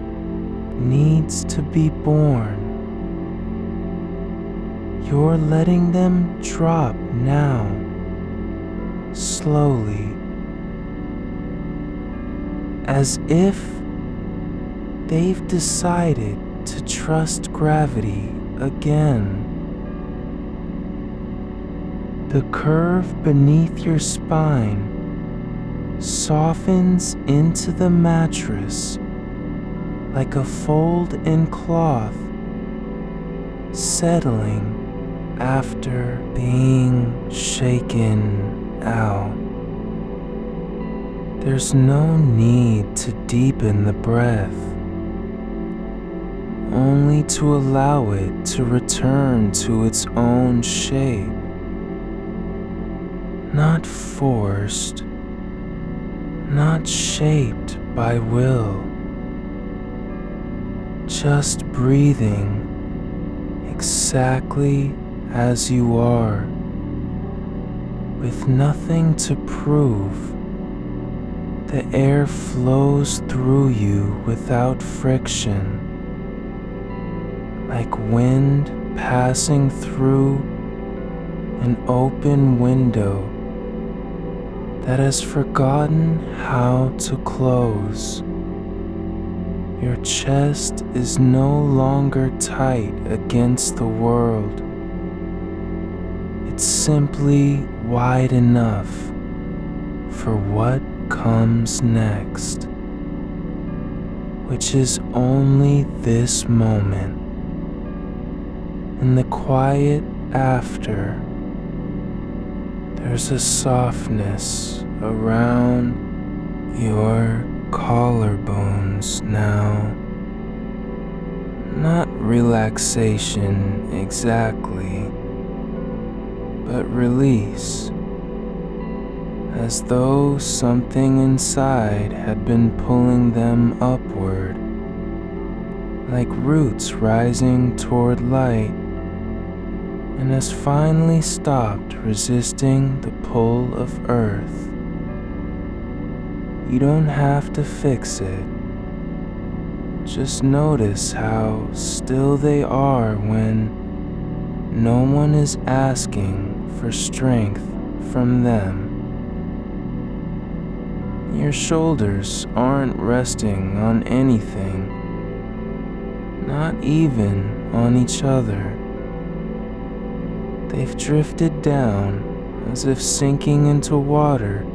needs to be borne. You're letting them drop now, slowly, as if they've decided to trust gravity again. The curve beneath your spine softens into the mattress like a fold-in cloth, settling after being shaken out. There's no need to deepen the breath, only to allow it to return to its own shape. Not forced, not shaped by will, just breathing exactly as you are, with nothing to prove. The air flows through you without friction, like wind passing through an open window that has forgotten how to close. Your chest is no longer tight against the world. It's simply wide enough for what comes next, which is only this moment. In the quiet after, there's a softness around your collarbones now. Not relaxation exactly, but release, as though something inside had been pulling them upward, like roots rising toward light, and has finally stopped resisting the pull of earth. You don't have to fix it. Just notice how still they are when no one is asking for strength from them. Your shoulders aren't resting on anything, not even on each other. They've drifted down as if sinking into water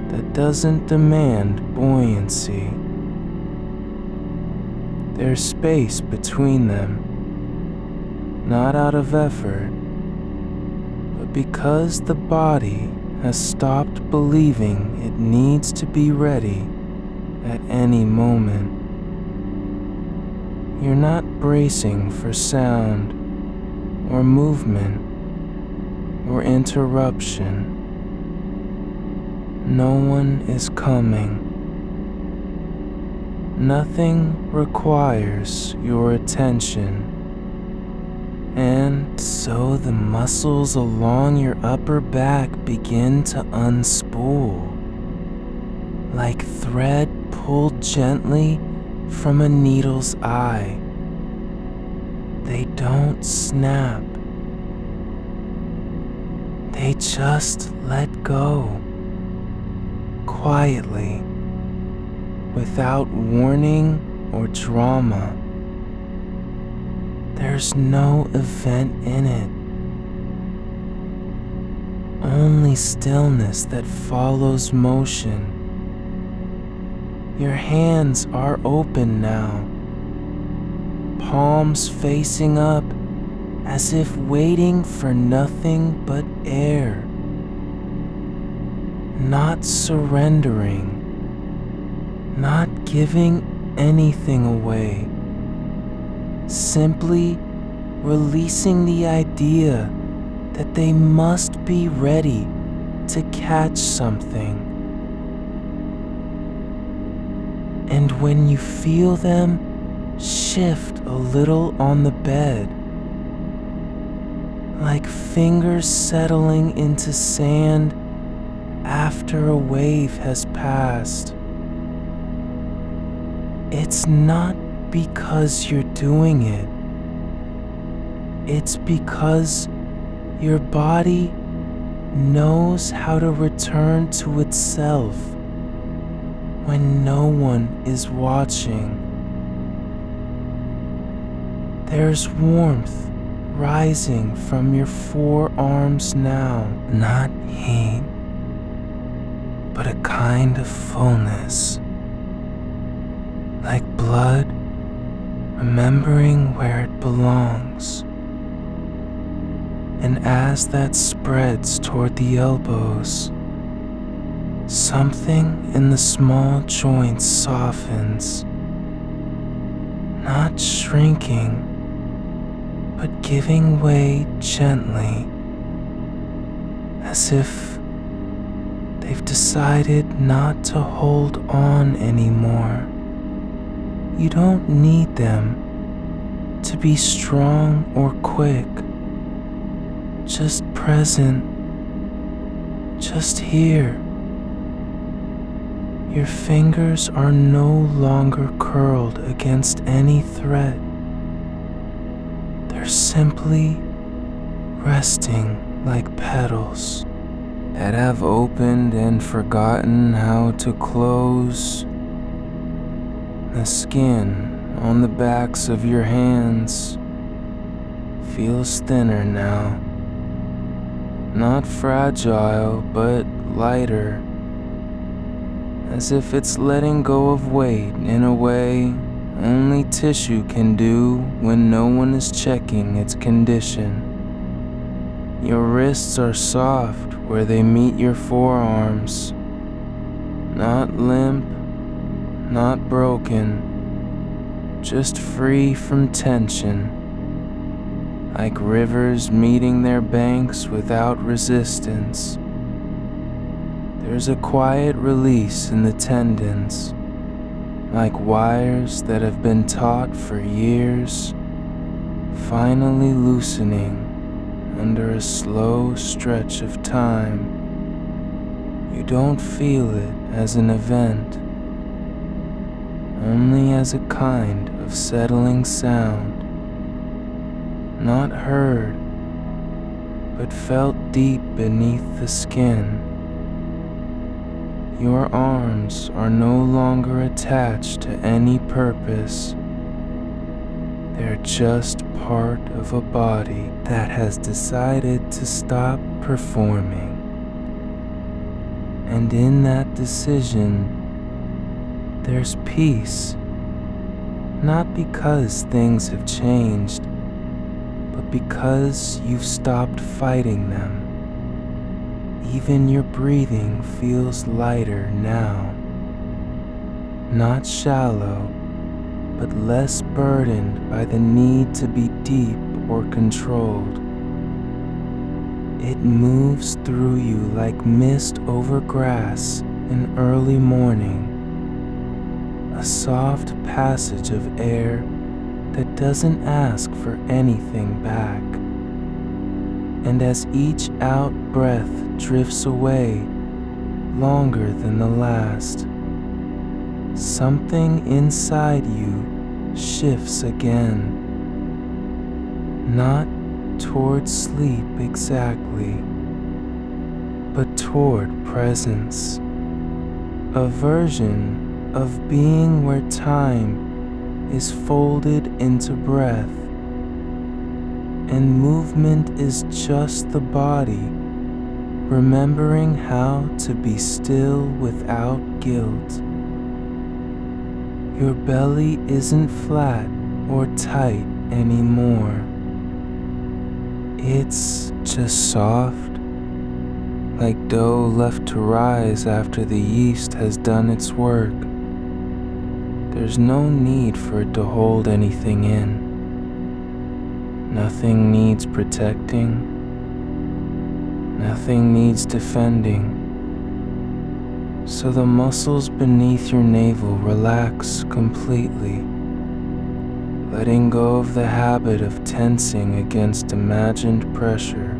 that doesn't demand buoyancy. There's space between them, not out of effort, but because the body has stopped believing it needs to be ready at any moment. You're not bracing for sound or movement or interruption. No one is coming. Nothing requires your attention, and so the muscles along your upper back begin to unspool, like thread pulled gently from a needle's eye. They don't snap. They just let go, quietly, without warning or drama. There's no event in it, only stillness that follows motion. Your hands are open now, palms facing up as if waiting for nothing but air. Not surrendering, not giving anything away, simply releasing the idea that they must be ready to catch something. And when you feel them shift a little on the bed, like fingers settling into sand after a wave has passed, it's not because you're doing it. It's because your body knows how to return to itself when no one is watching. There's warmth rising from your forearms now, not heat, but a kind of fullness, like blood remembering where it belongs. And as that spreads toward the elbows, something in the small joints softens, not shrinking, but giving way gently, as if they've decided not to hold on anymore. You don't need them to be strong or quick, just present, just here. Your fingers are no longer curled against any threat. They're simply resting like petals that have opened and forgotten how to close. The skin on the backs of your hands feels thinner now. Not fragile, but lighter, as if it's letting go of weight in a way only tissue can do when no one is checking its condition. Your wrists are soft where they meet your forearms, not limp, not broken, just free from tension, like rivers meeting their banks without resistance. There's a quiet release in the tendons, like wires that have been taut for years, finally loosening under a slow stretch of time. You don't feel it as an event, only as a kind of settling sound, not heard, but felt deep beneath the skin. Your arms are no longer attached to any purpose. They're just part of a body that has decided to stop performing. And in that decision, there's peace, not because things have changed, but because you've stopped fighting them. Even your breathing feels lighter now, not shallow, but less burdened by the need to be deep or controlled. It moves through you like mist over grass in early morning, a soft passage of air that doesn't ask for anything back. And as each out breath drifts away longer than the last, something inside you shifts again. Not toward sleep exactly, but toward presence. A version of being where time is folded into breath, and movement is just the body remembering how to be still without guilt. Your belly isn't flat or tight anymore. It's just soft, like dough left to rise after the yeast has done its work. There's no need for it to hold anything in. Nothing needs protecting. Nothing needs defending. So the muscles beneath your navel relax completely, letting go of the habit of tensing against imagined pressure.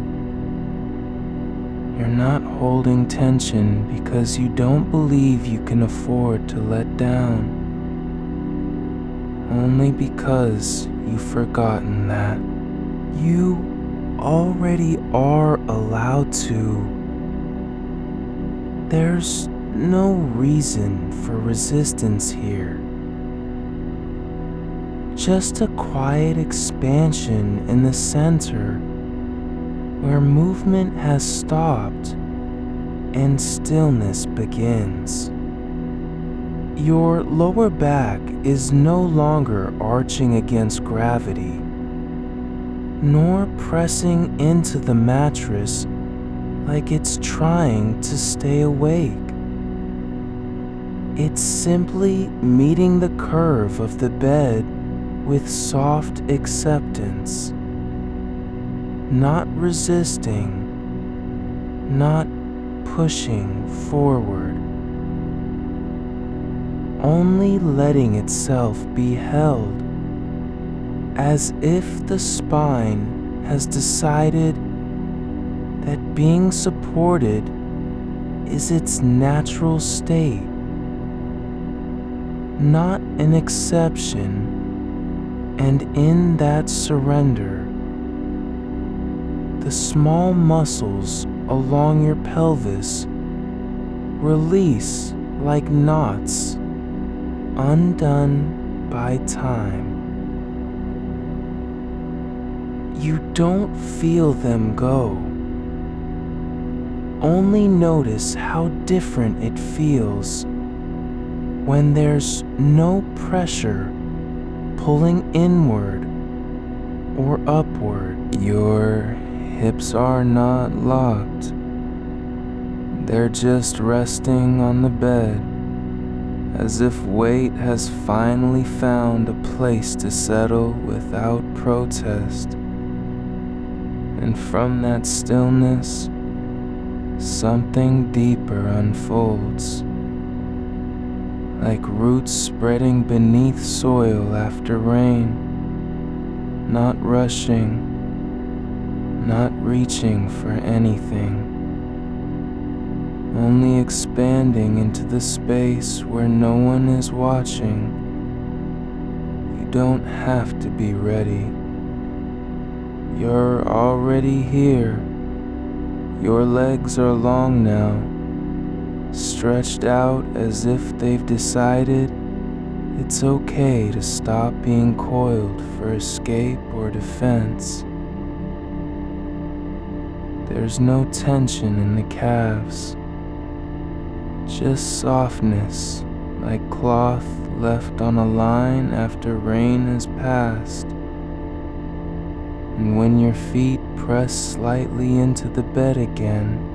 You're not holding tension because you don't believe you can afford to let down, only because you've forgotten that you already are allowed to. There's no reason for resistance here. Just a quiet expansion in the center where movement has stopped and stillness begins. Your lower back is no longer arching against gravity, nor pressing into the mattress like it's trying to stay awake. It's simply meeting the curve of the bed with soft acceptance, not resisting, not pushing forward, only letting itself be held, as if the spine has decided that being supported is its natural state, not an exception. And in that surrender, the small muscles along your pelvis release like knots undone by time. You don't feel them go. Only notice how different it feels when there's no pressure pulling inward or upward. Your hips are not locked. They're just resting on the bed, as if weight has finally found a place to settle without protest. And from that stillness, something deeper unfolds, like roots spreading beneath soil after rain, not rushing, not reaching for anything, only expanding into the space where no one is watching. You don't have to be ready. You're already here. Your legs are long now, stretched out as if they've decided it's okay to stop being coiled for escape or defense. There's no tension in the calves, just softness, like cloth left on a line after rain has passed. And when your feet press slightly into the bed again,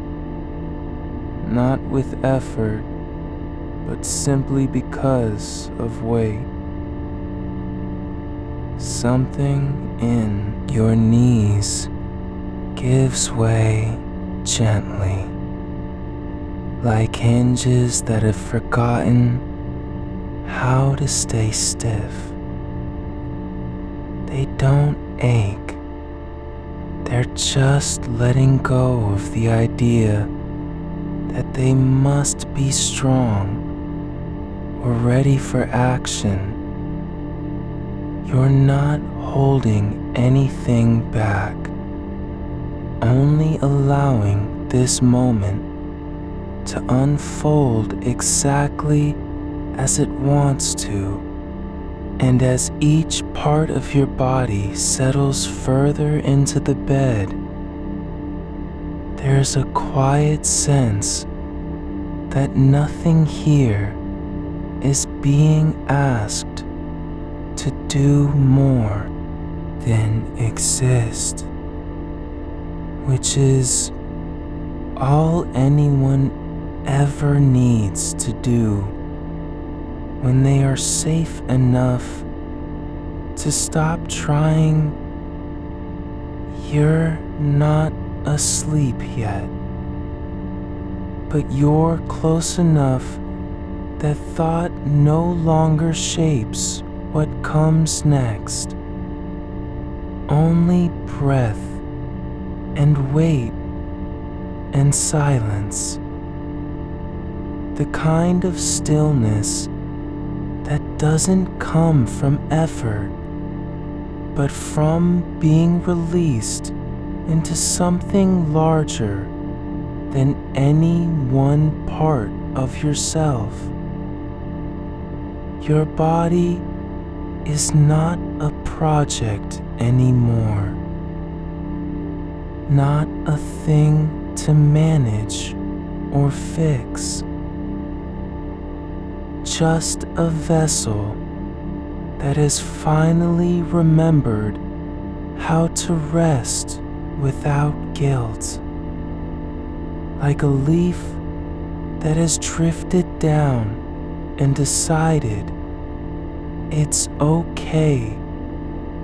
not with effort, but simply because of weight, something in your knees gives way gently, like hinges that have forgotten how to stay stiff. They don't ache. They're just letting go of the idea that they must be strong or ready for action. You're not holding anything back, only allowing this moment to unfold exactly as it wants to. And as each part of your body settles further into the bed, there's a quiet sense that nothing here is being asked to do more than exist, which is all anyone ever needs to do when they are safe enough to stop trying. You're not asleep yet, but you're close enough that thought no longer shapes what comes next. Only breath and wait and silence. The kind of stillness that doesn't come from effort, but from being released into something larger than any one part of yourself. Your body is not a project anymore, not a thing to manage or fix. Just a vessel that has finally remembered how to rest without guilt, like a leaf that has drifted down and decided it's okay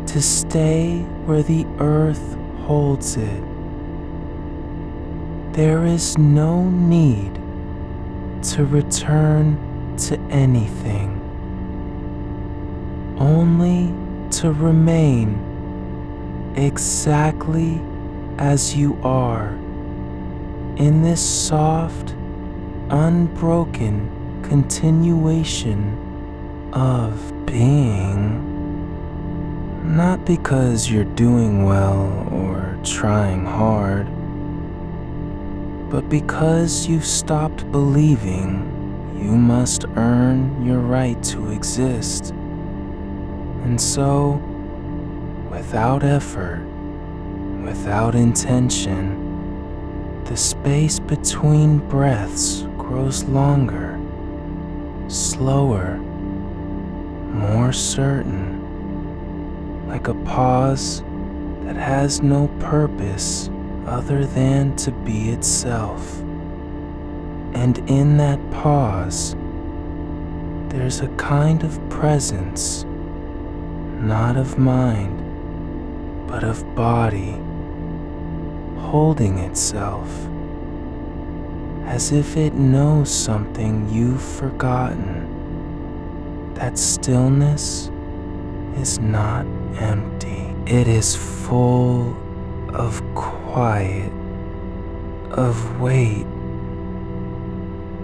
to stay where the earth holds it. There is no need to return to anything, only to remain exactly as you are in this soft, unbroken continuation of being. Not because you're doing well or trying hard, but because you've stopped believing you must earn your right to exist. And so, without effort, without intention, the space between breaths grows longer, slower, more certain, like a pause that has no purpose other than to be itself. And in that pause, there's a kind of presence, not of mind, but of body, holding itself, as if it knows something you've forgotten. That stillness is not empty. It is full of quiet, of weight,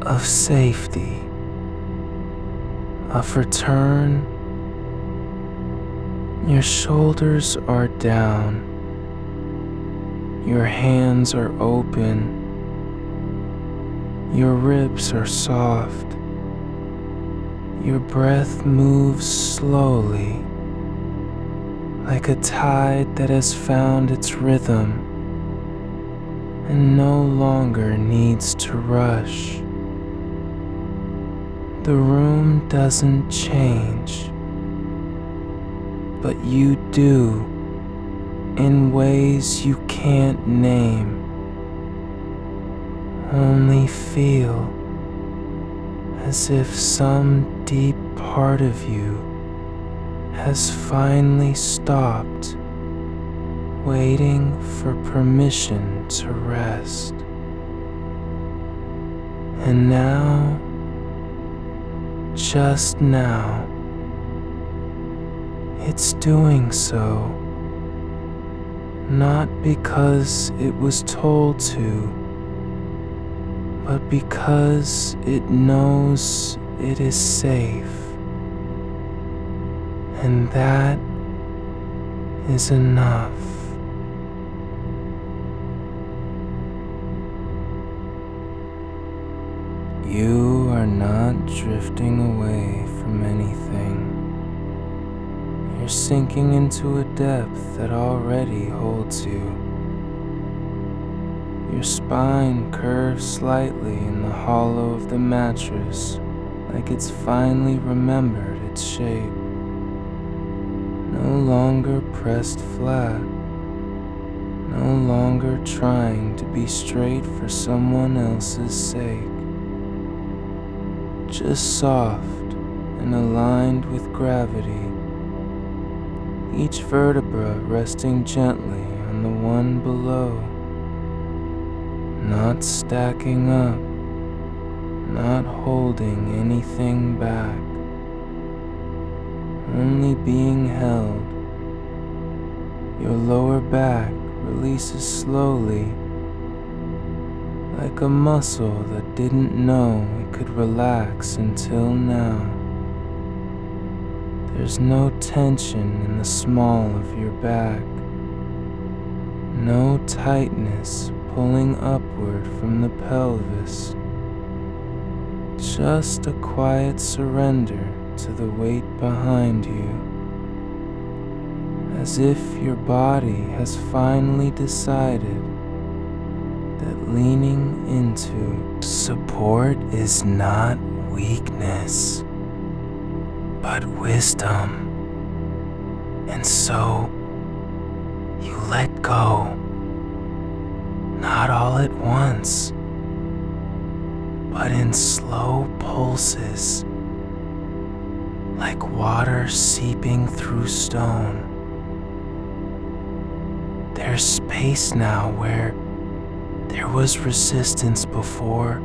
of safety, of return. Your shoulders are down, your hands are open, your ribs are soft, your breath moves slowly, like a tide that has found its rhythm and no longer needs to rush. The room doesn't change, but you do in ways you can't name. Only feel as if some deep part of you has finally stopped waiting for permission to rest. And now, just now. It's doing so, not because it was told to, but because it knows it is safe. And that is enough. You are not drifting away from anything. You're sinking into a depth that already holds you. Your spine curves slightly in the hollow of the mattress, like it's finally remembered its shape. No longer pressed flat, no longer trying to be straight for someone else's sake. Just soft and aligned with gravity, each vertebra resting gently on the one below, not stacking up, not holding anything back, only being held. Your lower back releases slowly, like a muscle that didn't know it could relax until now. There's no tension in the small of your back, no tightness pulling upward from the pelvis, just a quiet surrender to the weight behind you, as if your body has finally decided that leaning into support is not weakness, but wisdom. And so you let go, not all at once, but in slow pulses, like water seeping through stone. There's space now where there was resistance before.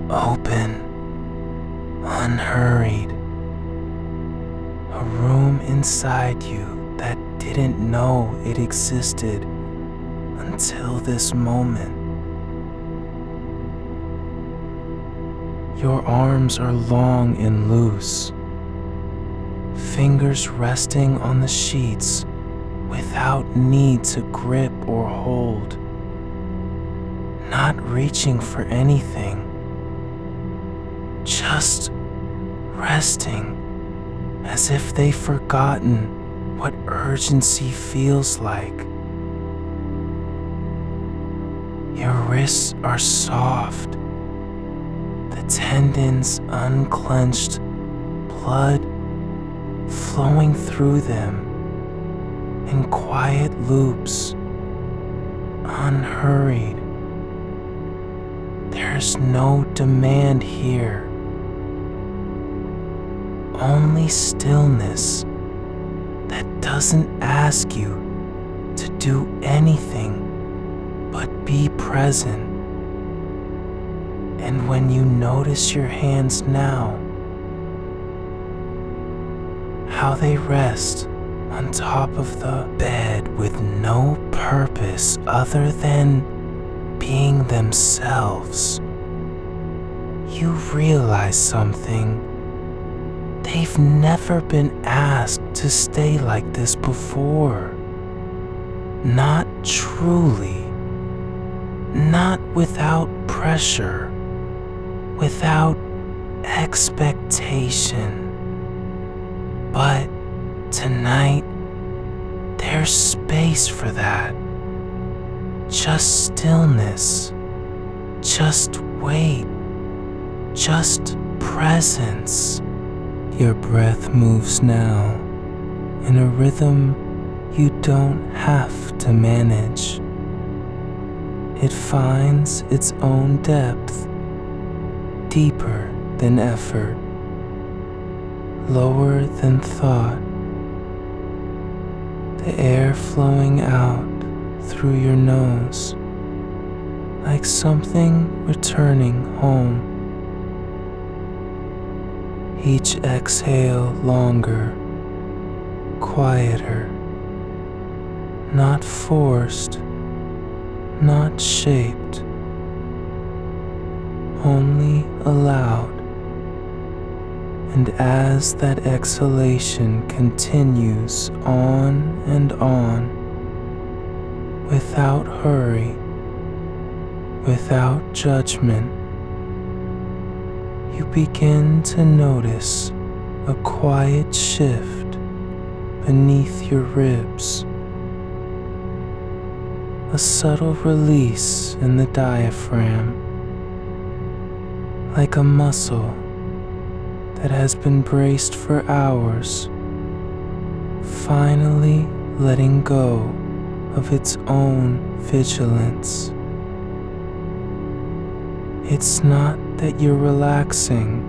Open, unhurried. A room inside you that didn't know it existed until this moment. Your arms are long and loose, fingers resting on the sheets without need to grip or hold, not reaching for anything, just resting as if they've forgotten what urgency feels like. Your wrists are soft, the tendons unclenched, blood flowing through them in quiet loops, unhurried. There's no demand here, only stillness that doesn't ask you to do anything but be present. And when you notice your hands now, how they rest on top of the bed with no purpose other than being themselves, you realize something. They've never been asked to stay like this before. Not truly. Not without pressure. Without expectation. But tonight, there's space for that. Just stillness. Just wait. Just presence. Your breath moves now in a rhythm you don't have to manage. It finds its own depth, deeper than effort, lower than thought. The air flowing out through your nose, like something returning home. Each exhale longer, quieter, not forced, not shaped, only allowed. And as that exhalation continues on and on, without hurry, without judgment, you begin to notice a quiet shift beneath your ribs, a subtle release in the diaphragm, like a muscle that has been braced for hours, finally letting go of its own vigilance. It's not that you're relaxing,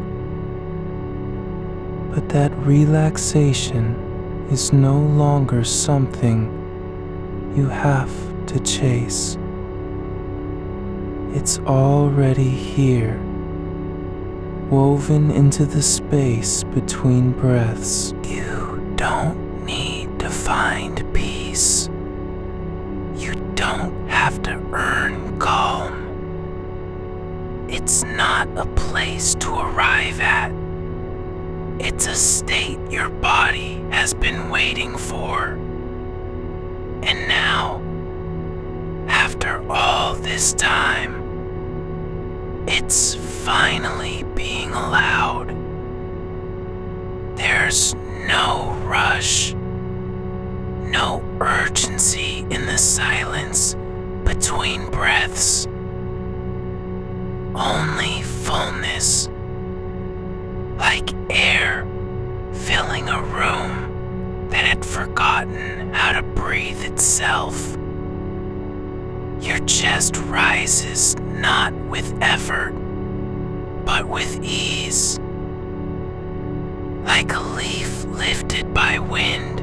but that relaxation is no longer something you have to chase. It's already here, woven into the space between breaths. You don't need to find peace. You don't have to earn calm. It's not a place to arrive at. It's a state your body has been waiting for. And now, after all this time, it's finally being allowed. There's no rush, no urgency in the silence between breaths. Only fullness, like air filling a room that had forgotten how to breathe itself. Your chest rises not with effort, but with ease, like a leaf lifted by wind.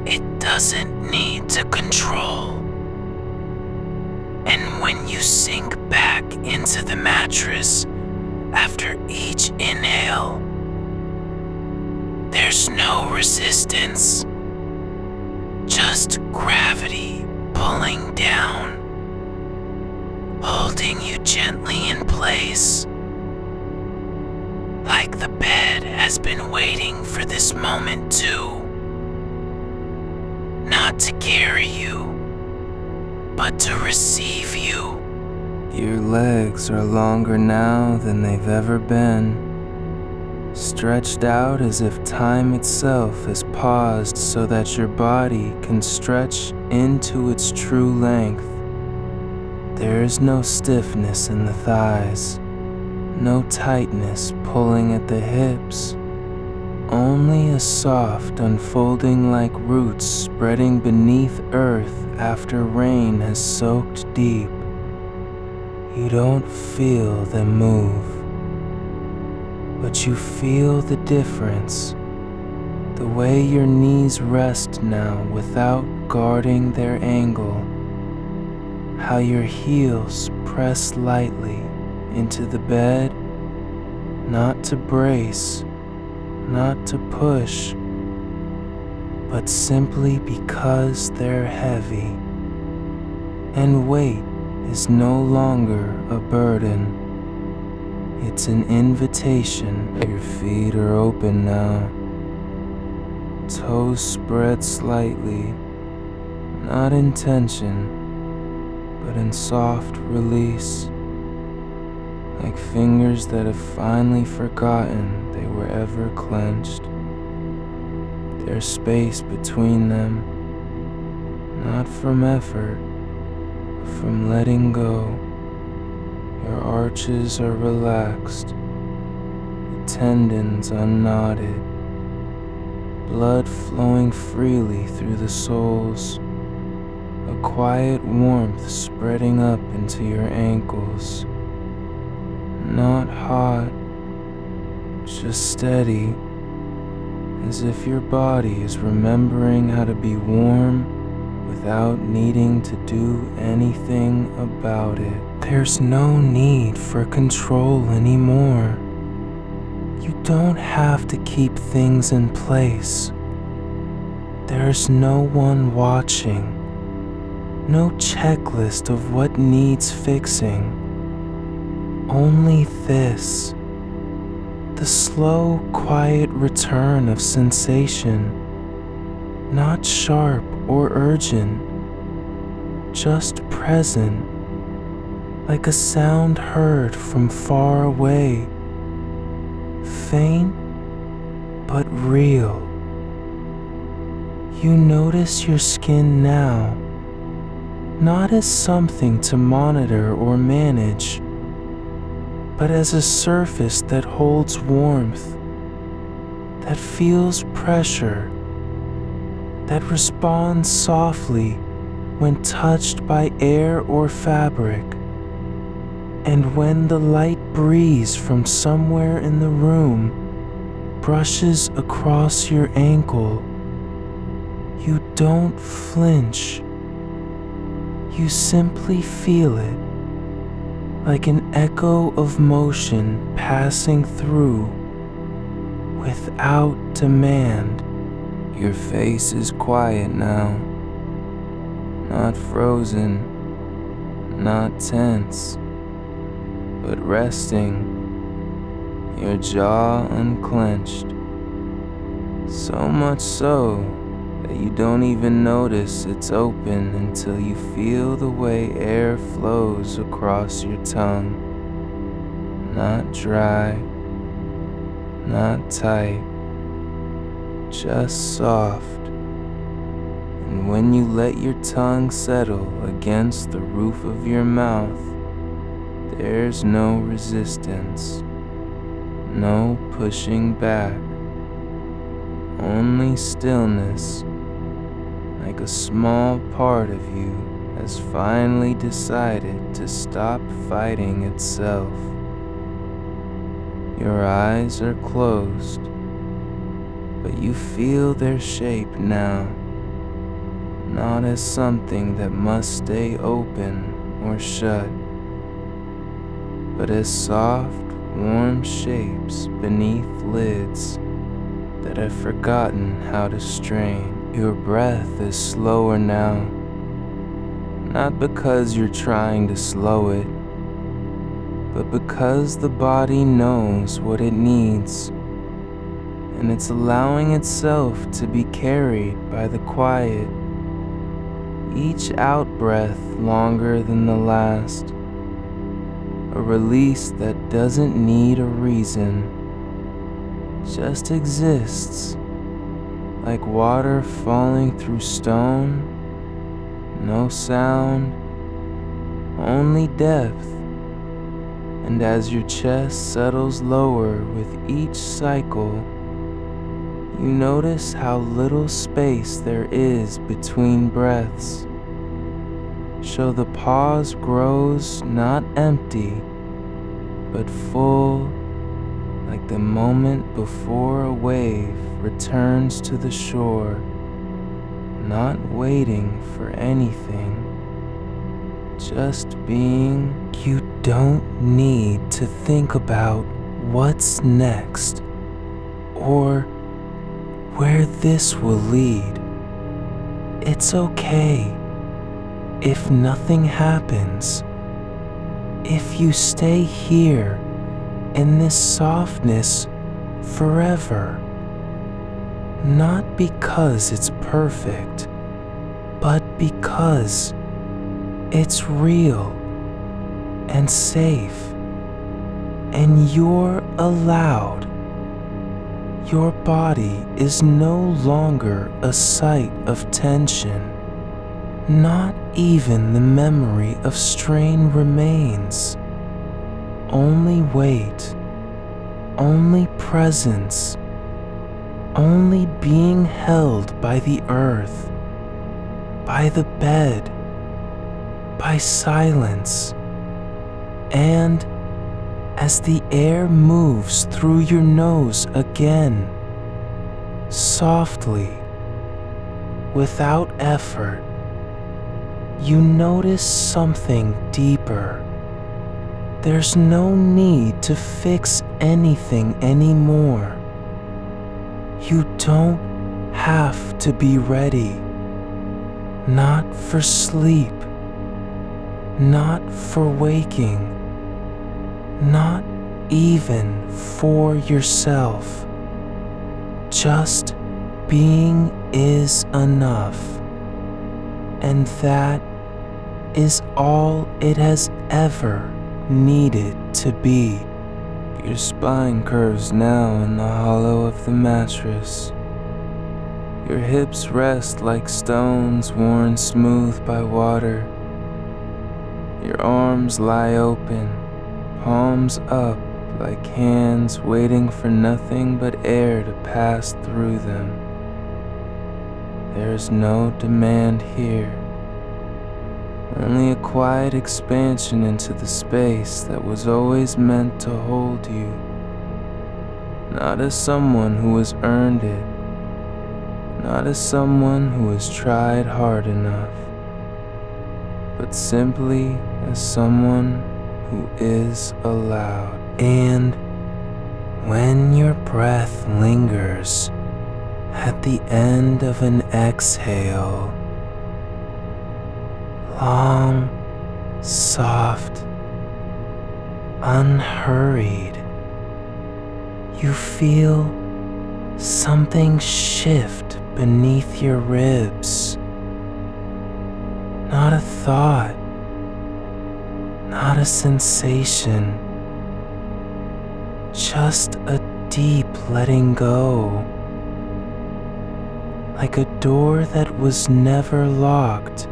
It doesn't need to control. And when you sink back into the mattress after each inhale, there's no resistance, just gravity pulling down, holding you gently in place, like the bed has been waiting for this moment too. Not to carry you, but to receive you. Your legs are longer now than they've ever been, stretched out as if time itself has paused so that your body can stretch into its true length. There is no stiffness in the thighs, no tightness pulling at the hips, only a soft unfolding like roots spreading beneath earth after rain has soaked deep. You don't feel them move, but you feel the difference, the way your knees rest now without guarding their angle, how your heels press lightly into the bed, not to brace, not to push, but simply because they're heavy. And weight is no longer a burden. It's an invitation. Your feet are open now. Toes spread slightly, not in tension, but in soft release, like fingers that have finally forgotten they were ever clenched. There's space between them, not from effort, but from letting go. Your arches are relaxed, the tendons unknotted, blood flowing freely through the soles, a quiet warmth spreading up into your ankles. Not hot, just steady, as if your body is remembering how to be warm without needing to do anything about it. There's no need for control anymore. You don't have to keep things in place. There's no one watching, no checklist of what needs fixing. Only this, the slow, quiet return of sensation, not sharp or urgent, just present, like a sound heard from far away, faint but real. You notice your skin now, not as something to monitor or manage, but as a surface that holds warmth, that feels pressure, that responds softly when touched by air or fabric. And when the light breeze from somewhere in the room brushes across your ankle, you don't flinch. You simply feel it, like an echo of motion passing through without demand. Your face is quiet now, not frozen, not tense, but resting, your jaw unclenched. So much so that you don't even notice it's open until you feel the way air flows across your tongue. Not dry, not tight, just soft. And when you let your tongue settle against the roof of your mouth, there's no resistance, no pushing back, only stillness, like a small part of you has finally decided to stop fighting itself. Your eyes are closed, but you feel their shape now, not as something that must stay open or shut, but as soft, warm shapes beneath lids that have forgotten how to strain. Your breath is slower now, not because you're trying to slow it, but because the body knows what it needs, and it's allowing itself to be carried by the quiet, each out-breath longer than the last, a release that doesn't need a reason, just exists, like water falling through stone, no sound, only depth. And as your chest settles lower with each cycle, you notice how little space there is between breaths. So the pause grows not empty, but full, like the moment before a wave returns to the shore, not waiting for anything, just being. You don't need to think about what's next or where this will lead. It's okay if nothing happens, if you stay here in this softness forever. Not because it's perfect, but because it's real and safe, and you're allowed. Your body is no longer a site of tension. Not even the memory of strain remains. Only weight, only presence, only being held by the earth, by the bed, by silence. And as the air moves through your nose again, softly, without effort, you notice something deeper. There's no need to fix anything anymore. You don't have to be ready. Not for sleep. Not for waking. Not even for yourself. Just being is enough. And that is all it has ever needed to be. Your spine curves now in the hollow of the mattress. Your hips rest like stones worn smooth by water. Your arms lie open, palms up like hands waiting for nothing but air to pass through them. There is no demand here. Only a quiet expansion into the space that was always meant to hold you. Not as someone who has earned it. Not as someone who has tried hard enough. But simply as someone who is allowed. And when your breath lingers at the end of an exhale, long, soft, unhurried, you feel something shift beneath your ribs. Not a thought, not a sensation, just a deep letting go, like a door that was never locked,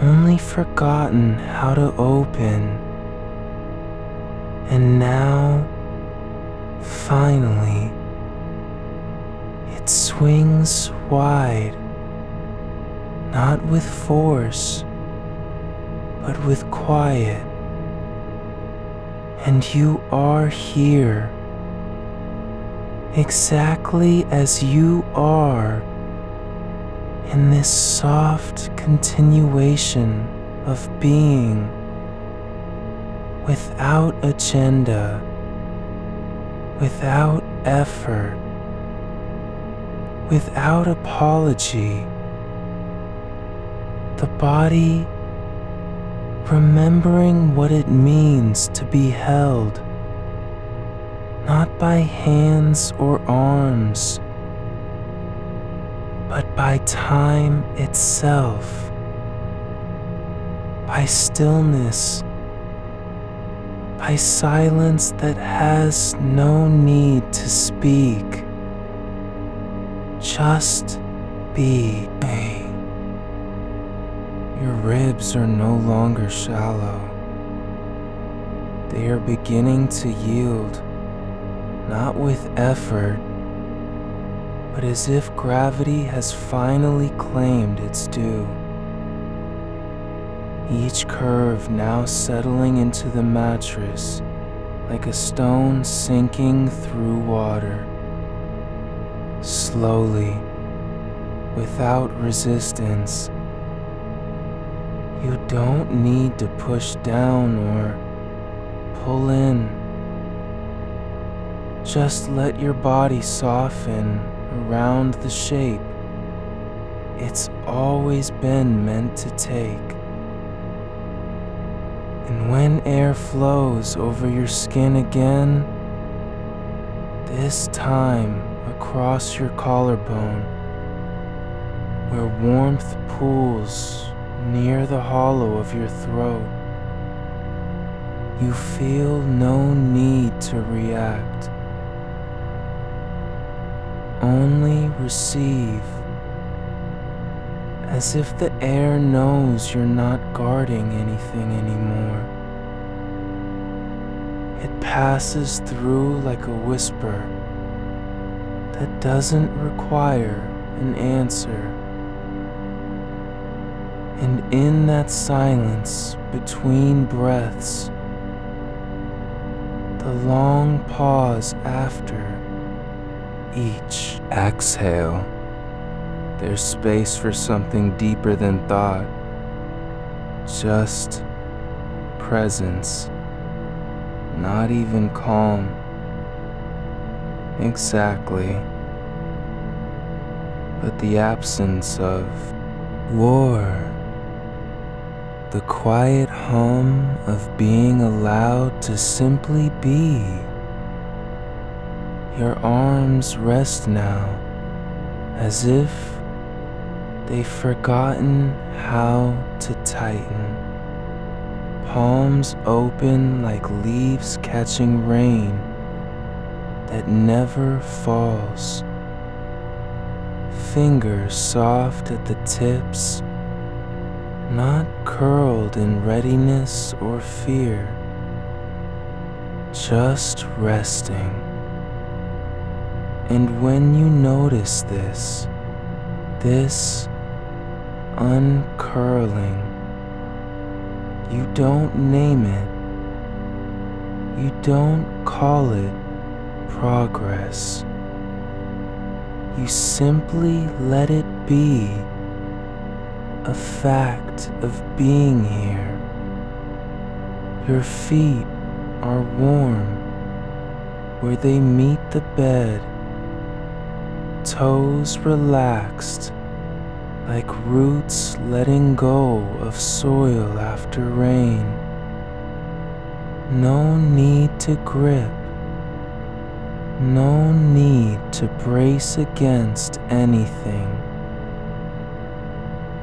only forgotten how to open. And now, finally, it swings wide, not with force, but with quiet. And you are here, exactly as you are, in this soft continuation of being, without agenda, without effort, without apology. The body remembering what it means to be held, not by hands or arms, but by time itself, by stillness, by silence that has no need to speak. Just be. Your ribs are no longer shallow. They are beginning to yield, not with effort, but as if gravity has finally claimed its due. Each curve now settling into the mattress like a stone sinking through water. Slowly, without resistance. You don't need to push down or pull in. Just let your body soften around the shape it's always been meant to take. And when air flows over your skin again, this time across your collarbone, where warmth pools near the hollow of your throat, you feel no need to react. Only receive, as if the air knows you're not guarding anything anymore. It passes through like a whisper that doesn't require an answer. And in that silence between breaths, the long pause after each exhale, there's space for something deeper than thought, just presence. not even calm. Exactly. But the absence of war, the quiet hum of being allowed to simply be. Your arms rest now, as if they've forgotten how to tighten. Palms open like leaves catching rain that never falls. Fingers soft at the tips, not curled in readiness or fear, just resting. And when you notice this uncurling, you don't name it, you don't call it progress. You simply let it be a fact of being here. Your feet are warm where they meet the bed, toes relaxed like roots letting go of soil after rain. No need to grip, no need to brace against anything.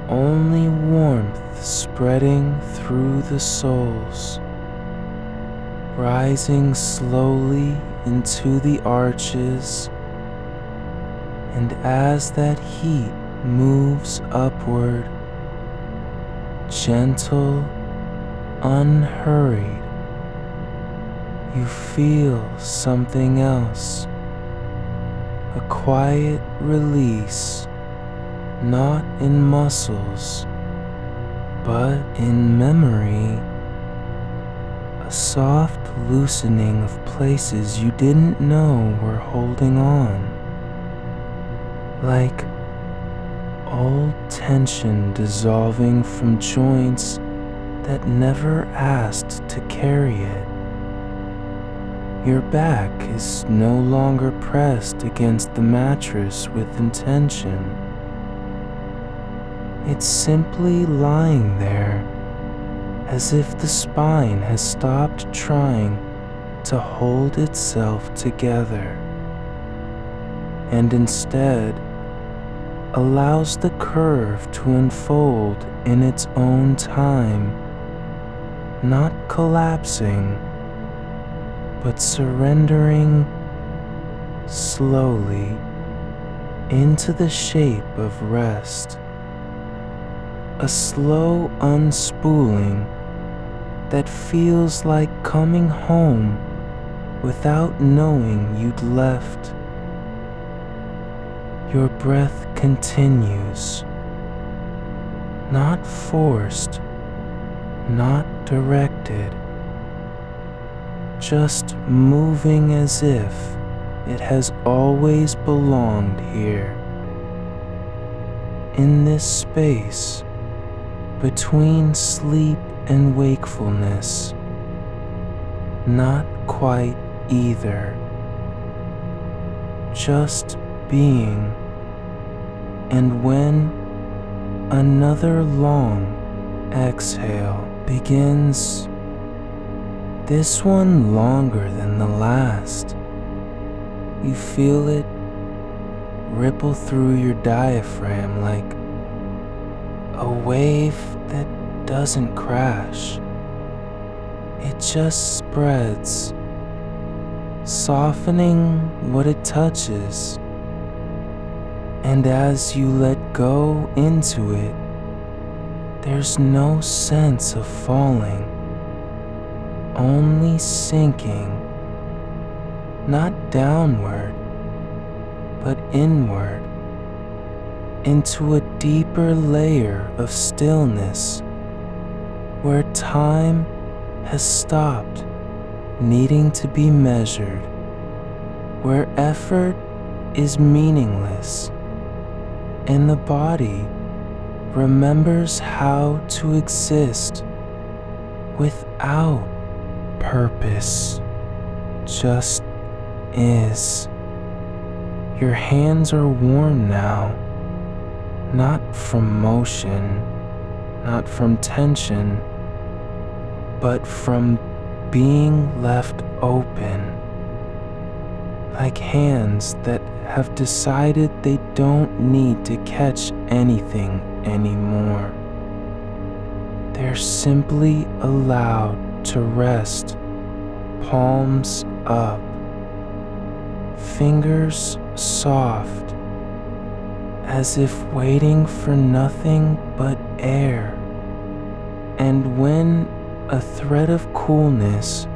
Only warmth spreading through the soles, rising slowly into the arches, and as that heat moves upward, gentle, unhurried, you feel something else, a quiet release, not in muscles, but in memory, a soft loosening of places you didn't know were holding on, like old tension dissolving from joints that never asked to carry it. Your back is no longer pressed against the mattress with intention. It's simply lying there, as if the spine has stopped trying to hold itself together, and instead allows the curve to unfold in its own time, not collapsing, but surrendering slowly into the shape of rest. A slow unspooling that feels like coming home without knowing you'd left. Your breath continues, not forced, not directed, just moving as if it has always belonged here. In this space between sleep and wakefulness, not quite either, just being. And when another long exhale begins, this one longer than the last, you feel it ripple through your diaphragm like a wave that doesn't crash. It just spreads, softening what it touches. And as you let go into it, there's no sense of falling, only sinking, not downward, but inward, into a deeper layer of stillness, where time has stopped needing to be measured, where effort is meaningless, and the body remembers how to exist without purpose. just is. Your hands are warm now, not from motion, not from tension, but from being left open, like hands that have decided they don't need to catch anything anymore. They're simply allowed to rest, palms up, fingers soft, as if waiting for nothing but air. And when a thread of coolness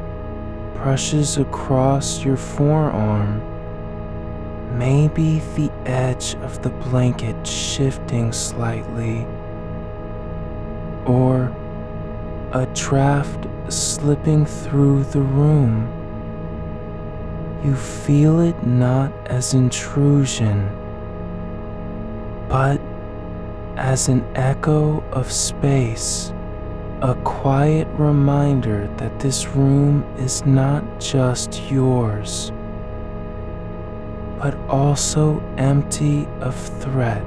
brushes across your forearm, maybe the edge of the blanket shifting slightly, or a draft slipping through the room, you feel it not as intrusion, but as an echo of space, a quiet reminder that this room is not just yours, but also empty of threat,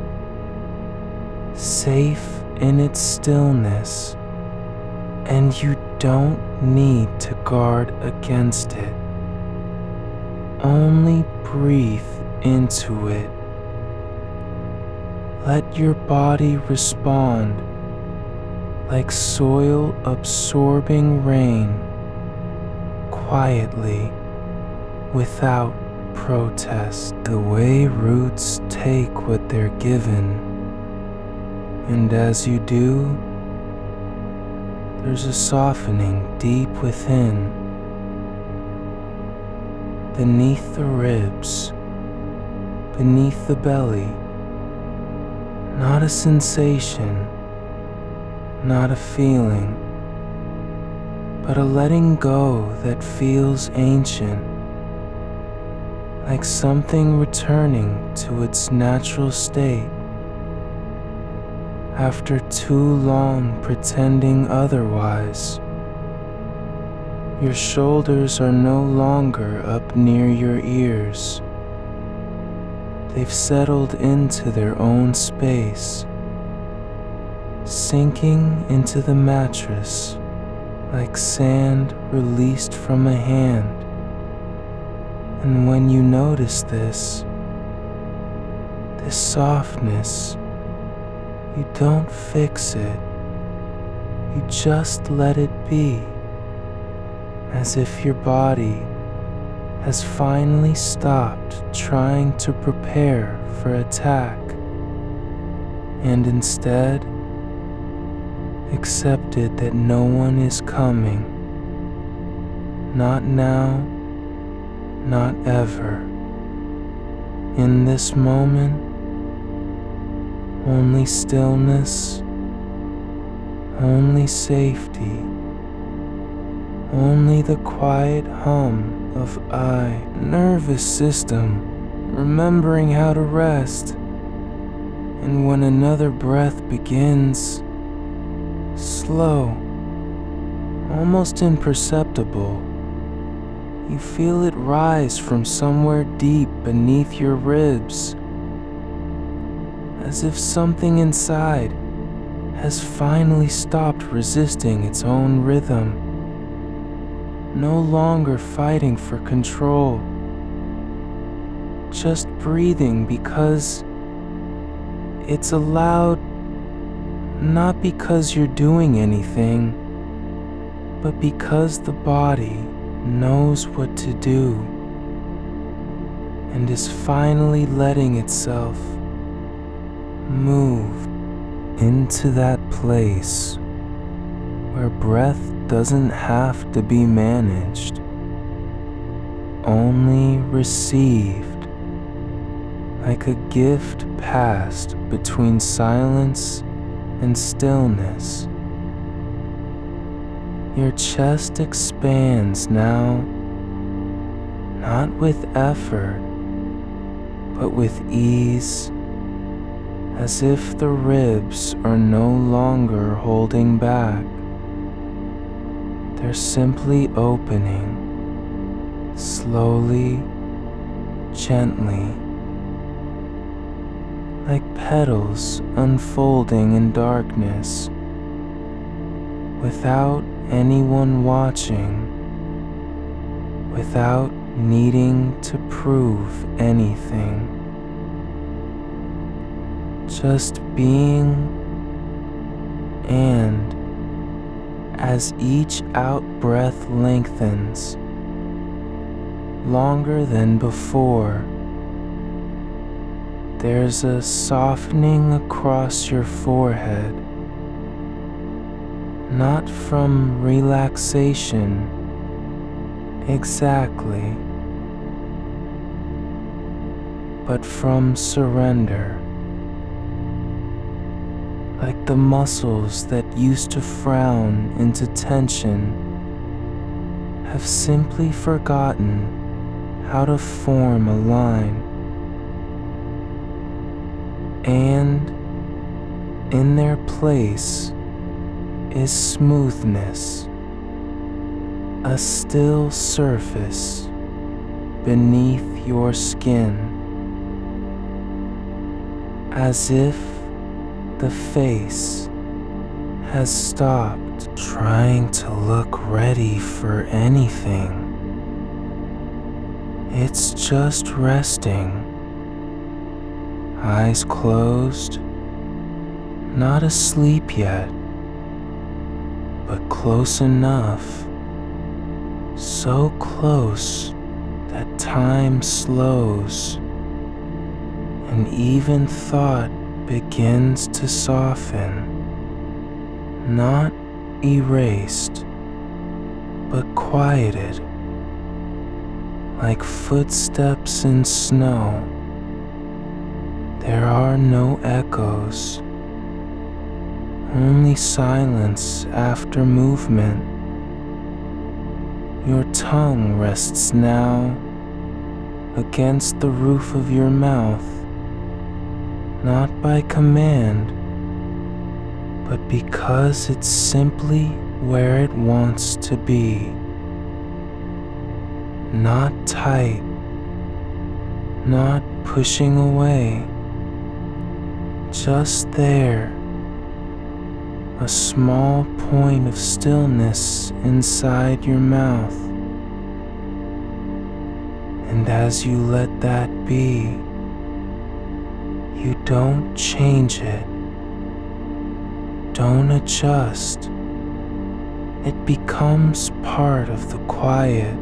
safe in its stillness, and you don't need to guard against it. Only breathe into it. Let your body respond like soil absorbing rain, quietly, without protest. The way roots take what they're given, and as you do, there's a softening deep within, beneath the ribs, beneath the belly. Not a sensation, not a feeling, but a letting go that feels ancient, like something returning to its natural state after too long pretending otherwise. Your shoulders are no longer up near your ears. They've settled into their own space, sinking into the mattress like sand released from a hand. And when you notice this softness, you don't fix it. You just let it be, as if your body has finally stopped trying to prepare for attack, and instead accepted that no one is coming. Not now, not ever. In this moment, only stillness, only safety, only the quiet hum of nervous system remembering how to rest. And when another breath begins, slow, almost imperceptible, you feel it rise from somewhere deep beneath your ribs, as if something inside has finally stopped resisting its own rhythm, no longer fighting for control, just breathing because it's allowed, not because you're doing anything, but because the body knows what to do and is finally letting itself move into that place where breath doesn't have to be managed, only received, like a gift passed between silence and stillness. Your chest expands now, not with effort, but with ease, as if the ribs are no longer holding back. They're simply opening, slowly, gently, like petals unfolding in darkness, without anyone watching, without needing to prove anything. Just being, and as each out-breath lengthens, longer than before, there's a softening across your forehead, not from relaxation exactly, but from surrender. Like the muscles that used to frown into tension have simply forgotten how to form a line. And in their place is smoothness, a still surface beneath your skin, as if the face has stopped trying to look ready for anything. It's just resting, eyes closed, not asleep yet, but close enough, so close that time slows and even thought begins to soften, not erased, but quieted, like footsteps in snow. There are no echoes, only silence after movement. Your tongue rests now against the roof of your mouth, not by command, but because it's simply where it wants to be. Not tight, not pushing away, just there, a small point of stillness inside your mouth. And as you let that be, you don't change it, don't adjust. It becomes part of the quiet,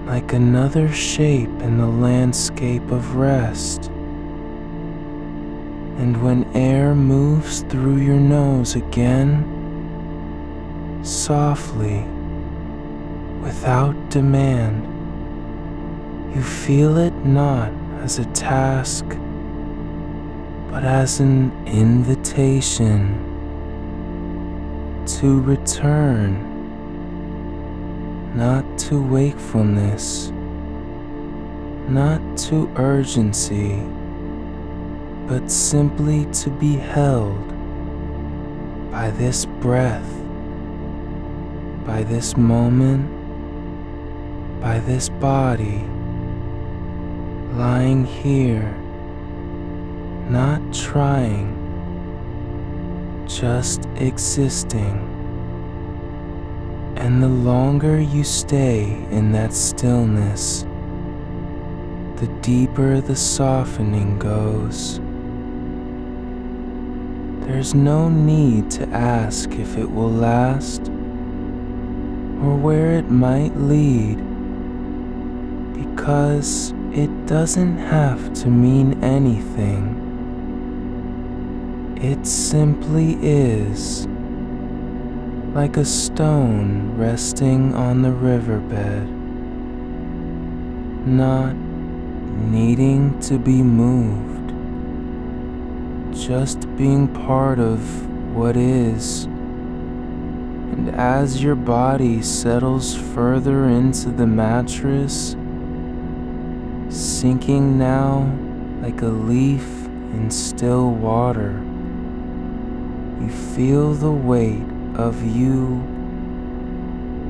like another shape in the landscape of rest. And when air moves through your nose again, softly, without demand, you feel it not as a task, but as an invitation to return, not to wakefulness, not to urgency, but simply to be held by this breath, by this moment, by this body, lying here, not trying, just existing. And the longer you stay in that stillness, the deeper the softening goes. There's no need to ask if it will last or where it might lead, because it doesn't have to mean anything. It simply is, like a stone resting on the riverbed, not needing to be moved, just being part of what is. And as your body settles further into the mattress, sinking now like a leaf in still water, you feel the weight of you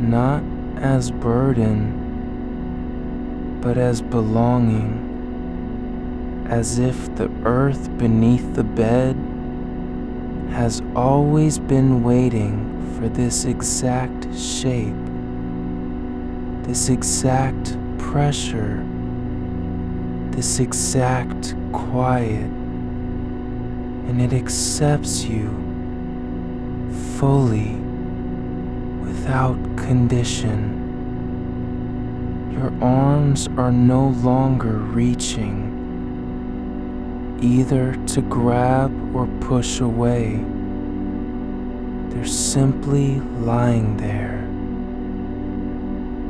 not as burden, but as belonging, as if the earth beneath the bed has always been waiting for this exact shape, this exact pressure, this exact quiet, and it accepts you fully without condition. Your arms are no longer reaching, either to grab or push away. They're simply lying there,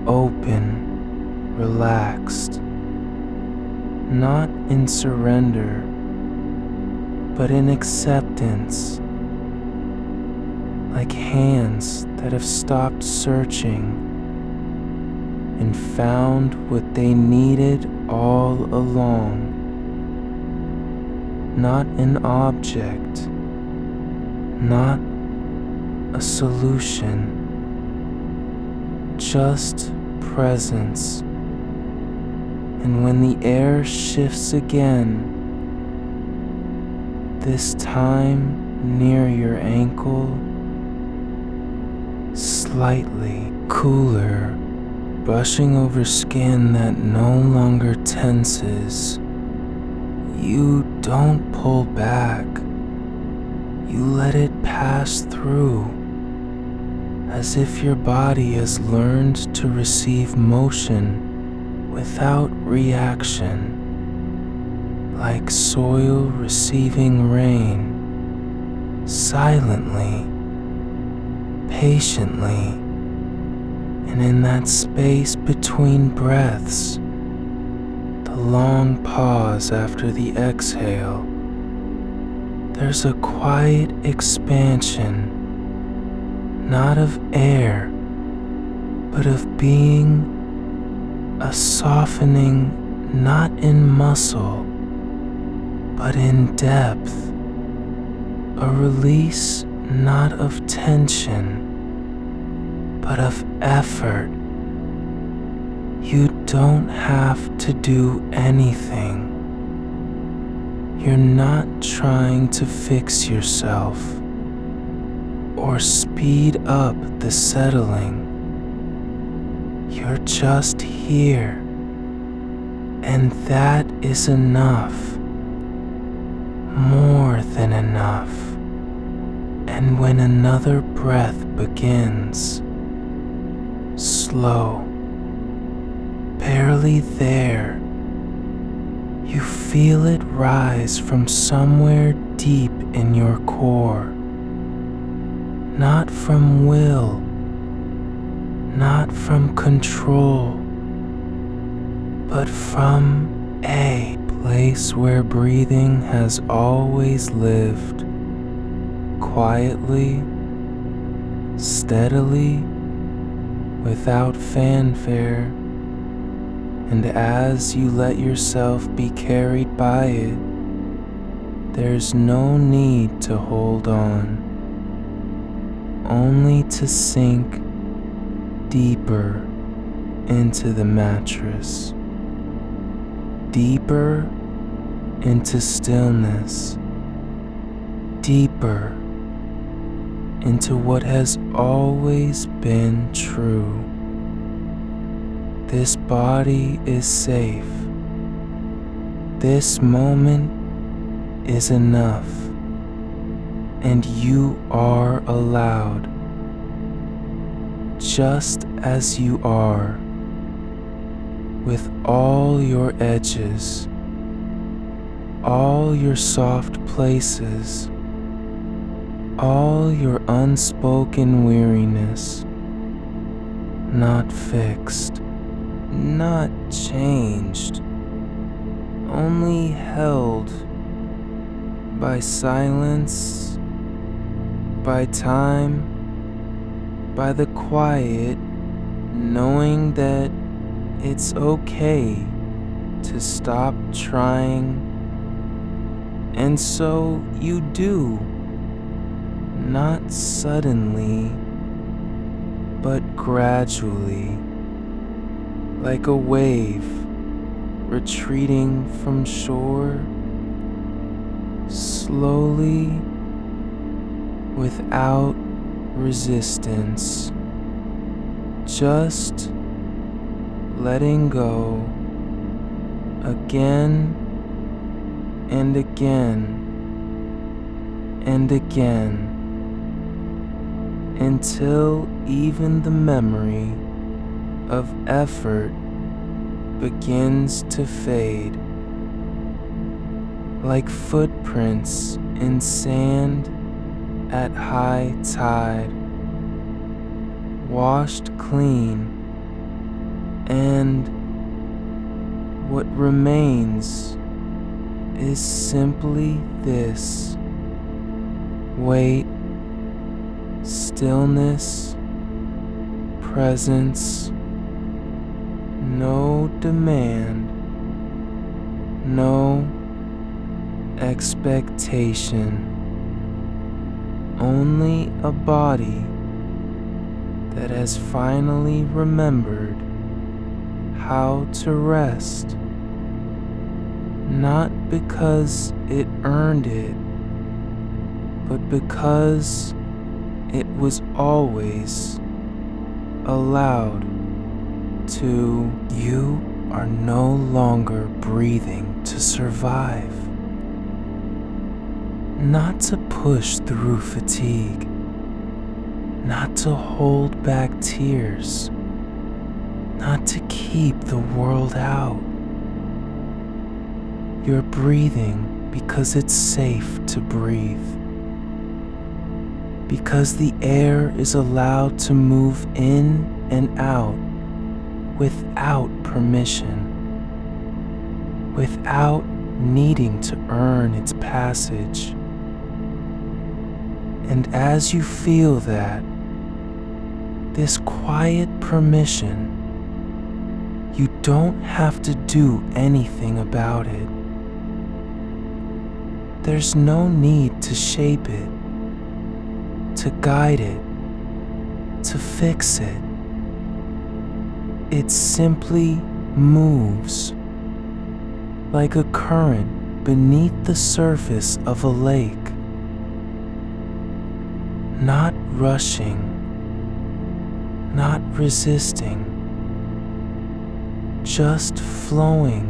open, relaxed, not in surrender, but in acceptance, like hands that have stopped searching and found what they needed all along. Not an object, not a solution, just presence. And when the air shifts again, this time near your ankle, slightly cooler, brushing over skin that no longer tenses. You don't pull back. You let it pass through, as if your body has learned to receive motion without reaction, like soil receiving rain, silently, patiently, and in that space between breaths, the long pause after the exhale, there's a quiet expansion, not of air, but of being, a softening not in muscle, but in depth, a release not of tension, but of effort. You don't have to do anything. You're not trying to fix yourself or speed up the settling. You're just here, and that is enough, more than enough. And when another breath begins, slow, barely there, you feel it rise from somewhere deep in your core, not from will, not from control, but from a place where breathing has always lived, quietly, steadily, without fanfare. And as you let yourself be carried by it, there's no need to hold on, only to sink deeper into the mattress, deeper into stillness, deeper into what has always been true. This body is safe. This moment is enough, and you are allowed, just as you are, with all your edges, all your soft places, all your unspoken weariness, not fixed, not changed, only held by silence, by time, by the quiet, knowing that it's okay to stop trying. And so you do, not suddenly, but gradually, like a wave retreating from shore, slowly, without resistance, just letting go again and again and again, until even the memory of effort begins to fade, like footprints in sand at high tide, washed clean, and what remains is simply this: weight, stillness, presence, no demand, no expectation, only a body that has finally remembered how to rest, not because it earned it, but because it was always allowed to. You are no longer breathing to survive, not to push through fatigue, not to hold back tears, not to keep the world out. You're breathing because it's safe to breathe, because the air is allowed to move in and out without permission, without needing to earn its passage. And as you feel that, this quiet permission, you don't have to do anything about it. There's no need to shape it, to guide it, to fix it. It simply moves like a current beneath the surface of a lake, not rushing, not resisting, just flowing,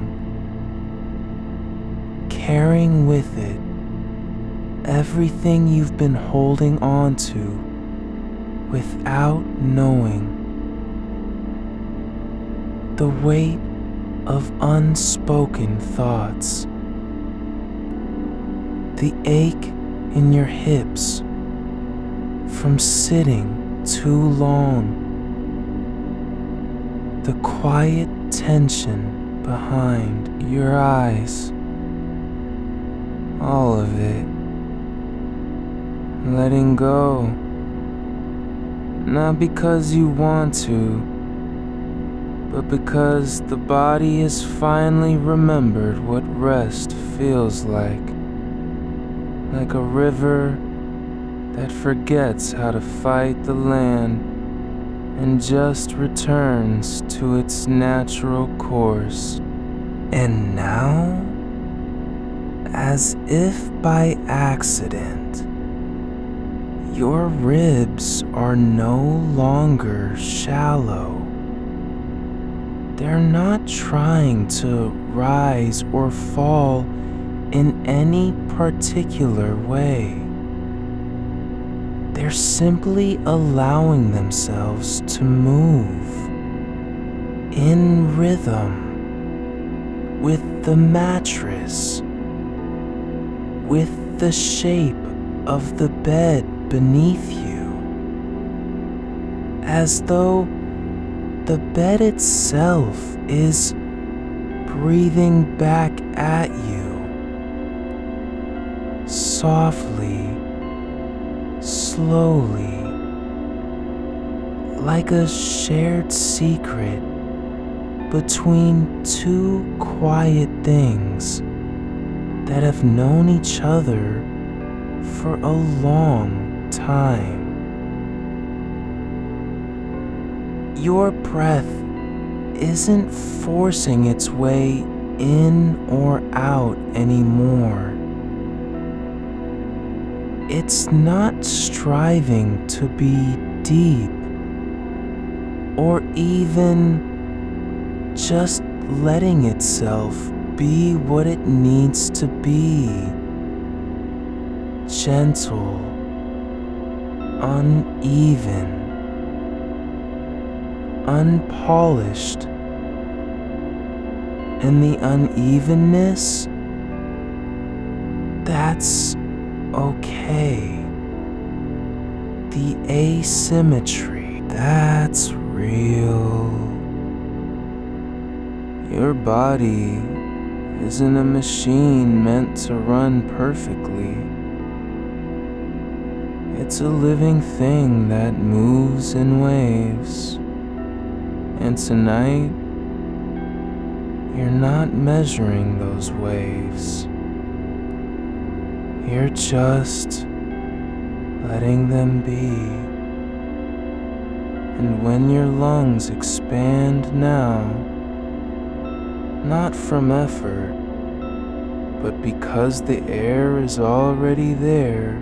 carrying with it everything you've been holding on to without knowing. The weight of unspoken thoughts, the ache in your hips from sitting too long, the quiet tension behind your eyes, all of it. Letting go, not because you want to, but because the body has finally remembered what rest feels like a river that forgets how to fight the land and just returns to its natural course. And now, as if by accident, your ribs are no longer shallow. They're not trying to rise or fall in any particular way. They're simply allowing themselves to move in rhythm with the mattress, with the shape of the bed beneath you, as though the bed itself is breathing back at you, softly, slowly, like a shared secret between two quiet things that have known each other for a long time. Your breath isn't forcing its way in or out anymore. It's not striving to be deep or even just letting itself be what it needs to be. Gentle, uneven, unpolished, and the unevenness, that's okay. The asymmetry, that's real. Your body isn't a machine meant to run perfectly. It's a living thing that moves in waves. And tonight, you're not measuring those waves. You're just letting them be. And when your lungs expand now, not from effort, but because the air is already there,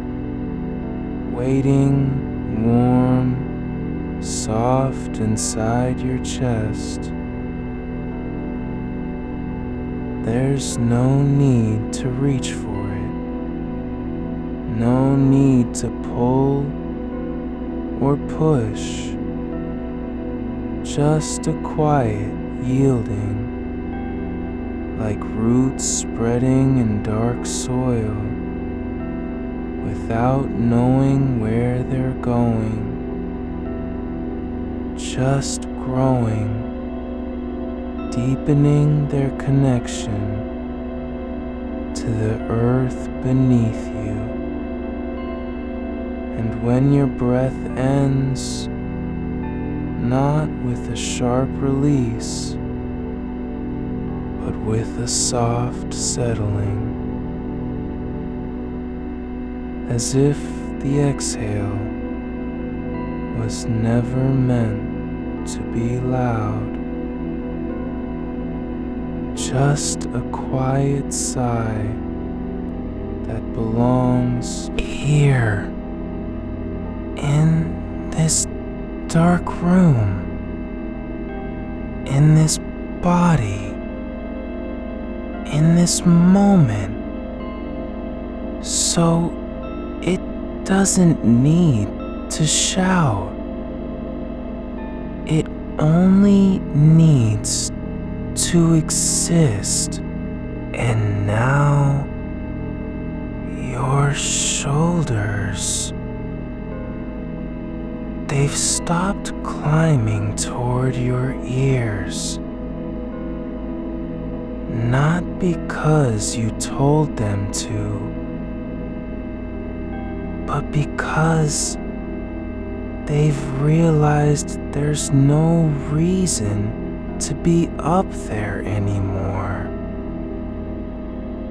waiting, warm, soft inside your chest, there's no need to reach for it. No need to pull or push. Just a quiet yielding, like roots spreading in dark soil, without knowing where they're going. Just growing, deepening their connection to the earth beneath you. And when your breath ends, not with a sharp release, but with a soft settling, as if the exhale was never meant to be loud. Just a quiet sigh that belongs here, in this dark room, in this body, in this moment. So it doesn't need to shout. It only needs to exist. And now your shoulders, they've stopped climbing toward your ears. Not because you told them to, but because they've realized there's no reason to be up there anymore.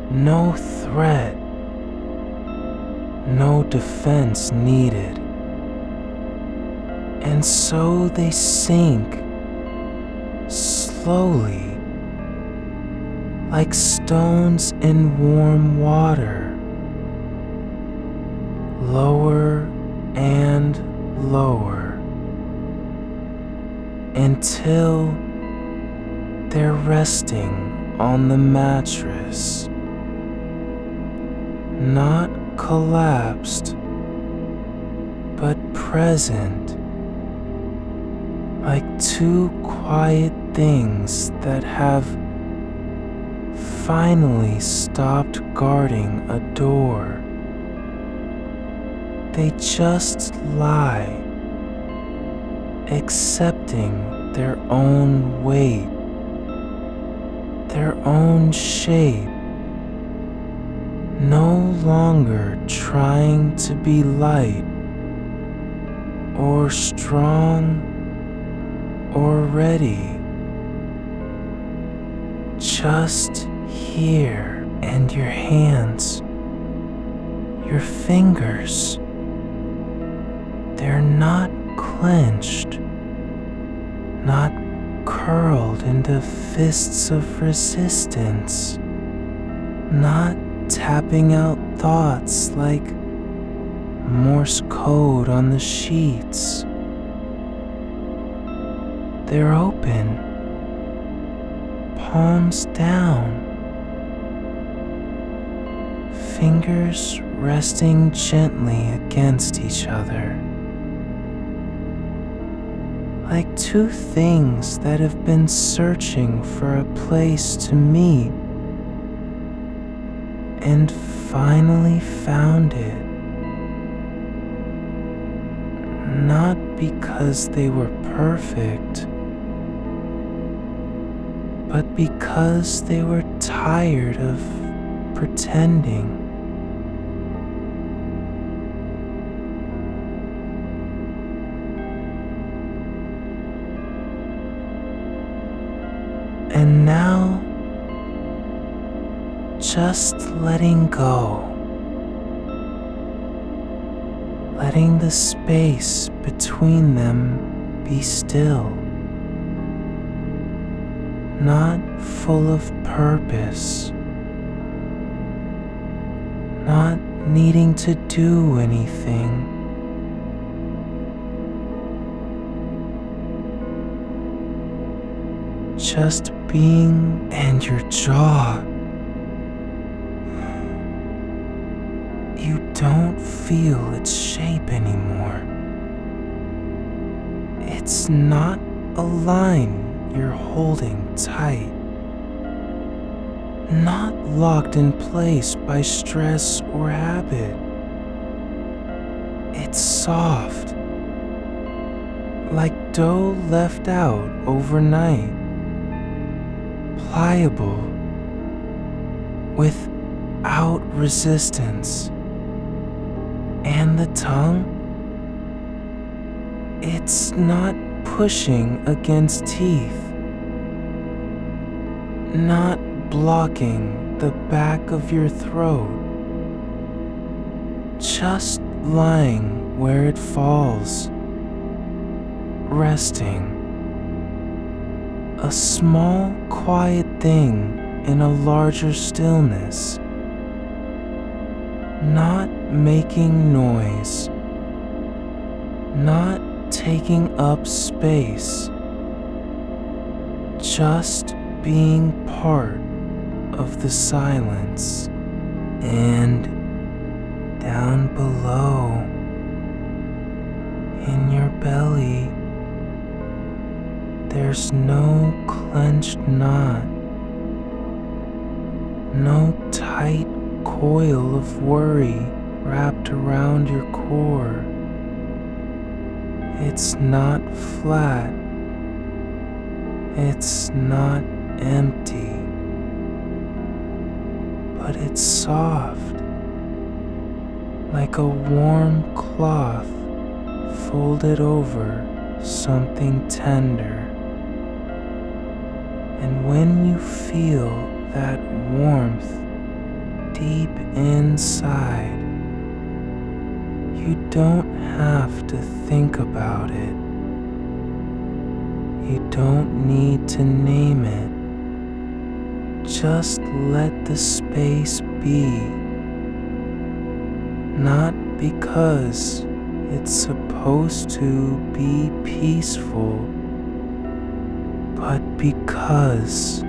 No threat, no defense needed. And so they sink slowly, like stones in warm water, lower and lower, until they're resting on the mattress, not collapsed, but present, like two quiet things that have finally stopped guarding a door. They just lie, accepting their own weight, their own shape, no longer trying to be light or strong or ready. Just here, and your hands, your fingers, they're not clenched, into fists of resistance, not tapping out thoughts like Morse code on the sheets. They're open, palms down, fingers resting gently against each other, like two things that have been searching for a place to meet and finally found it. Not because they were perfect, but because they were tired of pretending. And now, just letting go, letting the space between them be still, not full of purpose, not needing to do anything. Just being, and your jaw. You don't feel its shape anymore. It's not a line you're holding tight, not locked in place by stress or habit. It's soft, like dough left out overnight, pliable, without resistance. And the tongue? It's not pushing against teeth, not blocking the back of your throat, just lying where it falls, resting. A small, quiet thing in a larger stillness, not making noise, not taking up space, just being part of the silence. And down below, in your belly, there's no clenched knot, no tight coil of worry wrapped around your core. It's not flat. It's not empty. But it's soft, like a warm cloth folded over something tender. And when you feel that warmth deep inside, you don't have to think about it. You don't need to name it. Just let the space be. Not because it's supposed to be peaceful, but because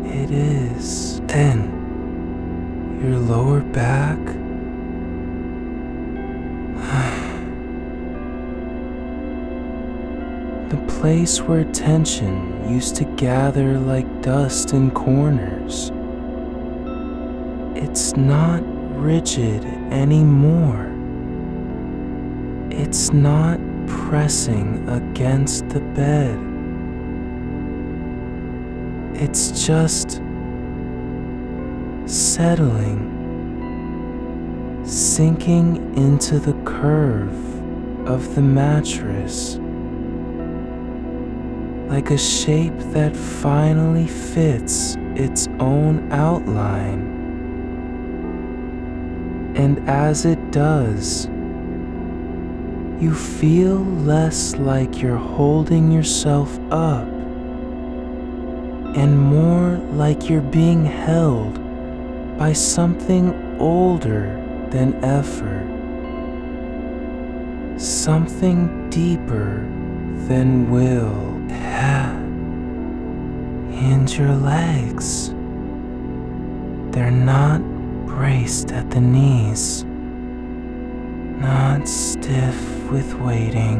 it is. Then your lower back, the place where tension used to gather like dust in corners. It's not rigid anymore. It's not pressing against the bed. It's just settling, sinking into the curve of the mattress, like a shape that finally fits its own outline. And as it does, you feel less like you're holding yourself up and more like you're being held by something older than effort, something deeper than will. And your legs, they're not braced at the knees, not stiff with waiting,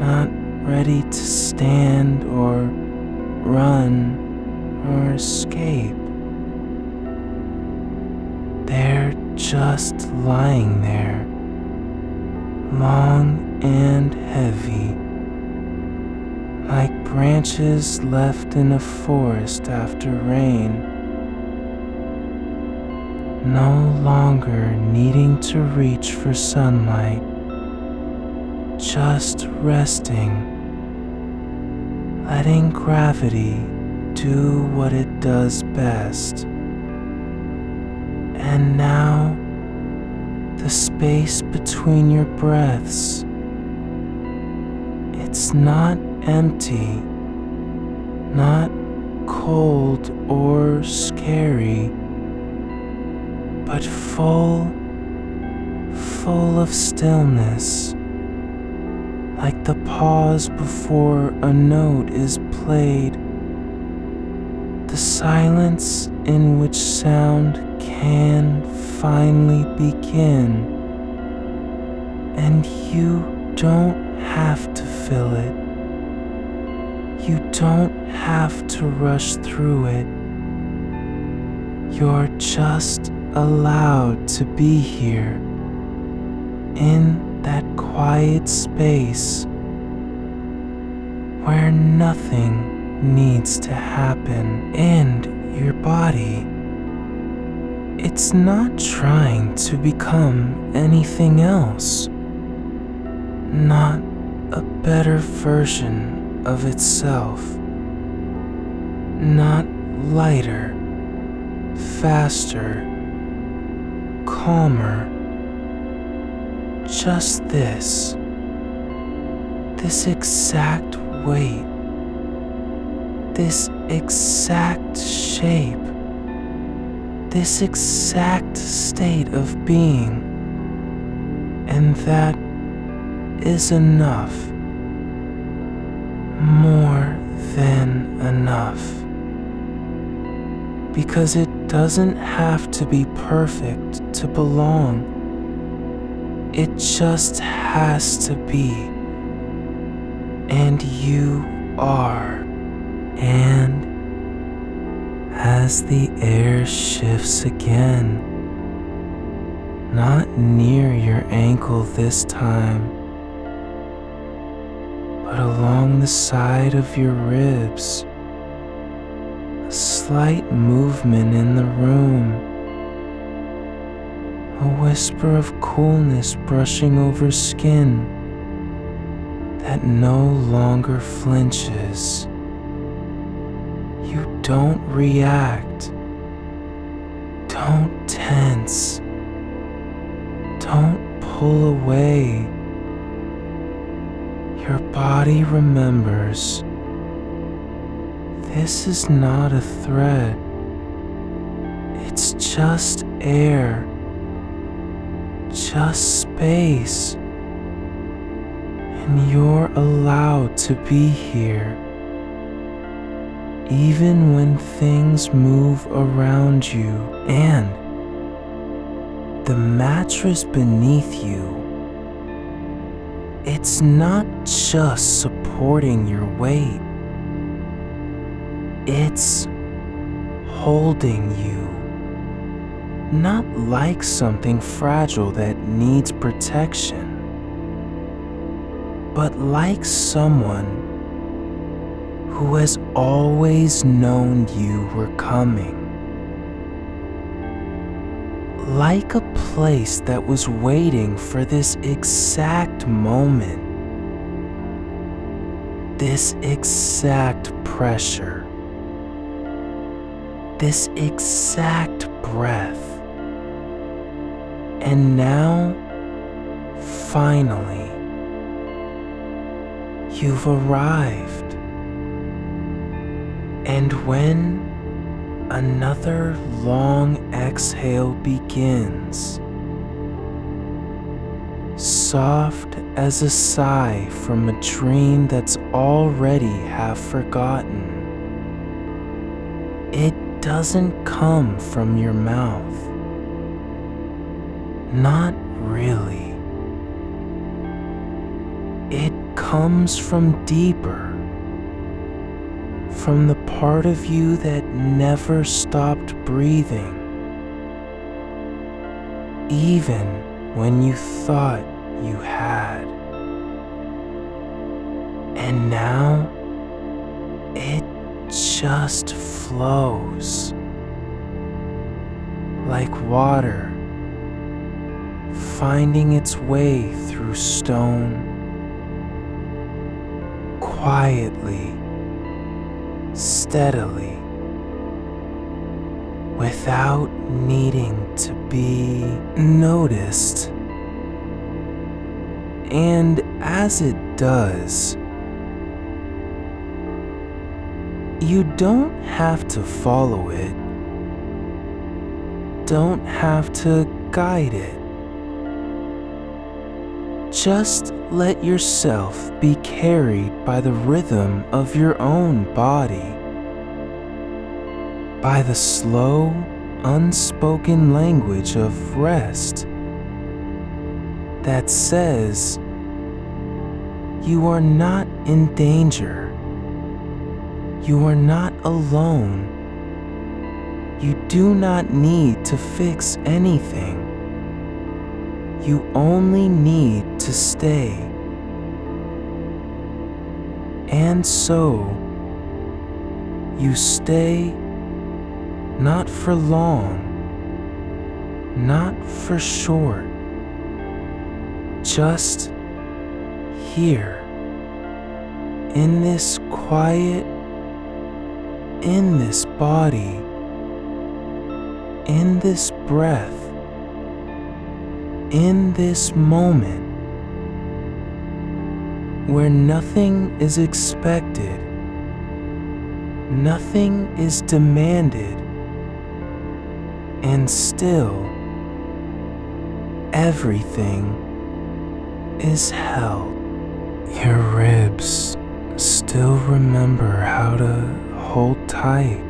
not ready to stand or run or escape. They're just lying there, long and heavy, like branches left in a forest after rain, no longer needing to reach for sunlight, just resting, letting gravity do what it does best. And now, the space between your breaths, it's not empty, not cold or scary, but full of stillness, like the pause before a note is played, the silence in which sound can finally begin, and you don't have to fill it. You don't have to rush through it. You're just allowed to be here, in that quiet space where nothing needs to happen. And your body, it's not trying to become anything else, not a better version of itself, not lighter, faster, calmer, just this exact weight, this exact shape, this exact state of being, and that is enough, more than enough, because it doesn't have to be perfect to belong. It just has to be, and you are. And as the air shifts again, not near your ankle this time, but along the side of your ribs, a slight movement in the room, a whisper of coolness brushing over skin that no longer flinches. You don't react, don't tense, don't pull away. Your body remembers, this is not a threat, it's just air, just space, and you're allowed to be here, even when things move around you. And the mattress beneath you, it's not just supporting your weight, it's holding you, not like something fragile that needs protection, but like someone who has always known you were coming. Like a place that was waiting for this exact moment, this exact pressure, this exact breath. And now, finally, you've arrived. And when another long exhale begins, soft as a sigh from a dream that's already half forgotten, it doesn't come from your mouth. Not really. It comes from deeper, from the part of you that never stopped breathing, even when you thought you had. And now it just flows like water finding its way through stone, quietly, steadily, without needing to be noticed. And as it does, you don't have to follow it, don't have to guide it. Just let yourself be carried by the rhythm of your own body, by the slow, unspoken language of rest that says you are not in danger, you are not alone, you do not need to fix anything. You only need to stay. And so, you stay not for long, not for short, just here, in this quiet, in this body, in this breath, in this moment, where nothing is expected, nothing is demanded, and still everything is held. Your ribs still remember how to hold tight,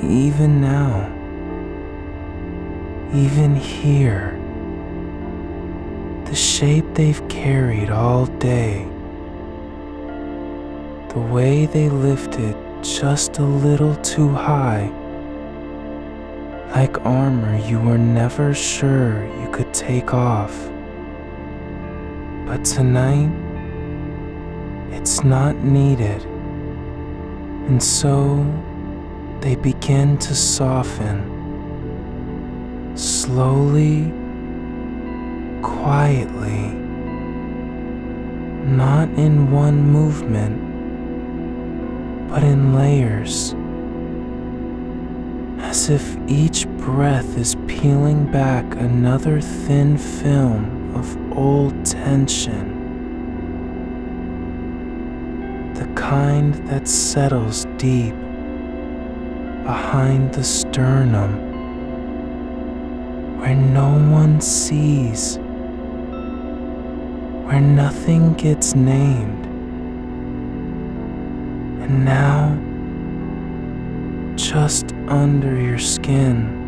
even now. Even here, the shape they've carried all day, the way they lifted just a little too high, like armor you were never sure you could take off. But tonight, it's not needed, and so they begin to soften. Slowly, quietly, not in one movement, but in layers, as if each breath is peeling back another thin film of old tension, the kind that settles deep behind the sternum, where no one sees, where nothing gets named. And now, just under your skin,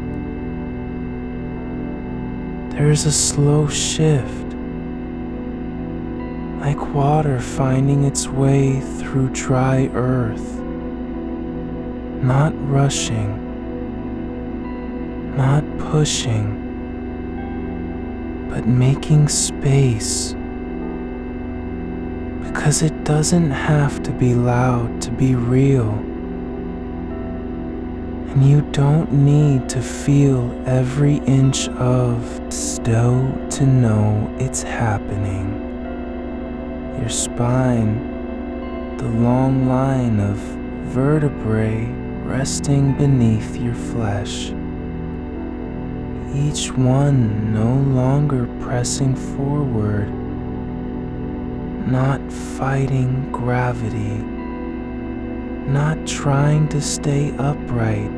there's a slow shift, like water finding its way through dry earth, not rushing, not pushing, but making space, because it doesn't have to be loud to be real, and you don't need to feel every inch of stow to know it's happening. Your spine, the long line of vertebrae resting beneath your flesh, each one no longer pressing forward, not fighting gravity, not trying to stay upright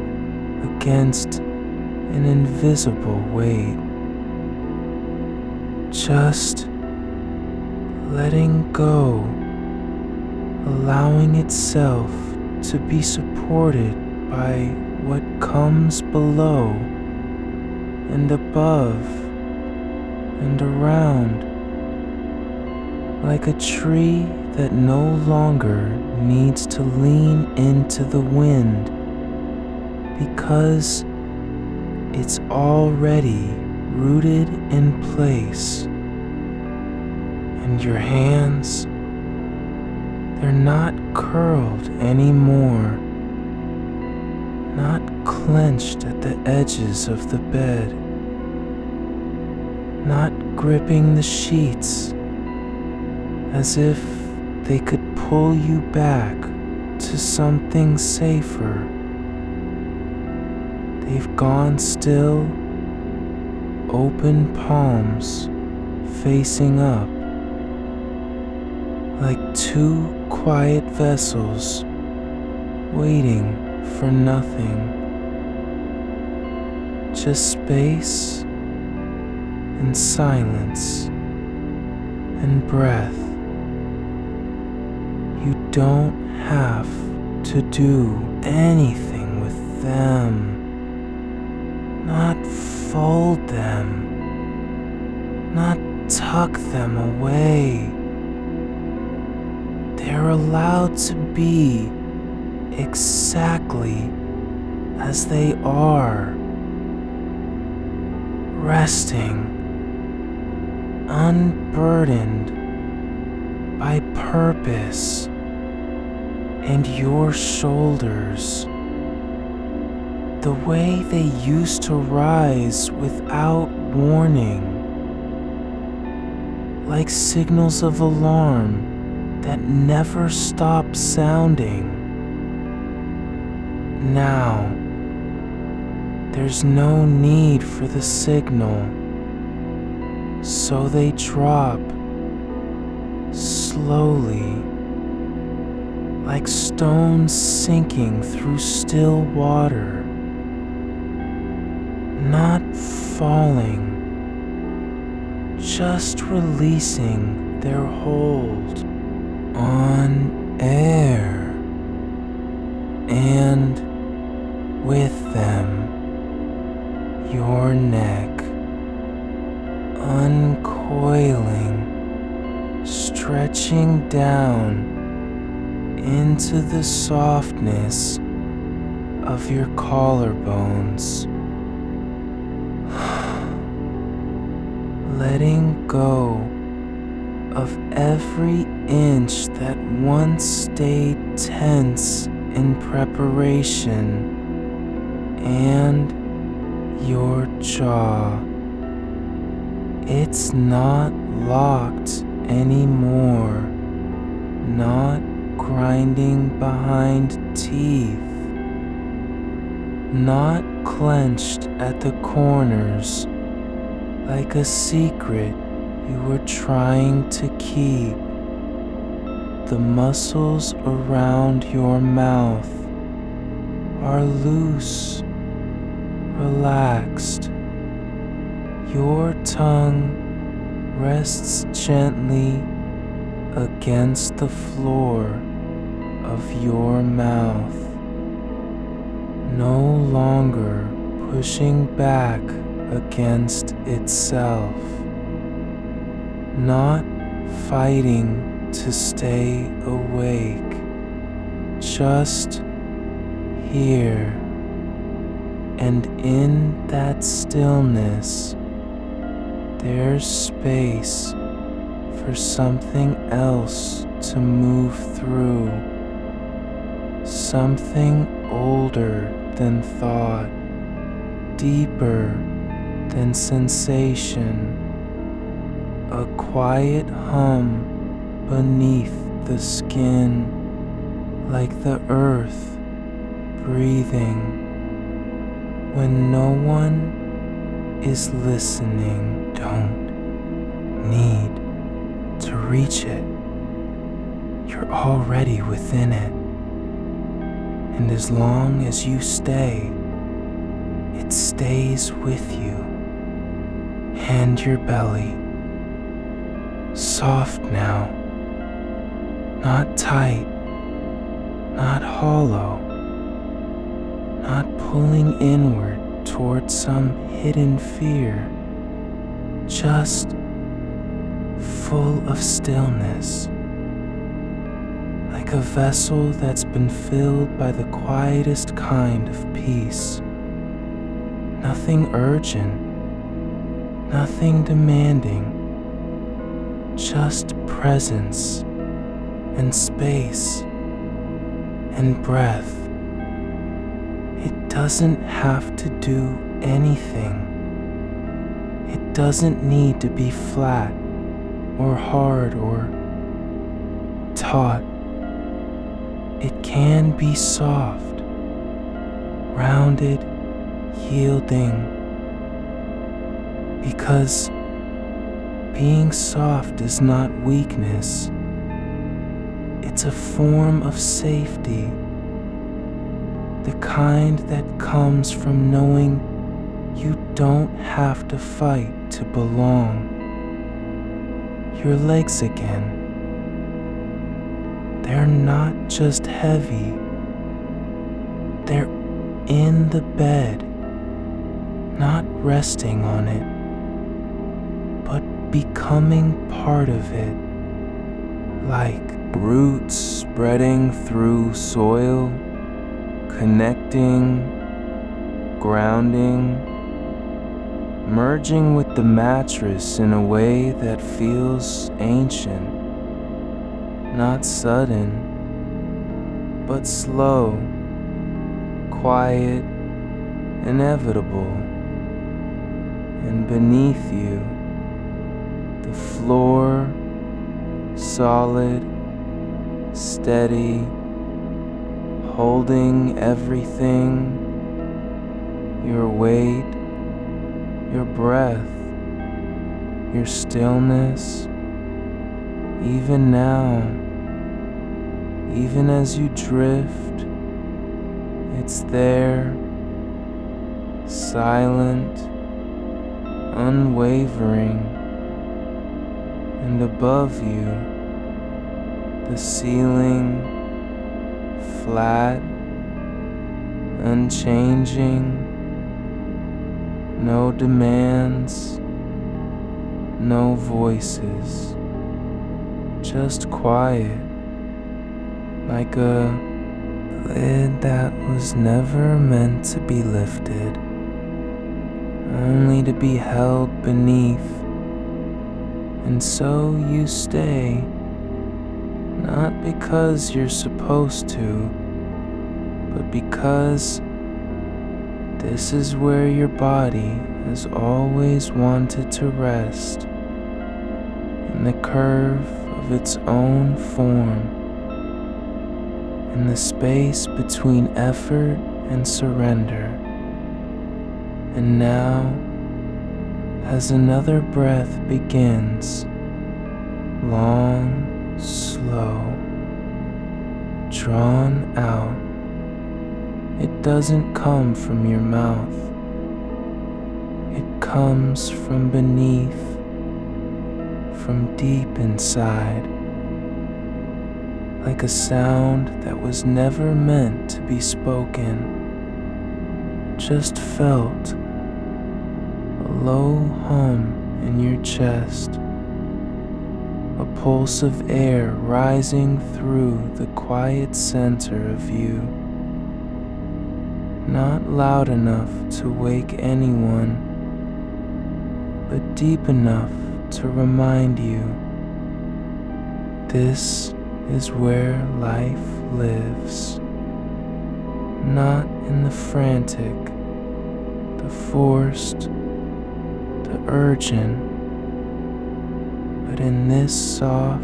against an invisible weight. Just letting go, allowing itself to be supported by what comes below and above and around, like a tree that no longer needs to lean into the wind because it's already rooted in place. And your hands, they're not curled anymore, not clenched at the edges of the bed, not gripping the sheets as if they could pull you back to something safer. They've gone still, open palms facing up, like two quiet vessels waiting for nothing, just space and silence and breath. You don't have to do anything with them, not fold them, not tuck them away. They're allowed to be exactly as they are, resting, unburdened by purpose and your shoulders, the way they used to rise without warning, like signals of alarm that never stop sounding. Now, there's no need for the signal, so they drop slowly, like stones sinking through still water, not falling, just releasing their hold on air, and with them, your neck uncoiling, stretching down into the softness of your collarbones, letting go of every inch that once stayed tense in preparation, and your jaw. It's not locked anymore, not grinding behind teeth, not clenched at the corners like a secret you were trying to keep. The muscles around your mouth are loose, relaxed. Your tongue rests gently against the floor of your mouth, no longer pushing back against itself, not fighting to stay awake, just here. And in that stillness, there's space for something else to move through, something older than thought, deeper than sensation, a quiet hum beneath the skin, like the earth breathing when no one is listening. Don't need to reach it. You're already within it. And as long as you stay, it stays with you and your belly. Soft now, not tight, not hollow, not pulling inward toward some hidden fear, just full of stillness, like a vessel that's been filled by the quietest kind of peace. Nothing urgent, nothing demanding, just presence and space and breath. It doesn't have to do anything. It doesn't need to be flat or hard or taut. It can be soft, rounded, yielding, because being soft is not weakness. It's a form of safety, the kind that comes from knowing you don't have to fight to belong. Your legs again. They're not just heavy. They're in the bed, not resting on it, but becoming part of it, like roots spreading through soil, connecting, grounding, merging with the mattress in a way that feels ancient, not sudden, but slow, quiet, inevitable. And beneath you, the floor, solid, steady, holding everything, your weight, your breath, your stillness, even now, even as you drift, it's there, silent, unwavering, and above you, the ceiling, flat, unchanging, no demands, no voices, just quiet, like a lid that was never meant to be lifted, only to be held beneath. And so you stay, not because you're supposed to, but because this is where your body has always wanted to rest, in the curve of its own form, in the space between effort and surrender. And now, as another breath begins, long, slow, drawn out, it doesn't come from your mouth. It comes from beneath, from deep inside, like a sound that was never meant to be spoken, just felt, a low hum in your chest, a pulse of air rising through the quiet center of you. Not loud enough to wake anyone, but deep enough to remind you this is where life lives. Not in the frantic, the forced, the urgent, but in this soft,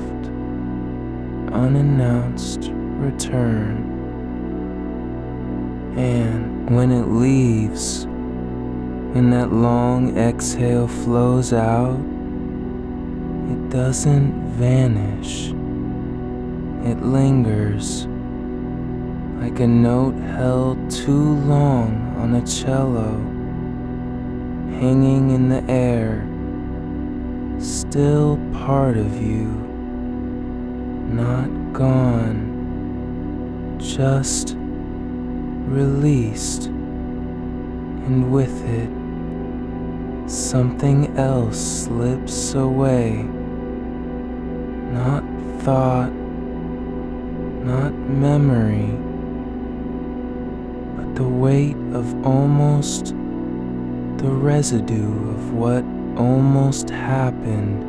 unannounced return. And when it leaves, when that long exhale flows out, it doesn't vanish. It lingers like a note held too long on a cello, hanging in the air, still part of you, not gone, just released, and with it, something else slips away, not thought, not memory, but the weight of almost the residue of what almost happened,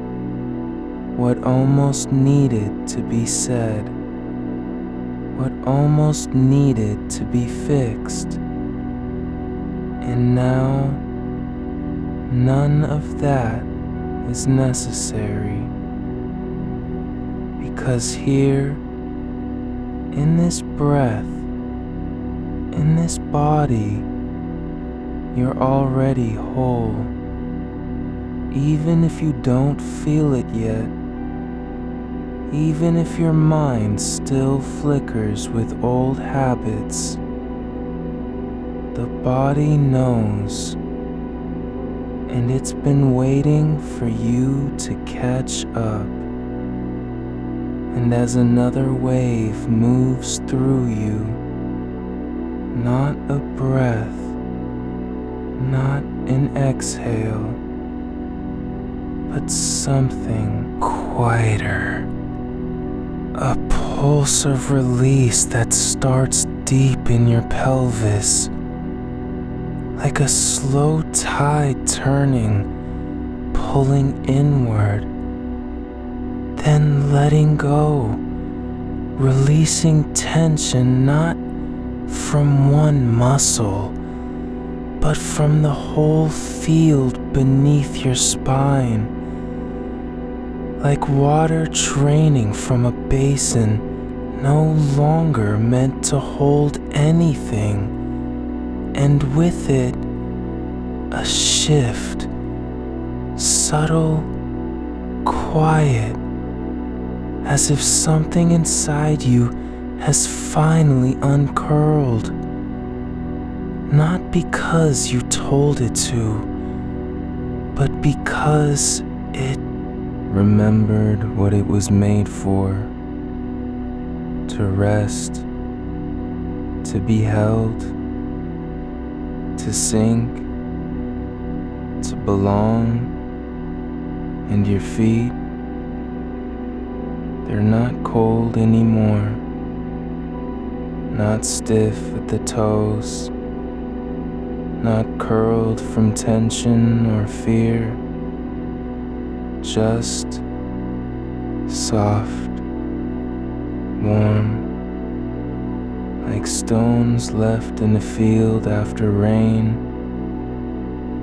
what almost needed to be said, what almost needed to be fixed. And now, none of that is necessary, because here, in this breath, in this body, you're already whole. Even if you don't feel it yet, even if your mind still flickers with old habits, the body knows, and it's been waiting for you to catch up. And as another wave moves through you, not a breath, not an exhale, but something quieter, a pulse of release that starts deep in your pelvis, like a slow tide turning, pulling inward, then letting go, releasing tension not from one muscle, but from the whole field beneath your spine, like water draining from a basin no longer meant to hold anything, and with it, a shift, subtle, quiet, as if something inside you has finally uncurled. Not because you told it to, but because it remembered what it was made for: to rest, to be held, to sink, to belong. And your feet, they're not cold anymore, not stiff at the toes, not curled from tension or fear, just soft, warm, like stones left in a field after rain,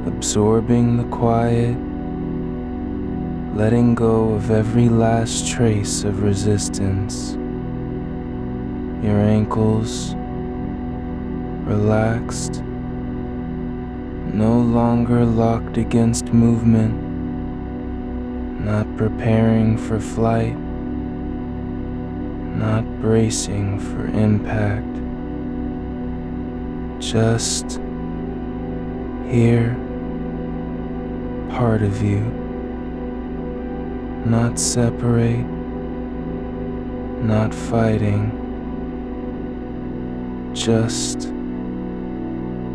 absorbing the quiet, letting go of every last trace of resistance. Your ankles relaxed, no longer locked against movement, not preparing for flight, not bracing for impact, just here, part of you, not separate, not fighting, just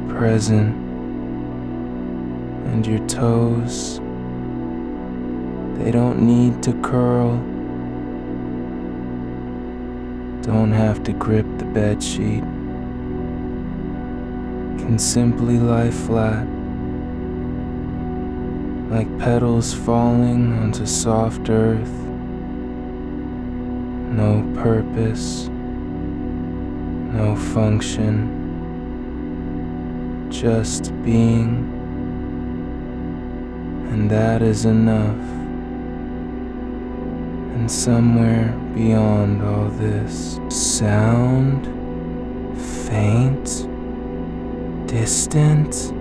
present. And your toes, they don't need to curl, don't have to grip the bed sheet, can simply lie flat, like petals falling onto soft earth. No purpose, no function, just being, and that is enough. And somewhere beyond all this, sound, faint, distant,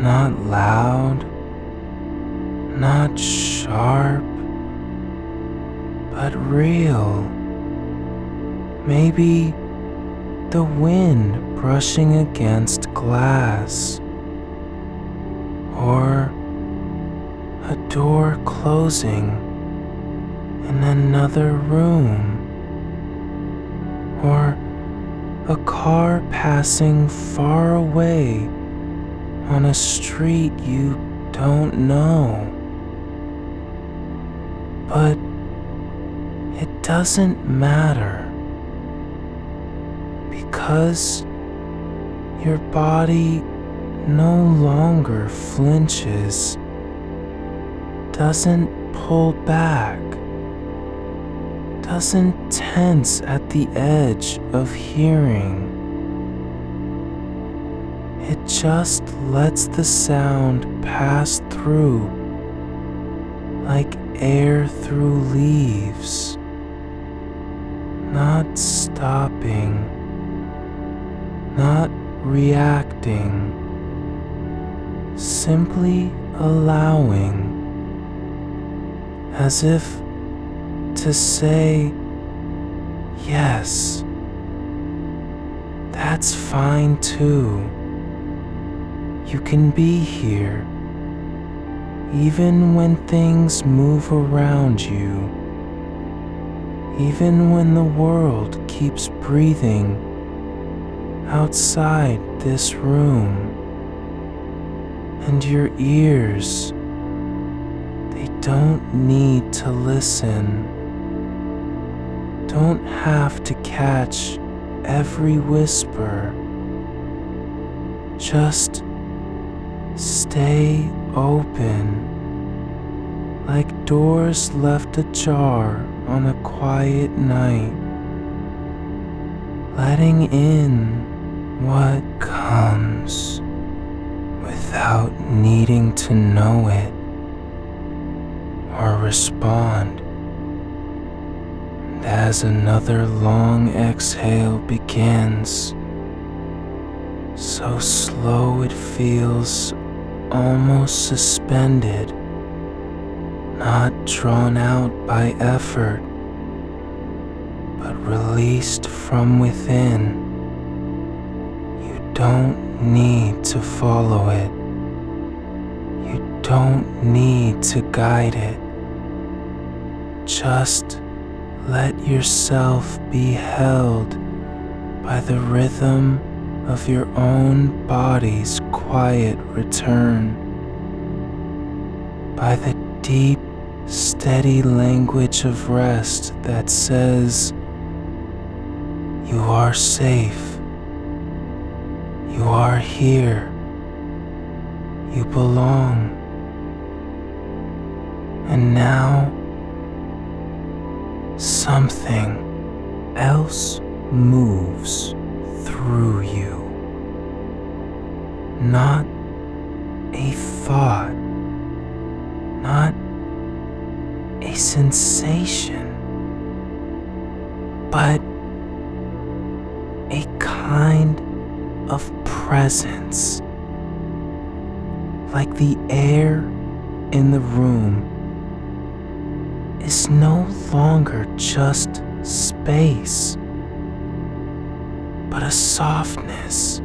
not loud, not sharp, but real. Maybe the wind brushing against glass, or a door closing in another room, or a car passing far away on a street you don't know. But it doesn't matter, because your body no longer flinches, doesn't pull back, doesn't tense at the edge of hearing. It just lets the sound pass through like air through leaves, not stopping, not reacting, simply allowing, as if to say, yes, that's fine too. You can be here, even when things move around you, even when the world keeps breathing outside this room, and your ears, they don't need to listen, don't have to catch every whisper. Just stay open, like doors left ajar on a quiet night, letting in what comes without needing to know it or respond. And as another long exhale begins, so slow it feels almost suspended, not drawn out by effort, but released from within. You don't need to follow it. You don't need to guide it. Just let yourself be held by the rhythm of your own body's quiet return, by the deep, steady language of rest that says, you are safe, you are here, you belong. And now, something else moves through you. Not a thought, not a sensation, but a kind of presence, like the air in the room is no longer just space, but a softness,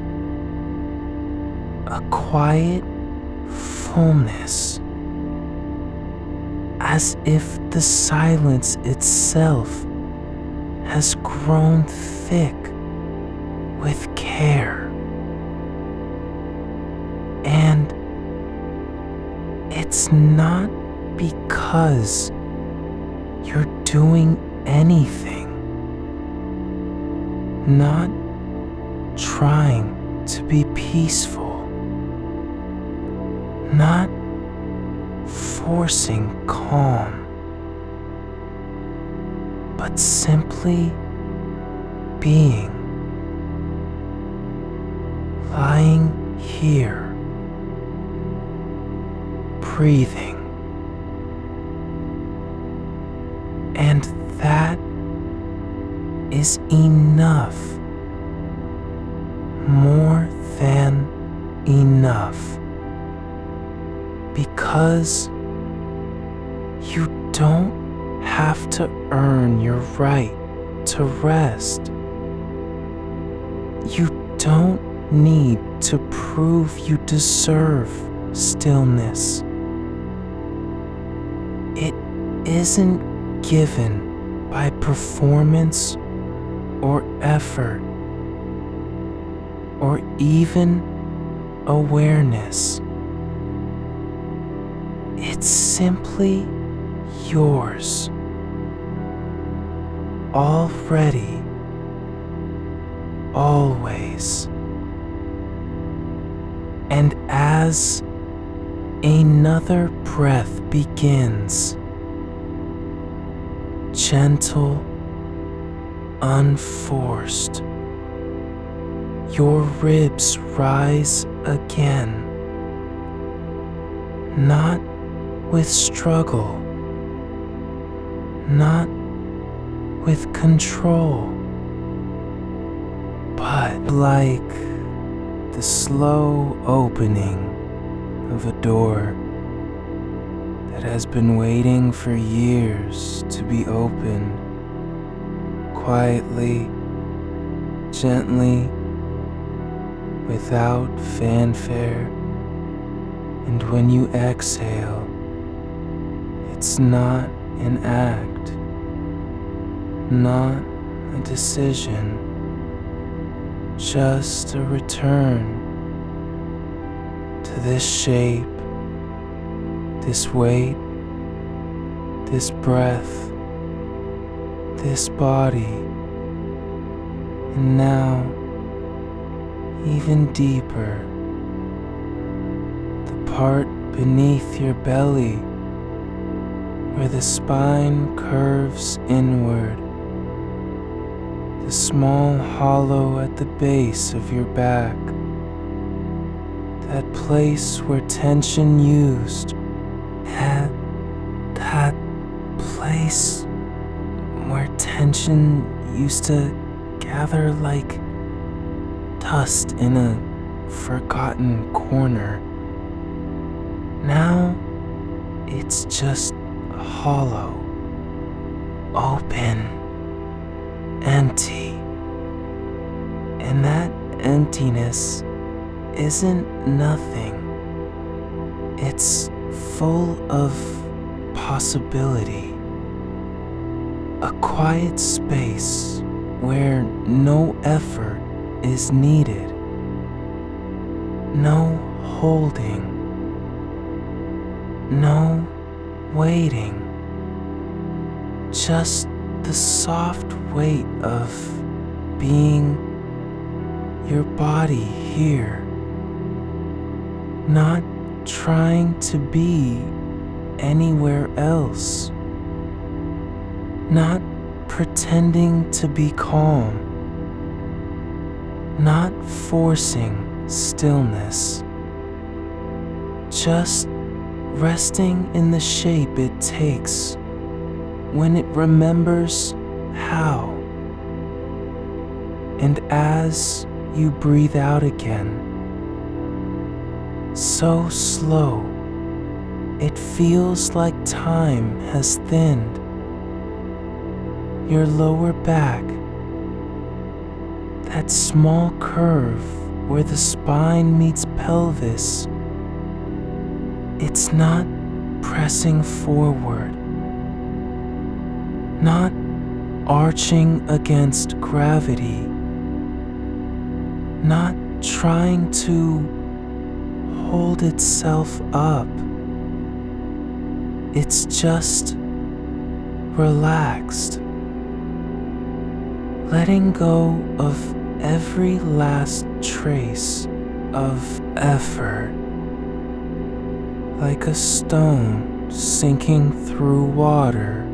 a quiet fullness, as if the silence itself has grown thick with care. And it's not because you're doing anything, not trying to be peaceful, not forcing calm, but simply being, lying here, breathing. And that is enough, more than enough, because you don't have to earn your right to rest. You don't need to prove you deserve stillness. It isn't given by performance or effort or even awareness. It's simply yours, already, always. And as another breath begins, gentle, unforced, your ribs rise again, not with struggle, not with control, but like the slow opening of a door that has been waiting for years to be opened, quietly, gently, without fanfare. And when you exhale, it's not an act, not a decision, just a return to this shape, this weight, this breath, this body, and now even deeper, the part beneath your belly where the spine curves inward, the small hollow at the base of your back, that place where tension used, that place where tension used to gather like dust in a forgotten corner. Now it's just hollow, open, empty. And that emptiness isn't nothing. It's full of possibility. A quiet space where no effort is needed. No holding. No waiting. Just the soft weight of being your body here. Not trying to be anywhere else. Not pretending to be calm. Not forcing stillness. Just resting in the shape it takes when it remembers how. And as you breathe out again, so slow, it feels like time has thinned. Your lower back, that small curve where the spine meets pelvis, it's not pressing forward, not arching against gravity, not trying to hold itself up. It's just relaxed, letting go of every last trace of effort, like a stone sinking through water.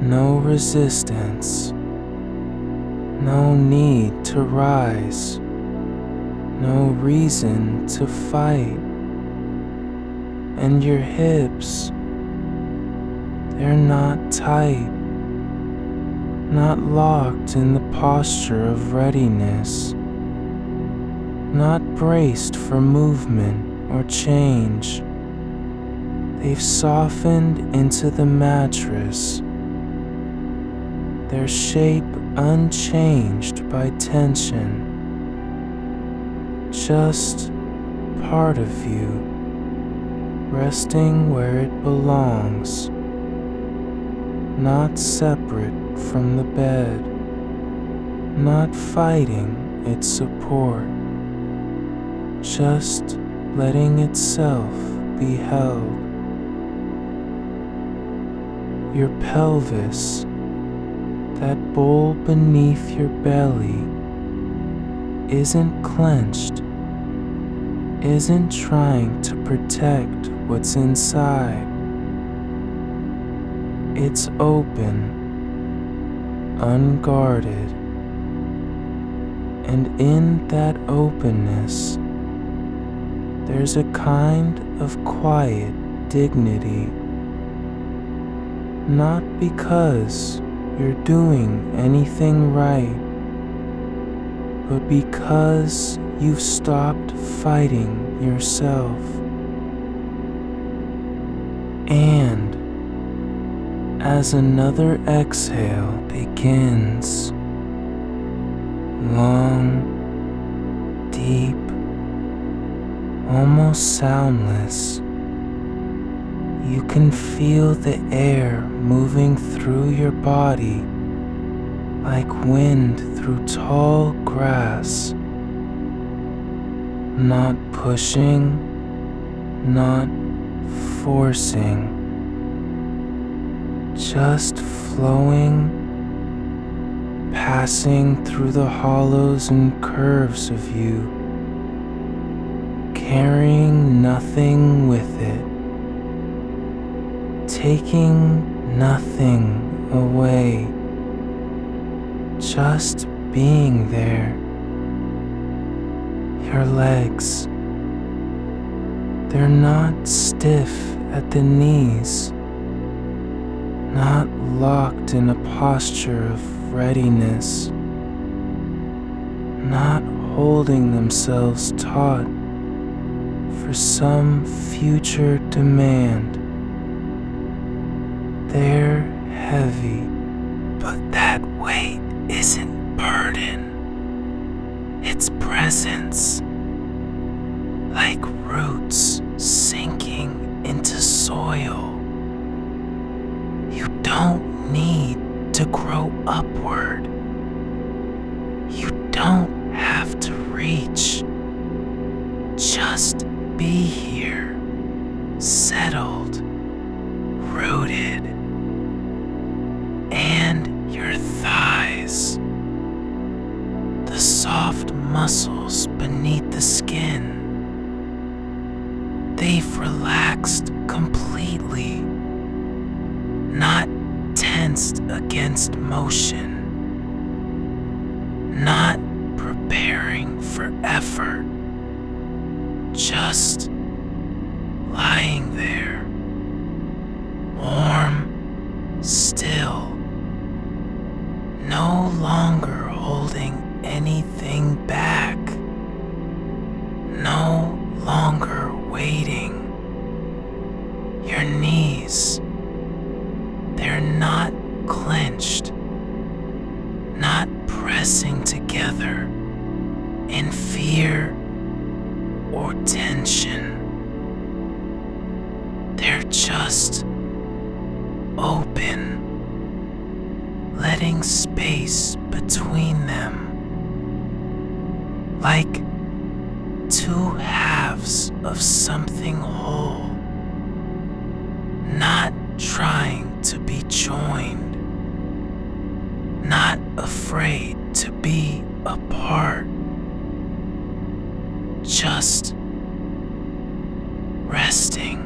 No resistance, no need to rise, no reason to fight. And your hips, they're not tight, not locked in the posture of readiness, not braced for movement or change. They've softened into the mattress. their shape unchanged by tension. Just part of you, resting where it belongs, not separate from the bed, not fighting its support, just letting itself be held. Your pelvis, that bowl beneath your belly, isn't clenched, isn't trying to protect what's inside. It's open, unguarded, and in that openness, there's a kind of quiet dignity. Not because you're doing anything right, but because you've stopped fighting yourself. And as another exhale begins, long, deep, almost soundless, you can feel the air moving through your body like wind through tall grass, not pushing, not forcing, just flowing, passing through the hollows and curves of you, carrying nothing with it, taking nothing away, just being there. Your legs, they're not stiff at the knees, not locked in a posture of readiness, not holding themselves taut for some future demand. They're heavy, but that weight isn't burden. It's presence, like roots sinking into soil. You don't need to grow upward. You don't have to reach. Just be here, settled, rooted. And your thighs, the soft muscles beneath the skin, they've relaxed completely, not tensed against motion, not preparing for effort, just lying there, warm, still, no longer holding anything back, no longer waiting. Your knees, they're not clenched, not pressing together in fear or tension. They're just open, letting space between them, like two halves of something whole, not trying to be joined, not afraid to be apart, just resting.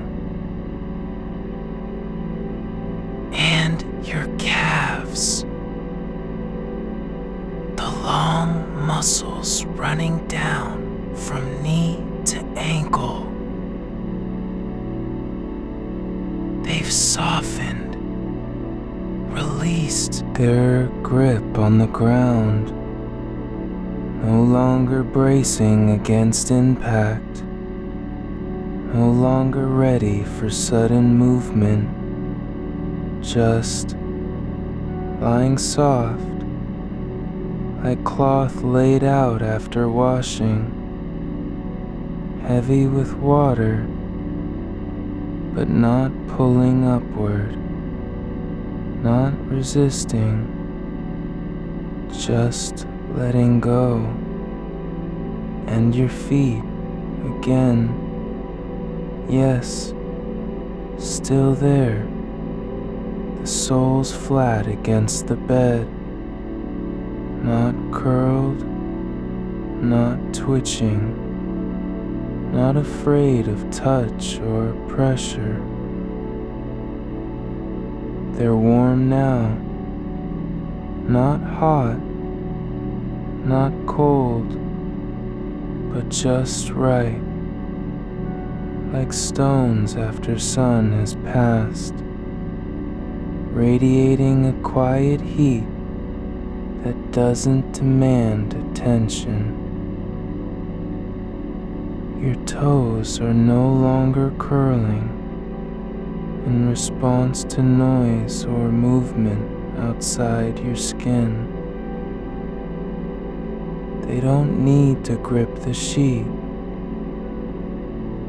And your calves, the long muscles running down from knee to ankle, they've softened, released their grip on the ground, no longer bracing against impact, no longer ready for sudden movement, just lying soft, like cloth laid out after washing, heavy with water, but not pulling upward, not resisting, just letting go. And your feet again, yes, still there, the soles flat against the bed, not curled, not twitching, not afraid of touch or pressure. They're warm now, not hot, not cold, but just right, like stones after sun has passed, radiating a quiet heat that doesn't demand attention. Your toes are no longer curling in response to noise or movement outside your skin. They don't need to grip the sheet,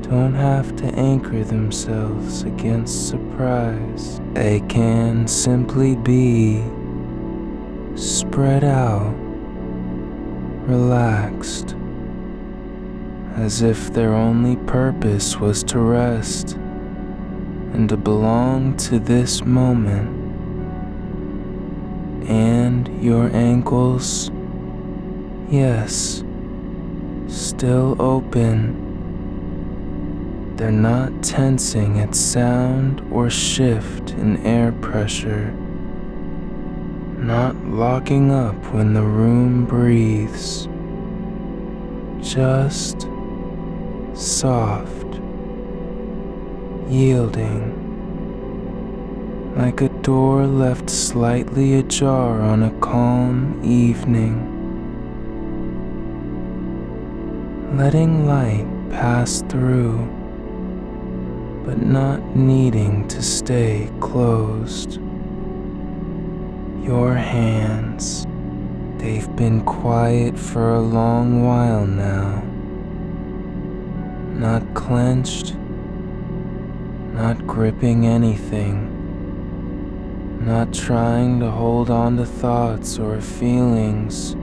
don't have to anchor themselves against surprise. They can simply be spread out, relaxed, as if their only purpose was to rest and to belong to this moment. And your ankles, yes, still open. They're not tensing at sound or shift in air pressure, not locking up when the room breathes, just soft, yielding, like a door left slightly ajar on a calm evening, letting light pass through, but not needing to stay closed. Your hands, they've been quiet for a long while now, not clenched, not gripping anything, not trying to hold on to thoughts or feelings,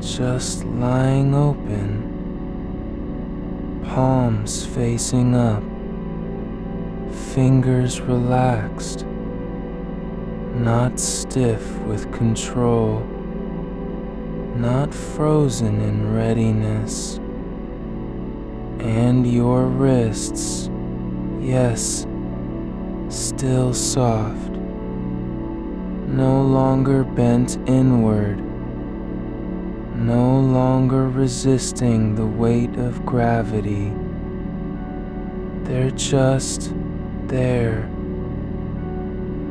just lying open, palms facing up, fingers relaxed, not stiff with control, not frozen in readiness. And your wrists, yes, still soft, no longer bent inward, no longer resisting the weight of gravity. They're just there,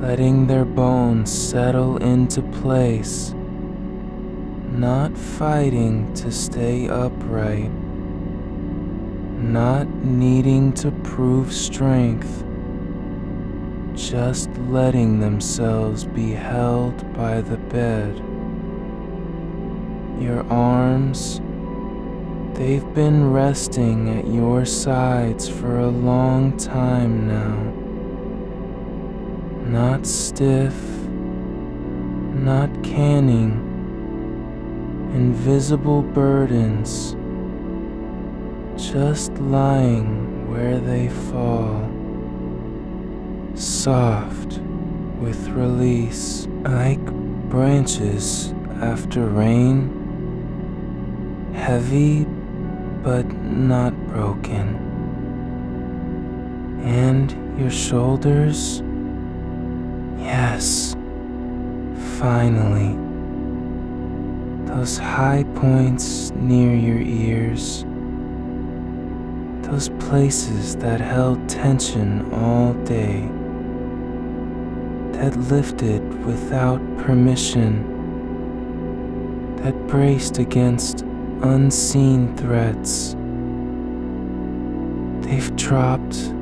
letting their bones settle into place, not fighting to stay upright, not needing to prove strength, just letting themselves be held by the bed. Your arms, they've been resting at your sides for a long time now. Not stiff, not canning, invisible burdens, just lying where they fall, soft with release, like branches after rain, heavy but not broken. And your shoulders, yes, finally, those high points near your ears, those places that held tension all day, that lifted without permission, that braced against unseen threats. They've dropped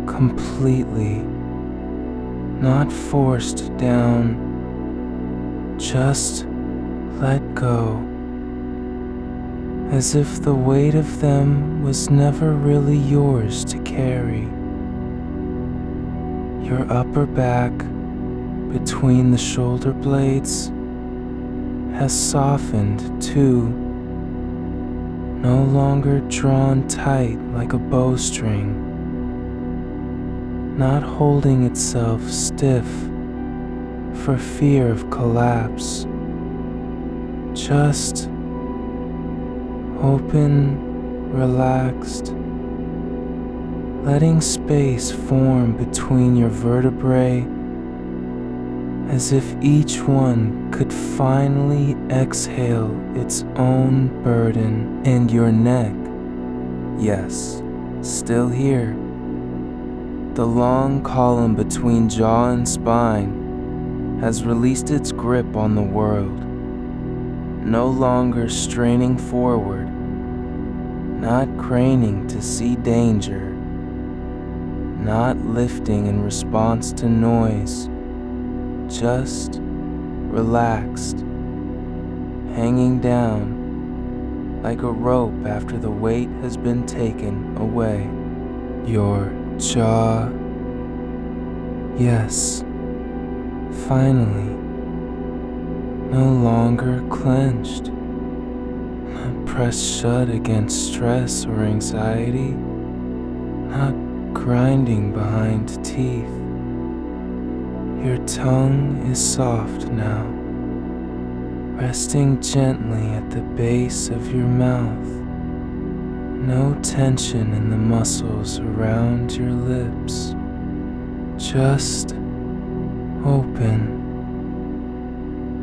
completely, not forced down, just let go, as if the weight of them was never really yours to carry. Your upper back, between the shoulder blades, has softened too, no longer drawn tight like a bowstring, not holding itself stiff for fear of collapse, just open, relaxed, letting space form between your vertebrae as if each one could finally exhale its own burden. And your neck, yes, still here. The long column between jaw and spine has released its grip on the world, no longer straining forward, not craning to see danger, not lifting in response to noise, just relaxed, hanging down like a rope after the weight has been taken away. Your jaw, yes, finally, no longer clenched, not pressed shut against stress or anxiety, not grinding behind teeth. Your tongue is soft now, resting gently at the base of your mouth. No tension in the muscles around your lips, just open,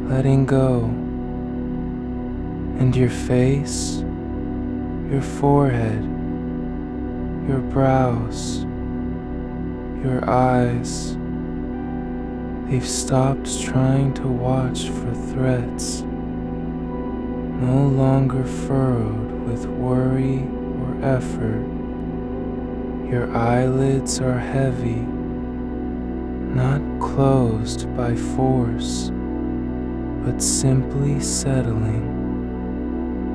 letting go. And your face, your forehead, your brows, your eyes, they've stopped trying to watch for threats, no longer furrowed with worry or effort. Your eyelids are heavy, not closed by force, but simply settling,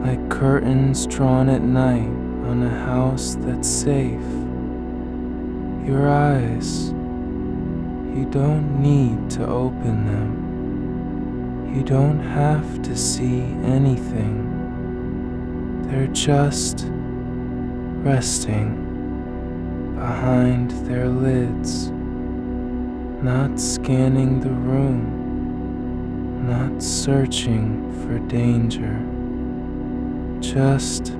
like curtains drawn at night on a house that's safe. Your eyes, you don't need to open them. You don't have to see anything. They're just resting behind their lids, not scanning the room, not searching for danger, just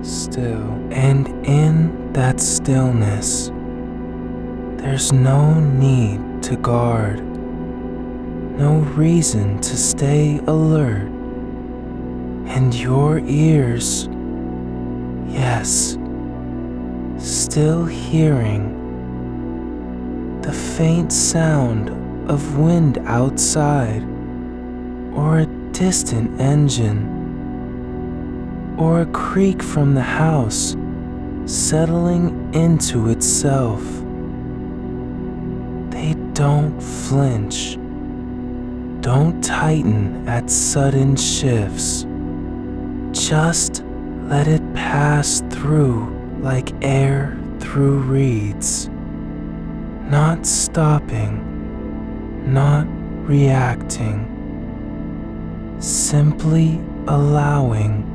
still. And in that stillness, there's no need to guard, no reason to stay alert. And your ears, yes, still hearing the faint sound of wind outside, or a distant engine, or a creak from the house settling into itself. They don't flinch, don't tighten at sudden shifts. Just let it pass through like air through reeds, not stopping, not reacting, simply allowing.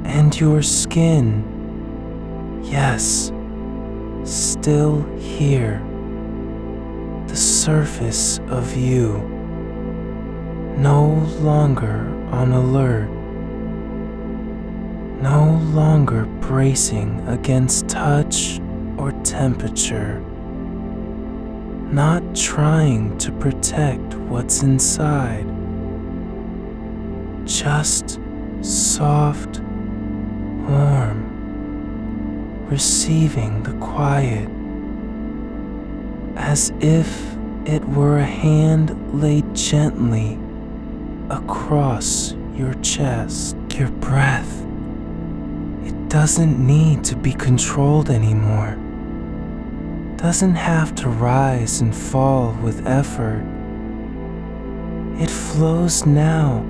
And your skin, yes, still here, the surface of you, no longer on alert, no longer bracing against touch or temperature, not trying to protect what's inside, just soft, warm, receiving the quiet, as if it were a hand laid gently across your chest. Your breath, it doesn't need to be controlled anymore. doesn't have to rise and fall with effort. It flows now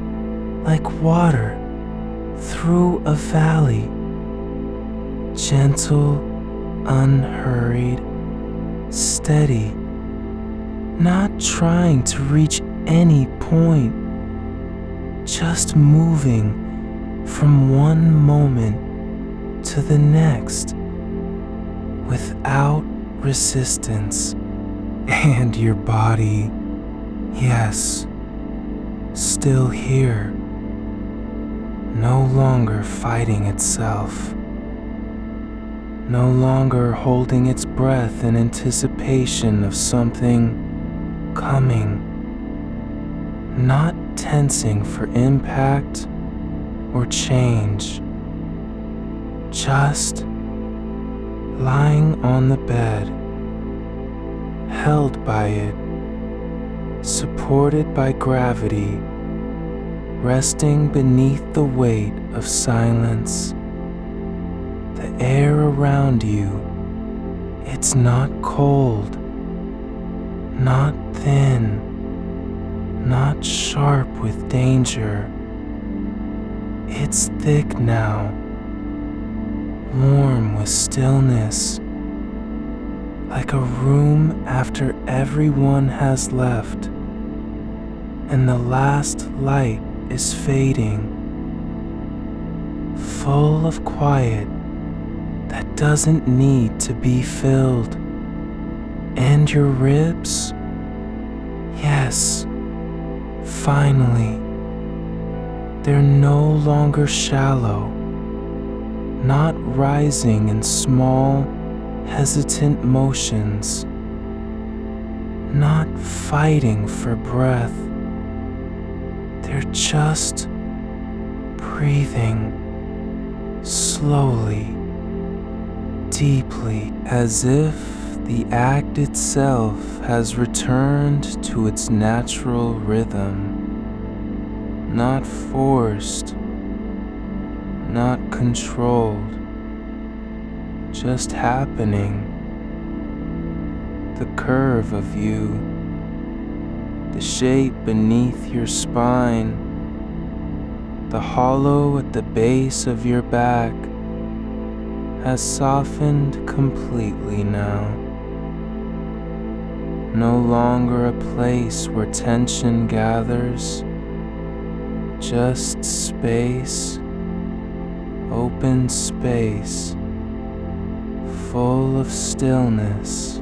like water through a valley, gentle, unhurried, steady, not trying to reach any point, just moving from one moment to the next without resistance. And your body, yes, still here, no longer fighting itself, no longer holding its breath in anticipation of something coming, not tensing for impact or change, just lying on the bed, held by it, supported by gravity, resting beneath the weight of silence. The air around you, it's not cold, not thin, not sharp with danger. It's thick now, warm with stillness, like a room after everyone has left and the last light is fading, full of quiet that doesn't need to be filled. And your ribs, yes, finally, they're no longer shallow, not rising in small, hesitant motions, not fighting for breath. They're just breathing slowly, deeply, as if the act itself has returned to its natural rhythm, not forced, not controlled, just happening. The curve of you, the shape beneath your spine, the hollow at the base of your back has softened completely now. No longer a place where tension gathers, just space, open space, full of stillness,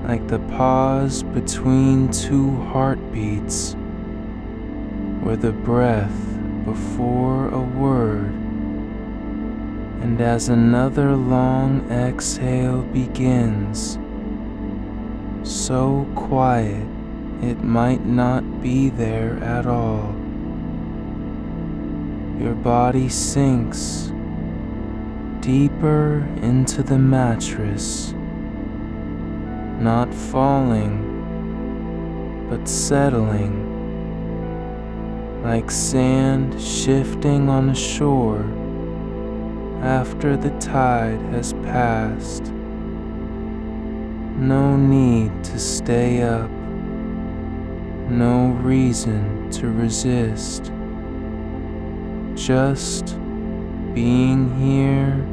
like the pause between two heartbeats, where the breath before a word, and as another long exhale begins, so quiet it might not be there at all. Your body sinks deeper into the mattress, not falling, but settling, like sand shifting on a shore after the tide has passed. No need to stay up, no reason to resist, just being here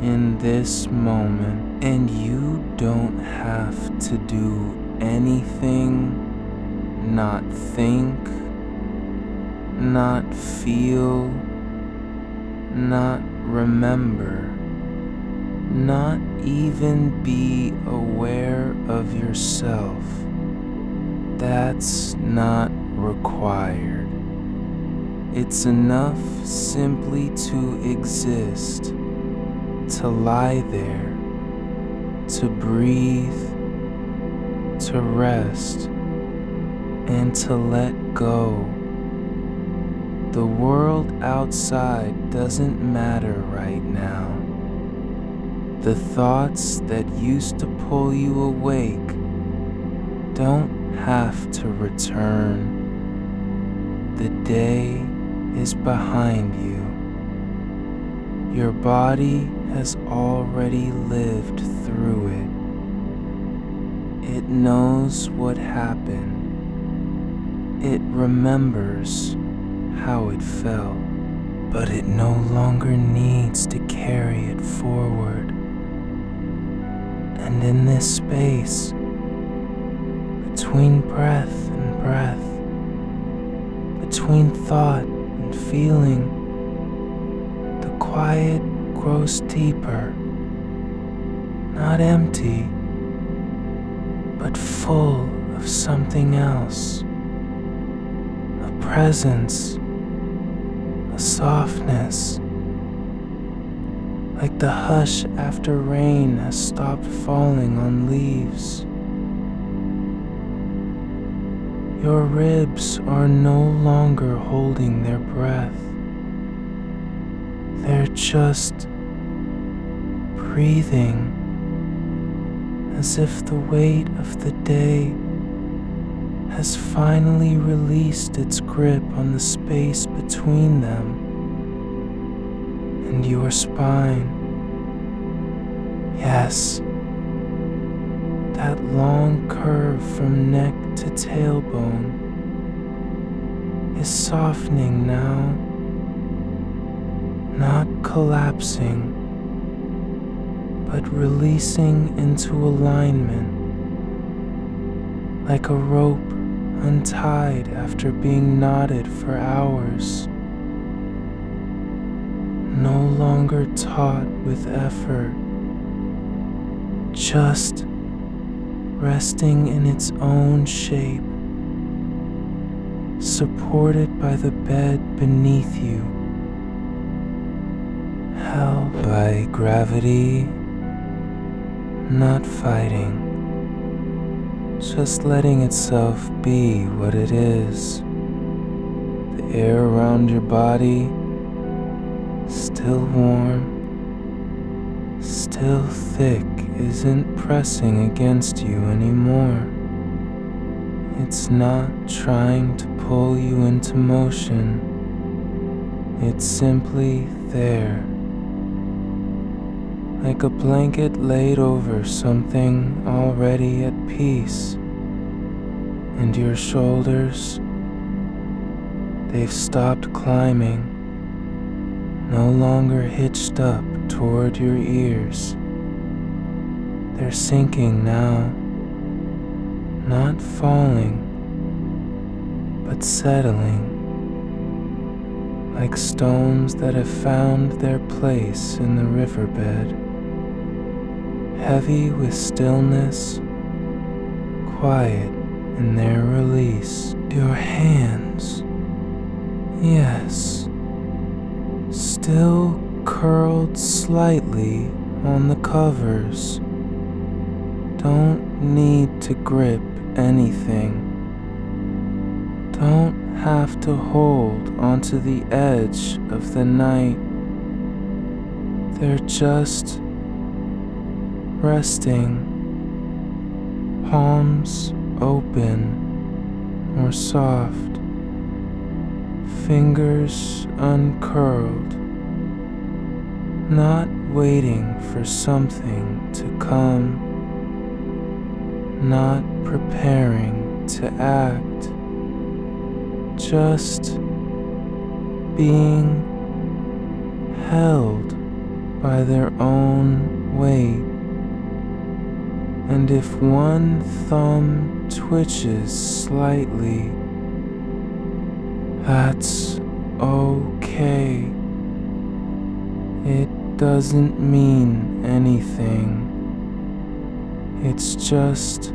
in this moment. And you don't have to do anything, not think, not feel, not remember, not even be aware of yourself. That's not required. It's enough simply to exist, to lie there, to breathe, to rest, and to let go. The world outside doesn't matter right now. The thoughts that used to pull you awake don't have to return. The day is behind you. Your body has already lived through it. It knows what happened. It remembers how it felt, but it no longer needs to carry it forward. And in this space, between breath and breath, between thought and feeling, the quiet grows deeper, not empty, but full of something else. A presence, a softness, like the hush after rain has stopped falling on leaves. Your ribs are no longer holding their breath. They're just breathing, as if the weight of the day has finally released its grip on the space between them and your spine. Yes, that long curve from neck to tailbone is softening now, not collapsing, but releasing into alignment, like a rope untied after being knotted for hours, no longer taut with effort, just resting in its own shape, supported by the bed beneath you, held by gravity, not fighting, just letting itself be what it is. The air around your body, still warm, still thick, isn't pressing against you anymore. It's not trying to pull you into motion. It's simply there, like a blanket laid over something already at peace. And your shoulders, they've stopped climbing, no longer hitched up toward your ears. They're sinking now, not falling, but settling, like stones that have found their place in the riverbed, heavy with stillness, quiet in their release. Your hands, yes, still curled slightly on the covers, don't need to grip anything. Don't have to hold onto the edge of the night. They're just resting, palms open or soft, fingers uncurled, not waiting for something to come, not preparing to act, just being held by their own weight. And if one thumb twitches slightly, that's okay. It doesn't mean anything. It's just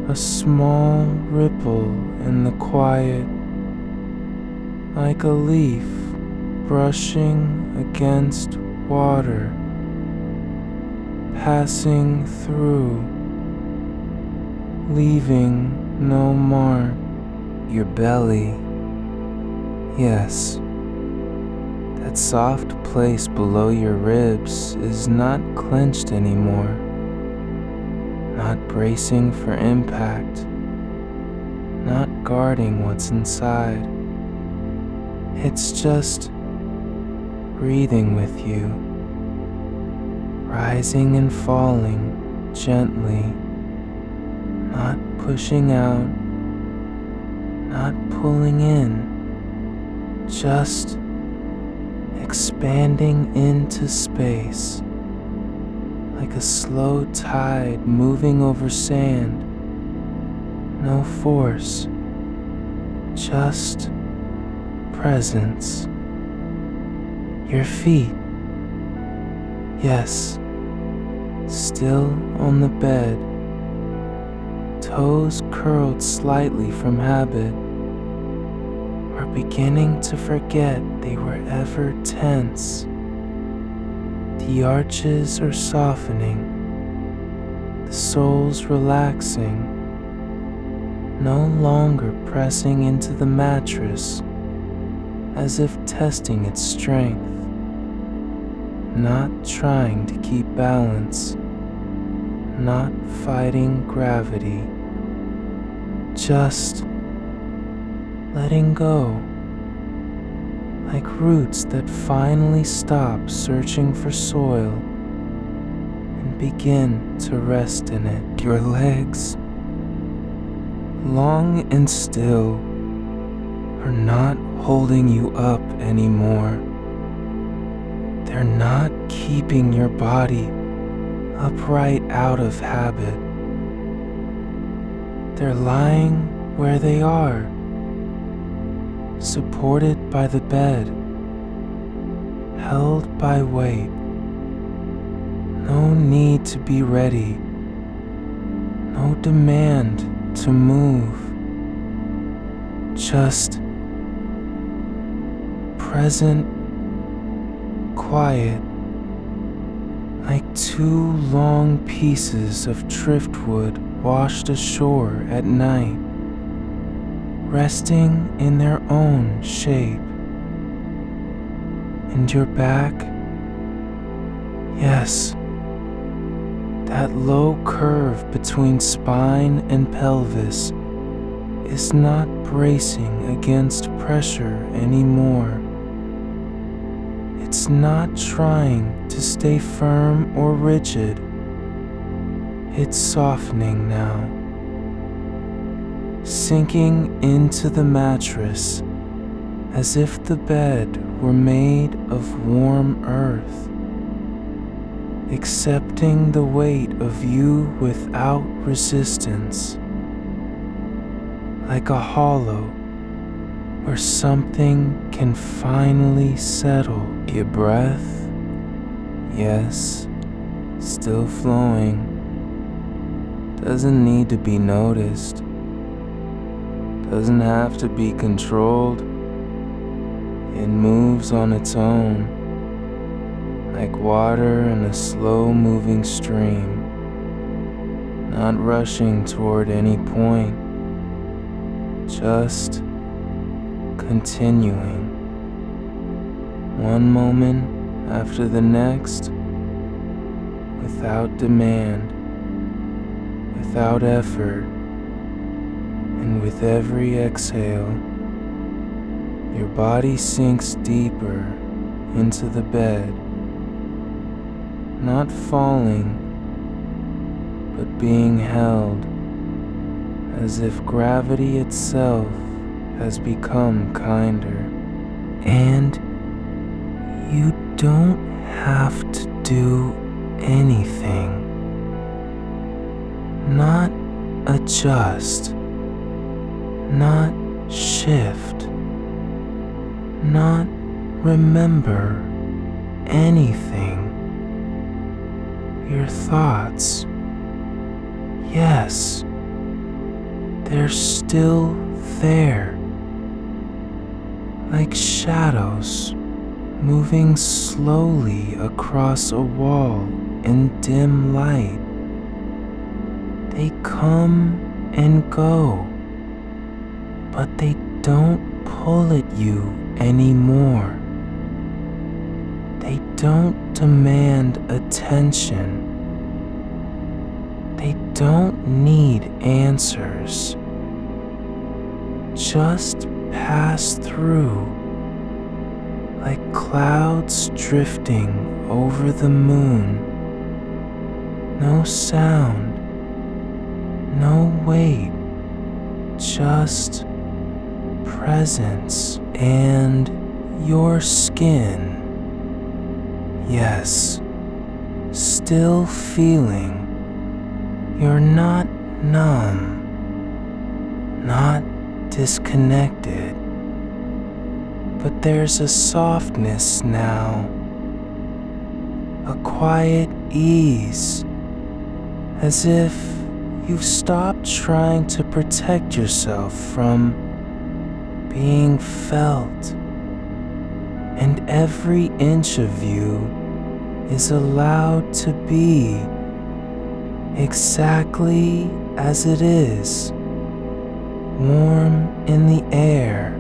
a small ripple in the quiet, like a leaf brushing against water, passing through, leaving no mark. Your belly, yes, that soft place below your ribs is not clenched anymore, not bracing for impact, not guarding what's inside. It's just breathing with you, rising and falling gently, not pushing out, not pulling in, just expanding into space, like a slow tide moving over sand. No force, just presence. Your feet, yes, still on the bed, toes curled slightly from habit, are beginning to forget they were ever tense. The arches are softening, the soles relaxing, no longer pressing into the mattress as if testing its strength, not trying to keep balance, not fighting gravity, just letting go, like roots that finally stop searching for soil and begin to rest in it. Your legs, long and still, are not holding you up anymore. They're not keeping your body upright out of habit. They're lying where they are, supported by the bed, held by weight. No need to be ready, no demand to move, just present, quiet, like two long pieces of driftwood washed ashore at night, resting in their own shape. And your back, yes, that low curve between spine and pelvis is not bracing against pressure anymore. It's not trying to stay firm or rigid. It's softening now, sinking into the mattress as if the bed were made of warm earth, accepting the weight of you without resistance, like a hollow where something can finally settle. Your breath, yes, still flowing, doesn't need to be noticed, doesn't have to be controlled. It moves on its own, like water in a slow-moving stream, not rushing toward any point, just continuing, one moment after the next, without demand, without effort, and with every exhale, your body sinks deeper into the bed, not falling, but being held, as if gravity itself has become kinder. And you don't have to do anything. Not adjust, not shift, not remember anything. Your thoughts, yes, they're still there, like shadows moving slowly across a wall in dim light. They come and go, but they don't pull at you anymore. They don't demand attention. They don't need answers. Just pass through, like clouds drifting over the moon. No sound, no weight, just presence and your skin. Yes, still feeling. You're not numb, not disconnected, but there's a softness now, a quiet ease, as if you've stopped trying to protect yourself from being felt, and every inch of you is allowed to be exactly as it is, warm in the air,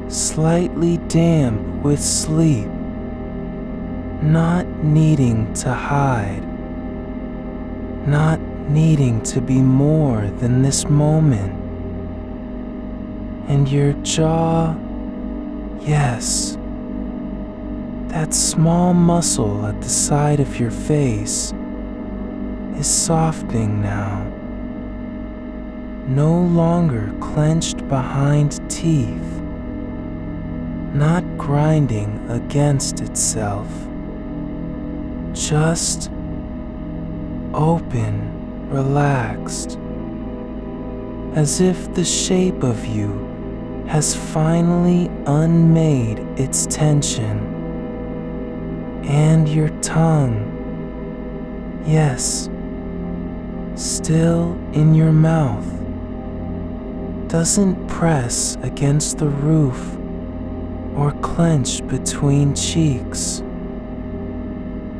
slightly damp with sleep, not needing to hide, not needing to be more than this moment. And your jaw, yes, that small muscle at the side of your face is softening now, no longer clenched behind teeth, not grinding against itself, just open, relaxed, as if the shape of you has finally unmade its tension. And your tongue, yes, still in your mouth, doesn't press against the roof or clench between cheeks.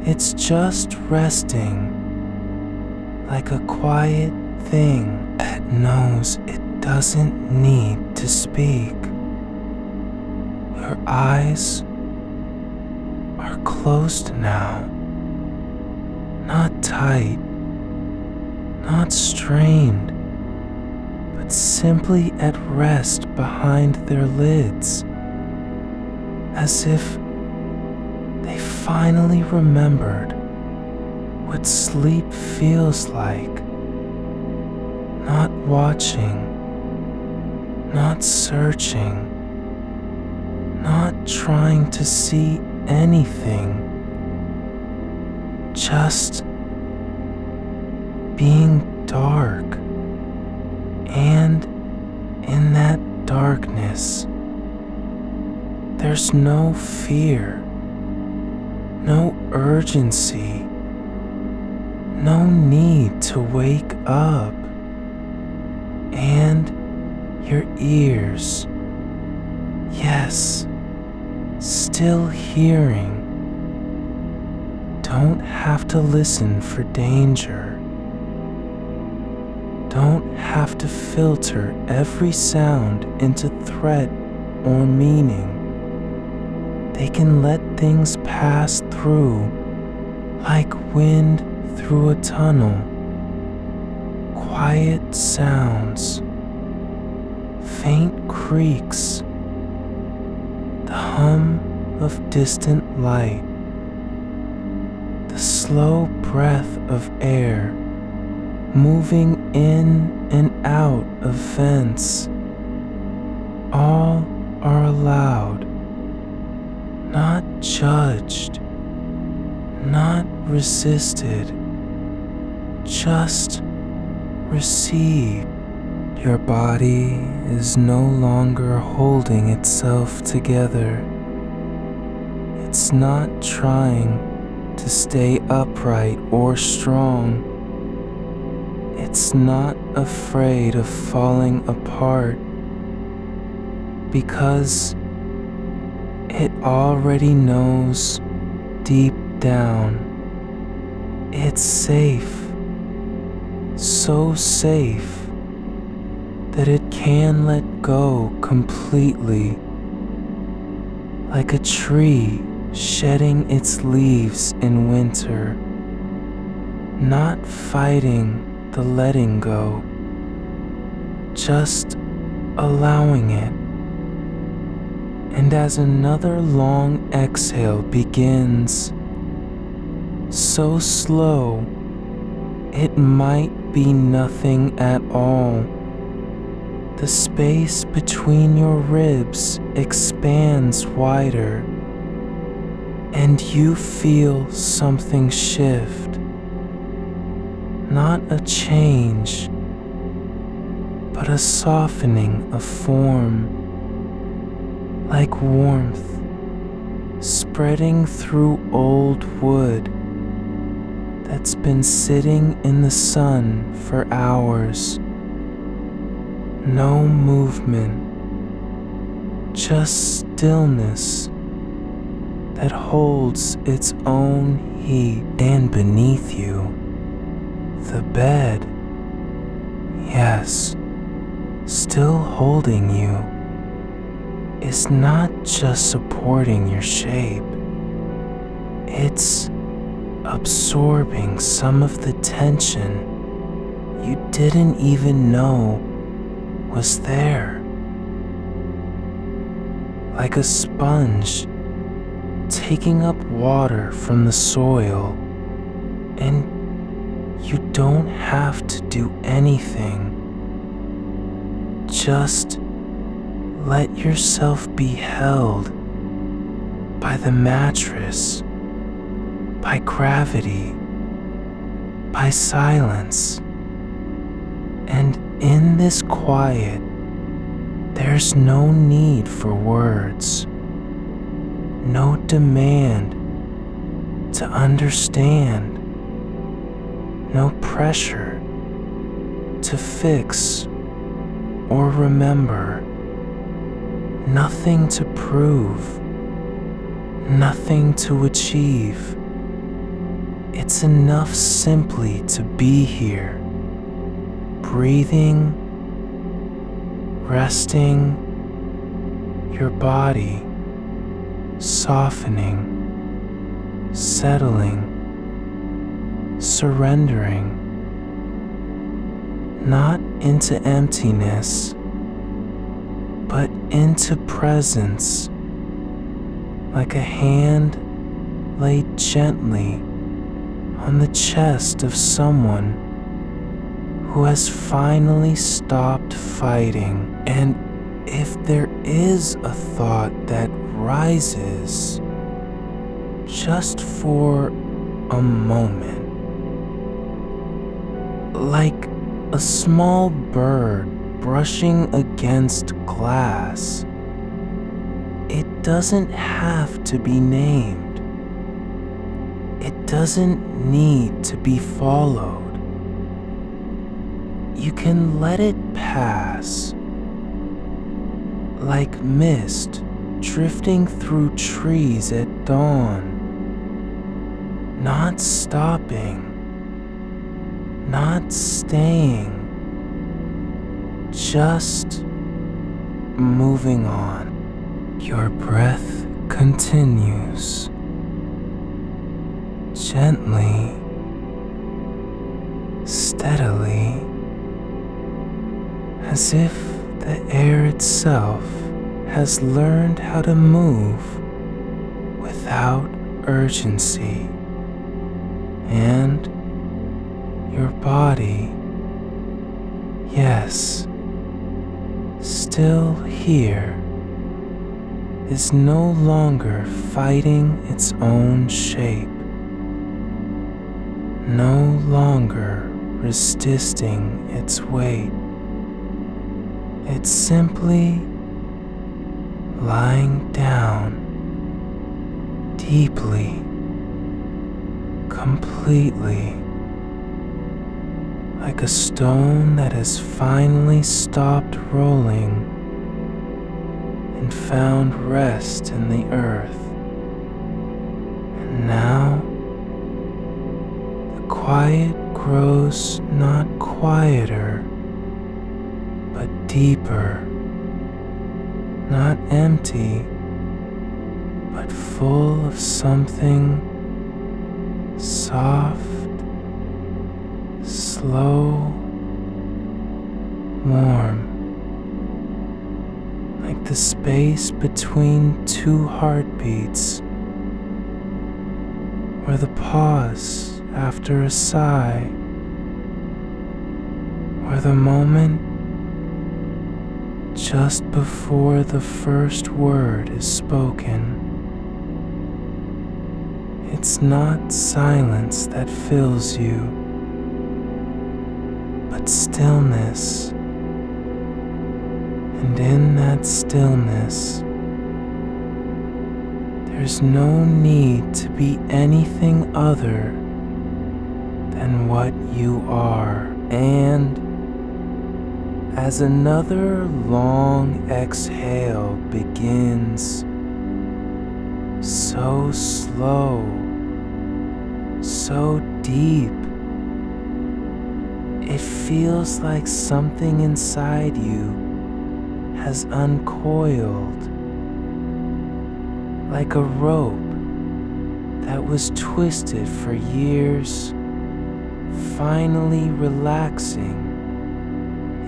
It's just resting like a quiet thing that knows it doesn't need to speak. Your eyes are closed now, not tight, not strained, but simply at rest behind their lids, as if they finally remembered what sleep feels like. Not watching, not searching, not trying to see anything, just being dark. And in that darkness, there's no fear, no urgency, no need to wake up. And your ears, yes, still hearing, don't have to listen for danger, don't have to filter every sound into threat or meaning. They can let things pass through like wind through a tunnel. Quiet sounds, faint creaks, the hum of distant light, the slow breath of air moving in and out of vents. All are allowed, not judged, not resisted, just received. Your body is no longer holding itself together. It's not trying to stay upright or strong. It's not afraid of falling apart, because it already knows deep down it's safe, so safe that it can let go completely, like a tree shedding its leaves in winter, not fighting the letting go, just allowing it. And as another long exhale begins, so slow it might be nothing at all, the space between your ribs expands wider, and you feel something shift. Not a change, but a softening of form, like warmth spreading through old wood that's been sitting in the sun for hours. No movement, just stillness that holds its own heat. And beneath you, the bed, yes, still holding you, is not just supporting your shape, it's absorbing some of the tension you didn't even know was there. Like a sponge taking up water from the soil, and you don't have to do anything. Just let yourself be held by the mattress, by gravity, by silence. And in this quiet, there's no need for words, no demand to understand, no pressure to fix or remember, nothing to prove, nothing to achieve. It's enough simply to be here, breathing, resting, your body softening, settling, surrendering, not into emptiness, but into presence, like a hand laid gently on the chest of someone who has finally stopped fighting. And if there is a thought that rises just for a moment, like a small bird brushing against glass, it doesn't have to be named. It doesn't need to be followed. You can let it pass, like mist drifting through trees at dawn, not stopping, not staying, just moving on. Your breath continues, gently, steadily, as if the air itself has learned how to move without urgency. And your body, yes, still here, is no longer fighting its own shape, no longer resisting its weight. It's simply lying down deeply, completely, like a stone that has finally stopped rolling and found rest in the earth. And now the quiet grows not quieter, but deeper, not empty, but full of something soft, slow, warm, like the space between two heartbeats, or the pause after a sigh, or the moment just before the first word is spoken. It's not silence that fills you, but stillness. And in that stillness, there's no need to be anything other than what you are. And as another long exhale begins, so slow, so deep, it feels like something inside you has uncoiled, like a rope that was twisted for years, finally relaxing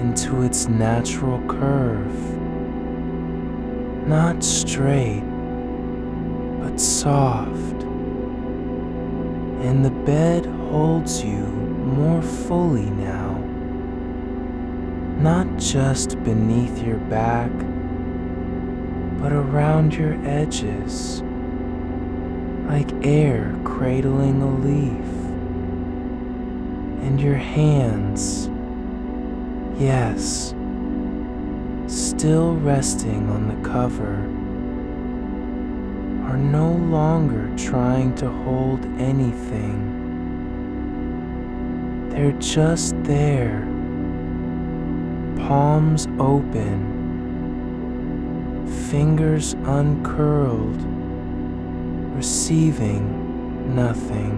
into its natural curve. Not straight, but soft. And the bed holds you more fully now. Not just beneath your back, but around your edges, like air cradling a leaf. And your hands, yes, still resting on the cover, are no longer trying to hold anything. They're just there, palms open, fingers uncurled, receiving nothing,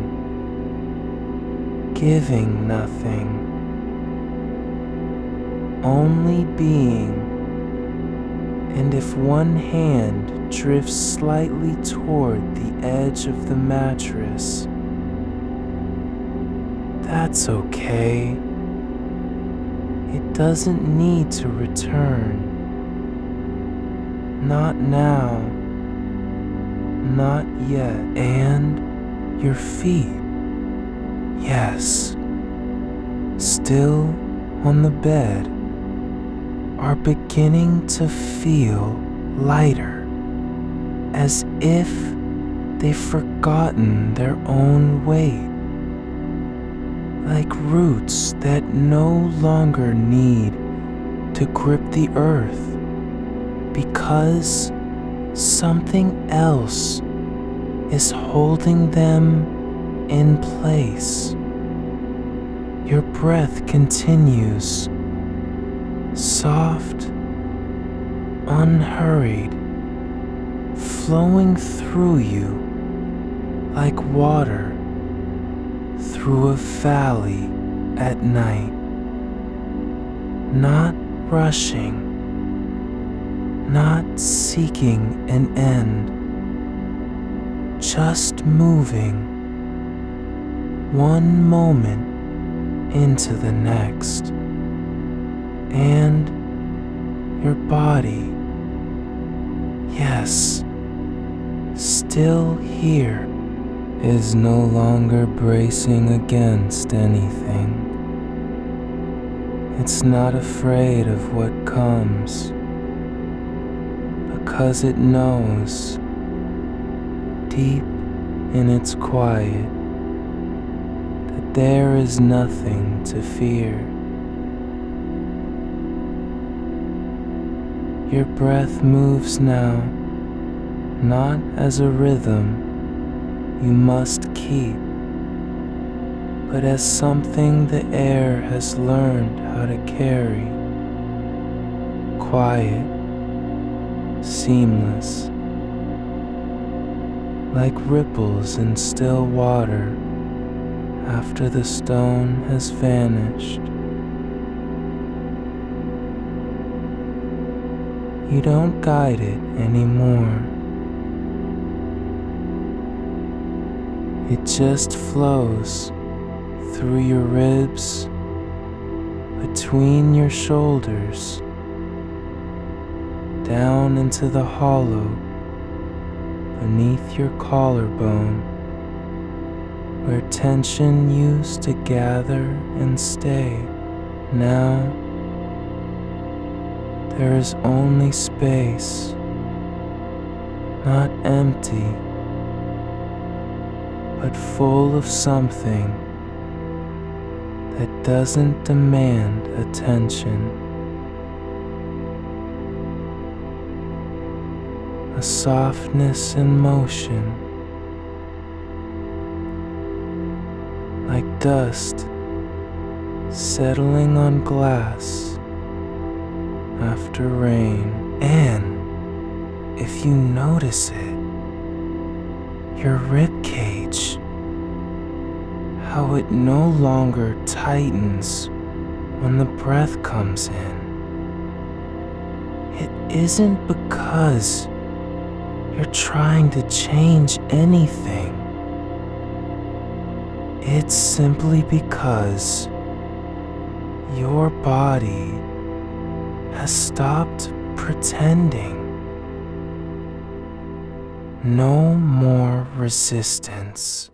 giving nothing, only being. And if one hand drifts slightly toward the edge of the mattress, that's okay. It doesn't need to return. Not now. Not yet. And your feet, yes, still on the bed, are beginning to feel lighter, as if they've forgotten their own weight, like roots that no longer need to grip the earth because something else is holding them in place. Your breath continues, soft, unhurried, flowing through you like water through a valley at night. Not rushing, not seeking an end, just moving one moment into the next. And your body, yes, still here, is no longer bracing against anything. It's not afraid of what comes, because it knows, deep in its quiet, that there is nothing to fear. Your breath moves now, not as a rhythm you must keep, but as something the air has learned how to carry. Quiet, seamless, like ripples in still water after the stone has vanished. You don't guide it anymore. It just flows through your ribs, between your shoulders, down into the hollow beneath your collarbone, where tension used to gather and stay. Now there is only space, not empty, but full of something that doesn't demand attention. A softness in motion, like dust settling on glass after rain. And if you notice it, your rib cage, how it no longer tightens when the breath comes in. It isn't because you're trying to change anything. It's simply because your body has stopped pretending. No more resistance.